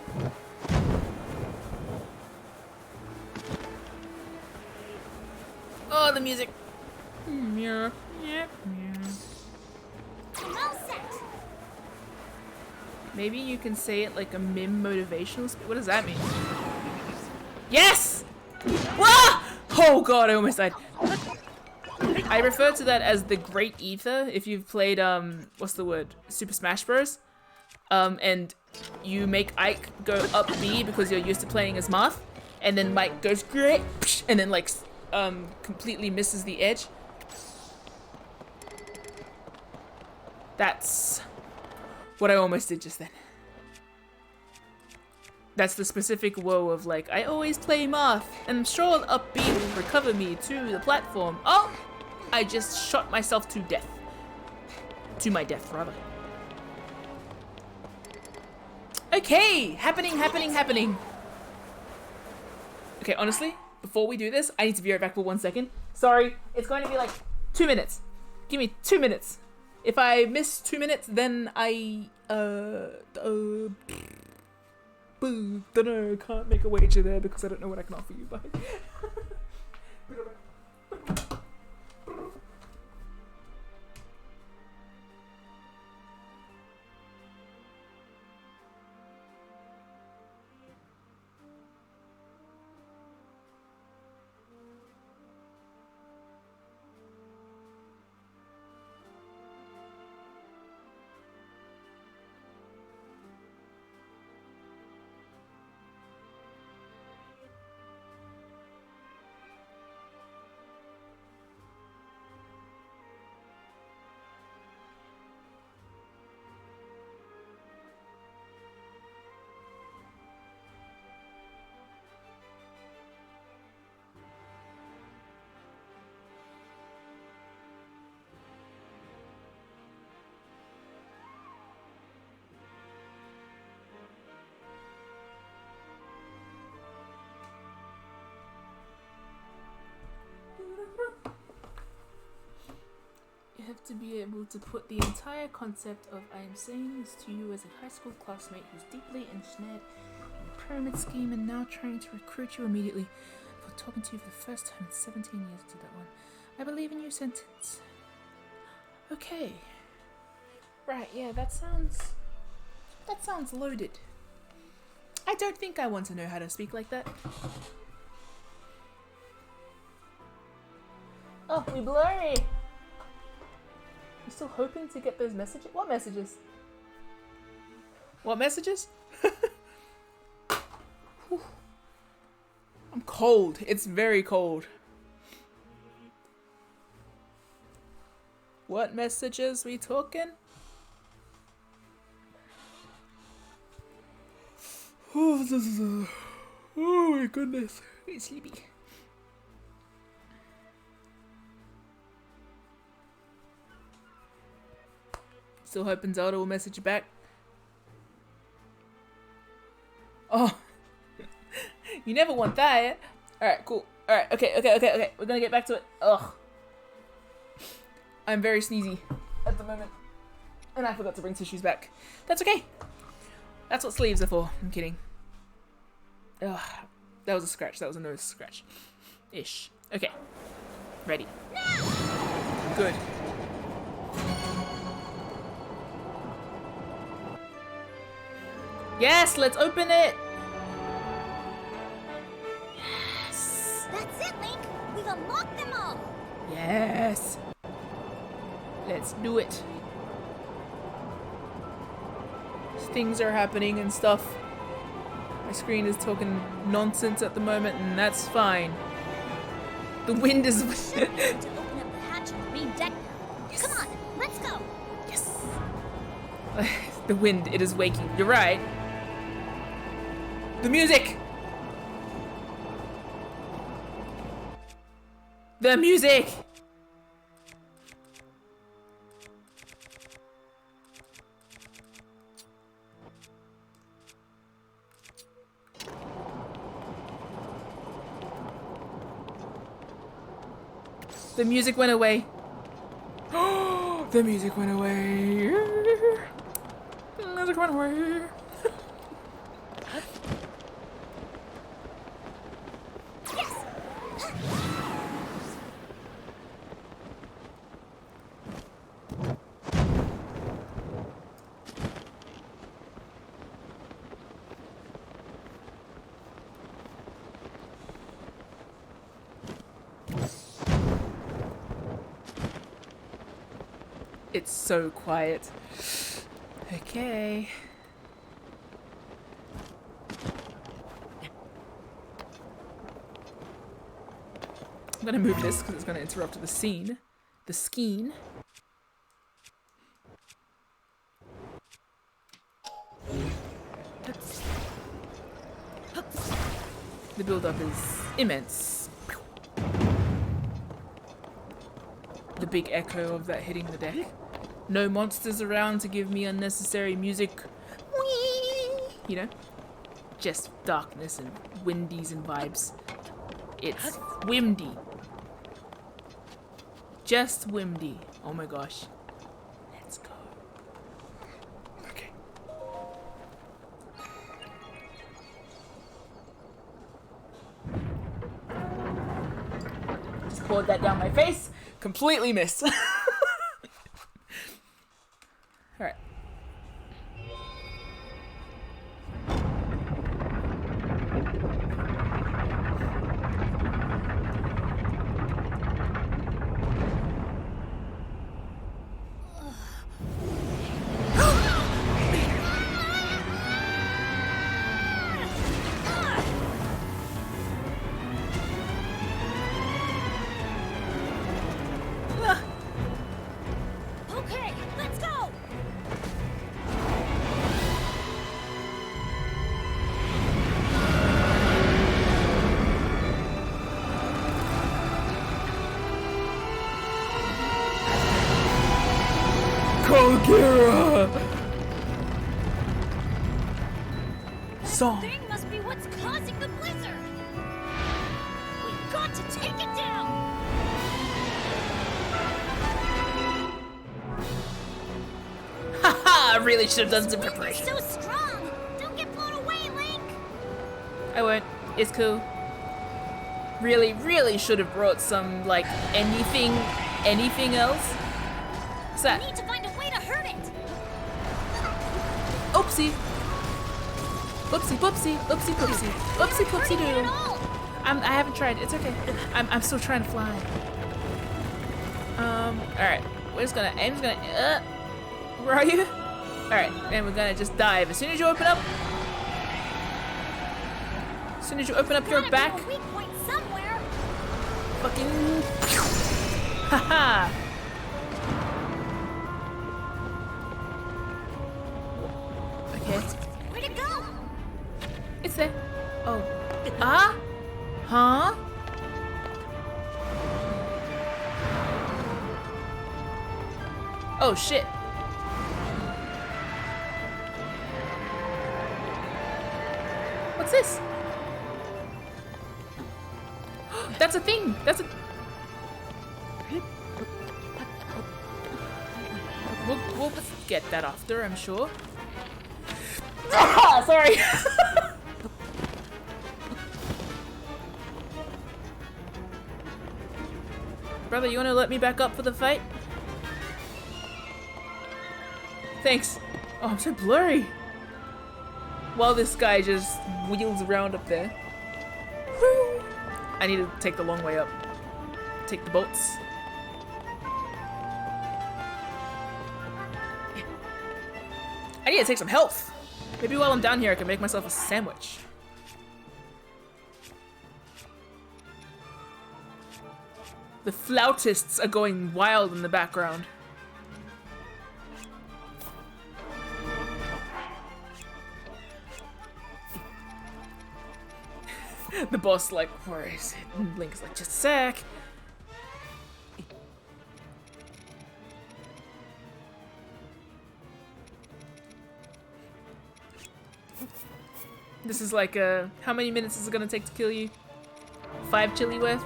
Oh, the music. Meow. Yeah. I'm all set. Maybe you can say it like a MIM motivational speech. What does that mean? Yes! Wah! Oh god, I almost died. I refer to that as the Great Ether if you've played, what's the word? Super Smash Bros. And you make Ike go up B because you're used to playing as Marth, and then Mike goes great, and then like, completely misses the edge. That's what I almost did just then. That's the specific woe of like, I always play Marth, and I'm sure up B will recover me to the platform. Oh! I just shot myself to death. To my death, rather. Okay! Happening. Okay, honestly, before we do this, I need to be right back for 1 second. Sorry, it's going to be like 2 minutes. Give me 2 minutes. If I miss 2 minutes, then I, don't know, can't make a wager there because I don't know what I can offer you, bye. You have to be able to put the entire concept of I am saying this to you as a high school classmate who's deeply ensnared in a pyramid scheme and now trying to recruit you immediately for talking to you for the first time in 17 years to that one. I believe in your sentence. Okay. Right, yeah, that sounds loaded. I don't think I want to know how to speak like that. Oh, we blurry. You still hoping to get those messages? What messages? What messages? I'm cold. It's very cold. What messages we talking? Oh my goodness. I'm sleepy. Still hoping Zelda will message you back. Oh. You never want that. Alright, cool. Alright, okay. We're gonna get back to it. Ugh. I'm very sneezy at the moment. And I forgot to bring tissues back. That's okay. That's what sleeves are for. I'm kidding. Ugh. That was a scratch. That was a nose scratch. Ish. Okay. Ready. Good. Yes, let's open it! Yes! That's it, Link! We've unlocked them all! Yes! Let's do it. Things are happening and stuff. My screen is talking nonsense at the moment, and that's fine. The wind is... to open up the hatch on the main deck now. Yes. Come on, let's go! Yes! The wind, it is waking. You're right. The music! The music! The music went away. The music went away. The music went away. It's so quiet. Okay. I'm gonna move this because it's gonna interrupt the scene. The skeen. The build-up is immense. The big echo of that hitting the deck. No monsters around to give me unnecessary music. You know? Just darkness and windies and vibes. It's Wimdy. Just Wimdy. Oh my gosh. Let's go. Okay. Just poured that down my face. Completely missed. Alright. Okay, let's go! Kogura! Song. Thing must be what's causing the blizzard! We've got to take it down! Haha! I really should have done some Wind is preparation. so strong! Don't get blown away, Link! I won't. It's cool. Really, really should have brought some, like, anything else. What's We that? need to find a way to hurt it! Oopsie. Oopsie, boopsie, oopsie, poopsie, oopsie, poopsie Hurting it at doodle. all! I haven't tried. It's okay. I'm still trying to fly. Alright. We're just gonna, I'm just gonna, where are you? Alright, and we're gonna just dive. As soon as you open up, your Gotta back, be a weak point somewhere! fucking, haha. Okay, Where'd it go? it's there. Oh, ah, huh? Oh shit. What's this? That's a thing. That's a. We'll get that after, I'm sure. Ah, sorry. Brother, you wanna let me back up for the fight? Thanks. Oh, I'm so blurry. While this guy just wheels around up there. Woo. I need to take the long way up. Take the boats. I need to take some health. Maybe while I'm down here I can make myself a sandwich. The flautists are going wild in the background. The boss like, where is it? And Link's like, just a sec. This is like, how many minutes is it gonna take to kill you? 5 chili worth?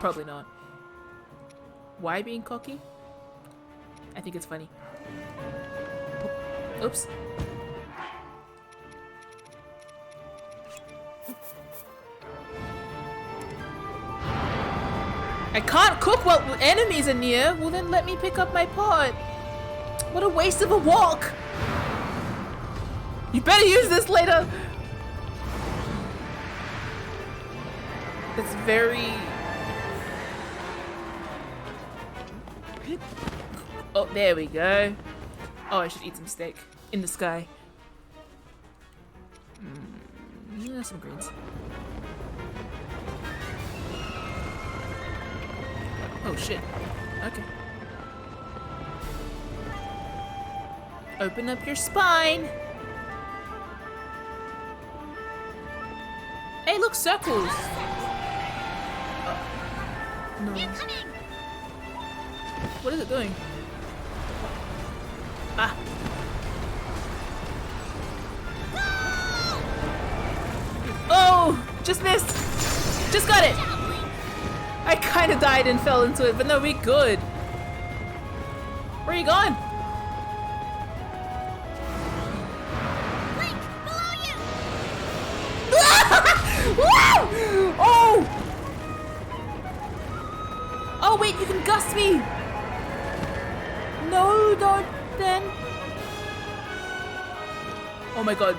Probably not. Why being cocky? I think it's funny. Oops. I can't cook while enemies are near. Well then let me pick up my pot. What a waste of a walk. You better use this later. That's very... Oh, there we go. Oh, I should eat some steak in the sky. Yeah, some greens. Oh shit. Okay. Open up your spine. Hey, look, circles. No. Incoming! What is it doing? Ah. Oh, just missed. Just got it. Down, Link! I kind of died and fell into it, but no, we good. Where are you going? Link, below you! Woo! Oh! Oh wait, you can gust me. No, don't then. Oh my god.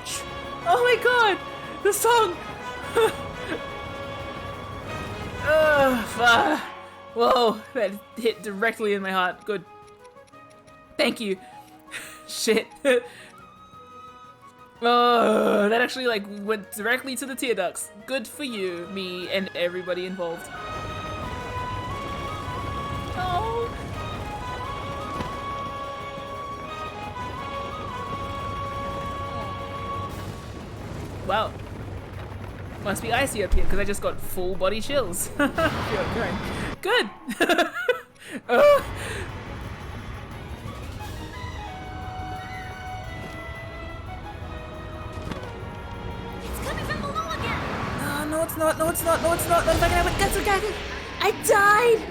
Oh my god. The song. Fuck. Whoa, that hit directly in my heart. Good. Thank you. Shit. Oh, that actually like went directly to the tear ducts. Good for you, me, and everybody involved. Oh. Wow. Must be icy up here because I just got full body chills. Good. Oh. It's coming from below again! Oh, no, it's not. No, it's not. No, it's not. No, it's not gonna happen. That's okay. I died.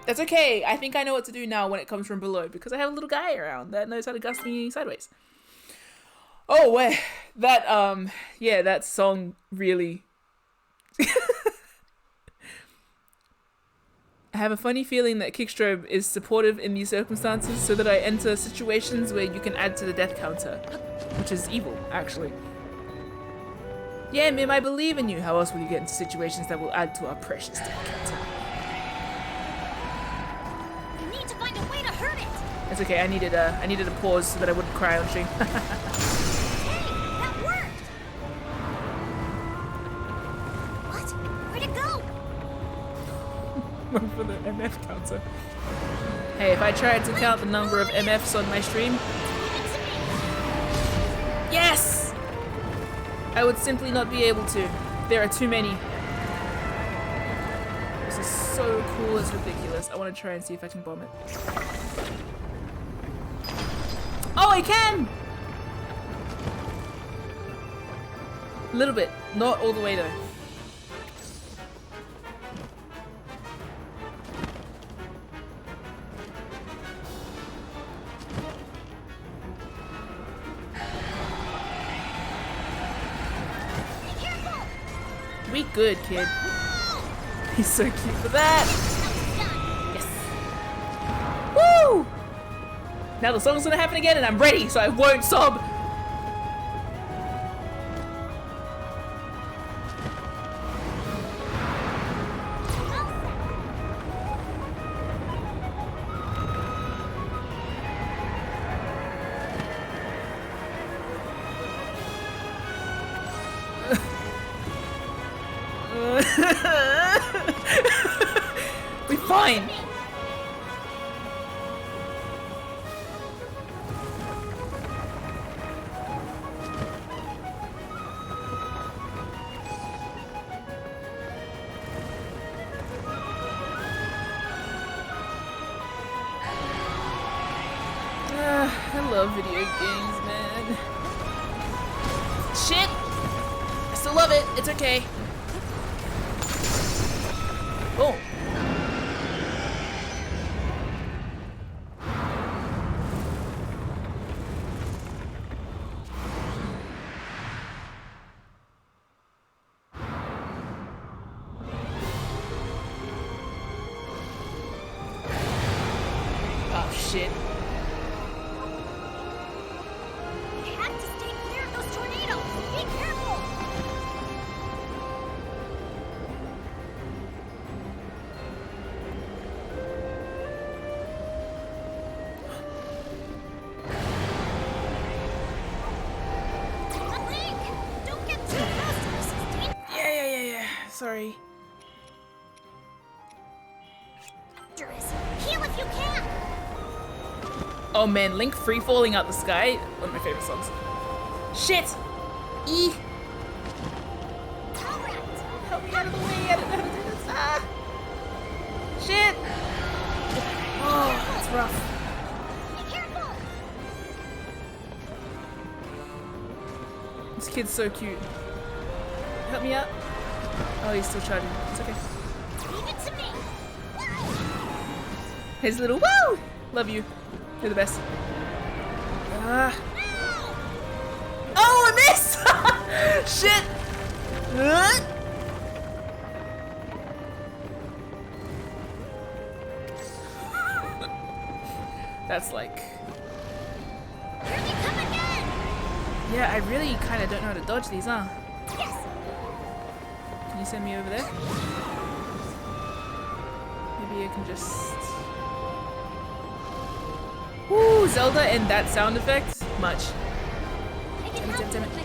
That's okay. I think I know what to do now when it comes from below because I have a little guy around that knows how to gust me sideways. Oh, wait. That, yeah, that song really... I have a funny feeling that Kickstrobe is supportive in these circumstances so that I enter situations where you can add to the death counter. Which is evil, actually. Yeah, Mim, I believe in you. How else will you get into situations that will add to our precious death counter? We need to find a way to hurt it! It's okay, I needed a pause so that I wouldn't cry on stream. Hey, that worked! What? Where'd it go? For the MF counter. Hey, if I tried to count the number of MFs on my stream, Leave it to me! yes! I would simply not be able to. There are too many. This is so cool, it's ridiculous. I want to try and see if I can bomb it. Oh, I can! A little bit. Not all the way though. Be careful! We good, kid. Whoa! He's so cute for that. That's done! Yes. Woo! Now the song's gonna happen again and I'm ready so I won't sob. We're fine. I love video games, man. Shit! I still love it. It's okay. Oh. Oh shit. We have to stay clear of those tornadoes! Be careful! sorry. Heal if you can. Oh man, Link free falling out the sky. One of my favorite songs. Shit! E! All right. Help me out of the way, I don't know how to do this. Ah! Shit! Oh, that's rough. Be careful. This kid's so cute. Help me out. Oh, he's still charging. It's okay. Leave it to me. His little woo! Love you. You're the best. Ah. Oh, I missed! Shit! That's like... Here they come again. Yeah, I really kind of don't know how to dodge these, huh? Yes. Can you send me over there? Maybe I can just... Woo! Zelda and that sound effect? Much. I can help you with my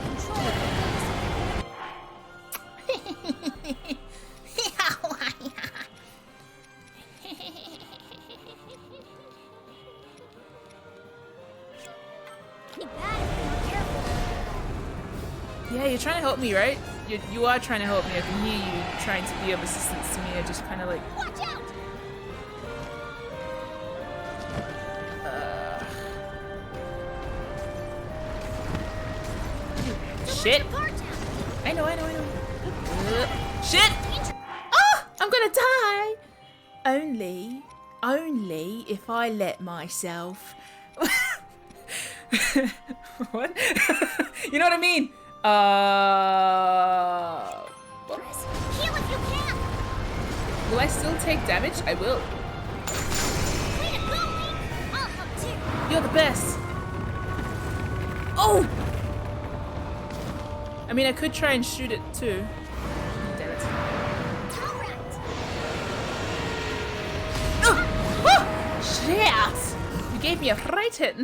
Yeah, you're trying to help me, right? You are trying to help me. I can hear you trying to be of assistance to me. I just kind of like... Watch out! Shit! I know. Shit! Ah! I'm gonna die! Only if I let myself. What? You know what I mean? Heal if you can. Will I still take damage? I will. Way to go, Link. I'll help too. You're the best. Oh! I mean, I could try and shoot it too. Damn it. All right. Oh! Shit! You gave me a fright hit.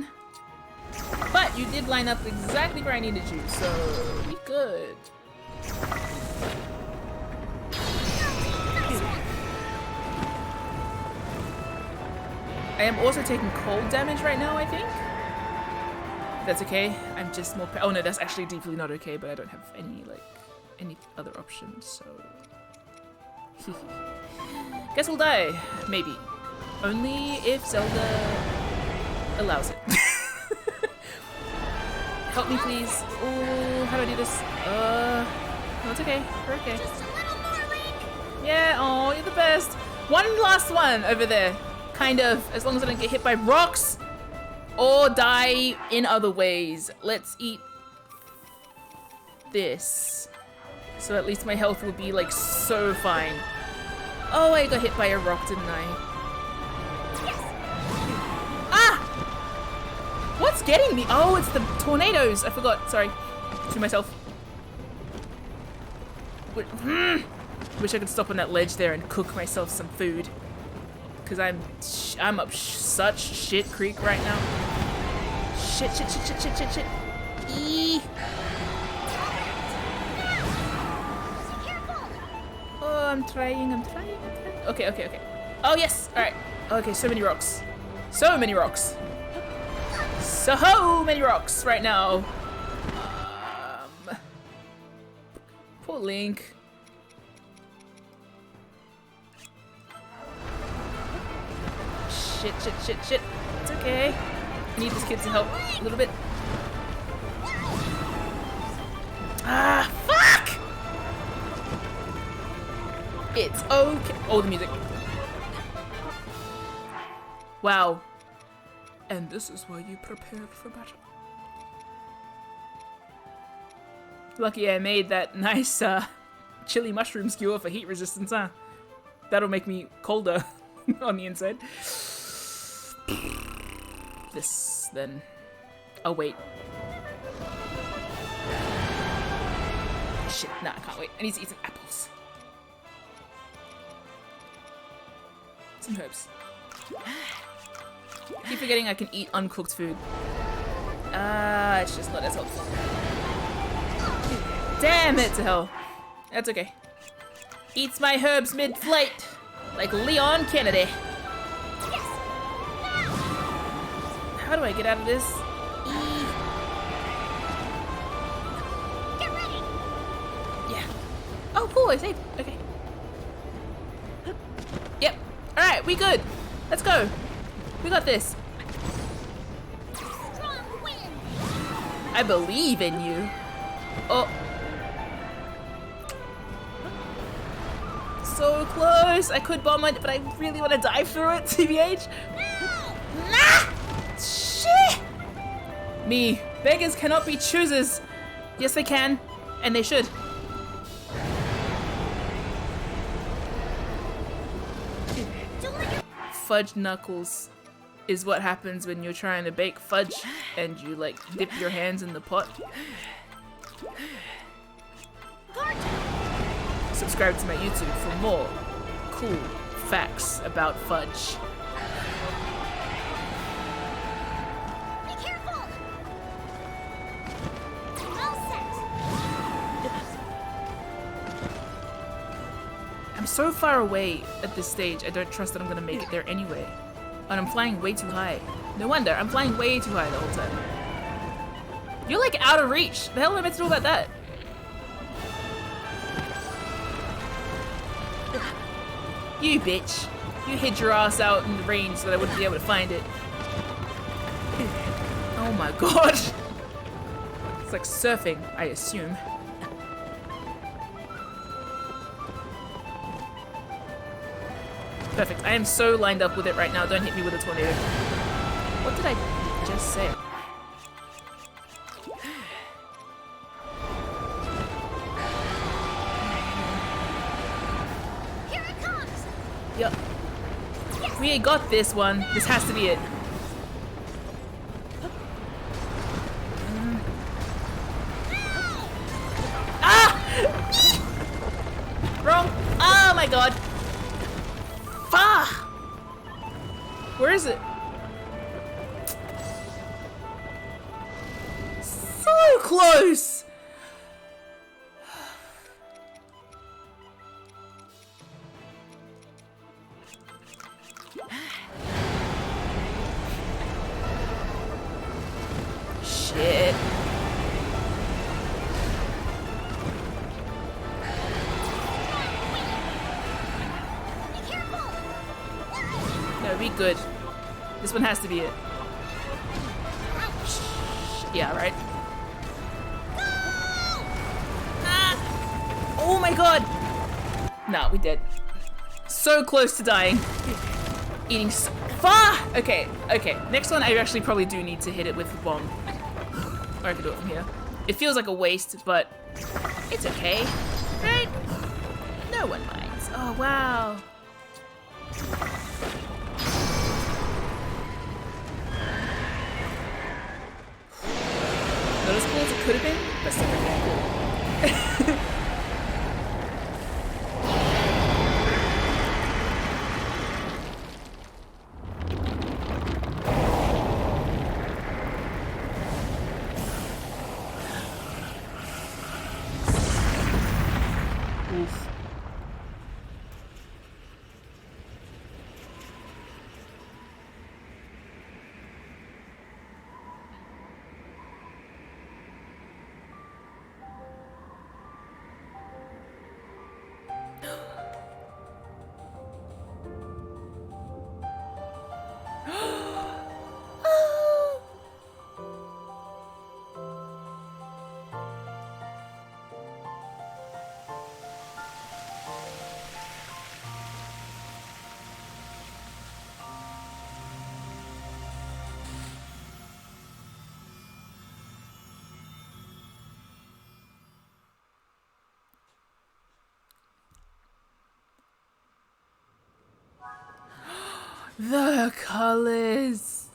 But you did line up exactly where I needed you, so we good. I am also taking cold damage right now, I think. That's okay. I'm just more. Oh no, that's actually deeply not okay. But I don't have any other options. So guess we'll die. Maybe. Only if Zelda allows it. Help me, please. Oh, how do I do this? No, it's okay. We're okay. Just a little more, Link. Yeah. Oh, you're the best. One last one over there. Kind of. As long as I don't get hit by rocks. Or die in other ways. Let's eat this. So at least my health will be like so fine. Oh, I got hit by a rock, didn't I? Yes. Ah! What's getting me? Oh, it's the tornadoes. I forgot. Sorry. To myself. Wish I could stop on that ledge there and cook myself some food. Because I'm up such shit creek right now. Shit. Eee. Oh, I'm trying. Okay. Oh, yes. All right. Okay, so many rocks. So many rocks right now. Poor Link. Shit. It's okay. I need this kid to help a little bit. Ah, fuck! It's okay. Oh, the music. Wow. And this is why you prepared for battle. Lucky I made that nice chili mushroom skewer for heat resistance, huh? That'll make me colder on the inside. This, then. Oh, wait. Shit, nah, I can't wait. I need to eat some apples. Some herbs. I keep forgetting I can eat uncooked food. It's just not as helpful. Damn it to hell. That's okay. Eats my herbs mid-flight, like Leon Kennedy. Yes! Now! How do I get out of this? Get ready! Yeah. Oh, cool, I saved. Okay. Yep. Alright, we good. Let's go. We got this. Strong wind! I believe in you. Oh. So close. I could bomb it, but I really want to dive through it, TBH. No! Nah! Shit! Me. Beggars cannot be choosers. Yes, they can. And they should. Don't let your Fudge knuckles is what happens when you're trying to bake fudge and you like dip your hands in the pot. guard Subscribe to my YouTube for more cool facts about fudge. Be careful! All set! I'm so far away at this stage, I don't trust that I'm gonna make it there anyway. And I'm flying way too high. No wonder, I'm flying way too high the whole time. You're like out of reach. The hell am I meant to do about that? You bitch. You hid your ass out in the rain so that I wouldn't be able to find it. Oh my god. It's like surfing, I assume. Perfect. I am so lined up with it right now. Don't hit me with a tornado. What did I just say? Here it comes! Yup. We ain't got this one. This has to be it. Ah! Wrong. Oh my god. Fuck! Where is it? So close! Shit. Be careful! No, be good. This one has to be it. Yeah, right. Ah! Oh my god! Nah, we dead. So close to dying. Eating so far! Okay, okay. Next one, I actually probably do need to hit it with the bomb. Or I can do it from here. It feels like a waste, but it's okay. Right? No one minds. Oh, wow. Not as cool as it could have been, but still pretty cool. Oof. The colors.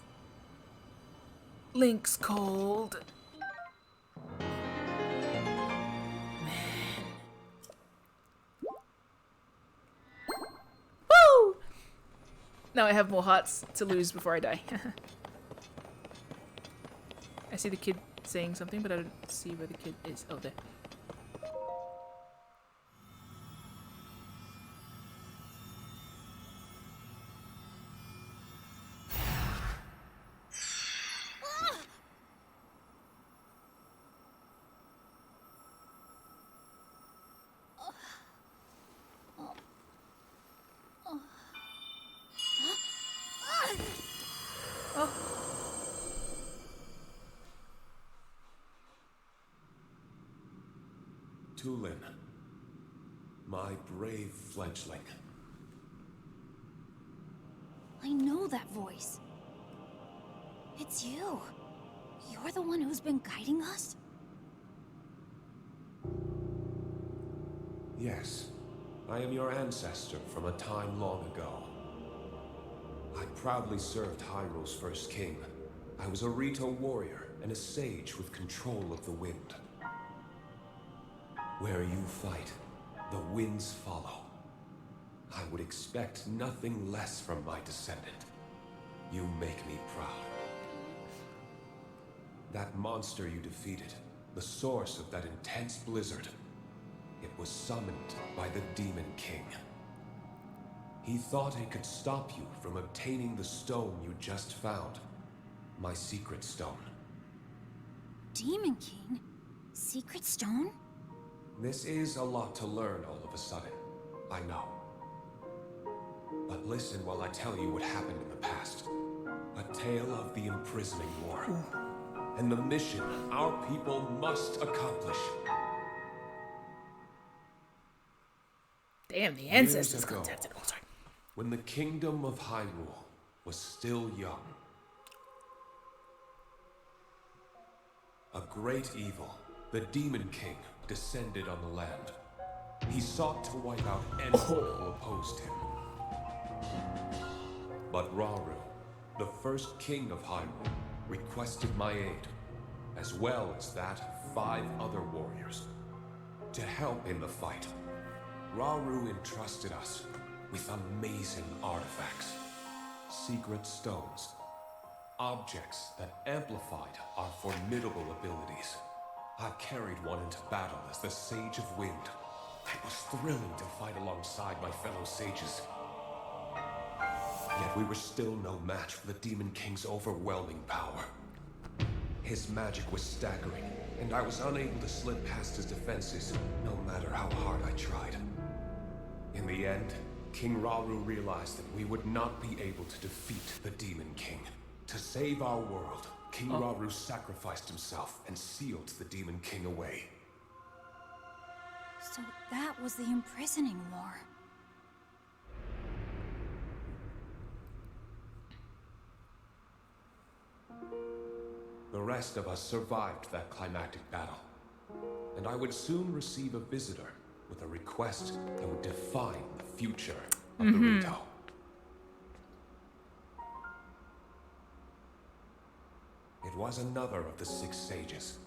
Link's cold. Man. Woo! Now I have more hearts to lose before I die. I see the kid saying something, but I don't see where the kid is. Oh, there. Tulin, my brave fledgling. I know that voice. It's you. You're the one who's been guiding us? Yes, I am your ancestor from a time long ago. I proudly served Hyrule's first king. I was a Rito warrior and a sage with control of the wind. Where you fight, the winds follow. I would expect nothing less from my descendant. You make me proud. That monster you defeated, the source of that intense blizzard, it was summoned by the Demon King. He thought it could stop you from obtaining the stone you just found. My secret stone. Demon King? Secret stone? This is a lot to learn all of a sudden, I know. But listen while I tell you what happened in the past. A tale of the imprisoning war. And the mission our people must accomplish. Damn, the ancestors Years ago, contacted. Oh, sorry. when the kingdom of Hyrule was still young, a great evil, the Demon King, descended on the land. He sought to wipe out anyone who opposed him. But Rauru, the first king of Hyrule, requested my aid, as well as that of 5 other warriors, to help in the fight. Rauru entrusted us with amazing artifacts, secret stones, objects that amplified our formidable abilities. I carried one into battle as the Sage of Wind. It was thrilling to fight alongside my fellow sages. Yet we were still no match for the Demon King's overwhelming power. His magic was staggering, and I was unable to slip past his defenses, no matter how hard I tried. In the end, King Rauru realized that we would not be able to defeat the Demon King. To save our world, King Rauru sacrificed himself and sealed the Demon King away. So that was the imprisoning war. The rest of us survived that climactic battle, and I would soon receive a visitor with a request that would define the future of the Rito. It was another of the 6 sages,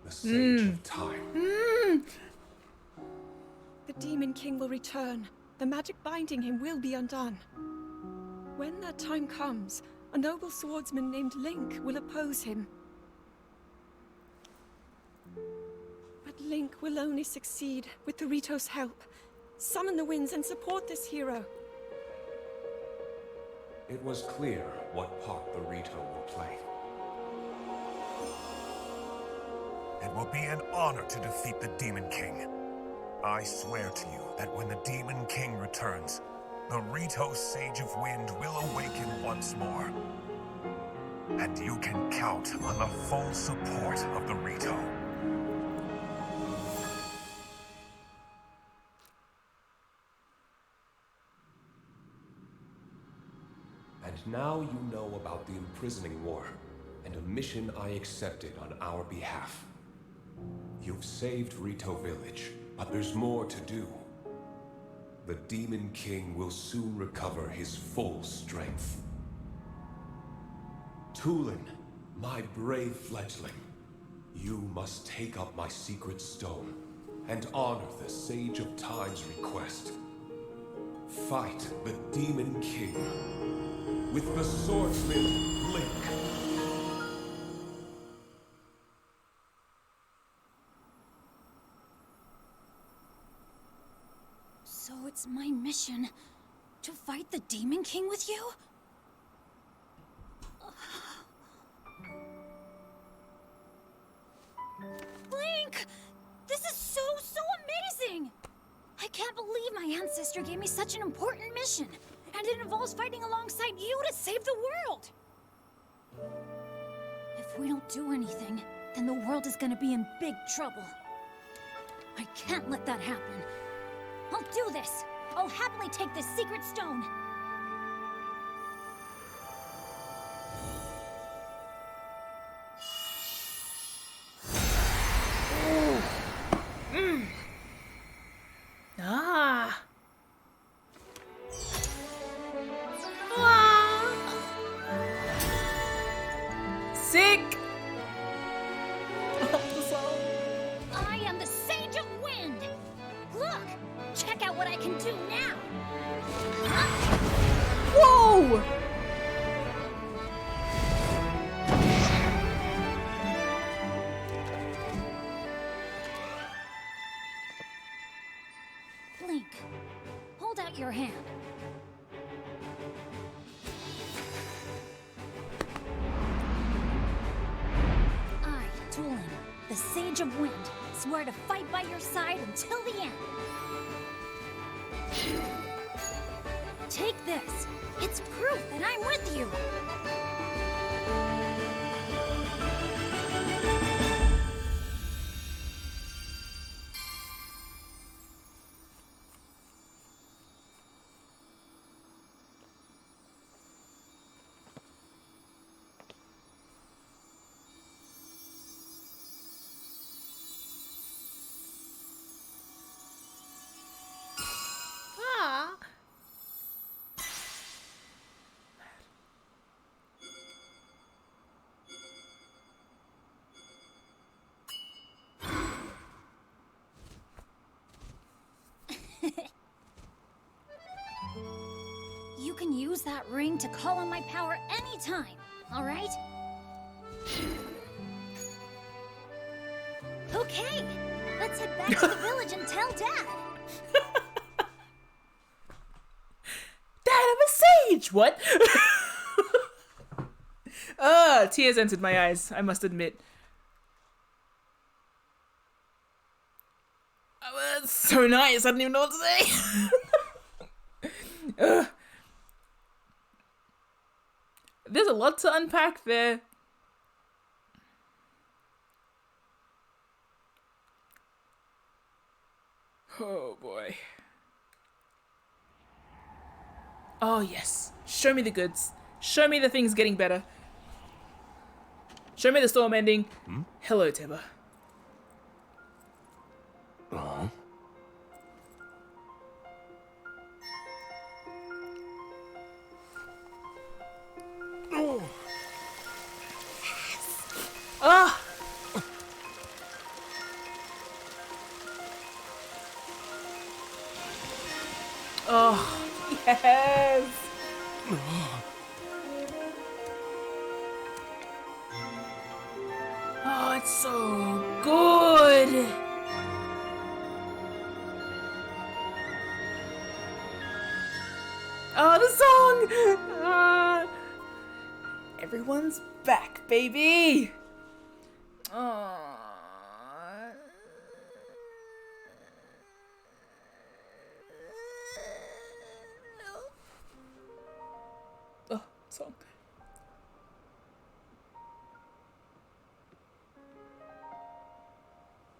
the Sage of Time. The Demon King will return. The magic binding him will be undone. When that time comes, a noble swordsman named Link will oppose him. But Link will only succeed with the Rito's help. Summon the winds and support this hero. It was clear what part the Rito would play. It will be an honor to defeat the Demon King. I swear to you that when the Demon King returns, the Rito Sage of Wind will awaken once more. And you can count on the full support of the Rito. And now you know about the imprisoning war, and a mission I accepted on our behalf. You've saved Rito Village, but there's more to do. The Demon King will soon recover his full strength. Tulin, my brave fledgling, you must take up my secret stone and honor the Sage of Time's request. Fight the Demon King with the swordsman Link. So it's my mission to fight the Demon King with you? Link! This is so amazing! I can't believe my ancestor gave me such an important mission. And it involves fighting alongside you to save the world! If we don't do anything, then the world is gonna be in big trouble. I can't let that happen. I'll do this. I'll happily take this secret stone. Ah. Ah. Sick. I am the Sage of Wind. Look, check out what I can do now. Whoa! Link, hold out your hand. I, Tulin, the Sage of Wind, swear to fight by your side until the end. Take this. It's proof that I'm with you. Ah. You can use that ring to call on my power anytime, all right? Okay, let's head back to the village and tell Dad. Dad, I'm a sage! What? Tears entered my eyes, I must admit. It's so nice, I don't even know what to say. There's a lot to unpack there. Oh boy. Oh yes. Show me the goods. Show me the things getting better. Show me the storm ending. Hello, Teba. Ah! Oh, yes! Oh, it's so good! Oh, the song! Everyone's back, baby! Oh. Oh, song.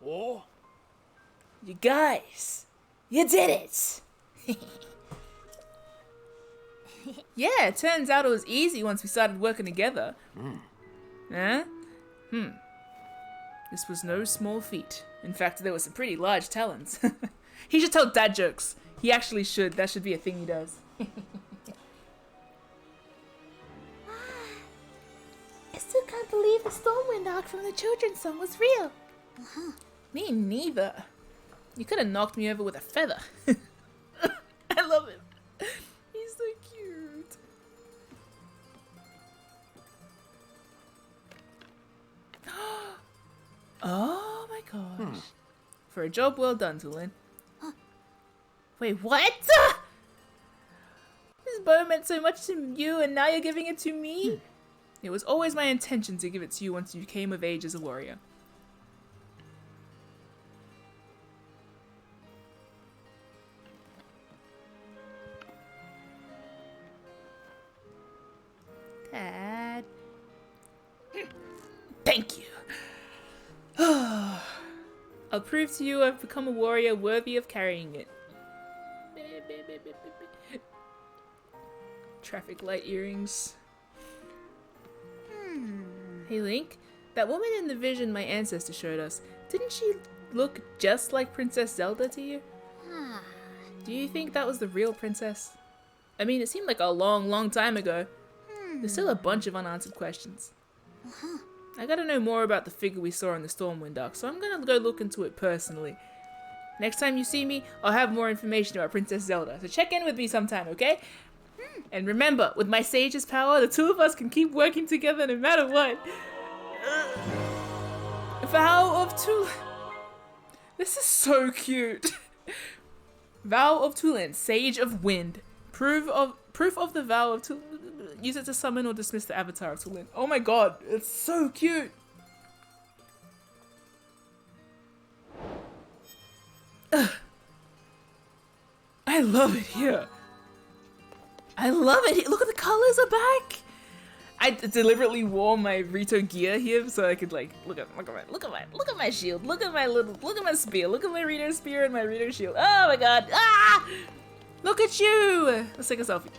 Oh. You guys, you did it! Yeah, it turns out it was easy once we started working together. Huh? This was no small feat. In fact, there were some pretty large talents. He should tell dad jokes. He actually should. That should be a thing he does. I still can't believe the Stormwind arc from the children's song was real. Me neither. You could have knocked me over with a feather. I love him. He's so cute. Oh my gosh. For a job well done, Tulin. Wait, what? This bow meant so much to you and now you're giving it to me? It was always my intention to give it to you once you came of age as a warrior. Dad. Thank you. I'll prove to you I've become a warrior worthy of carrying it. Traffic light earrings. Hey Link, that woman in the vision my ancestor showed us, didn't she look just like Princess Zelda to you? Do you think that was the real princess? I mean, it seemed like a long time ago. There's still a bunch of unanswered questions. I gotta know more about the figure we saw in the Stormwind arc, so I'm gonna go look into it personally. Next time you see me, I'll have more information about Princess Zelda, so check in with me sometime, okay? And remember, with my Sage's power, the two of us can keep working together no matter what. Vow of Tulin. This is so cute. Vow of Tulin, Sage of Wind. Proof of the vow of Tulin. Use it to summon or dismiss the avatar of Tulin. Oh my god, it's so cute. I love it here. I love it. Look at the colors are back. I deliberately wore my Rito gear here so I could like look at my shield. Look at my spear. Look at my Rito spear and my Rito shield. Oh my god. Ah! Look at you. Let's take a selfie.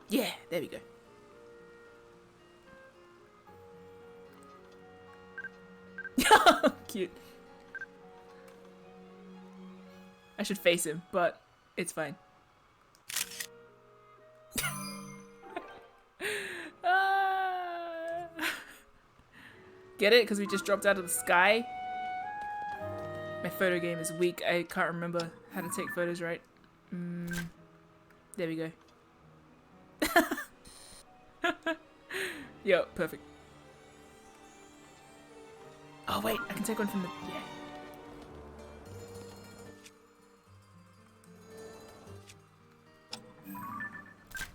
Yeah, there we go. Cute. I should face him, but it's fine. Get it? Because we just dropped out of the sky? My photo game is weak. I can't remember how to take photos right. There we go. Yo, perfect. Oh wait, I can take one from the... Yeah.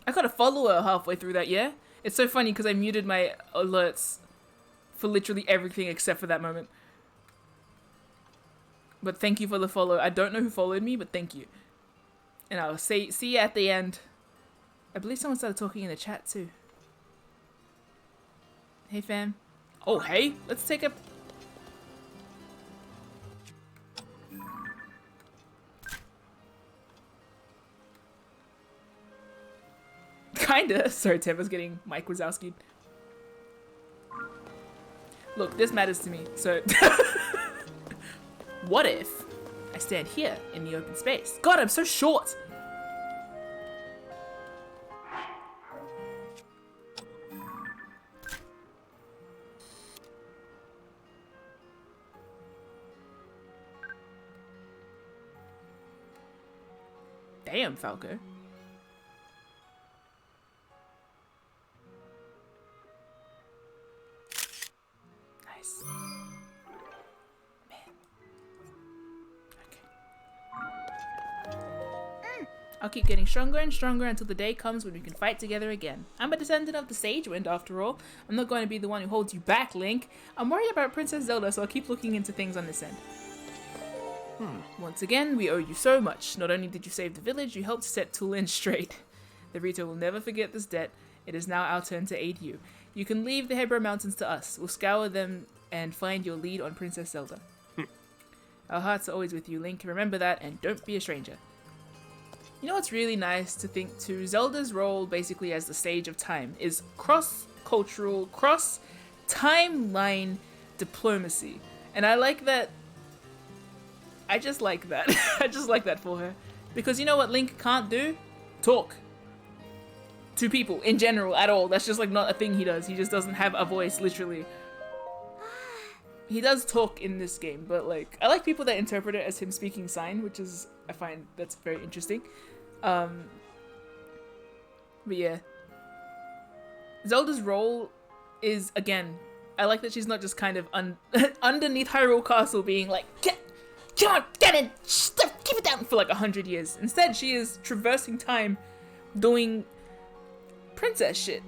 I got a follower halfway through that, yeah? It's so funny because I muted my alerts for literally everything except for that moment. But thank you for the follow. I don't know who followed me, but thank you. And I'll see you at the end. I believe someone started talking in the chat too. Hey fam. Oh hey, let's take a... Kinda. Sorry, Temba's getting Mike Wazowski. Look, this matters to me, so... What if I stand here in the open space? God, I'm so short! Damn, Falco. Nice. Man. Okay. I'll keep getting stronger and stronger until the day comes when we can fight together again. I'm a descendant of the Sage Wind after all. I'm not going to be the one who holds you back, Link. I'm worried about Princess Zelda, so I'll keep looking into things on this end. Once again, we owe you so much. Not only did you save the village, you helped set Tulin straight. The Rito will never forget this debt. It is now our turn to aid you. You can leave the Hebra Mountains to us. We'll scour them and find your lead on Princess Zelda. Our hearts are always with you, Link. Remember that, and don't be a stranger. You know what's really nice to think too? Zelda's role, basically as the Sage of Time, is cross-cultural, cross-timeline diplomacy. And I like that. I just like that. I just like that for her. Because you know what Link can't do? Talk. To people, in general, at all. That's just like not a thing he does. He just doesn't have a voice, literally. He does talk in this game, but like, I like people that interpret it as him speaking sign, which is, I find that's very interesting. But yeah. Zelda's role is, again, I like that she's not just kind of underneath Hyrule Castle being like, come on, get in, keep it down for like 100 years. Instead, she is traversing time, doing princess shit.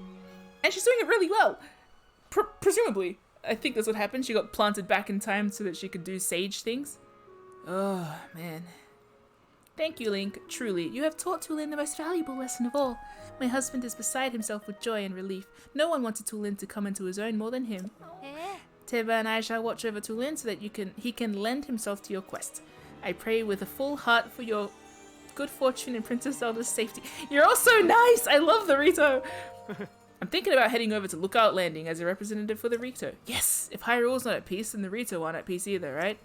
And she's doing it really well. Presumably. I think that's what happened. She got planted back in time so that she could do sage things. Oh, man. Thank you, Link. Truly, you have taught Tulin the most valuable lesson of all. My husband is beside himself with joy and relief. No one wanted Tulin to come into his own more than him. Teba and I shall watch over Tulin so that he can lend himself to your quest. I pray with a full heart for your good fortune and Princess Zelda's safety. You're all so nice! I love the Rito! I'm thinking about heading over to Lookout Landing as a representative for the Rito. Yes! If Hyrule's not at peace, then the Rito aren't at peace either, right?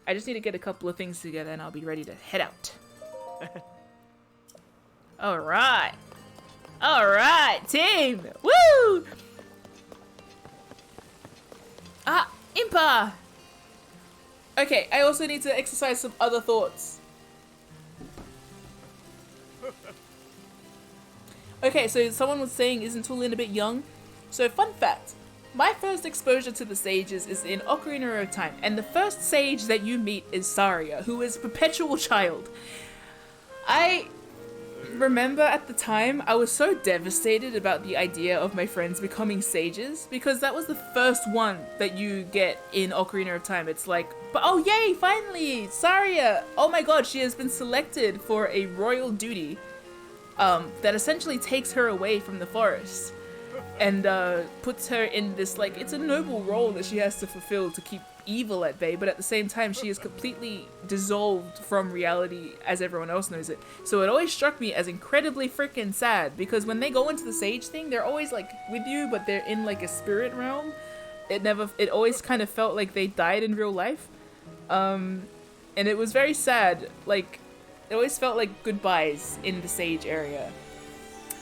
I just need to get a couple of things together and I'll be ready to head out. Alright! Alright, team! Woo! Ah, Impa! Okay, I also need to exercise some other thoughts. Okay, so someone was saying, isn't Tulin a bit young? So, fun fact. My first exposure to the sages is in Ocarina of Time, and the first sage that you meet is Saria, who is a perpetual child. I remember at the time, I was so devastated about the idea of my friends becoming sages, because that was the first one that you get in Ocarina of Time. It's like, but oh yay, finally, Saria! Oh my god, she has been selected for a royal duty that essentially takes her away from the forest and puts her in this, like, it's a noble role that she has to fulfill to keep evil at bay, but at the same time she is completely dissolved from reality as everyone else knows it. So it always struck me as incredibly freaking sad, because when they go into the sage thing, they're always like with you, but they're in like a spirit realm. It always kind of felt like they died in real life. And it was very sad. Like, it always felt like goodbyes in the sage area.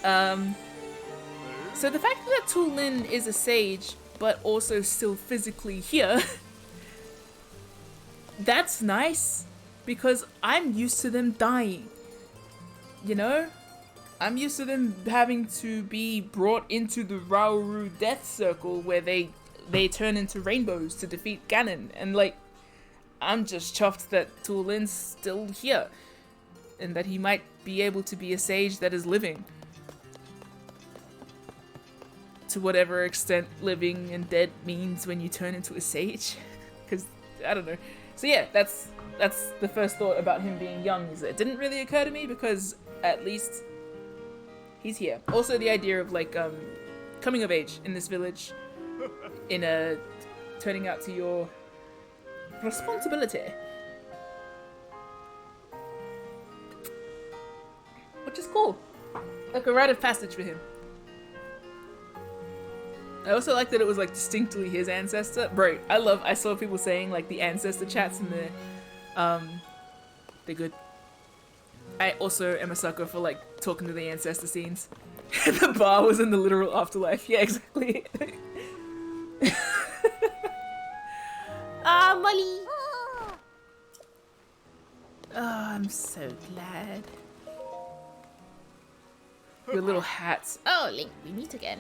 So the fact that Tulin is a sage, but also still physically here, that's nice, because I'm used to them dying. You know? I'm used to them having to be brought into the Rauru death circle where they turn into rainbows to defeat Ganon, and like, I'm just chuffed that Tulin's still here, and that he might be able to be a sage that is living. To whatever extent living and dead means when you turn into a sage. Because, I don't know. So yeah, that's the first thought about him being young, is that it didn't really occur to me because at least he's here. Also the idea of like coming of age in this village, in a turning out to your responsibility. Which is cool. Like a rite of passage for him. I also like that it was like distinctly his ancestor. Bro, I saw people saying like the ancestor chats in they're good. I also am a sucker for like talking to the ancestor scenes. The bar was in the literal afterlife. Yeah, exactly. Ah, Molly. Oh, I'm so glad. Your little hats. Oh, Link, we meet again.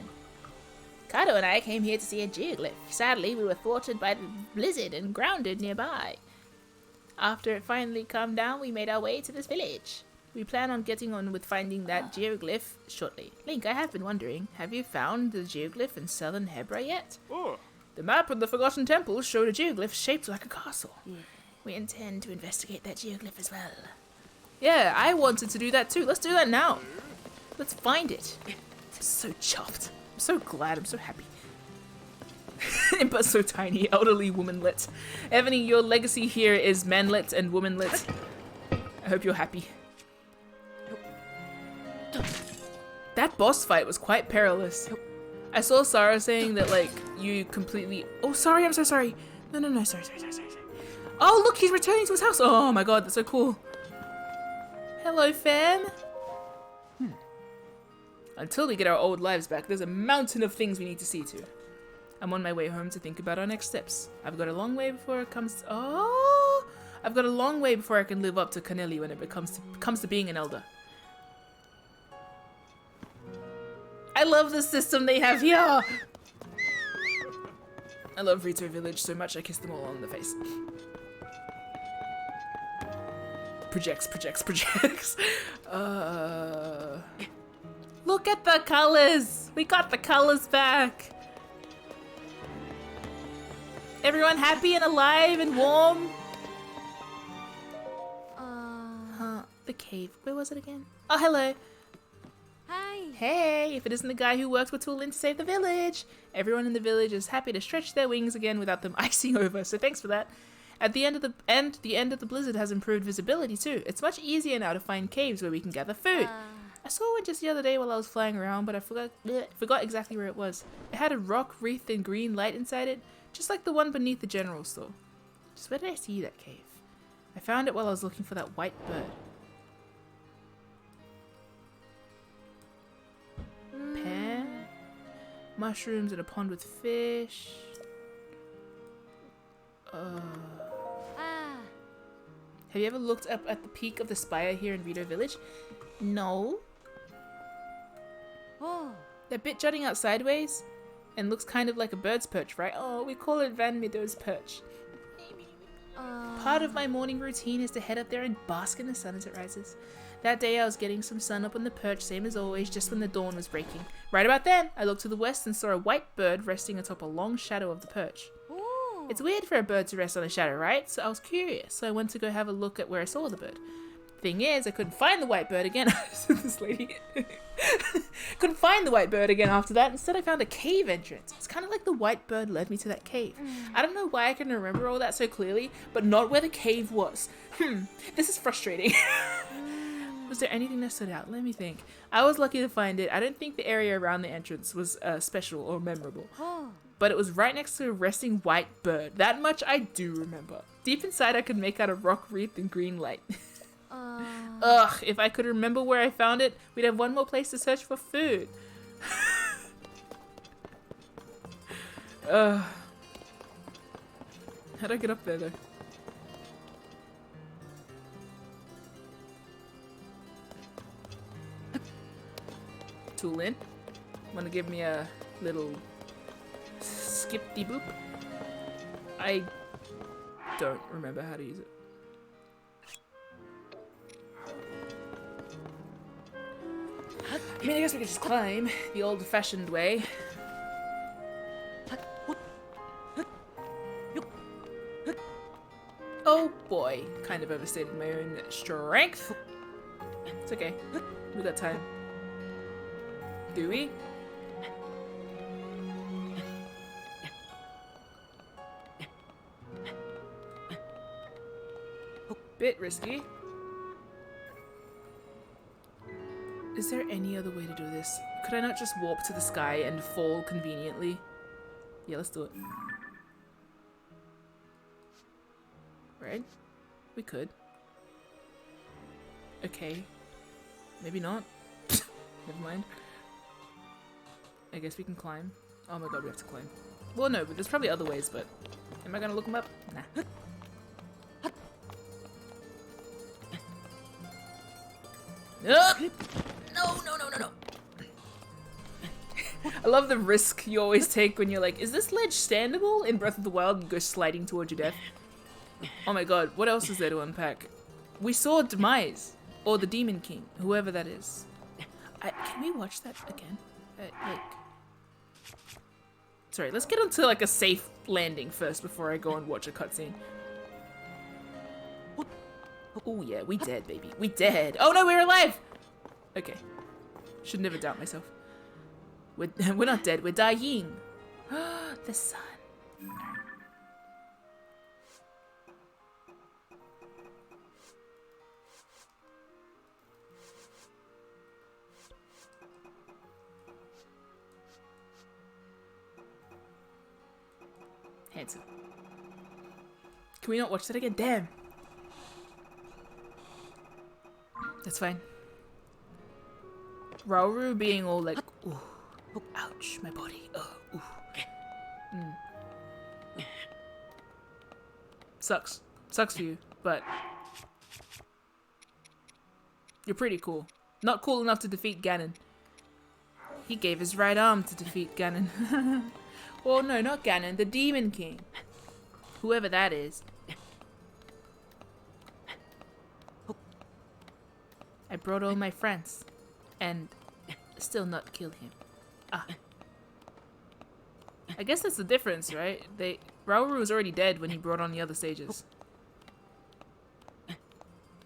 Kado and I came here to see a geoglyph. Sadly, we were thwarted by the blizzard and grounded nearby. After it finally calmed down, we made our way to this village. We plan on getting on with finding that geoglyph shortly. Link, I have been wondering, have you found the geoglyph in southern Hebra yet? Oh. The map of the Forgotten Temple showed a geoglyph shaped like a castle. Yeah. We intend to investigate that geoglyph as well. Yeah, I wanted to do that too. Let's do that now. Let's find it. I'm so chuffed. I'm so glad. I'm so happy. But so tiny, elderly, womanlet. Evany, your legacy here is manlet and womanlet. I hope you're happy. That boss fight was quite perilous. I saw Sarah saying that, like, you completely... Oh, sorry, I'm so sorry. No, sorry. Oh, look, he's returning to his house. Oh my god, that's so cool. Hello, fam. Until we get our old lives back, there's a mountain of things we need to see to. I'm on my way home to think about our next steps. I've got a long way before it comes to... Oh! I've got a long way before I can live up to Canelli when it comes to being an elder. I love the system they have here! I love Rito Village so much I kiss them all on the face. Projects. Look at the colors! We got the colors back. Everyone happy and alive and warm? Huh, the cave. Where was it again? Oh, hello. Hi. Hey, if it isn't the guy who works with Toolin to save the village. Everyone in the village is happy to stretch their wings again without them icing over, so thanks for that. At the end of the blizzard has improved visibility too. It's much easier now to find caves where we can gather food. I saw one just the other day while I was flying around, but I forgot exactly where it was. It had a rock wreathed in green light inside it, just like the one beneath the general store. Just where did I see that cave? I found it while I was looking for that white bird. Pear, mushrooms in a pond with fish. Have you ever looked up at the peak of the spire here in Rito Village? No. Oh. That bit jutting out sideways and looks kind of like a bird's perch, right? Oh, we call it Van Meadow's perch. Part of my morning routine is to head up there and bask in the sun as it rises. That day I was getting some sun up on the perch, same as always, just when the dawn was breaking. Right about then, I looked to the west and saw a white bird resting atop a long shadow of the perch. Ooh. It's weird for a bird to rest on a shadow, right? So I was curious, so I went to go have a look at where I saw the bird. Thing is, I couldn't find the white bird again. This lady. Couldn't find the white bird again after that. Instead, I found a cave entrance. It's kind of like the white bird led me to that cave. I don't know why I can remember all that so clearly, but not where the cave was. This is frustrating. Was there anything that stood out? Let me think. I was lucky to find it. I don't think the area around the entrance was special or memorable. But it was right next to a resting white bird. That much I do remember. Deep inside, I could make out a rock wreathed in green light. Ugh, if I could remember where I found it, we'd have one more place to search for food. How'd I get up there, though? Toolin, wanna give me a little skip-de-boop? I don't remember how to use it. I mean, I guess we could just climb the old-fashioned way. Oh boy, kind of overstated my own strength. It's okay, we got time. Do we? Bit risky. Is there any other way to do this? Could I not just warp to the sky and fall conveniently? Yeah, let's do it. Right? We could. Okay. Maybe not. Never mind. I guess we can climb. Oh my god, we have to climb. Well, no, but there's probably other ways, but... Am I gonna look them up? Nah. No, no, no, no, no. I love the risk you always take when you're like, is this ledge standable? In Breath of the Wild, you go sliding towards your death. Oh my god, what else is there to unpack? We saw Demise, or the Demon King, whoever that is. Can we watch that again? Sorry, let's get onto like a safe landing first before I go and watch a cutscene. Oh yeah, we dead, baby. We dead. Oh no, we're alive! Okay. Should never doubt myself. We're not dead, we're dying. The sun. Handsome. Can we not watch that again? Damn. That's fine. Rauru being all like, ooh, ouch, my body, ooh. Sucks. Sucks for you, but you're pretty cool. Not cool enough to defeat Ganon. He gave his right arm to defeat Ganon. Well, no, not Ganon, the Demon King. Whoever that is. I brought all my friends, and still not killed him. I guess that's the difference, right? Rauru was already dead when he brought on the other sages.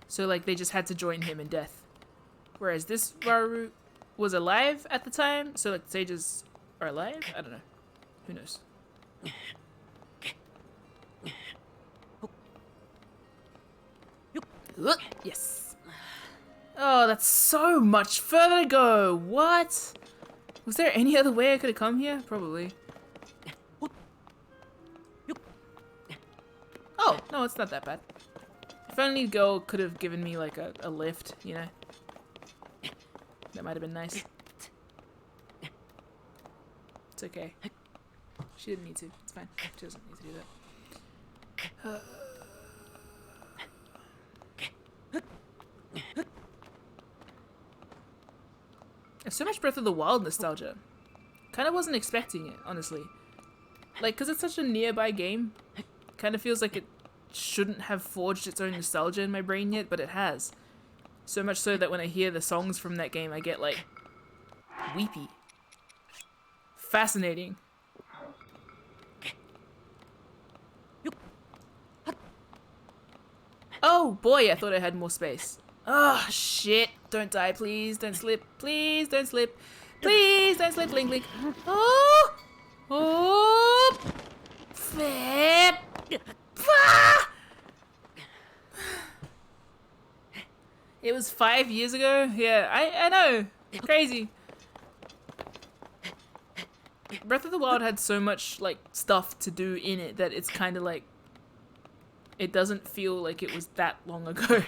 So, like, they just had to join him in death. Whereas this Rauru was alive at the time, so, like, the sages are alive? I don't know. Who knows? Yes. Oh, that's so much further to go. What? Was there any other way I could have come here? Probably. Oh, no, it's not that bad. If only girl could have given me, like, a lift, you know? That might have been nice. It's okay. She didn't need to. It's fine. She doesn't need to do that. I have so much Breath of the Wild nostalgia. Kind of wasn't expecting it, honestly. Like, because it's such a nearby game, kind of feels like it shouldn't have forged its own nostalgia in my brain yet, but it has. So much so that when I hear the songs from that game, I get, like, weepy. Fascinating. Oh boy, I thought I had more space. Oh shit. Don't die, please. Don't slip. Please don't slip. Please don't slip. Link, link. Oh! Oh! Flip! Ah! It was 5 years ago? Yeah, I know. Crazy. Breath of the Wild had so much, like, stuff to do in it that it's kind of like... It doesn't feel like it was that long ago.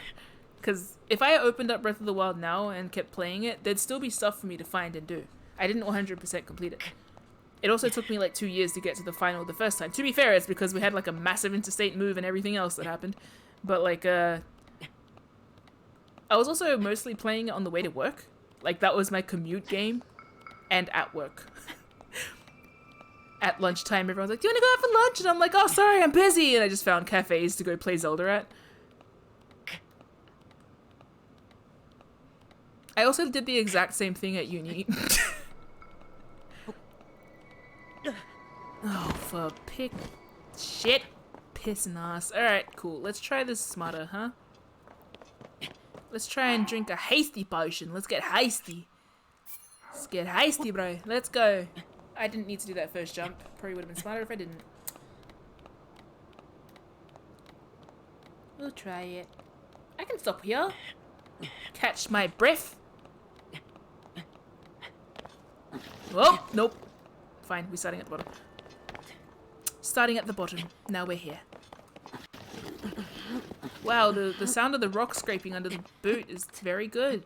Because if I opened up Breath of the Wild now and kept playing it, there'd still be stuff for me to find and do. I didn't 100% complete it. It also took me like 2 years to get to the final the first time. To be fair, it's because we had like a massive interstate move and everything else that happened. But like, I was also mostly playing it on the way to work. Like that was my commute game. And at work. At lunchtime, everyone's like, do you want to go out for lunch? And I'm like, oh, sorry, I'm busy. And I just found cafes to go play Zelda at. I also did the exact same thing at uni. Oh, for pick shit. Pissing ass. Alright, cool. Let's try this smarter, huh? Let's try and drink a hasty potion. Let's get hasty. Let's get hasty, bro. Let's go. I didn't need to do that first jump. Probably would have been smarter if I didn't. We'll try it. I can stop here. Catch my breath. Oh, nope. Fine, we're starting at the bottom. Starting at the bottom. Now we're here. Wow, the sound of the rock scraping under the boot is very good.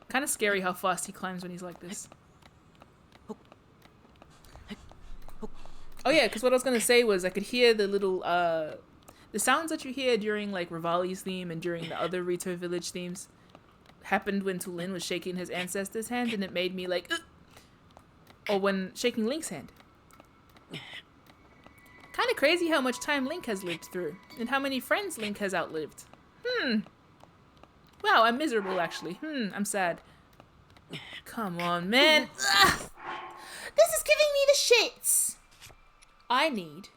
Kind of scary how fast he climbs when he's like this. Oh yeah, because what I was going to say was I could hear the little, the sounds that you hear during like Rivali's theme and during the other Rito Village themes happened when Tulin was shaking his ancestor's hand and it made me like, ugh! Or when shaking Link's hand. Kind of crazy how much time Link has lived through and how many friends Link has outlived. Wow, I'm miserable actually. I'm sad. Come on, man. Ugh! This is giving me the shits. I need...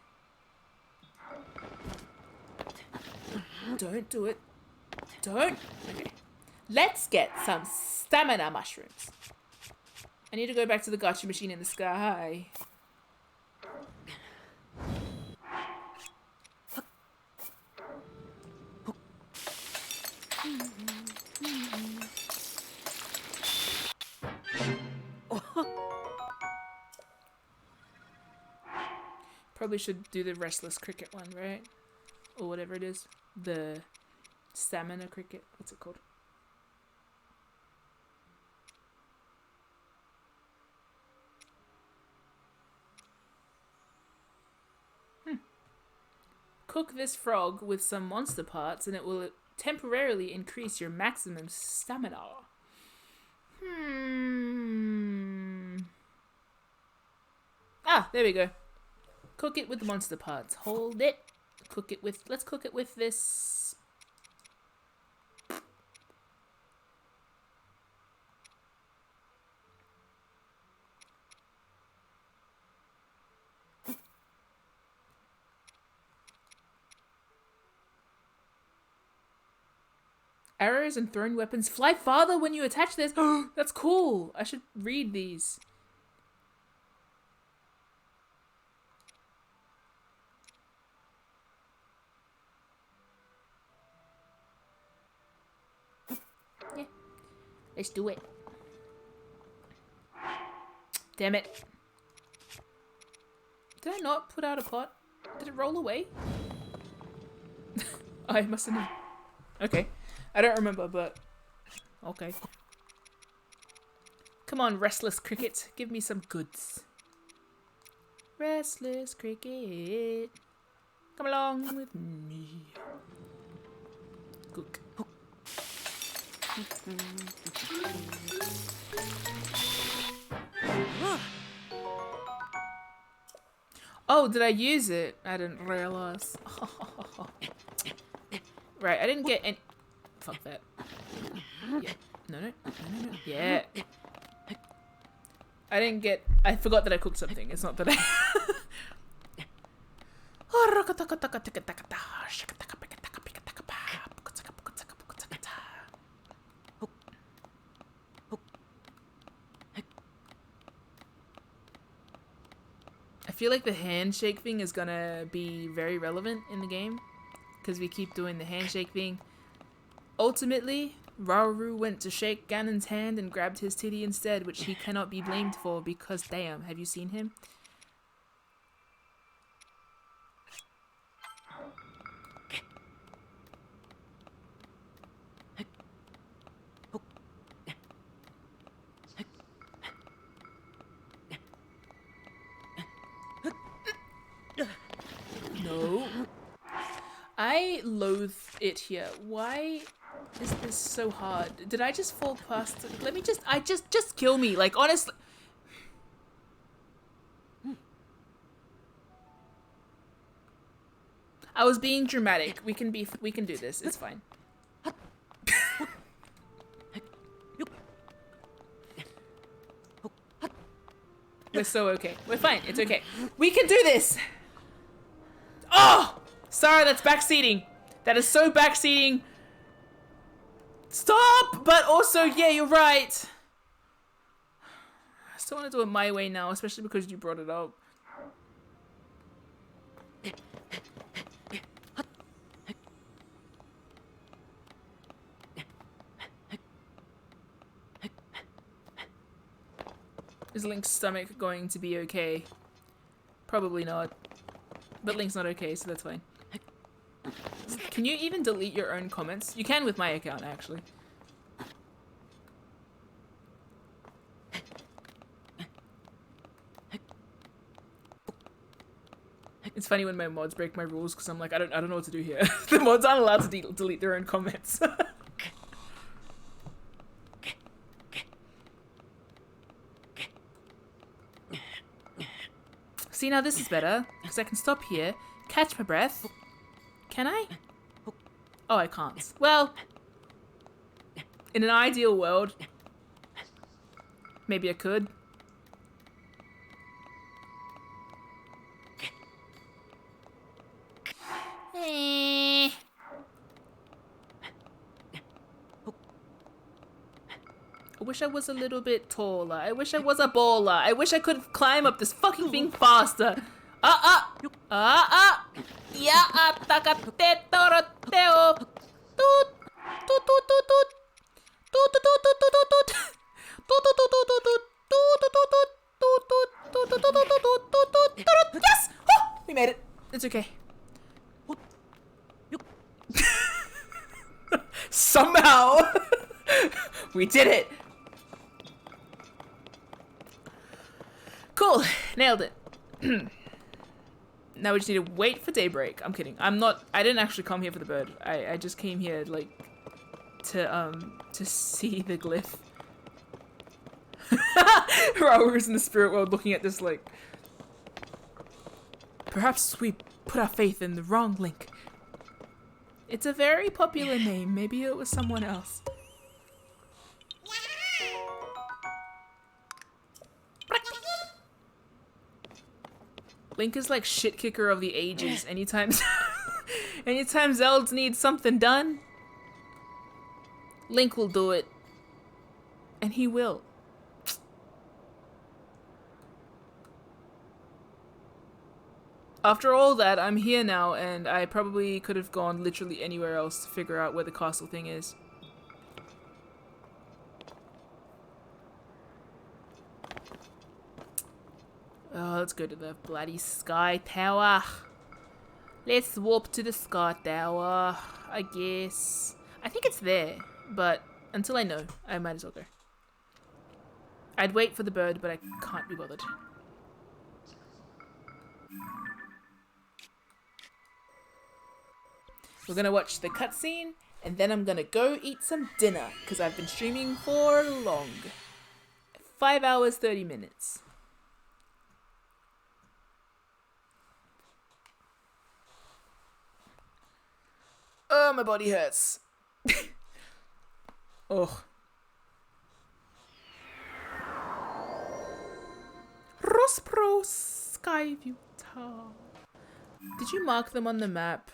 Don't do it. Don't. Okay. Let's get some stamina mushrooms. I need to go back to the gacha machine in the sky. Probably should do the restless cricket one, right? Or whatever it is. The stamina cricket. What's it called? Cook this frog with some monster parts and it will temporarily increase your maximum stamina. Ah, there we go. Cook it with the monster parts. Hold it. Cook it with... Let's cook it with this... Arrows and thrown weapons fly farther when you attach this. That's cool. I should read these. Yeah. Let's do it. Damn it. Did I not put out a pot? Did it roll away? I mustn't have. Okay. I don't remember, but okay. Come on, restless cricket. Give me some goods. Restless cricket. Come along with me. Cook. Oh, did I use it? I didn't realize. Right, I didn't get any. Fuck that. Yeah. No. Yeah. I didn't get. I forgot that I cooked something. It's not that I. I feel like the handshake thing is gonna be very relevant in the game because we keep doing the handshake thing. Ultimately, Rauru went to shake Ganon's hand and grabbed his titty instead, which he cannot be blamed for because damn, have you seen him? No. I loathe it here. Why is this so hard? Did I just fall past it? Let me just kill me. Like, honestly. I was being dramatic. We can do this. It's fine. We're so okay. We're fine. It's okay. We can do this. Oh! Sorry, that's backseating. That is so backseating. Stop! But also, yeah, you're right. I still want to do it my way now, especially because you brought it up. Is Link's stomach going to be okay? Probably not. But Link's not okay, so that's fine. Can you even delete your own comments? You can with my account, actually. It's funny when my mods break my rules because I'm like, I don't know what to do here. The mods aren't allowed to delete their own comments. See, now this is better because I can stop here, catch my breath. Can I? Oh, I can't. Well, in an ideal world, maybe I could. I wish I was a little bit taller. I wish I was a baller. I wish I could climb up this fucking thing faster. Ya atakate toroteo. Toot. Toot toot toot toot. Toot toot toot toot toot toot. Toot toot toot toot toot. Toot toot toot toot. Toot toot toot toot toot toot toot toot. Yes! Oh, we made it. It's okay. Somehow we did it. Cool, nailed it. Now we just need to wait for daybreak. I'm kidding. I didn't actually come here for the bird. I just came here like to see the glyph. Rauru's in the spirit world looking at this like, perhaps we put our faith in the wrong Link. It's a very popular name. Maybe it was someone else. Link is like shit kicker of the ages. Anytime Zelda needs something done, Link will do it. And he will. After all that, I'm here now, and I probably could have gone literally anywhere else to figure out where the castle thing is. Oh, let's go to the bloody Sky Tower. Let's warp to the Sky Tower, I guess. I think it's there, but until I know, I might as well go. I'd wait for the bird, but I can't be bothered. We're gonna watch the cutscene, and then I'm gonna go eat some dinner, because I've been streaming for long. 5 hours, 30 minutes. Oh, my body hurts. Oh. Rospro Skyview Tower. Did you mark them on the map?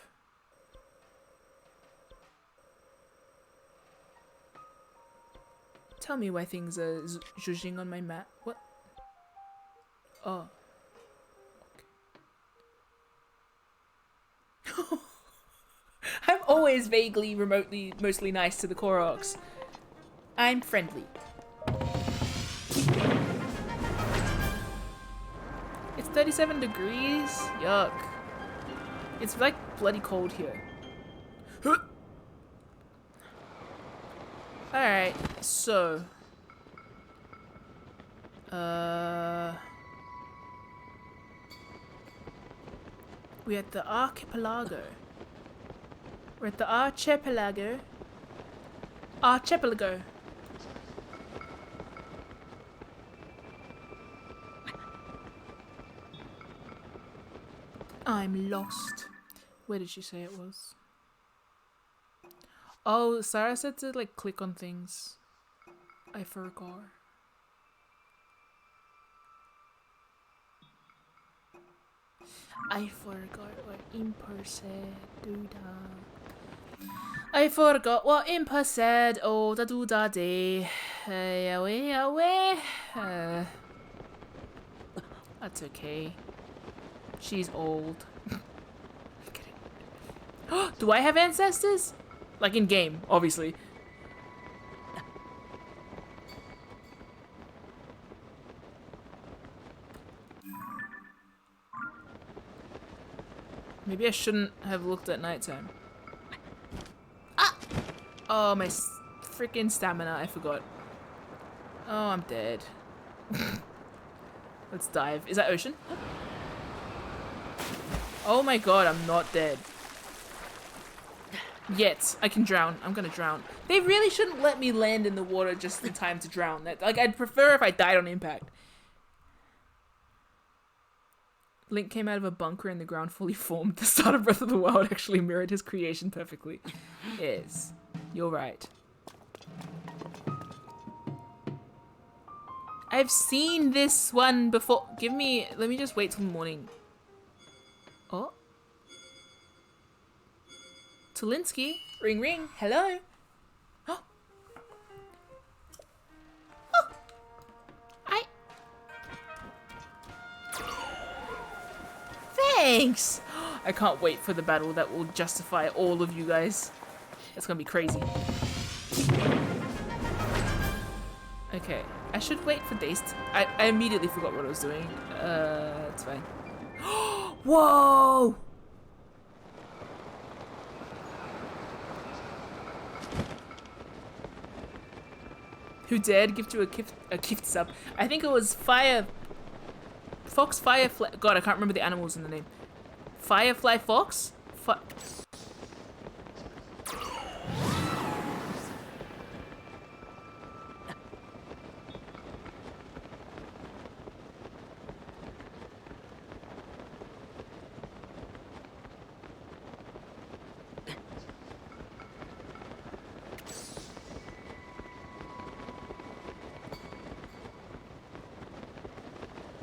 Tell me why things are zhuzhing on my map. What? Oh. Okay. I'm always vaguely, remotely, mostly nice to the Koroks. I'm friendly. It's 37 degrees? Yuck. It's like bloody cold here. Alright, so... we're at the archipelago. We're at the archipelago. Archipelago. I'm lost. Where did she say it was? Oh, Sarah said to like click on things. I forgot. I forgot what Imper said. Doodah. I forgot what Imper said. Oh, da doo da day. Away, away. That's okay. She's old. Do I have ancestors? Like in game, obviously. Maybe I shouldn't have looked at nighttime. Ah! Oh, my freaking stamina, I forgot. Oh, I'm dead. Let's dive. Is that ocean? Oh my god, I'm not dead. Yet. I can drown. I'm gonna drown. They really shouldn't let me land in the water just in time to drown. Like, I'd prefer if I died on impact. Link came out of a bunker in the ground fully formed. The start of Breath of the Wild actually mirrored his creation perfectly. Yes. You're right. I've seen this one before. Let me just wait till morning. Oh. Tulinsky. Ring ring. Hello. Oh. Oh. Thanks. I can't wait for the battle that will justify all of you guys. It's gonna be crazy. Okay. I should wait for days. I immediately forgot what I was doing. It's fine. Whoa! Who dared give you a gift sub? I think it was Fox Firefly. God, I can't remember the animals in the name. Firefly Fox?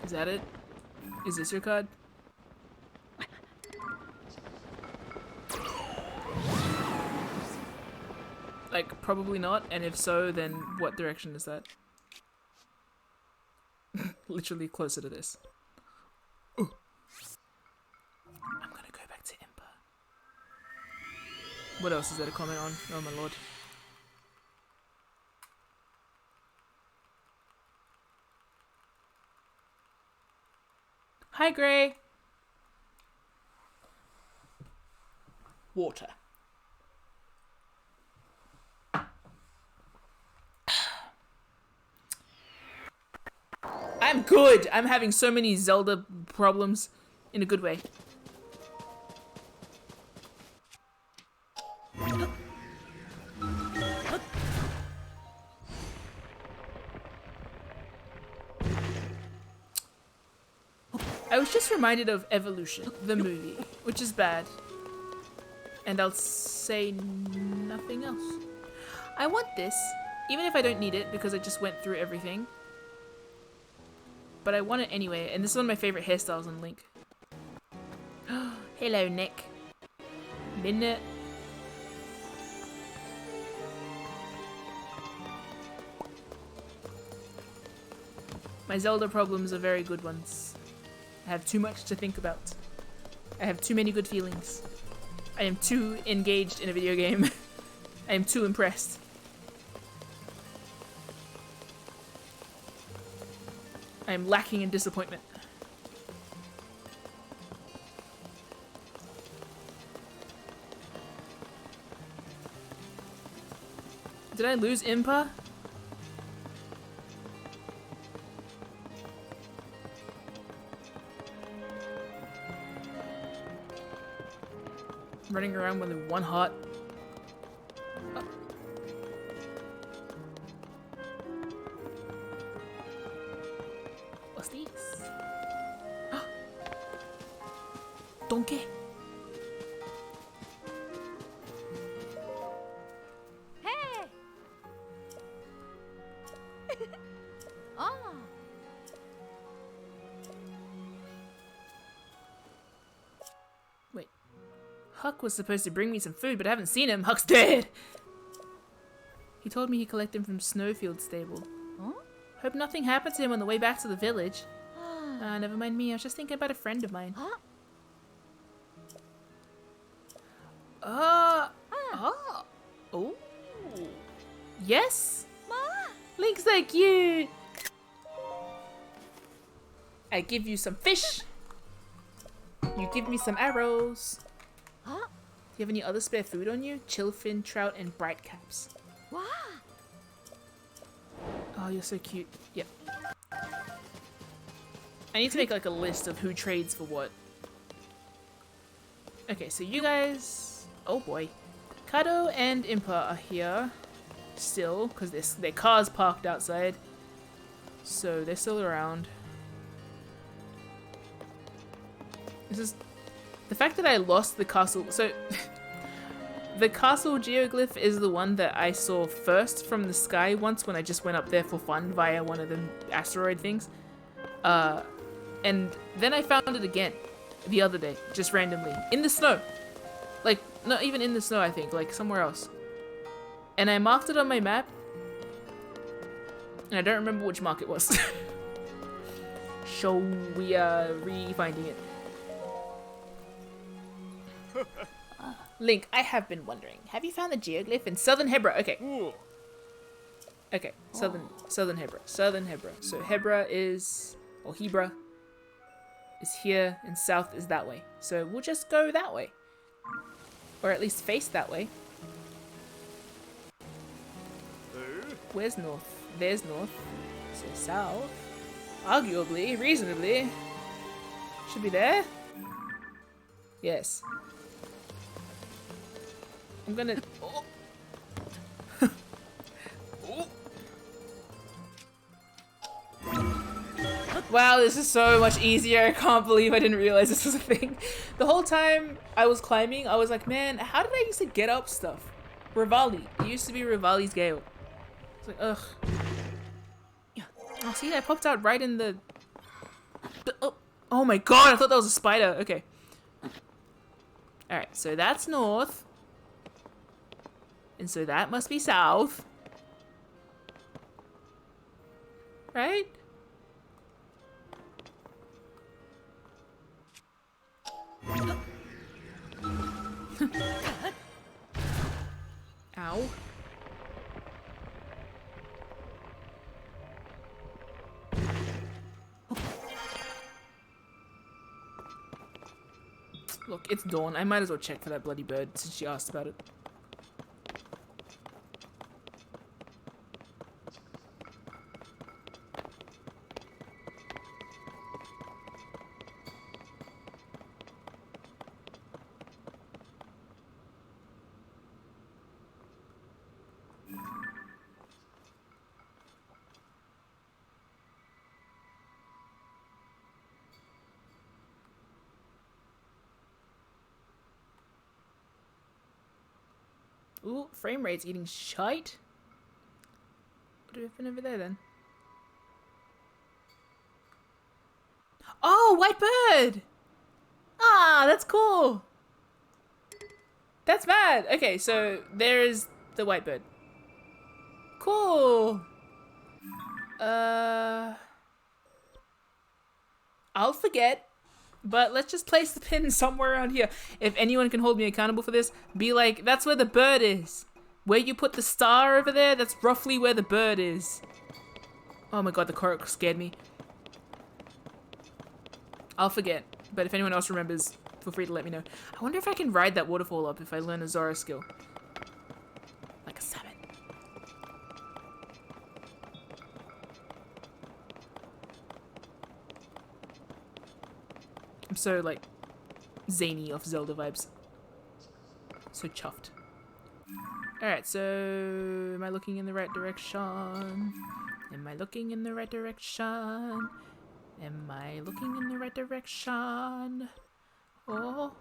Is that it? Is this your card? Like, Probably not, and if so, then what direction is that? Literally closer to this. Ooh. I'm gonna go back to Impa. What else is there to comment on? Oh my lord. Hi, Gray. Water. I'm good. I'm having so many Zelda problems in a good way. I was just reminded of Evolution, the movie, which is bad. And I'll say nothing else. I want this, even if I don't need it because I just went through everything. But I want it anyway, and this is one of my favorite hairstyles on Link. Hello, Nick. Minute. My Zelda problems are very good ones. I have too much to think about. I have too many good feelings. I am too engaged in a video game. I am too impressed. I am lacking in disappointment. Did I lose Impa? Running around with one heart. Oh. What's this? Donkey. Hey! Oh. Wait. Huck was supposed to bring me some food, but I haven't seen him. Huck's dead! He told me he collected him from Snowfield stable. Huh? Hope nothing happened to him on the way back to the village. Never mind me. I was just thinking about a friend of mine. Huh? Oh. Yes? Ma? Link's so cute! I give you some fish. You give me some arrows. Huh? Do you have any other spare food on you? Chillfin, trout, and bright caps. Wow. Oh, you're so cute. Yep. I need to make like a list of who trades for what. Okay, so you guys... Oh boy. Kado and Impa are here. Still, because their car's parked outside. So they're still around. This is... The fact that I lost the castle... So... The castle geoglyph is the one that I saw first from the sky once when I just went up there for fun via one of the asteroid things. And then I found it again the other day, just randomly, in the snow. Like, not even in the snow, I think, like somewhere else. And I marked it on my map, and I don't remember which mark it was. So we are re-finding it. Link, I have been wondering, have you found the geoglyph in Southern Hebra? Okay. Okay, Southern Hebra. Southern Hebra. So Hebra is, or Hebra, is here, and south is that way. So we'll just go that way. Or at least face that way. Where's north? There's north. So south. Arguably, reasonably. Should be there. Yes. I'm gonna... Oh. Oh. Wow, this is so much easier. I can't believe I didn't realize this was a thing. The whole time I was climbing, I was like, man, how did I used to get up stuff? Rivali. It used to be Rivali's Gale. It's like, ugh. Oh, see, I popped out right in the... Oh my god, I thought that was a spider. Okay. Alright, so that's north. And so that must be south. Right? Ow. Look, it's dawn. I might as well check for that bloody bird since she asked about it. Ooh, frame rate's eating shite. What do we have been over there then? Oh, white bird! Ah, that's cool. That's mad. Okay, so there's the white bird. Cool. I'll forget. But let's just place the pin somewhere around here. If anyone can hold me accountable for this, be like, that's where the bird is. Where you put the star over there, that's roughly where the bird is. Oh my god, the cork scared me. I'll forget. But if anyone else remembers, feel free to let me know. I wonder if I can ride that waterfall up if I learn a Zora skill. Like a salmon. I'm so, like, zany off Zelda vibes. So chuffed. Alright, so... am I looking in the right direction? Am I looking in the right direction? Am I looking in the right direction? Oh.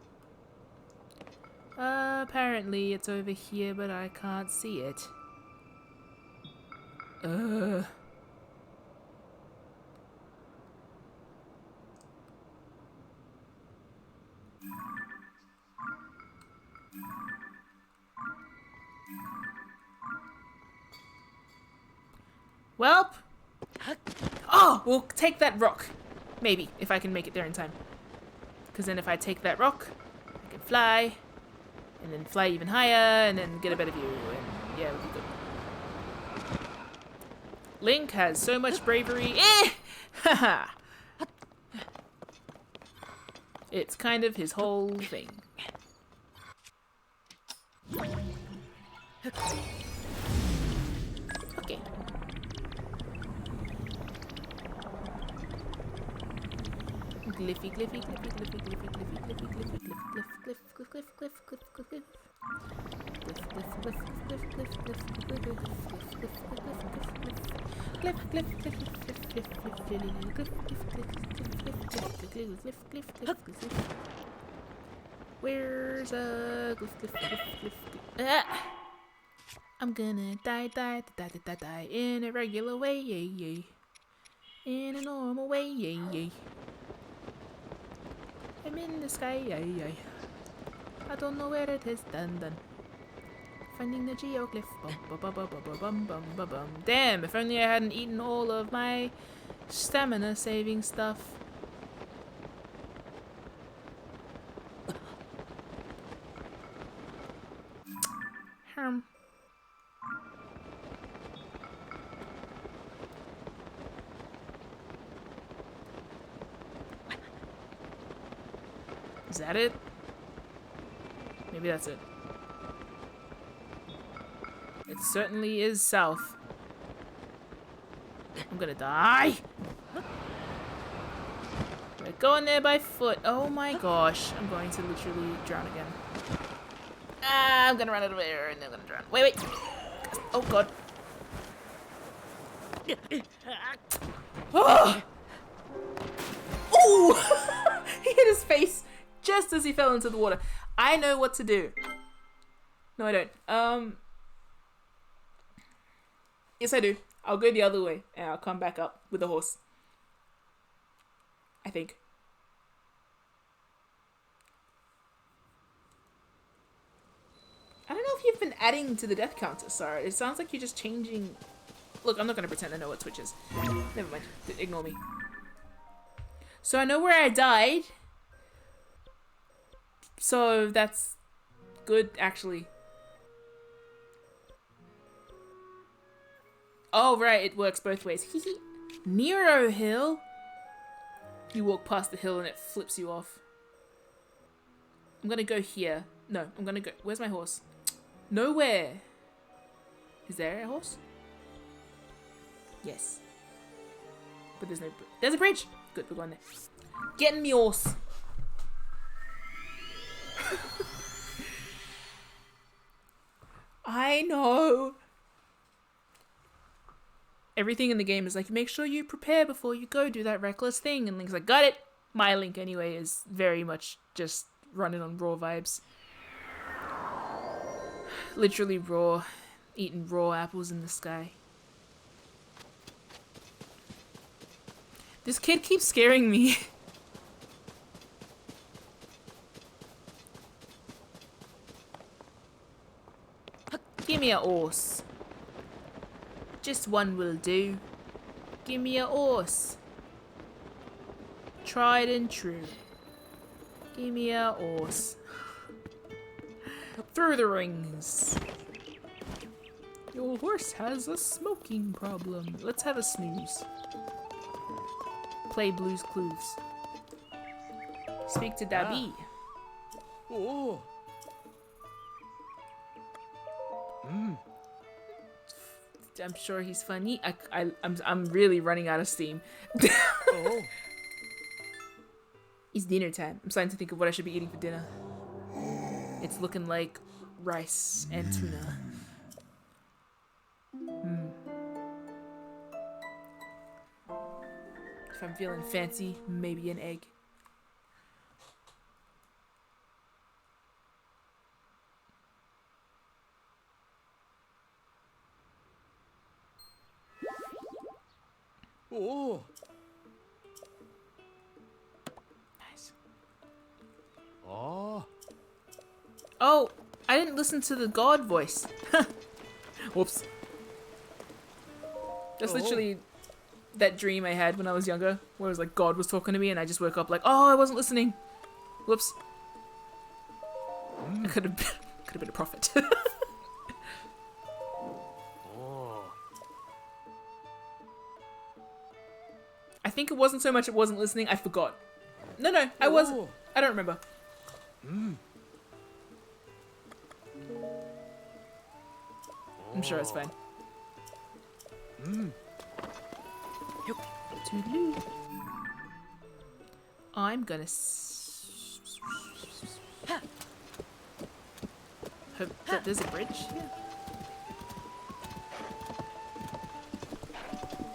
Apparently it's over here, but I can't see it. Welp. Oh, we'll take that rock. Maybe, if I can make it there in time. Because then if I take that rock, I can fly. And then fly even higher, and then get a better view. And yeah, we'll be good. Link has so much bravery. Eh! Haha! It's kind of his whole thing. Okay. Gliffy, gliffy, gliffy, gliffy, gliffy, gliffy, gliffy, gliffy, gliff, gliff, gliff, gliff, gliff, gliff, gliff, gliff, where's a gliff, gliff, gliff, gliff, gliff. I'm gonna die in a regular way, yay, yay. In a normal way, yay, yay. I'm in the sky, yay, yay. I don't know where it is, dun. Finding the geoglyph, bum. Damn, if only I hadn't eaten all of my stamina saving stuff. Is that it? Maybe that's it. It certainly is south. I'm gonna die. We're going there by foot. Oh my gosh. I'm going to literally drown again. Ah, I'm gonna run out of air and then I'm gonna drown. Wait. Oh god. Oh! Oh! He hit his face just as he fell into the water. I know what to do. No, I don't. Yes, I do. I'll go the other way and I'll come back up with the horse. I think. I don't know if you've been adding to the death counter, Sarah. It sounds like you're just changing... Look, I'm not going to pretend I know what Twitch is. Never mind. Ignore me. So I know where I died. So that's good, actually. Oh, right. It works both ways. Nero Hill? You walk past the hill and it flips you off. I'm going to go here. No, I'm going to go... Where's my horse? Nowhere. Is there a horse? Yes. But there's no... There's a bridge! Good, we're going there. Getting me horse. I know. Everything in the game is like, make sure you prepare before you go do that reckless thing. And Link's like, got it! My Link, anyway, is very much just running on raw vibes. Literally raw. Eating raw apples in the sky. This kid keeps scaring me. Give me a horse. Just one will do. Give me a horse. Tried and true. Give me a horse. Through the rings. Your horse has a smoking problem. Let's have a snooze. Play Blue's Clues. Speak to Dabi. Oh. I'm sure he's funny. I'm really running out of steam. Oh. It's dinner time. I'm starting to think of what I should be eating for dinner. It's looking like rice and tuna. If I'm feeling fancy, maybe an egg. Oh. Nice. Oh. Oh, I didn't listen to the God voice. Whoops. That's literally that dream I had when I was younger, where it was like God was talking to me and I just woke up like, oh, I wasn't listening. Whoops. I could have been a prophet. I think it wasn't so much it wasn't listening, I forgot. No, I wasn't. I don't remember. I'm sure it's fine. Toodaloo. I'm gonna hope that there's a bridge here.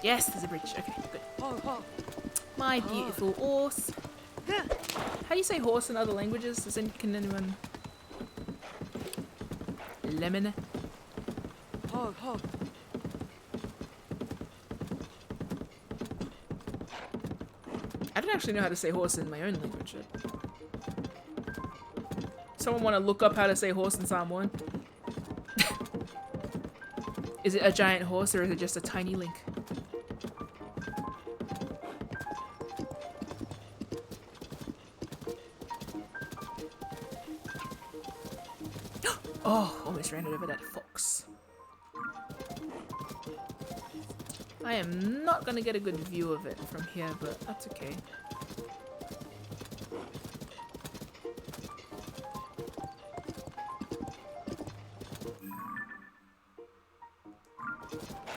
Yes, there's a bridge. Okay, good. My beautiful horse. How do you say horse in other languages? Can anyone... Lemon. I don't actually know how to say horse in my own language. Someone want to look up how to say horse in Samoan? Is it a giant horse or is it just a tiny Link? Oh, almost ran it over that fox. I am not gonna get a good view of it from here, but that's okay.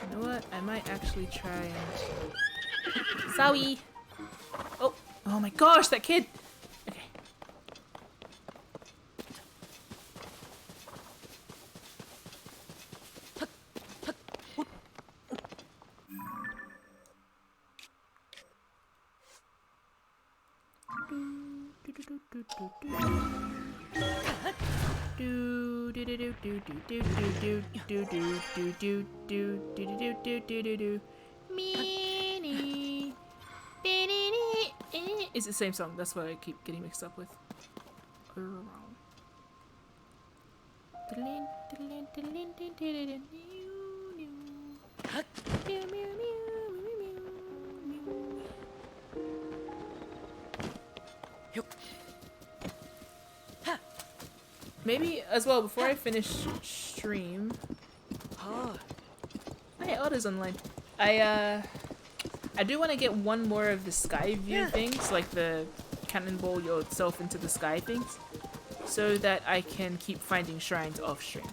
You know what? I might actually try and... Sorry! Oh my gosh, that kid! Okay. It's the same song, that's what I keep getting mixed up with. Maybe as well before I finish stream. Hey, Otto's online. I do want to get one more of the sky view things, like the cannonball yourself into the sky things, so that I can keep finding shrines off stream.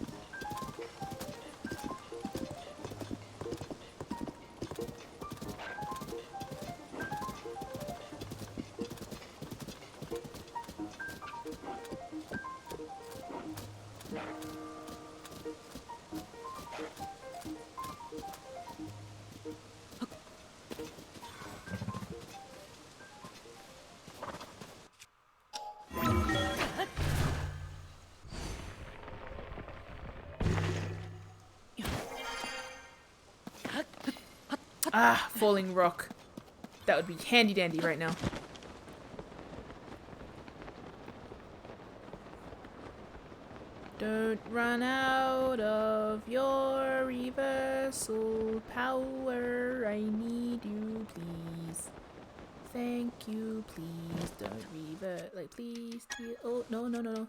Ah, falling rock. That would be handy dandy right now. Don't run out of your reversal power. I need you, please. Thank you, please. Don't revert. Like, please. Oh, no, no, no,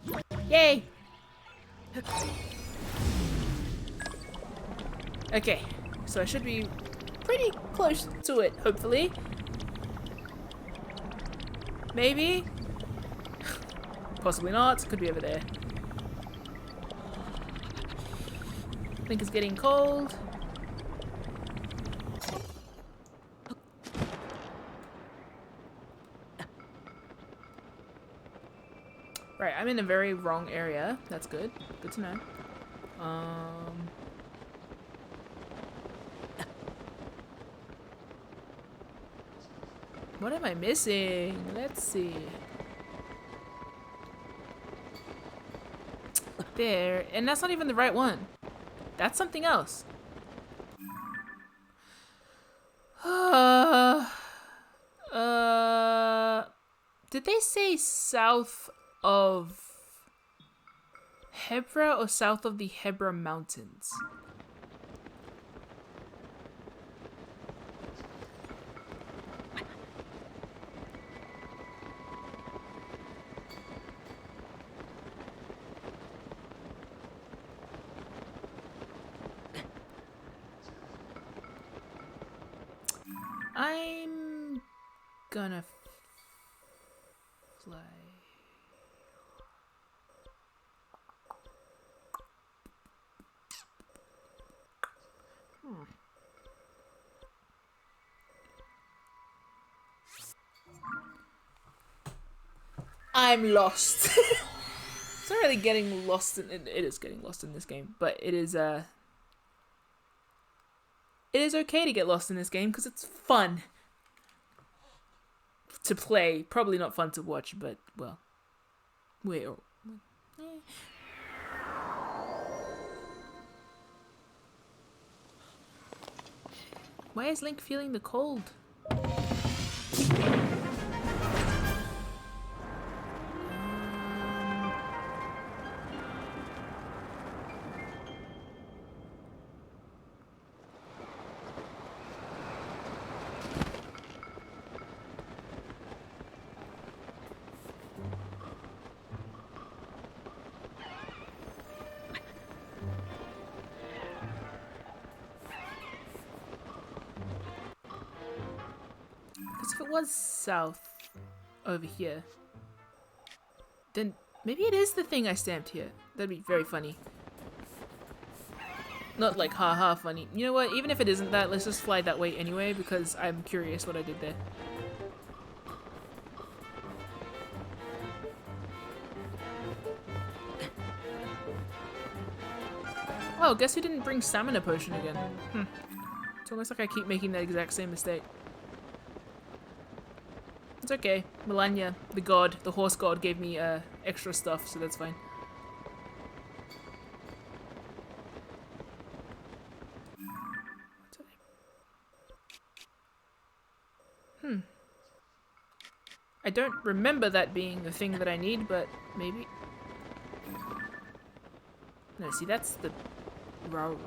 no. Yay! Okay, so I should be pretty close to it, hopefully. Maybe? Possibly not. Could be over there. I think it's getting cold. Right, I'm in a very wrong area. That's good. Good to know. What am I missing? Let's see. There, and that's not even the right one. That's something else. Did they say south of Hebra or south of the Hebra Mountains? I'm gonna fly. I'm lost. It's not really getting lost in it is getting lost in this game, but it is okay to get lost in this game because it's fun to play. Probably not fun to watch, but well, why is Link feeling the cold? Because if it was south over here, then maybe it is the thing I stamped here. That'd be very funny. Not like haha funny. You know what? Even if it isn't that, let's just fly that way anyway because I'm curious what I did there. Oh, guess who didn't bring stamina potion again? It's almost like I keep making that exact same mistake. It's okay. Melania, the god, the horse god, gave me extra stuff, so that's fine. I don't remember that being the thing that I need, but maybe. No, see, that's the Raru.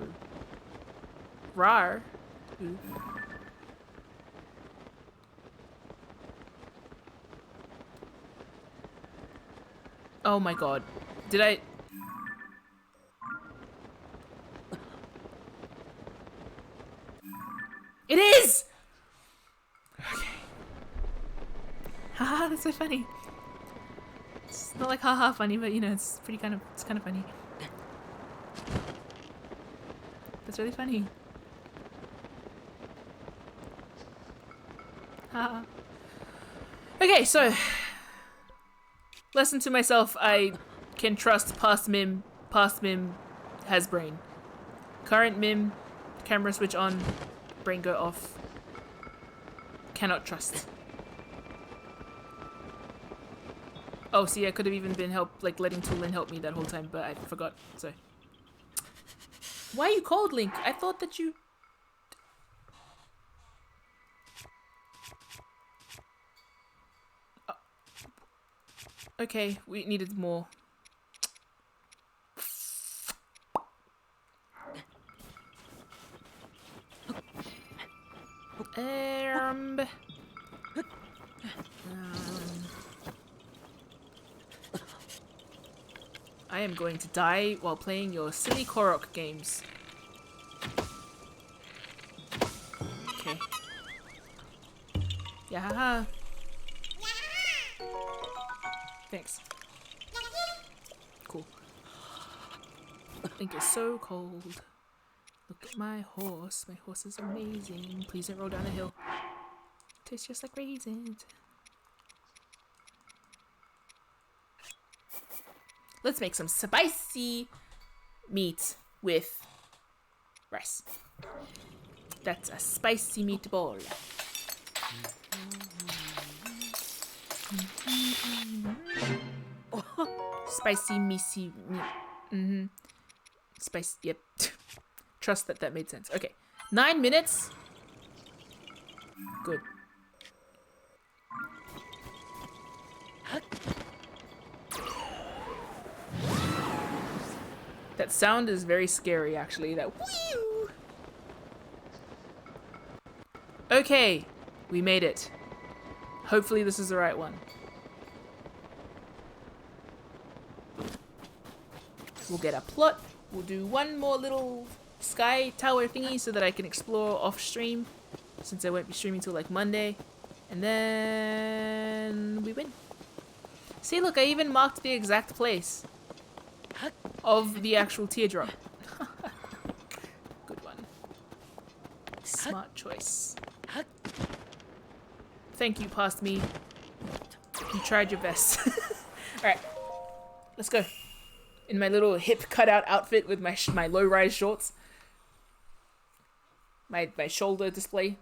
Rar. Ooh. Oh my god. Did I... It is! Okay. Haha, that's so funny. It's not like haha funny, but you know, it's kind of funny. That's really funny. Haha. Okay, so lesson to myself, I can trust past MIM has brain. Current MIM, camera switch on, brain go off. Cannot trust. Oh, see, I could have even been letting Toolin help me that whole time, but I forgot, so. Why are you called Link? I thought that you... Okay, we needed more. I am going to die while playing your silly Korok games. Okay. Yeah. Thanks. Cool. Link is so cold. Look at my horse. My horse is amazing. Please don't roll down a hill. Tastes just like raisins. Let's make some spicy meat with rice. That's a spicy meatball. Spicy meaty meat. Spice. Yep. Trust that made sense. Okay. 9 minutes. Good. That sound is very scary, actually. That whew. Okay, we made it. Hopefully this is the right one. We'll get a plot. We'll do one more little sky tower thingy so that I can explore off stream, since I won't be streaming till like Monday. And then we win. See, look, I even marked the exact place of the actual teardrop. Good one. Smart choice. Thank you, past me. You tried your best. Alright, let's go. In my little hip cutout outfit with my low-rise shorts. My shoulder display.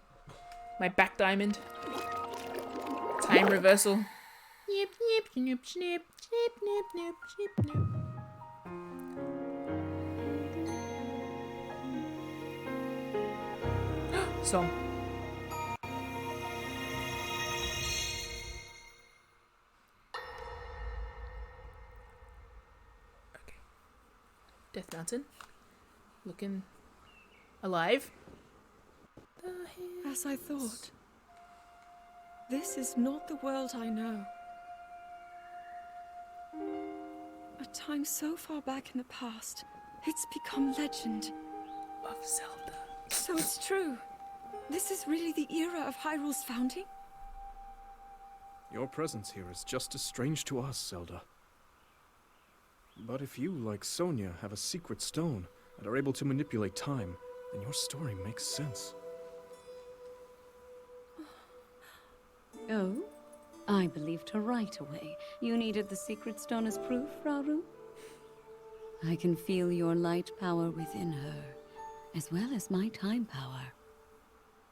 My back diamond. Time reversal. Yip, yip, snip, snip, snip, snip, snip, snip, snip. Song. Okay. Death Mountain. Looking alive. As I thought. This is not the world I know. A time so far back in the past, it's become legend. Of Zelda. So it's true. This is really the era of Hyrule's founding? Your presence here is just as strange to us, Zelda. But if you, like Sonia, have a secret stone and are able to manipulate time, then your story makes sense. Oh? I believed her right away. You needed the secret stone as proof, Rauru? I can feel your light power within her, as well as my time power.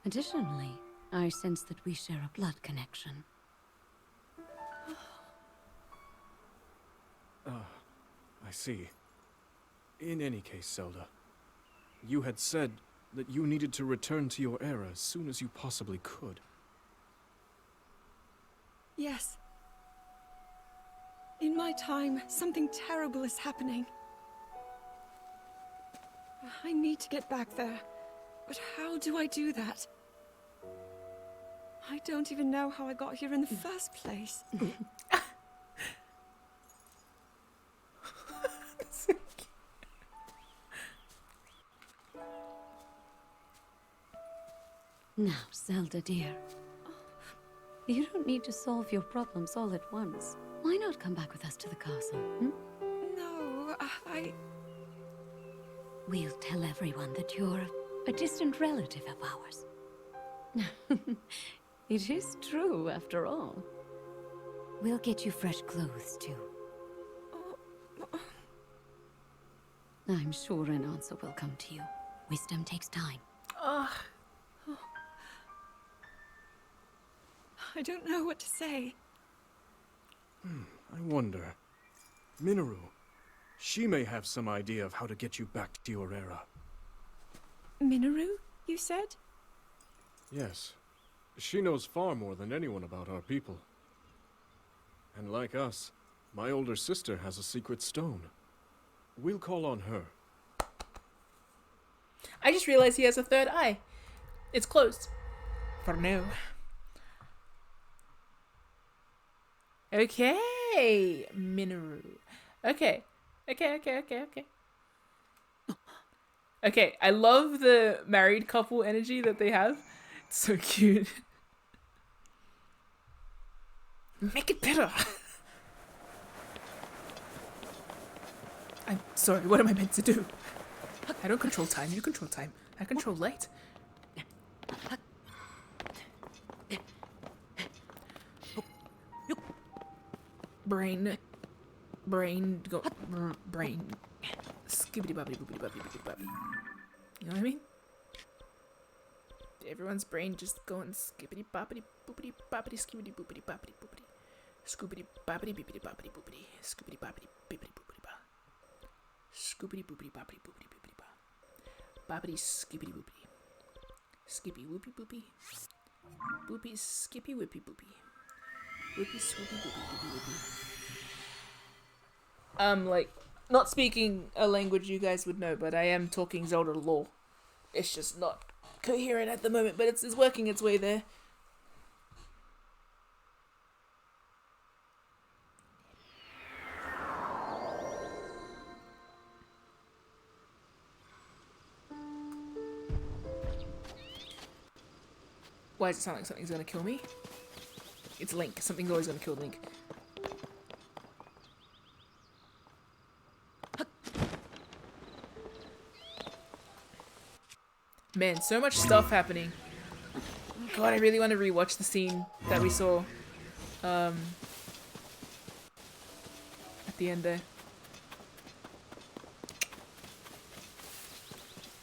Additionally, I sense that we share a blood connection. I see. In any case, Zelda, you had said that you needed to return to your era as soon as you possibly could. Yes. In my time, something terrible is happening. I need to get back there. But how do I do that? I don't even know how I got here in the first place. Now, Zelda dear. You don't need to solve your problems all at once. Why not come back with us to the castle, hmm? No, We'll tell everyone that you're a distant relative of ours. It is true, after all. We'll get you fresh clothes, too. I'm sure an answer will come to you. Wisdom takes time. I don't know what to say. I wonder. Minoru. She may have some idea of how to get you back to your era. Minoru, you said? Yes. She knows far more than anyone about our people. And like us, my older sister has a secret stone. We'll call on her. I just realized he has a third eye. It's closed. For now. Okay, Minoru. Okay. Okay, I love the married couple energy that they have. It's so cute. Make it better. I'm sorry, what am I meant to do? I don't control time, you control time. I control light. Brain. Skibbity bobbity boopity bobbity boopity bop. You know what I mean? Everyone's brain just going skibbity boppity boopity boppity skibbity boopity boppity boopity. Scoopity boppity bippity boppity boopity. Scoopity boppity bippity boopity ba. Scoopity boopity boppity boopity bippity ba. Boppity skippity boopity. Skippy whoopy boopy. Boopy skippy whippy boopy. Whippy swoopy boopy boopy boopy. Like, not speaking a language you guys would know, but I am talking Zelda lore. It's just not coherent at the moment, but it's working its way there. Why does it sound like something's gonna kill me? It's Link. Something's always gonna kill Link. Man, so much stuff happening. God, I really want to rewatch the scene that we saw at the end there.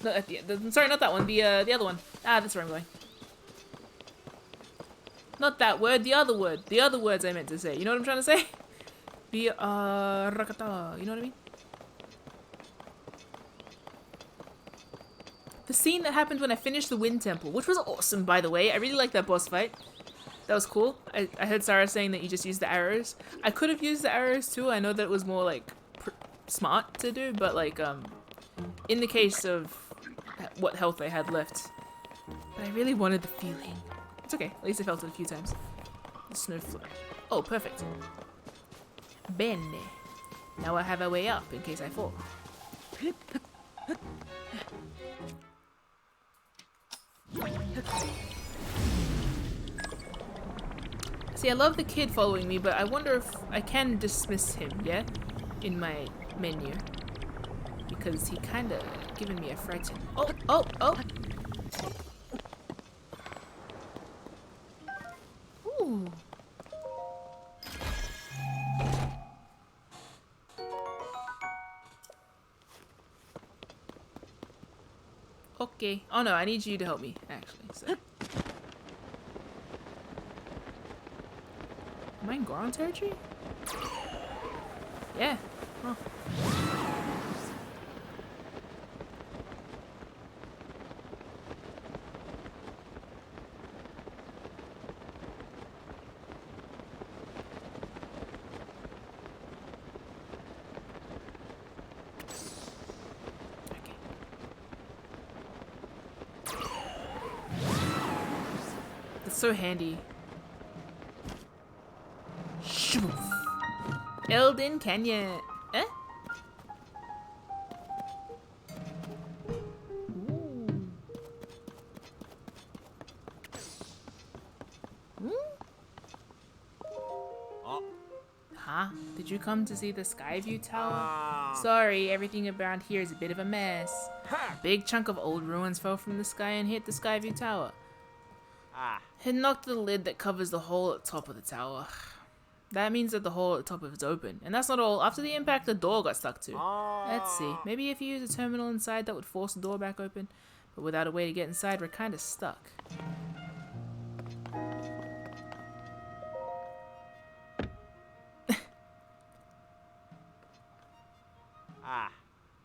No, at the end. Sorry, not that one. The other one. Ah, that's where I'm going. Not that word. The other word. The other words I meant to say. You know what I'm trying to say? The rakata. You know what I mean? The scene that happened when I finished the Wind Temple, which was awesome, by the way. I really liked that boss fight. That was cool. I heard Sarah saying that you just used the arrows. I could have used the arrows too. I know that it was more like smart to do, but like in the case of what health I had left, but I really wanted the feeling. It's okay. At least I felt it a few times. The snow flip. Oh, perfect. Bene. Now I have a way up in case I fall. See, I love the kid following me, but I wonder if I can dismiss him, yeah? In my menu. Because he kinda given me a frighten. Oh! Ooh. Okay. Oh no, I need you to help me, actually. So. Am I in Goron territory? Yeah. Huh. That's so handy. Shoof. Elden Canyon. Eh? Huh? Did you come to see the Skyview Tower? Sorry, everything around here is a bit of a mess. A big chunk of old ruins fell from the sky and hit the Skyview Tower. It knocked the lid that covers the hole at the top of the tower. That means that the hole at the top of it's open. And that's not all. After the impact, the door got stuck too. Let's see. Maybe if you use a terminal inside, that would force the door back open. But without a way to get inside, we're kind of stuck.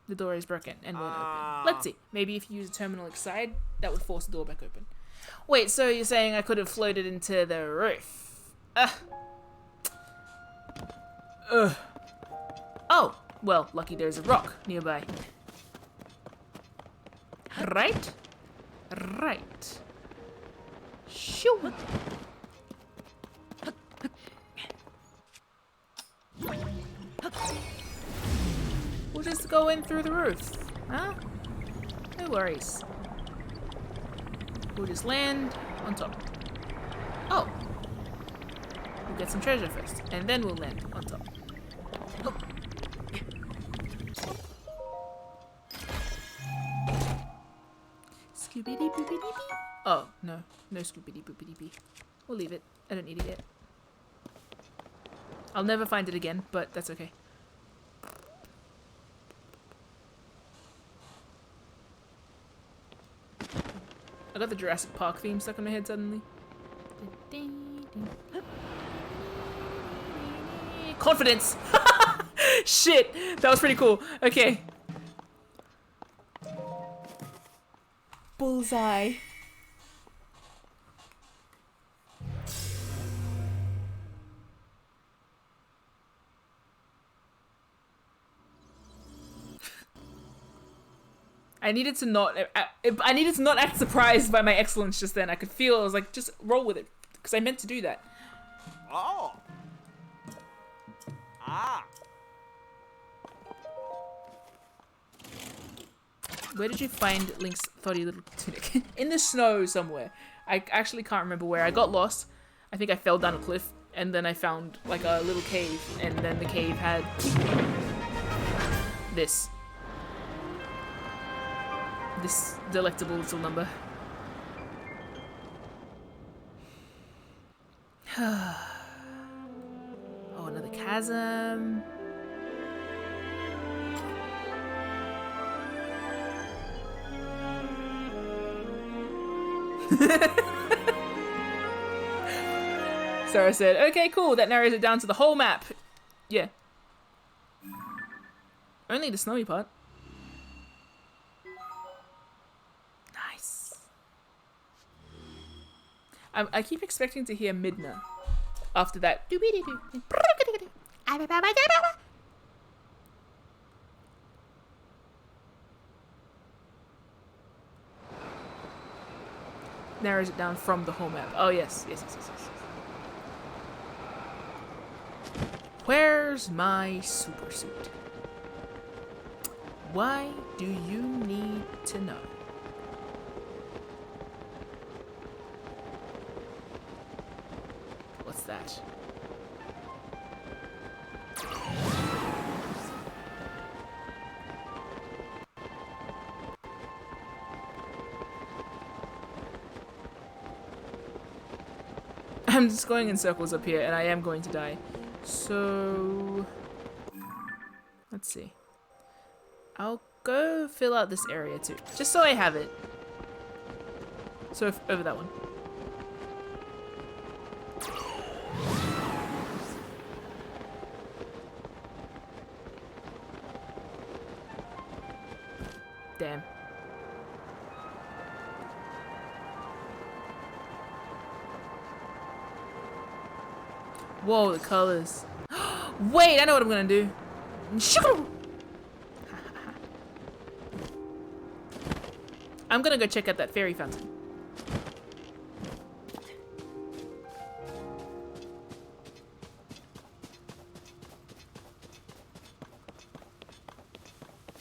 The door is broken and won't open. Let's see. Maybe if you use a terminal inside, that would force the door back open. Wait, so you're saying I could have floated into the roof? Oh, well, lucky there's a rock nearby. Right? Right. Shoo. We'll just go in through the roof, huh? No worries. We'll just land on top. Oh. We'll get some treasure first, and then we'll land on top. Oh. Scoobity boopity bee. Oh, no. No scoobity boopity bee. We'll leave it. I don't need it yet. I'll never find it again, but that's okay. I got the Jurassic Park theme stuck in my head suddenly. Confidence! Shit! That was pretty cool. Okay. Bullseye. I needed to not act surprised by my excellence just then. I could feel, I was like, just roll with it. Because I meant to do that. Oh. Ah. Where did you find Link's thoughty little tunic? In the snow somewhere. I actually can't remember where. I got lost. I think I fell down a cliff. And then I found like a little cave. And then the cave had this. This delectable little number. Oh, another chasm. Sarah said, okay, cool, that narrows it down to the whole map. Yeah. Only the snowy part. Nice. I keep expecting to hear Midna after that. Narrows it down from the whole map. Oh, yes. Yes. Where's my super suit? Why do you need to know? What's that? I'm just going in circles up here and I am going to die. So let's see. I'll go fill out this area too, just so I have it. So over that one. Damn. Whoa, the colors. Wait, I know what I'm gonna do. I'm gonna go check out that fairy fountain.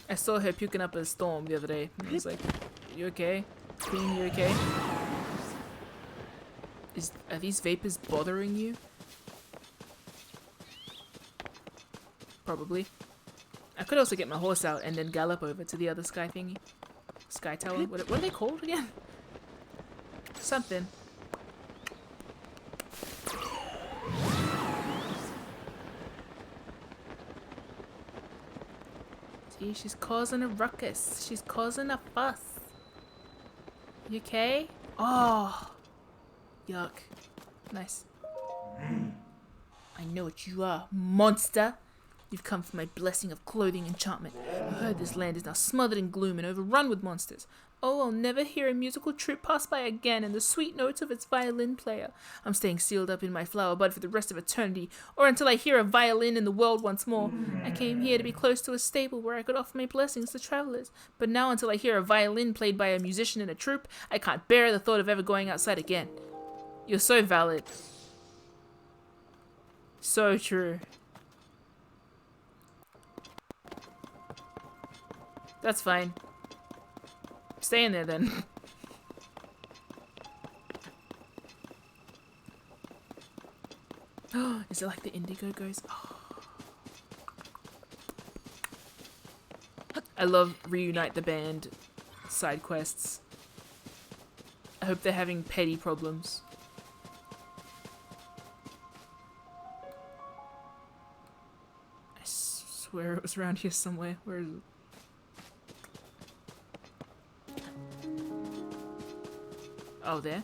I saw her puking up a storm the other day. And I was like, you okay? Queen, you okay? Are these vapors bothering you? Probably. I could also get my horse out and then gallop over to the other sky thingy. Sky tower? What are they called again? Something. See, she's causing a ruckus. She's causing a fuss. You okay? Oh. Yuck. Nice. I know what you are, monster. You've come for my blessing of clothing enchantment. I heard this land is now smothered in gloom and overrun with monsters. Oh, I'll never hear a musical troupe pass by again and the sweet notes of its violin player. I'm staying sealed up in my flower bud for the rest of eternity, or until I hear a violin in the world once more. I came here to be close to a stable where I could offer my blessings to travelers, but now until I hear a violin played by a musician in a troupe, I can't bear the thought of ever going outside again. You're so valid. So true. That's fine. Stay in there then. Oh, is it like the Indigogos? Oh. I love Reunite the Band side quests. I hope they're having petty problems. I swear it was around here somewhere. Where is it? Oh, there?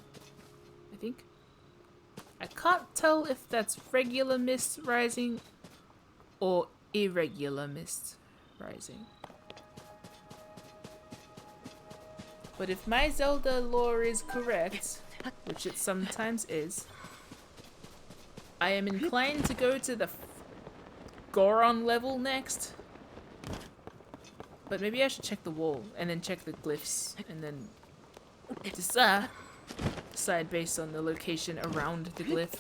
I think. I can't tell if that's regular mist rising or irregular mist rising. But if my Zelda lore is correct, which it sometimes is, I am inclined to go to the Goron level next. But maybe I should check the wall and then check the glyphs and then decide based on the location around the glyph.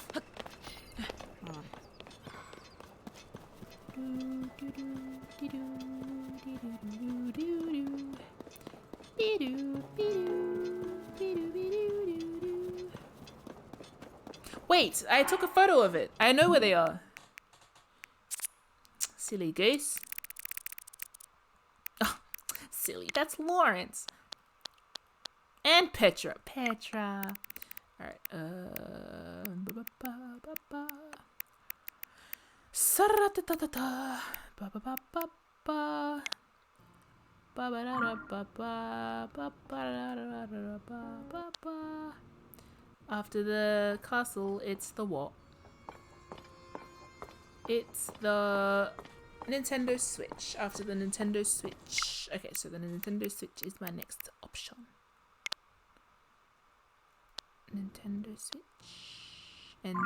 Wait, I took a photo of it. I know where they are. Silly goose. Oh, silly. That's Lawrence. And Petra. Alright, after the castle, it's the what? It's the Nintendo Switch. After the Nintendo Switch. Okay, so the Nintendo Switch is my next option. Nintendo Switch. And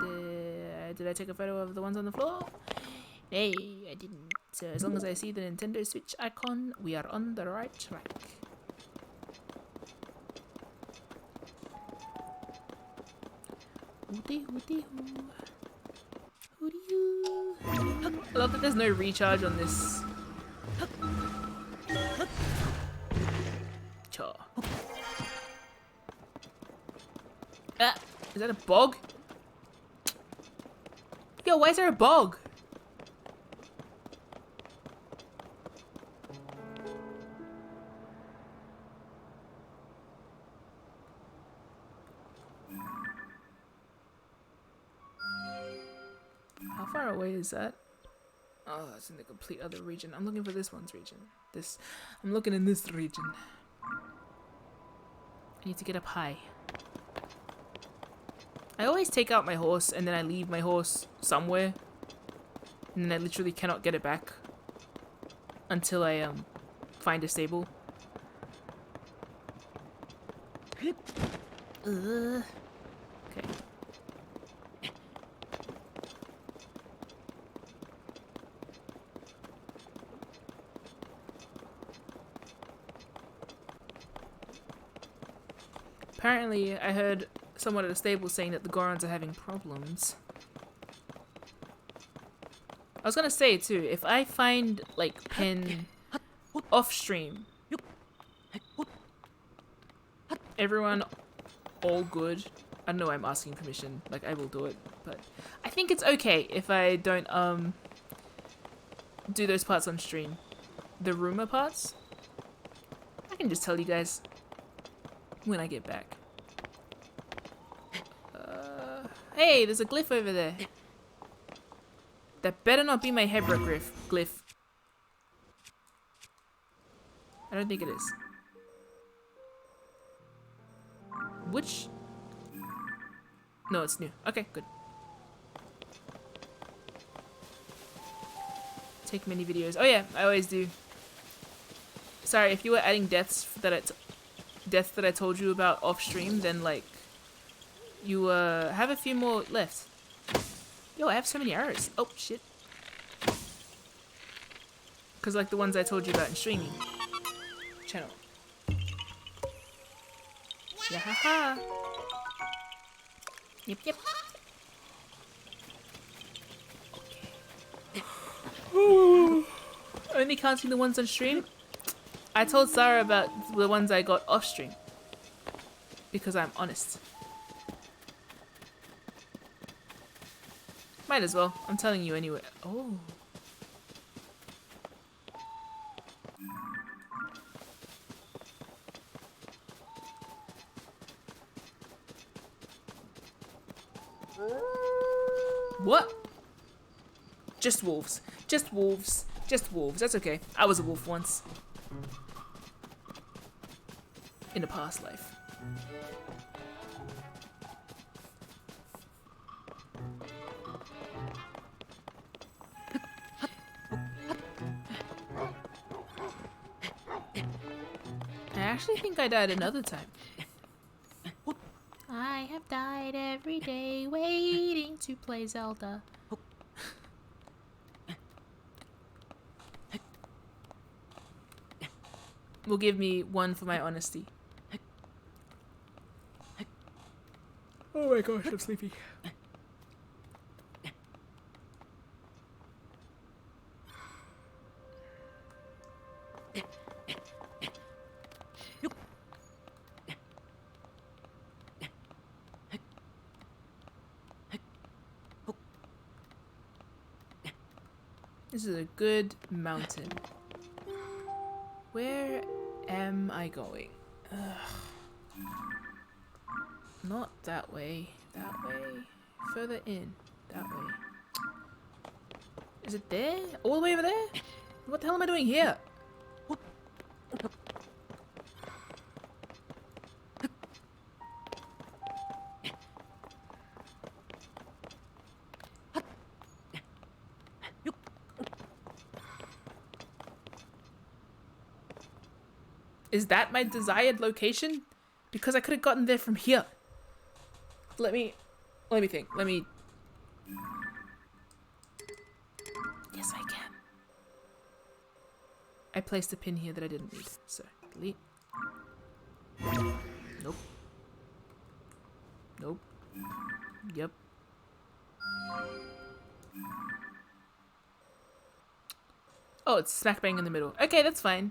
did I take a photo of the ones on the floor? No, I didn't. So as long as I see the Nintendo Switch icon, we are on the right track. Hooty hooty hoo. Hooty hoo. I love that there's no recharge on this. Cha. Ah, is that a bog? Yo, why is there a bog? How far away is that? Oh, it's in the complete other region. I'm looking for this one's region. I'm looking in this region. I need to get up high. I always take out my horse and then I leave my horse somewhere. And then I literally cannot get it back. Until I find a stable. Okay. Apparently, I heard someone at a stable saying that the Gorons are having problems. I was gonna say too, if I find like pen off stream. Everyone all good? I know I'm asking permission, like I will do it, but I think it's okay if I don't do those parts on stream. The rumor parts, I can just tell you guys when I get back. Hey, there's a glyph over there. That better not be my Hebra glyph. I don't think it is. Which? No, it's new. Okay, good. Take many videos. Oh yeah, I always do. Sorry, if you were adding deaths that I told you about off stream, then like you have a few more left. Yo, I have so many arrows. Oh shit. Cause like the ones I told you about in streaming channel. Yeah, haha. Yep, yep. Okay. Only counting the ones on stream. I told Sarah about the ones I got off stream because I'm honest. Might as well. I'm telling you anyway. Oh. What? Just wolves. Just wolves. Just wolves. That's okay. I was a wolf once. In a past life. I actually think I died another time. I have died every day waiting to play Zelda. Will give me one for my honesty. Oh my gosh, I'm sleepy. This is a good mountain. Where am I going? Ugh. Not that way. That way. Further in. That way. Is it there? All the way over there? What the hell am I doing here? Is that my desired location? Because I could have gotten there from here. Let me think. Yes, I can. I placed a pin here that I didn't need. So, delete. Nope. Nope. Yep. Oh, it's smack bang in the middle. Okay, that's fine.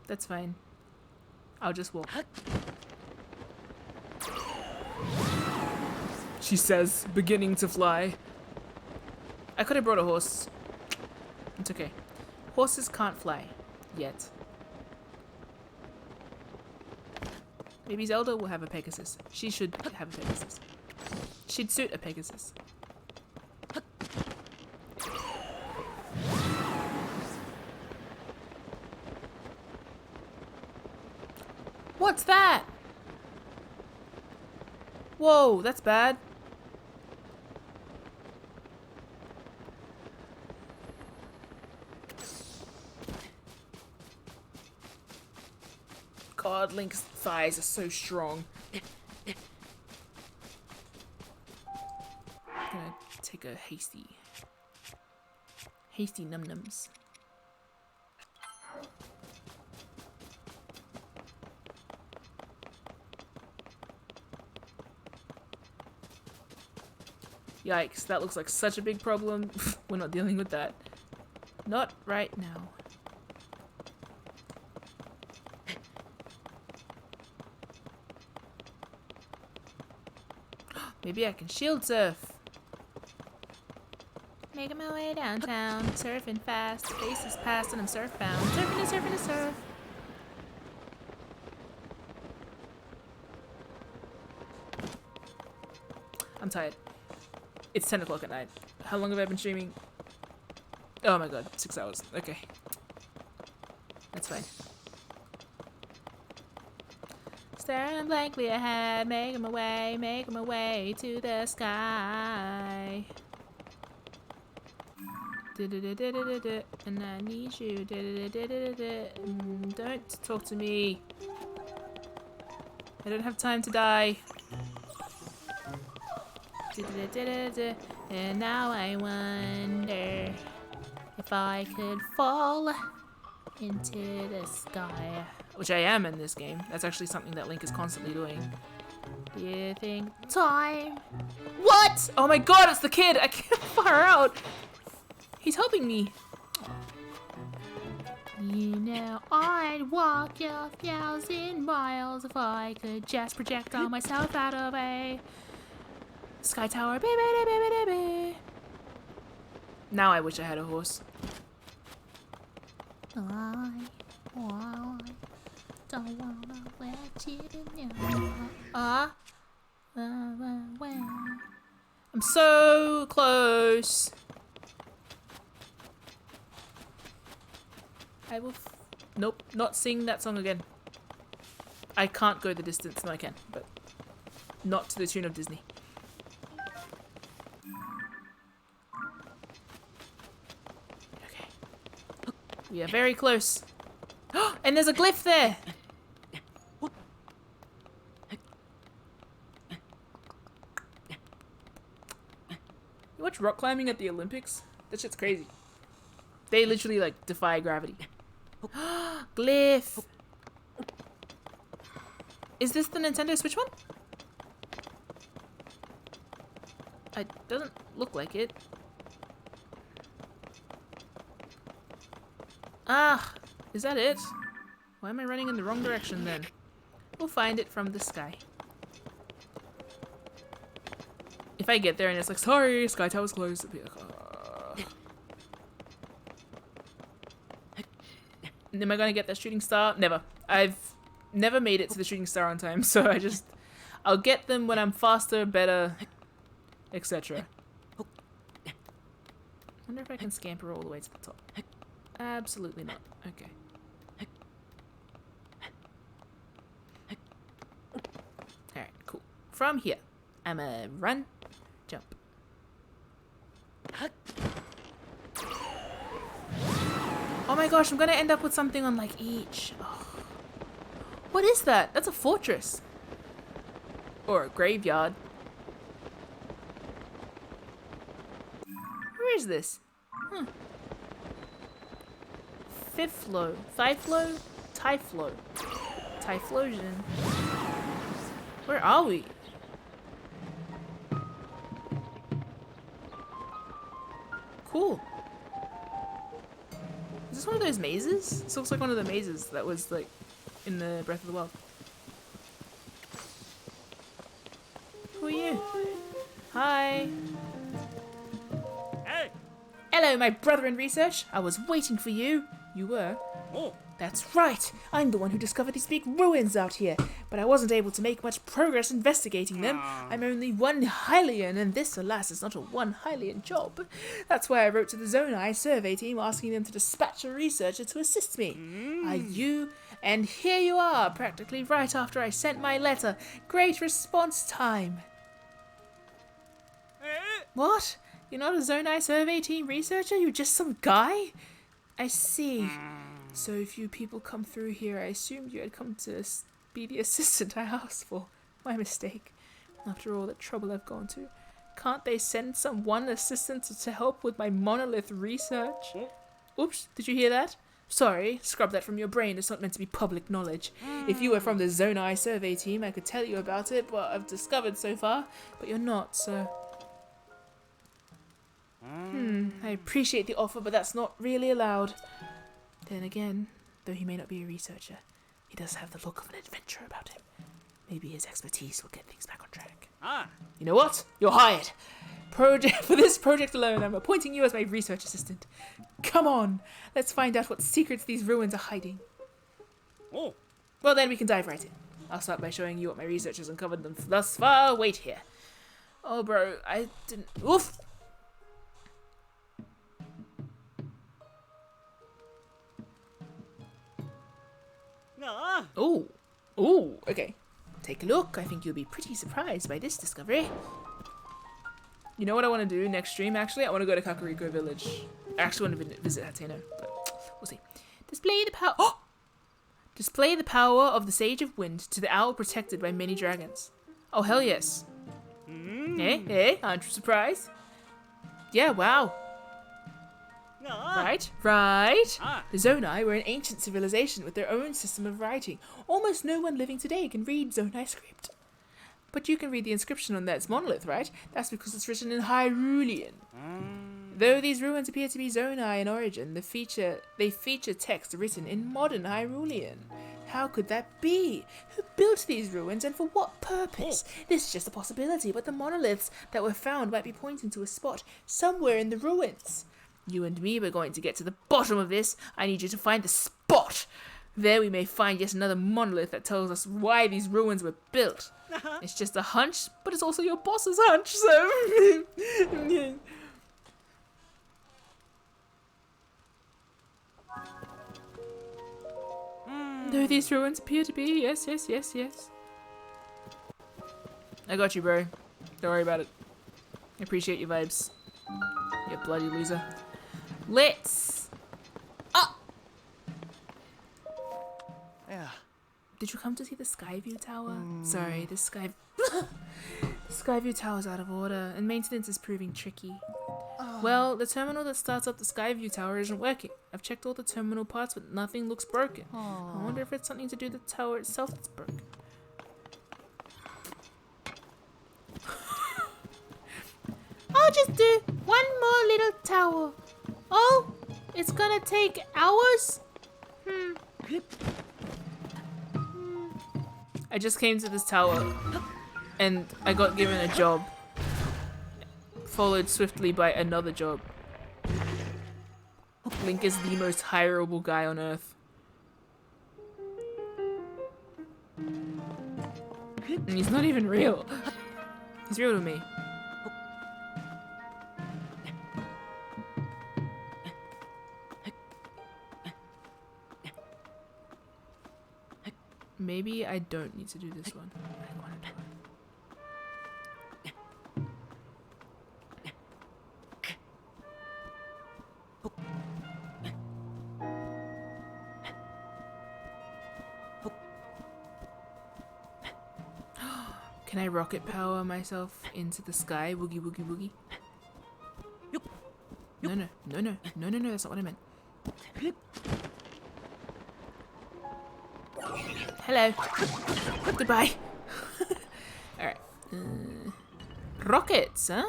That's fine. I'll just walk. She says, beginning to fly. I could have brought a horse. It's okay. Horses can't fly. Yet. Maybe Zelda will have a Pegasus. She should have a Pegasus. She'd suit a Pegasus. What's that? Whoa, that's bad. God, Link's thighs are so strong. I'm gonna take a hasty num-nums. Yikes, that looks like such a big problem. We're not dealing with that. Not right now. Maybe I can shield surf. Making my way downtown, surfing fast, faces past and I'm surf bound. Surfing to surfing to surf. I'm tired. It's 10 o'clock at night. How long have I been streaming? Oh my god, 6 hours. Okay. That's fine. Staring blankly ahead, making my way to the sky. And I need you. Don't talk to me. I don't have time to die. And now I wonder if I could fall into the sky. Which I am in this game. That's actually something that Link is constantly doing. Do you think time? What? Oh my god, it's the kid! I can't far out! He's helping me. You know, I'd walk 1,000 miles if I could just projectile myself out of a Sky Tower. Baby. Now I wish I had a horse. I don't wanna let you know. I'm so close. I will. Nope, not sing that song again. I can't go the distance. No, I can, but not to the tune of Disney. Okay. We are very close. And there's a glyph there! You watch rock climbing at the Olympics? That shit's crazy. They literally, like, defy gravity. Glyph! Is this the Nintendo Switch one? It doesn't look like it. Ah! Is that it? Why am I running in the wrong direction then? We'll find it from the sky. If I get there and it's like, sorry, Sky Tower's closed, it'll be like, am I gonna get that shooting star? Never. I've never made it to the shooting star on time, so I'll get them when I'm faster, better, etc. Wonder if I can scamper all the way to the top. Absolutely not. Okay. Alright, cool. From here, I'ma run, jump. Oh my gosh, I'm gonna end up with something on like each. Oh. What is that? That's a fortress. Or a graveyard. Where is this? Fiflo. Thiflo? Typhlo. Typhlosion. Where are we? Cool. Is this one of those mazes? This looks like one of the mazes that was like in the Breath of the Wild. Who are you? Hi. Hey! Hello, my brother in research. I was waiting for you. You were? Oh, That's right. I'm the one who discovered these big ruins out here, but I wasn't able to make much progress investigating them. I'm only one Hylian, and this, alas, is not a one Hylian job. That's why I wrote to the Zonai survey team asking them to dispatch a researcher to assist me. Are you? And here you are, practically right after I sent my letter. Great response time. What? You're not a Zonai survey team researcher? You're just some guy? I see. So few people come through here. I assumed you had come to be the assistant I asked for. My mistake. After all the trouble I've gone to. Can't they send some one assistant to help with my monolith research? Oops, did you hear that? Sorry, scrub that from your brain. It's not meant to be public knowledge. If you were from the Zonai survey team, I could tell you about it, what I've discovered so far. But you're not, so... I appreciate the offer, but that's not really allowed. Then again, though he may not be a researcher, he does have the look of an adventurer about him. Maybe his expertise will get things back on track. You know what? You're hired. For this project alone, I'm appointing you as my research assistant. Come on, let's find out what secrets these ruins are hiding. Oh. Well, then we can dive right in. I'll start by showing you what my research has uncovered them thus far. Wait here. Oh, bro, I didn't... Oof! Ooh. Ooh, okay. Take a look. I think you'll be pretty surprised by this discovery. You know what I want to do next stream, actually? I want to go to Kakariko Village. I actually want to visit Hateno, but we'll see. Display the power... Oh! Display the power of the Sage of Wind to the owl protected by many dragons. Oh, hell yes. Aren't you surprised? Yeah, wow. Right. The Zonai were an ancient civilization with their own system of writing. Almost no one living today can read Zonai script. But you can read the inscription on that monolith, right? That's because it's written in Hyrulean. Though these ruins appear to be Zonai in origin, they feature text written in modern Hyrulean. How could that be? Who built these ruins and for what purpose? This is just a possibility, but the monoliths that were found might be pointing to a spot somewhere in the ruins. You and me, we're going to get to the bottom of this. I need you to find the spot. There we may find yet another monolith that tells us why these ruins were built. It's just a hunch, but it's also your boss's hunch, so... Though these ruins appear to be, yes. I got you, bro. Don't worry about it. I appreciate your vibes. You bloody loser. Let's... Oh! Yeah. Did you come to see the Skyview Tower? Sorry, the Skyview Tower's out of order, and maintenance is proving tricky. Well, the terminal that starts up the Skyview Tower isn't working. I've checked all the terminal parts, but nothing looks broken. I wonder if it's something to do with the tower itself that's broken. I'll just do one more little tower. Oh, it's gonna take hours? I just came to this tower and I got given a job, followed swiftly by another job. Link is the most hireable guy on Earth. And he's not even real. He's real to me. Maybe I don't need to do this one. I want to do it. Can I rocket power myself into the sky? Woogie woogie woogie. No, that's not what I meant. Hello. Goodbye. Alright. Rockets, huh?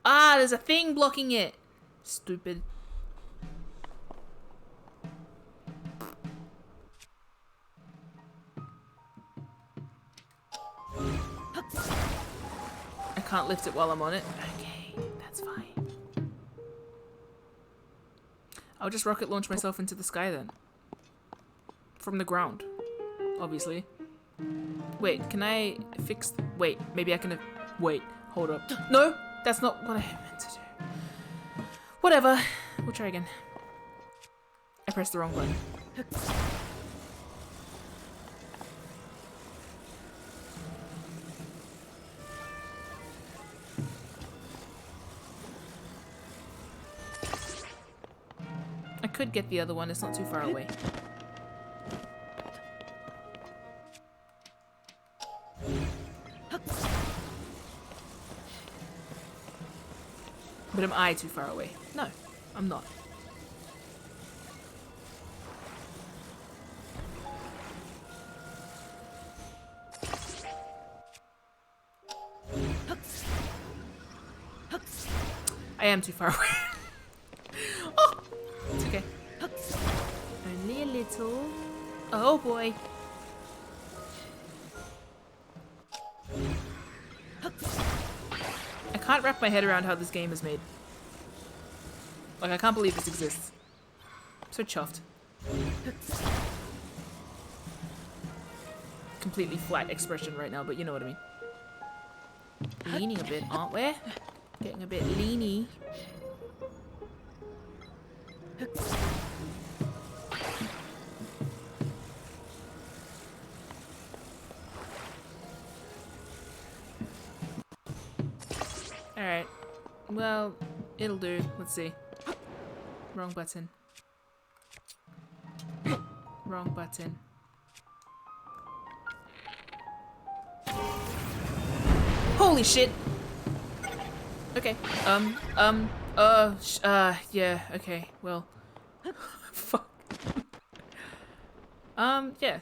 Ah, there's a thing blocking it. Stupid. I can't lift it while I'm on it. Okay, that's fine. I'll just rocket launch myself into the sky then. From the ground, obviously. Wait, can I fix... Wait, maybe I can... Wait, hold up. No, that's not what I meant to do. Whatever, we'll try again. I pressed the wrong button. I could get the other one, it's not too far away. But am I too far away? No, I'm not. I am too far away. Oh, it's okay. Only a little. Oh boy. can't wrap my head around how this game is made. Like, I can't believe this exists. I'm so chuffed. Completely flat expression right now, but you know what I mean. Leaning a bit, aren't we? Getting a bit leany. Alright. Well, it'll do. Let's see. Wrong button. Wrong button. Holy shit! Okay. Yeah, okay, well. Fuck. Yeah.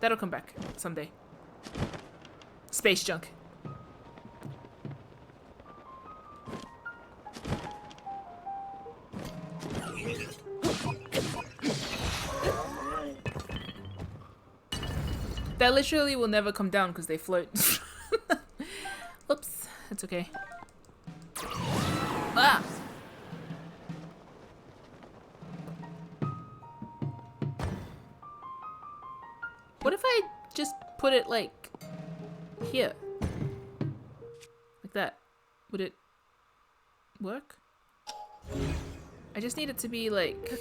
That'll come back someday. Space junk. That literally will never come down because they float. Oops, it's okay. Ah! What if I just put it like here? Like that. Would it work? I just need it to be like,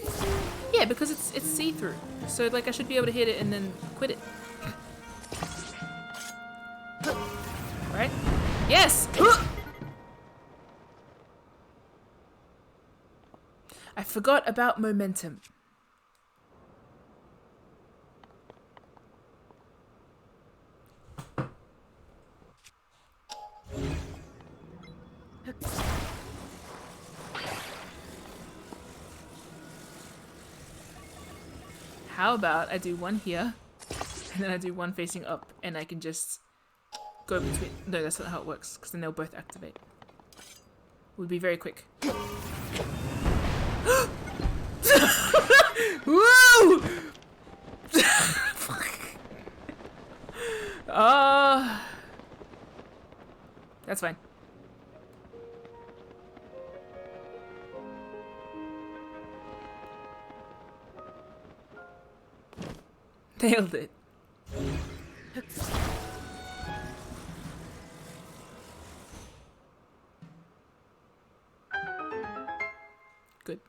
yeah, because it's see-through. So like I should be able to hit it and then quit it. Right? Yes! I forgot about momentum. How about I do one here, and then I do one facing up, and I can just go between. No, that's not how it works, because then they'll both activate. Would be very quick. Woo! That's fine. Nailed it. Good.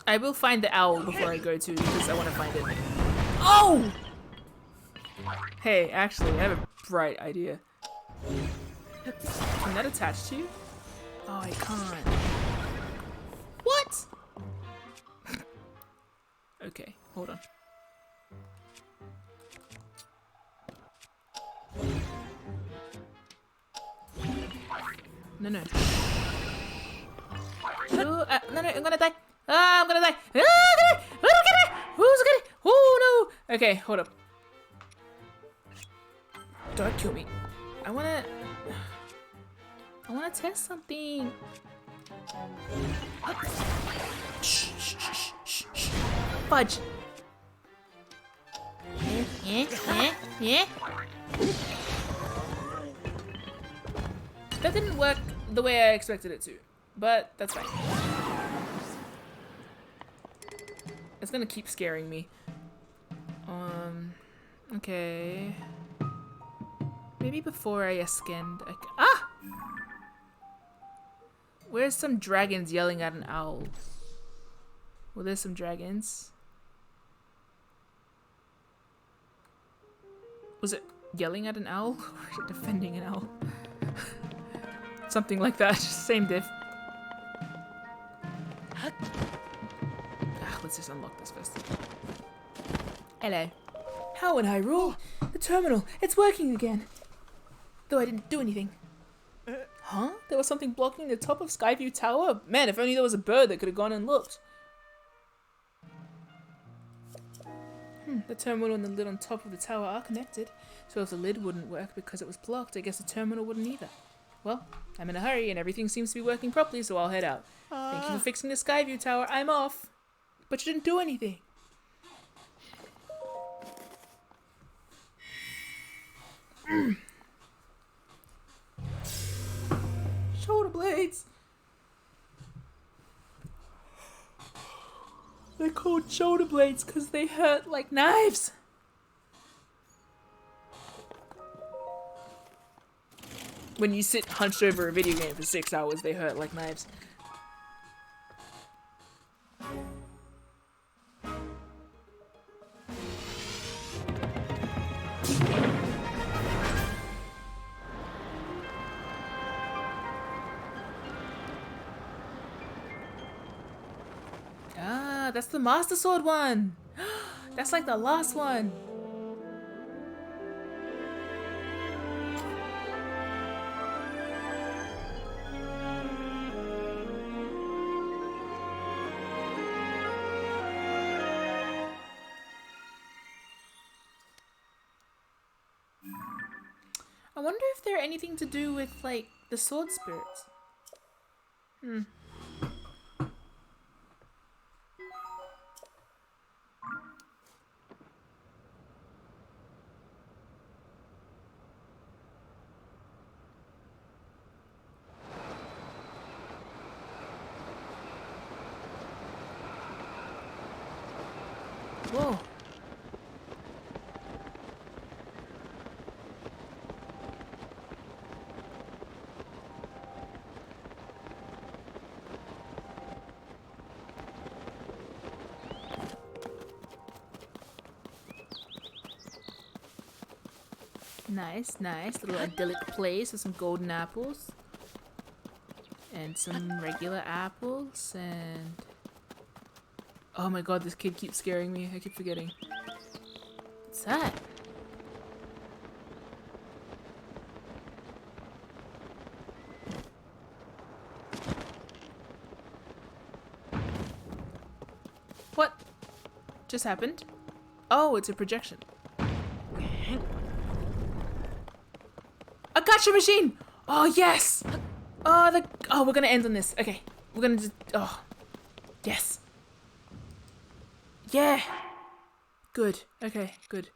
I will find the owl before I go to because I want to find it. Oh! Hey, actually, I have a bright idea. Can that attach to you? Oh, I can't. What? Okay, hold on. No, no. No, no, I'm gonna die. Ah, I'm gonna die. Ah, who's gonna? Oh no. Okay, hold up. Don't kill me. I wanna test something. Shh, shh, shh, shh, shh. Fudge. Yeah. That didn't work the way I expected it to, but that's fine. It's gonna keep scaring me. Okay. Maybe before I scanned. Ah! Where's some dragons yelling at an owl? Well, there's some dragons. Was it yelling at an owl or defending an owl? Something like that. Same diff. Let's just unlock this first. Hello. How in Hyrule? The terminal. It's working again. Though I didn't do anything. Huh? There was something blocking the top of Skyview Tower? Man, if only there was a bird that could have gone and looked. The terminal and the lid on top of the tower are connected, so if the lid wouldn't work because it was blocked, I guess the terminal wouldn't either. Well, I'm in a hurry and everything seems to be working properly, so I'll head out. Thank you for fixing the Skyview tower. I'm off. But you didn't do anything. Shoulder blades. They're called shoulder blades because they hurt like knives. When you sit hunched over a video game for 6 hours, they hurt like knives. Ah, that's the Master Sword one. That's like the last one. I wonder if they're anything to do with, like, the sword spirits. Whoa. Nice, nice. Little idyllic place with some golden apples. And some regular apples and... Oh my god, this kid keeps scaring me. I keep forgetting. What's that? What just happened? Oh, it's a projection. A gotcha machine! Oh, yes! Oh, we're gonna end on this. Okay. We're gonna just... Oh. Yes. Yeah. Good. Okay, good.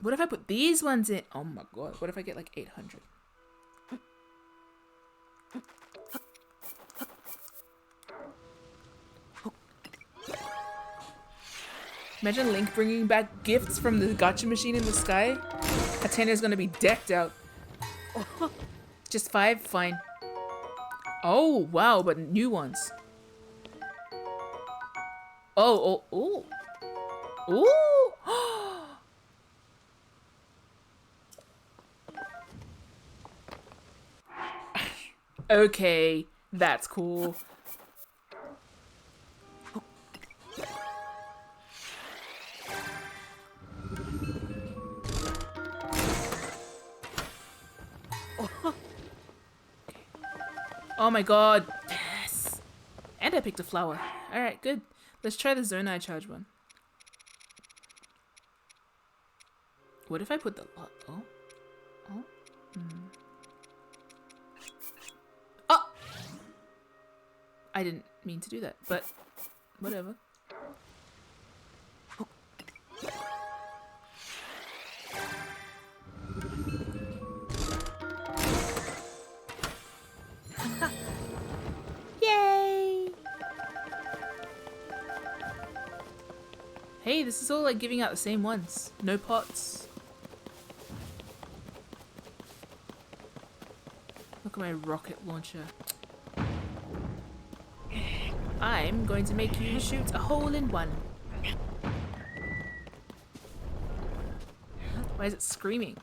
What if I put these ones in? Oh my god. What if I get like 800? Imagine Link bringing back gifts from the gotcha machine in the sky. Atena's gonna be decked out. Just 5? Fine. Oh, wow, but new ones. Oh, oh, ooh. Ooh! Okay, that's cool. Oh my god. Yes. And I picked a flower. Alright, good. Let's try the Zonai charge one. What if I put the... Oh? Oh? Oh! I didn't mean to do that, but whatever. Yay! Hey, this is all like giving out the same ones. No pots. Look at my rocket launcher. I'm going to make you shoot a hole in one. Why is it screaming?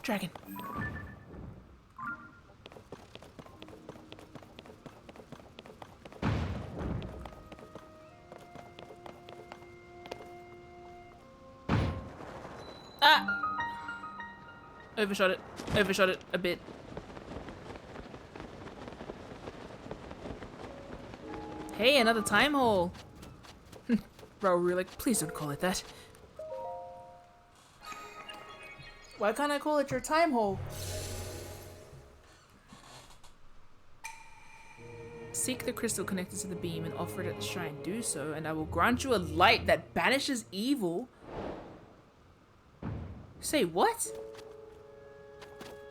Dragon. Ah! Overshot it. Overshot it a bit. Hey, another time hole. Raoul, like, please don't call it that. Why can't I call it your time hole? Seek the crystal connected to the beam and offer it at the shrine. Do so, and I will grant you a light that banishes evil. Say what?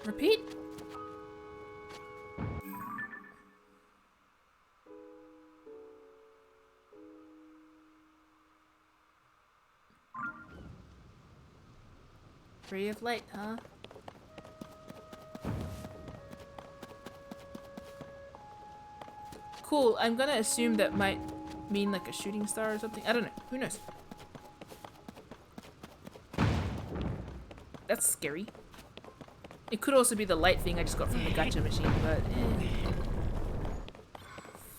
Repeat? Ray of light, huh? Cool, I'm gonna assume that might mean like a shooting star or something. I don't know. Who knows? That's scary. It could also be the light thing I just got from the gacha machine, but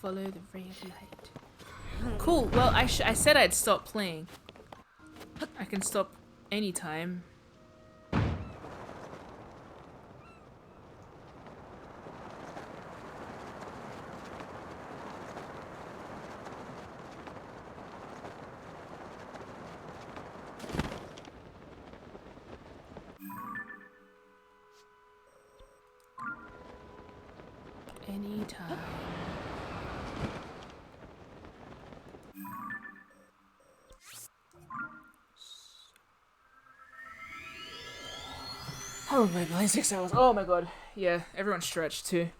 follow the ray of light. Cool, well I said I'd stop playing. I can stop anytime. Anytime. Oh my god, 6 hours. Oh my god. Yeah, everyone's stretched too.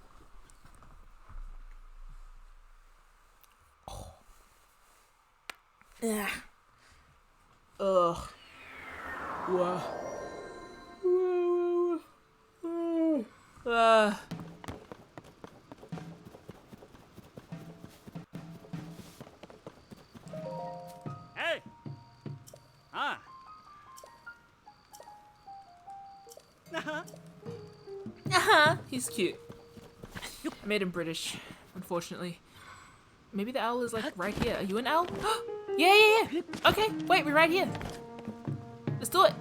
Oh. Yeah. Ugh. Wow. Hey! Ah! He's cute. I made him British, unfortunately. Maybe the owl is like right here. Are you an owl? Yeah. Okay, wait, we're right here. Let's do it.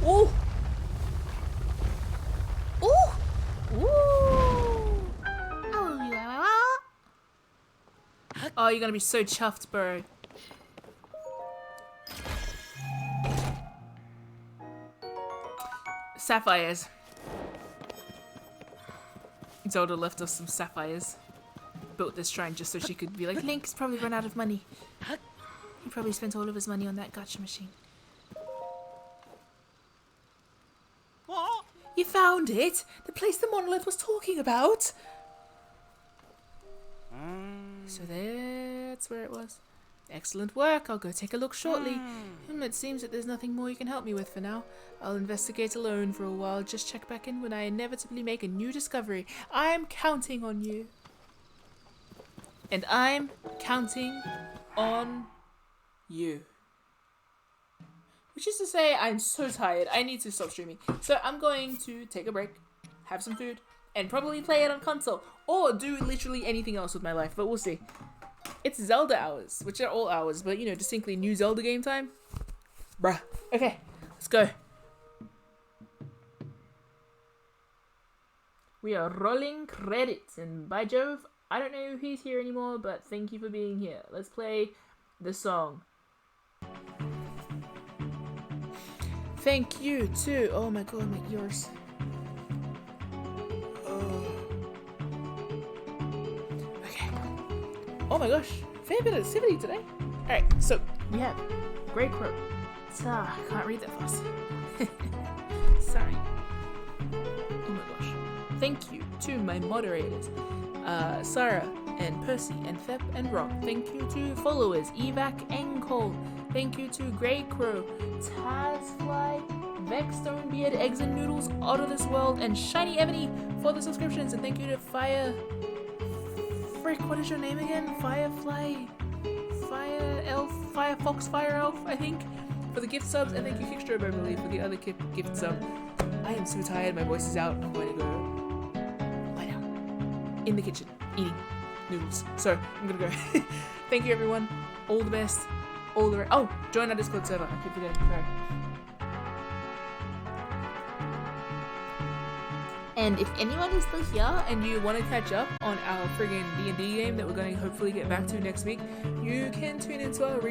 Ooh. Ooh. Ooh. Oh, you're gonna be so chuffed, bro. Sapphires. Zelda left us some sapphires. Built this shrine just so she could be like, Link's probably run out of money. He probably spent all of his money on that gacha machine. What? You found it? The place the monolith was talking about? So that's where it was. Excellent work. I'll go take a look shortly. It seems that there's nothing more you can help me with for now. I'll investigate alone for a while. Just check back in when I inevitably make a new discovery. I'm counting on you. And I'm counting on you. Which is to say, I'm so tired. I need to stop streaming. So I'm going to take a break, have some food, and probably play it on console. Or do literally anything else with my life, but we'll see. It's Zelda hours, which are all hours, but you know, distinctly new Zelda game time. Bruh. Okay, let's go. We are rolling credits, and by Jove, I don't know if he's here anymore, but thank you for being here. Let's play the song. Thank you too. Oh my god, my ears. Okay. Oh my gosh, fair bit of activity today. Alright, so we have Grey Crow. I can't read that fast. Sorry. Oh my gosh. Thank you to my moderators, Sarah and Percy and Thep and Rock. Thank you to followers, Evac and Cole. Thank you to Grey Crow, Tazfly, Vex Stonebeard, Eggs and Noodles, Out of This World, and Shiny Ebony for the subscriptions. And thank you to Fire... Frick, what is your name again? Firefly... Fire Elf... Firefox Fire Elf, I think, for the gift subs. And thank you, Kickstrobe, I believe, for the other gift sub. I am so tired, my voice is out. I'm going to go lie down in the kitchen, eating noodles. So, I'm gonna go. Thank you, everyone. All the best. All the... Oh! Join our Discord server. I keep forgetting. Sorry. And if anyone is still here, and you want to catch up on our friggin' D&D game that we're going to hopefully get back to next week, you can tune into our